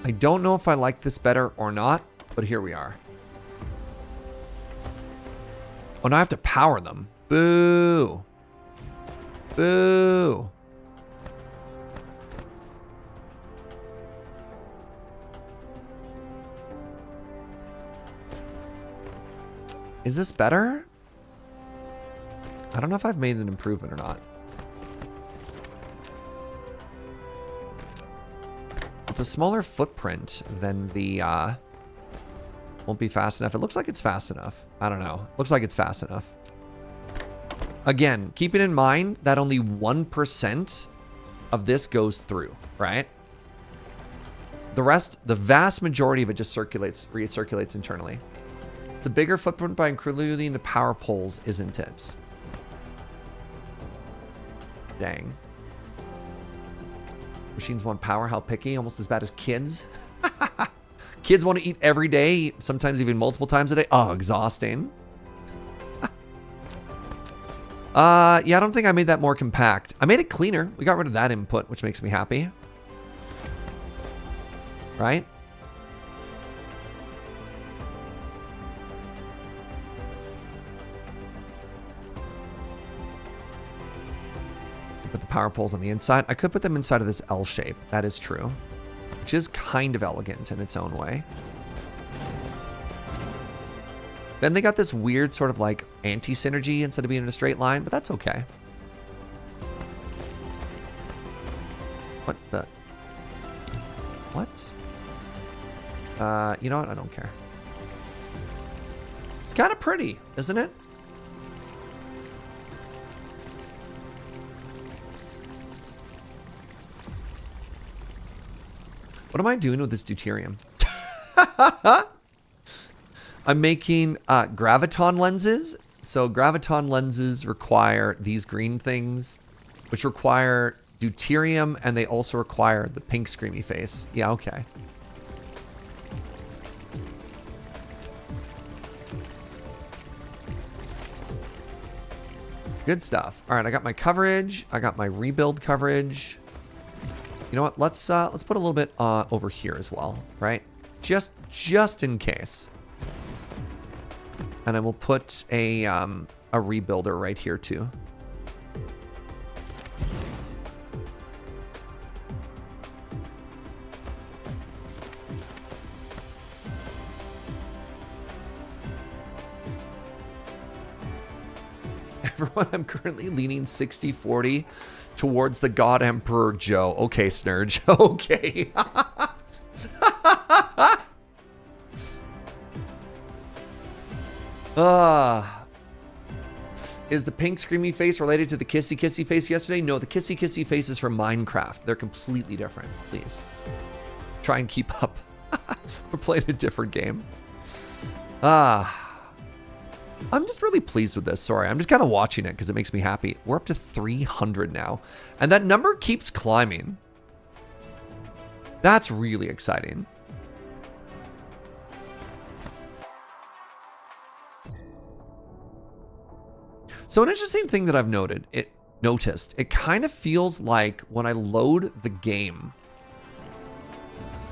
I don't know if I like this better or not, but here we are. Oh, now I have to power them. Boo. Boo. Is this better? I don't know if I've made an improvement or not. It's a smaller footprint than the, won't be fast enough. It looks like it's fast enough. I don't know. Looks like it's fast enough. Again, keeping in mind that only 1% of this goes through, right? The rest, the vast majority of it just recirculates internally. It's a bigger footprint by including the power poles, isn't it? Dang. Machines want power. How picky? Almost as bad as kids. Kids want to eat every day, sometimes even multiple times a day. Oh, exhausting. Yeah, I don't think I made that more compact. I made it cleaner. We got rid of that input, which makes me happy. Right? Put the power poles on the inside. I could put them inside of this L shape. That is true. Which is kind of elegant in its own way. Then they got this weird sort of like anti-synergy instead of being in a straight line, but that's okay. What the? What? You know what? I don't care. It's kind of pretty, isn't it? What am I doing with this deuterium? I'm making graviton lenses. So graviton lenses require these green things, which require deuterium, and they also require the pink screamy face. Yeah, okay. Good stuff. All right, I got my coverage. I got my rebuild coverage. You know what? Let's put a little bit over here as well, right? Just in case. And I will put a rebuilder right here too. Everyone, I'm currently leaning 60-40 towards the God Emperor Joe. Okay, Snurge. Okay. Is the pink screamy face related to the kissy kissy face yesterday? No, the kissy kissy face is from Minecraft. They're completely different. Please try and keep up. We're playing a different game. I'm just really pleased with this. Sorry, I'm just kind of watching it because it makes me happy. We're up to 300 now, and that number keeps climbing. That's really exciting. So an interesting thing that I've noticed, it kind of feels like when I load the game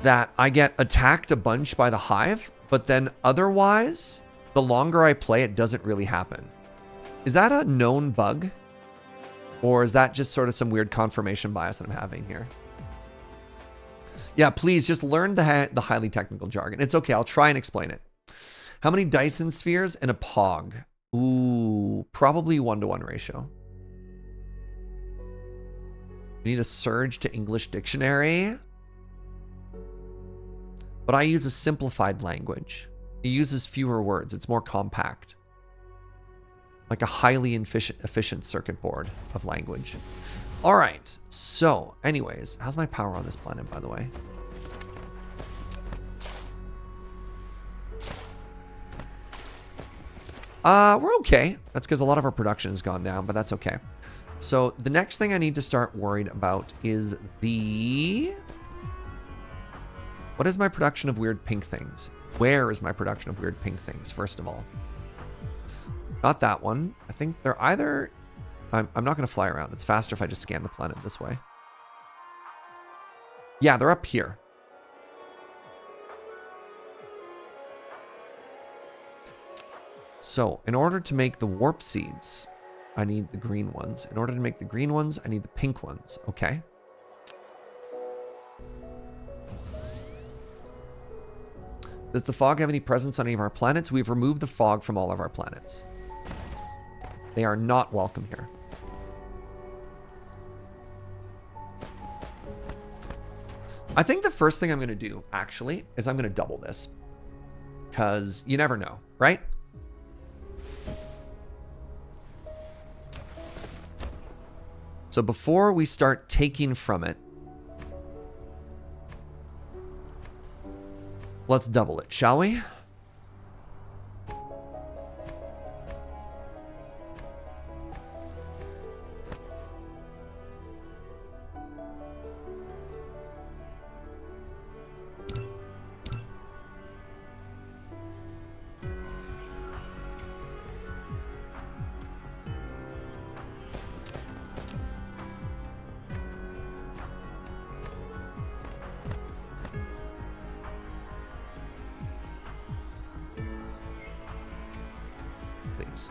that I get attacked a bunch by the hive, but then otherwise, the longer I play, it doesn't really happen. Is that a known bug? Or is that just sort of some weird confirmation bias that I'm having here? Yeah, please just learn the highly technical jargon. It's okay, I'll try and explain it. How many Dyson spheres in a pog? Ooh, probably 1-to-1 ratio. We need a surge to English dictionary. But I use a simplified language. It uses fewer words. It's more compact. Like a highly efficient circuit board of language. All right. So, anyways, how's my power on this planet, by the way? We're okay. That's because a lot of our production has gone down, but that's okay. So the next thing I need to start worried about is the... What is my production of weird pink things? Where is my production of weird pink things, first of all? Not that one. I think they're either... I'm not going to fly around. It's faster if I just scan the planet this way. Yeah, they're up here. So, in order to make the warp seeds, I need the green ones. In order to make the green ones, I need the pink ones. Okay. Does the fog have any presence on any of our planets? We've removed the fog from all of our planets. They are not welcome here. I think the first thing I'm going to do, actually, is I'm going to double this. Because you never know, right? So before we start taking from it, let's double it, shall we? Please.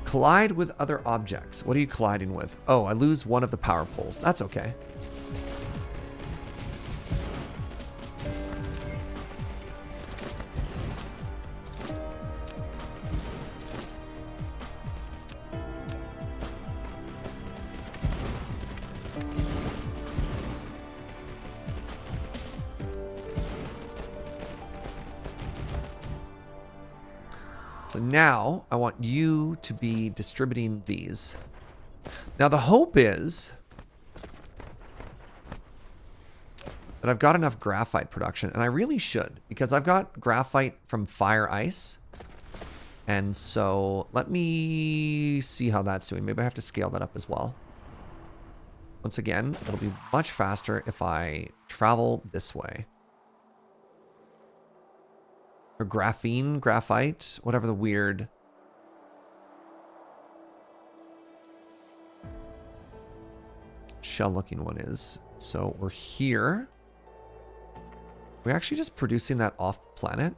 Collide with other objects. What are you colliding with? Oh, I lose one of the power poles. That's okay. So now I want you to be distributing these. Now the hope is that I've got enough graphite production, and I really should, because I've got graphite from fire ice. And so let me see how that's doing. Maybe I have to scale that up as well. Once again, it'll be much faster if I travel this way. Or graphene, graphite, whatever the weird shell looking one is. So we're here. We're actually just producing that off planet.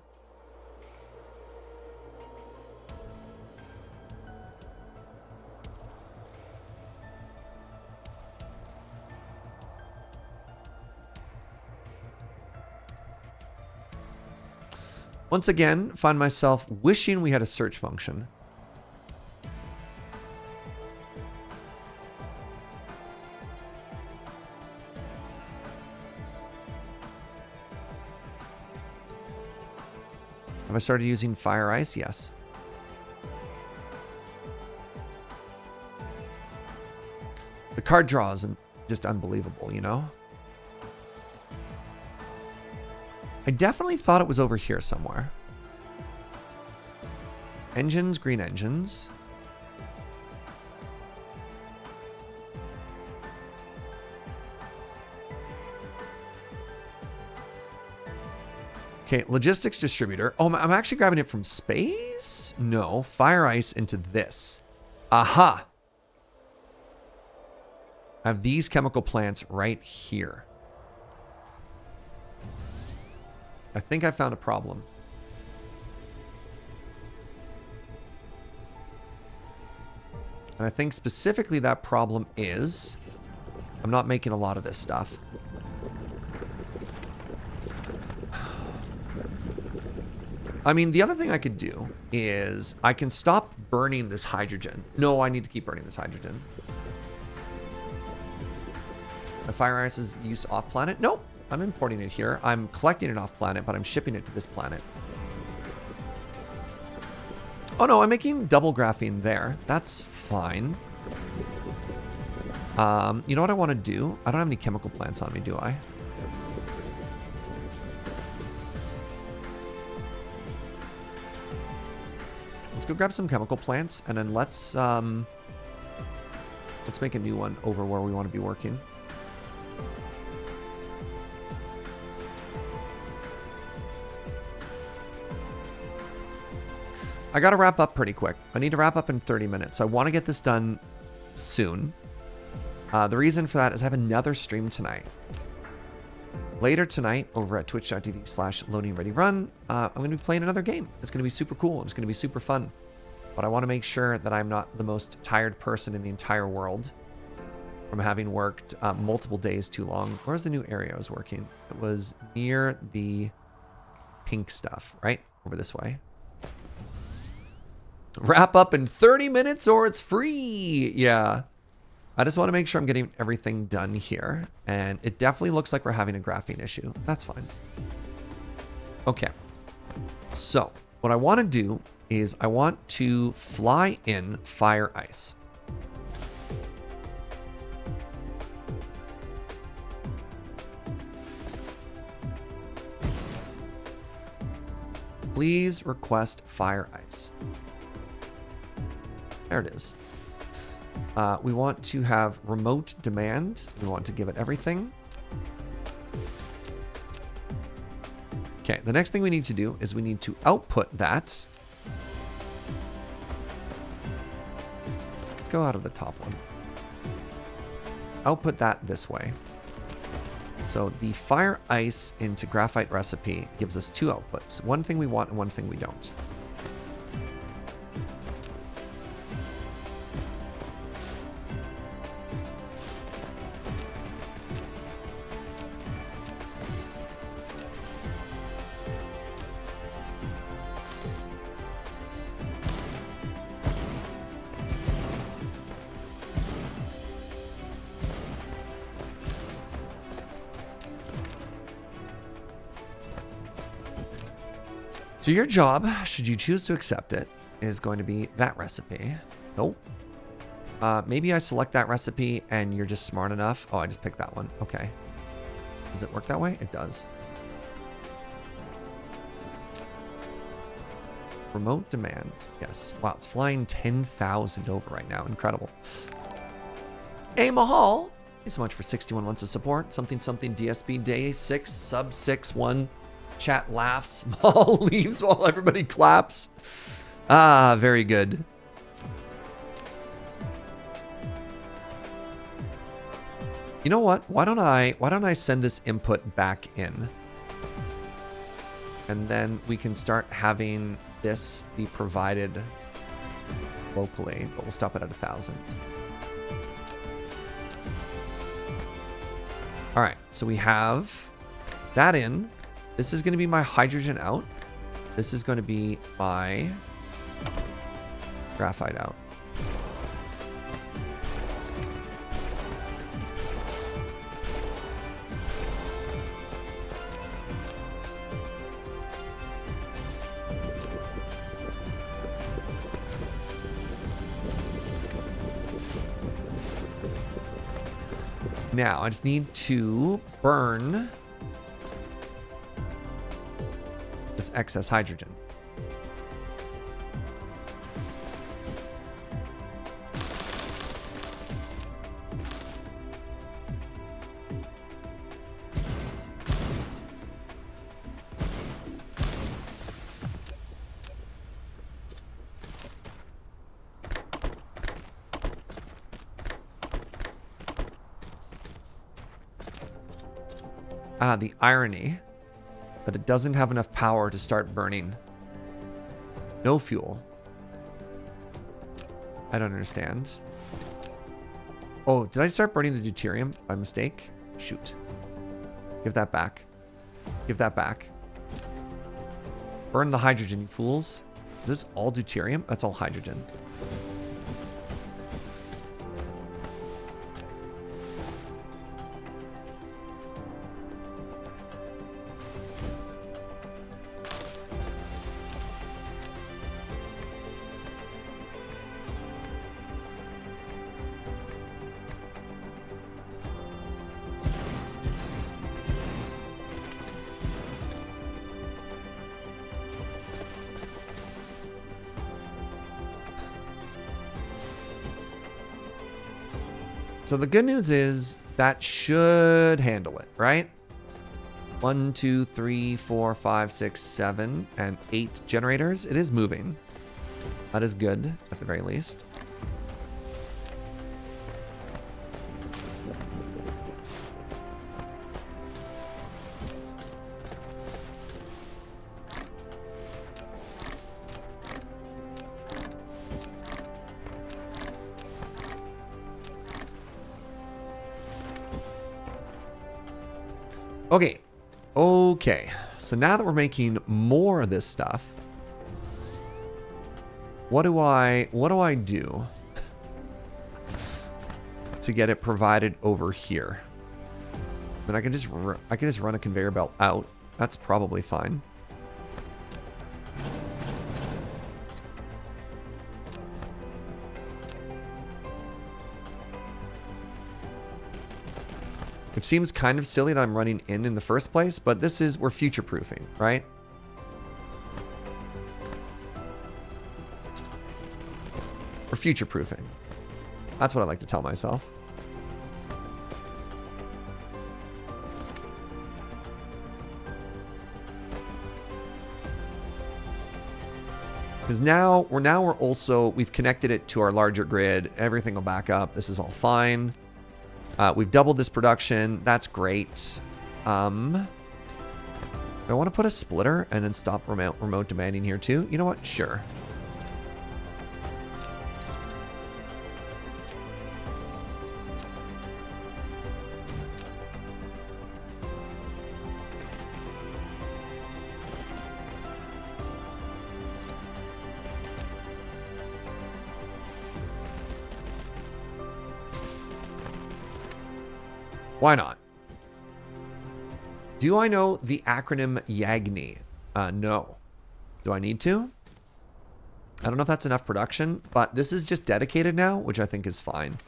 Once again, find myself wishing we had a search function. Have I started using fire ice? Yes. The card draw is just unbelievable, you know? I definitely thought it was over here somewhere. Engines, green engines. Okay, logistics distributor. Oh, I'm actually grabbing it from space? No, fire ice into this. Aha! I have these chemical plants right here. I think I found a problem. And I think specifically that problem is I'm not making a lot of this stuff. I mean, the other thing I could do is I can stop burning this hydrogen. No, I need to keep burning this hydrogen. My fire ice's use off planet? Nope. I'm importing it here. I'm collecting it off planet, but I'm shipping it to this planet. Oh no, I'm making double graphene there. That's fine. You know what I want to do? I don't have any chemical plants on me, do I? Let's go grab some chemical plants, and then let's make a new one over where we want to be working. I got to wrap up pretty quick. I need to wrap up in 30 minutes. So I want to get this done soon. The reason for that is I have another stream tonight. Later tonight over at twitch.tv/loadingreadyrun, I'm going to be playing another game. It's going to be super cool. It's going to be super fun. But I want to make sure that I'm not the most tired person in the entire world from having worked multiple days too long. Where's the new area I was working? It was near the pink stuff, right? Over this way. Wrap up in 30 minutes or it's free. Yeah. I just want to make sure I'm getting everything done here. And it definitely looks like we're having a graphene issue. That's fine. Okay. So what I want to do is I want to fly in fire ice. Please request fire ice. There it is. We want to have remote demand. We want to give it everything. Okay, the next thing we need to do is we need to output that. Let's go out of the top one. Output that this way. So the fire ice into graphite recipe gives us two outputs. One thing we want and one thing we don't. So your job, should you choose to accept it, is going to be that recipe. Nope. Maybe I select that recipe and you're just smart enough. Oh, I just picked that one. Okay. Does it work that way? It does. Remote demand. Yes. Wow, it's flying 10,000 over right now. Incredible. Hey, Mahal. Thanks so much for 61 months of support. Something DSP day 6 sub 6-1. Chat laughs. Mahal leaves while everybody claps. Ah, very good. You know what? Why don't I send this input back in? And then we can start having this be provided locally, but we'll stop it at 1,000. All right, so we have that in. This is going to be my hydrogen out. This is going to be my graphite out. Now, I just need to burn this excess hydrogen. Ah, the irony that it doesn't have enough power to start burning. No fuel. I don't understand. Oh, did I start burning the deuterium by mistake? Shoot. Give that back. Give that back. Burn the hydrogen, you fools. Is this all deuterium? That's all hydrogen. So the good news is that should handle it, right? 1, 2, 3, 4, 5, 6, 7, and 8 generators. It is moving. That is good, at the very least. Okay. Okay. So now that we're making more of this stuff, what do I do to get it provided over here? Then I can just run a conveyor belt out. That's probably fine. Which seems kind of silly that I'm running in the first place, but this is, we're future-proofing, right? We're future-proofing. That's what I like to tell myself. Because now we're also, we've connected it to our larger grid. Everything will back up. This is all fine. We've doubled this production. That's great. Do I want to put a splitter and then stop remote demanding here too? You know what? Sure. Why not? Do I know the acronym YAGNI? No. Do I need to? I don't know if that's enough production, but this is just dedicated now, which I think is fine.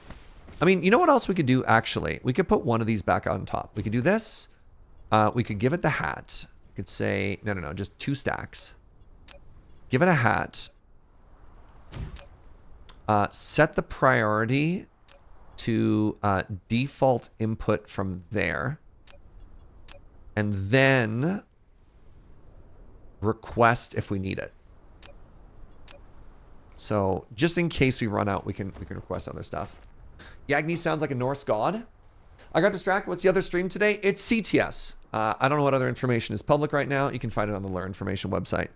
I mean, you know what else we could do, actually? We could put one of these back on top. We could do this. We could give it the hat. We could say, no, just 2 stacks. Give it a hat. Set the priority to default input from there, and then request if we need it. So just in case we run out, we can request other stuff. Yagni sounds like a Norse god. I got distracted. What's the other stream today? It's CTS. I don't know what other information is public right now. You can find it on the Lure Information website.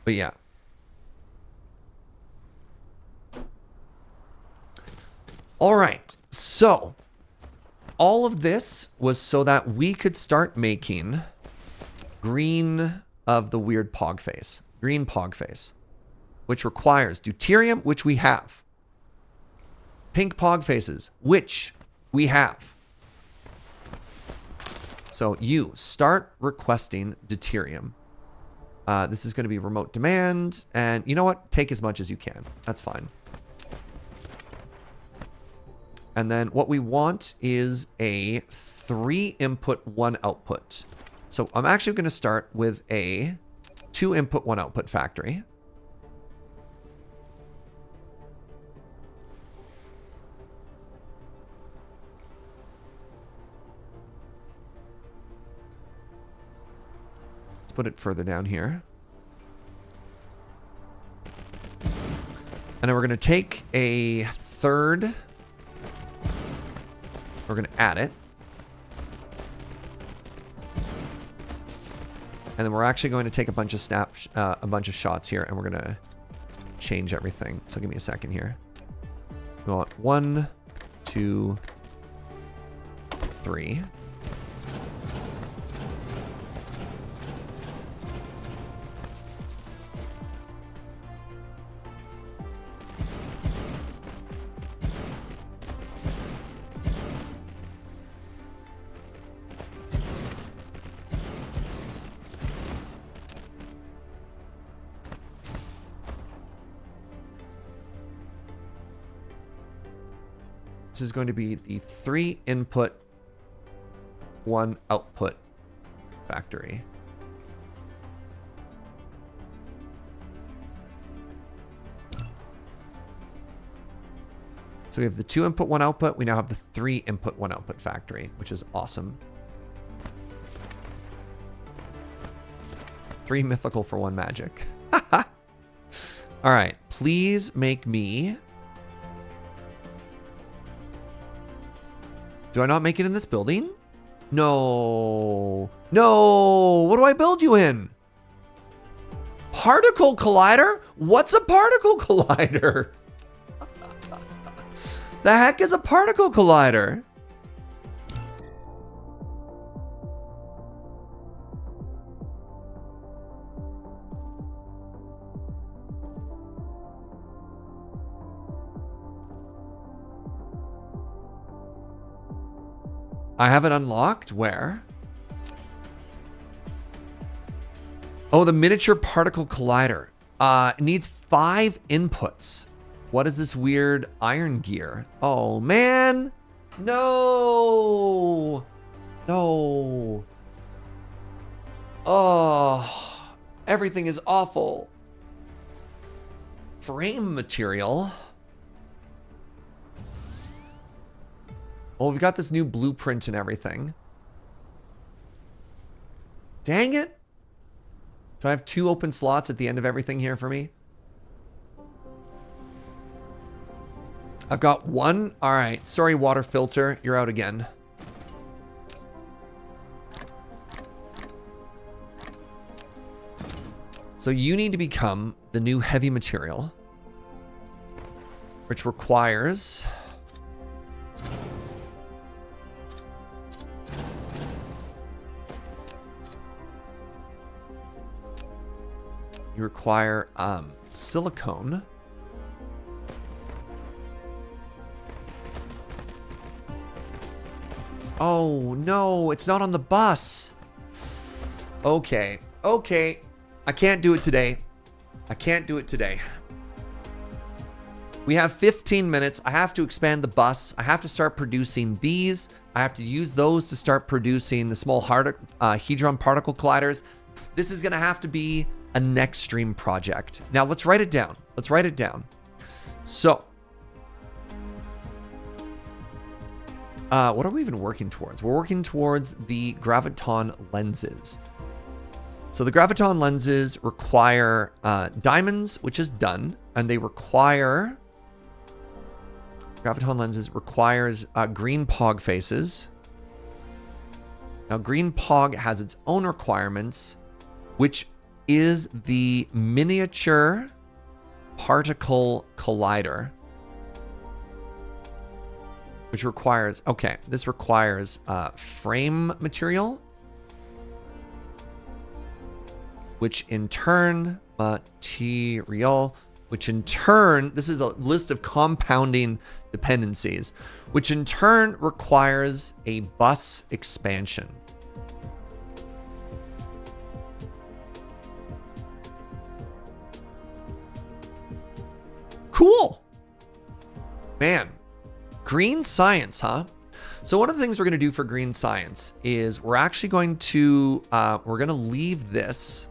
But yeah. All right, so all of this was so that we could start making green of the weird pog face, green pog face, which requires deuterium, which we have. Pink pog faces, which we have. So you start requesting deuterium. This is going to be remote demand. And you know what? Take as much as you can. That's fine. And then what we want is a 3 input, 1 output. So I'm actually going to start with a 2 input, 1 output factory. Let's put it further down here. And then we're going to take a third. We're going to add it. And then we're actually going to take a bunch of shots here, and we're going to change everything. So give me a second here. We want 1, 2, 3. This is going to be the 3 input, 1 output factory. So we have the 2 input, 1 output. We now have the 3 input, 1 output factory, which is awesome. 3 mythical for 1 magic. All right, please make me... Do I not make it in this building? No. No. What do I build you in? Particle collider? What's a particle collider? The heck is a particle collider? I have it unlocked. Where? Oh, the miniature particle collider. It needs 5 inputs. What is this weird iron gear? Oh, man. No. No. Oh, everything is awful. Frame material. Oh, we've got this new blueprint and everything. Dang it. Do I have 2 open slots at the end of everything here for me? I've got 1. All right. Sorry, water filter. You're out again. So you need to become the new heavy material, which requires... You require silicone. Oh, no, it's not on the bus. Okay, okay. I can't do it today. I can't do it today. We have 15 minutes. I have to expand the bus. I have to start producing these. I have to use those to start producing the small Hedron particle colliders. This is going to have to be a next stream project. Now let's write it down. Let's write it down. So, what are we even working towards? We're working towards the graviton lenses. So the graviton lenses require diamonds, which is done, and they require... Graviton lenses requires green pog faces. Now green pog has its own requirements, which is the miniature particle collider, which requires, okay, this requires frame material. which in turn, material, which in turn, this is a list of compounding dependencies, which in turn requires a bus expansion. Cool. Man, green science, huh? So one of the things we're going to do for green science is we're actually going to, leave this.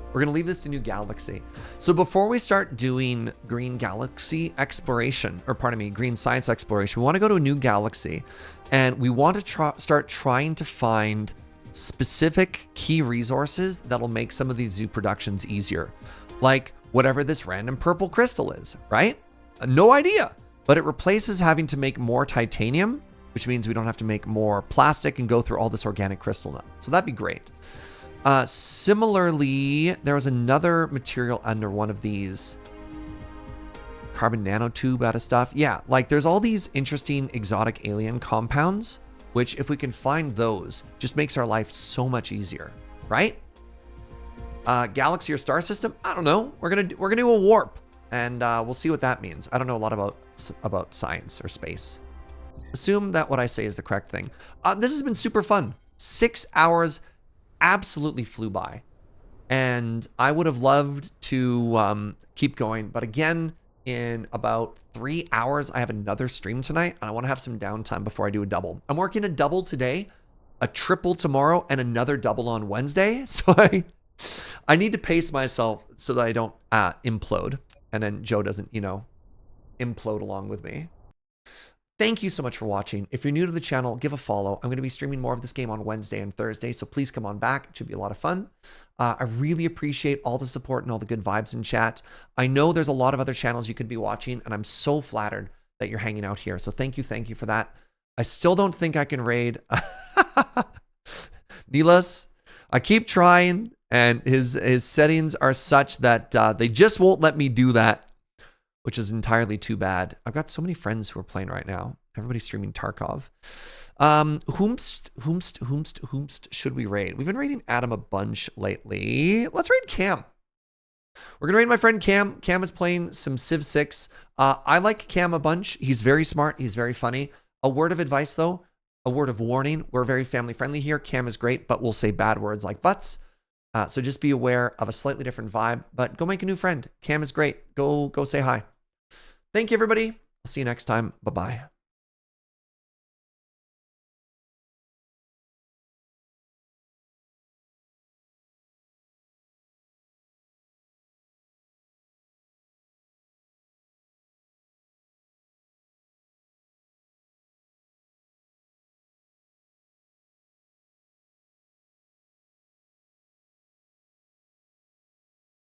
We're going to leave this to New Galaxy. So before we start doing green galaxy exploration, or pardon me, green science exploration, we want to go to a new galaxy and we want to start trying to find specific key resources that'll make some of these zoo productions easier. Like whatever this random purple crystal is, right? No idea, but it replaces having to make more titanium, which means we don't have to make more plastic and go through all this organic crystal nut. So that'd be great. Similarly, there was another material under one of these carbon nanotube out of stuff. Yeah, like there's all these interesting exotic alien compounds, which if we can find those, just makes our life so much easier, right? Galaxy or star system? I don't know. We're gonna do a warp, and we'll see what that means. I don't know a lot about science or space. Assume that what I say is the correct thing. This has been super fun. 6 hours absolutely flew by, and I would have loved to keep going, but again, in about 3 hours, I have another stream tonight, and I want to have some downtime before I do a double. I'm working a double today, a triple tomorrow, and another double on Wednesday. So I need to pace myself so that I don't implode, and then Joe doesn't, implode along with me. Thank you so much for watching. If you're new to the channel, give a follow. I'm going to be streaming more of this game on Wednesday and Thursday, so please come on back. It should be a lot of fun. I really appreciate all the support and all the good vibes in chat. I know there's a lot of other channels you could be watching, and I'm so flattered that you're hanging out here. So thank you for that. I still don't think I can raid Nilas. I keep trying, and his settings are such that they just won't let me do that, which is entirely too bad. I've got so many friends who are playing right now. Everybody's streaming Tarkov. Whomst should we raid? We've been raiding Adam a bunch lately. Let's raid Cam. We're gonna raid my friend Cam. Cam is playing some Civ 6. I like Cam a bunch. He's very smart. He's very funny. A word of advice though, a word of warning. We're very family friendly here. Cam is great, but we'll say bad words like butts. So just be aware of a slightly different vibe, but go make a new friend. Cam is great. Go say hi. Thank you, everybody. I'll see you next time. Bye-bye.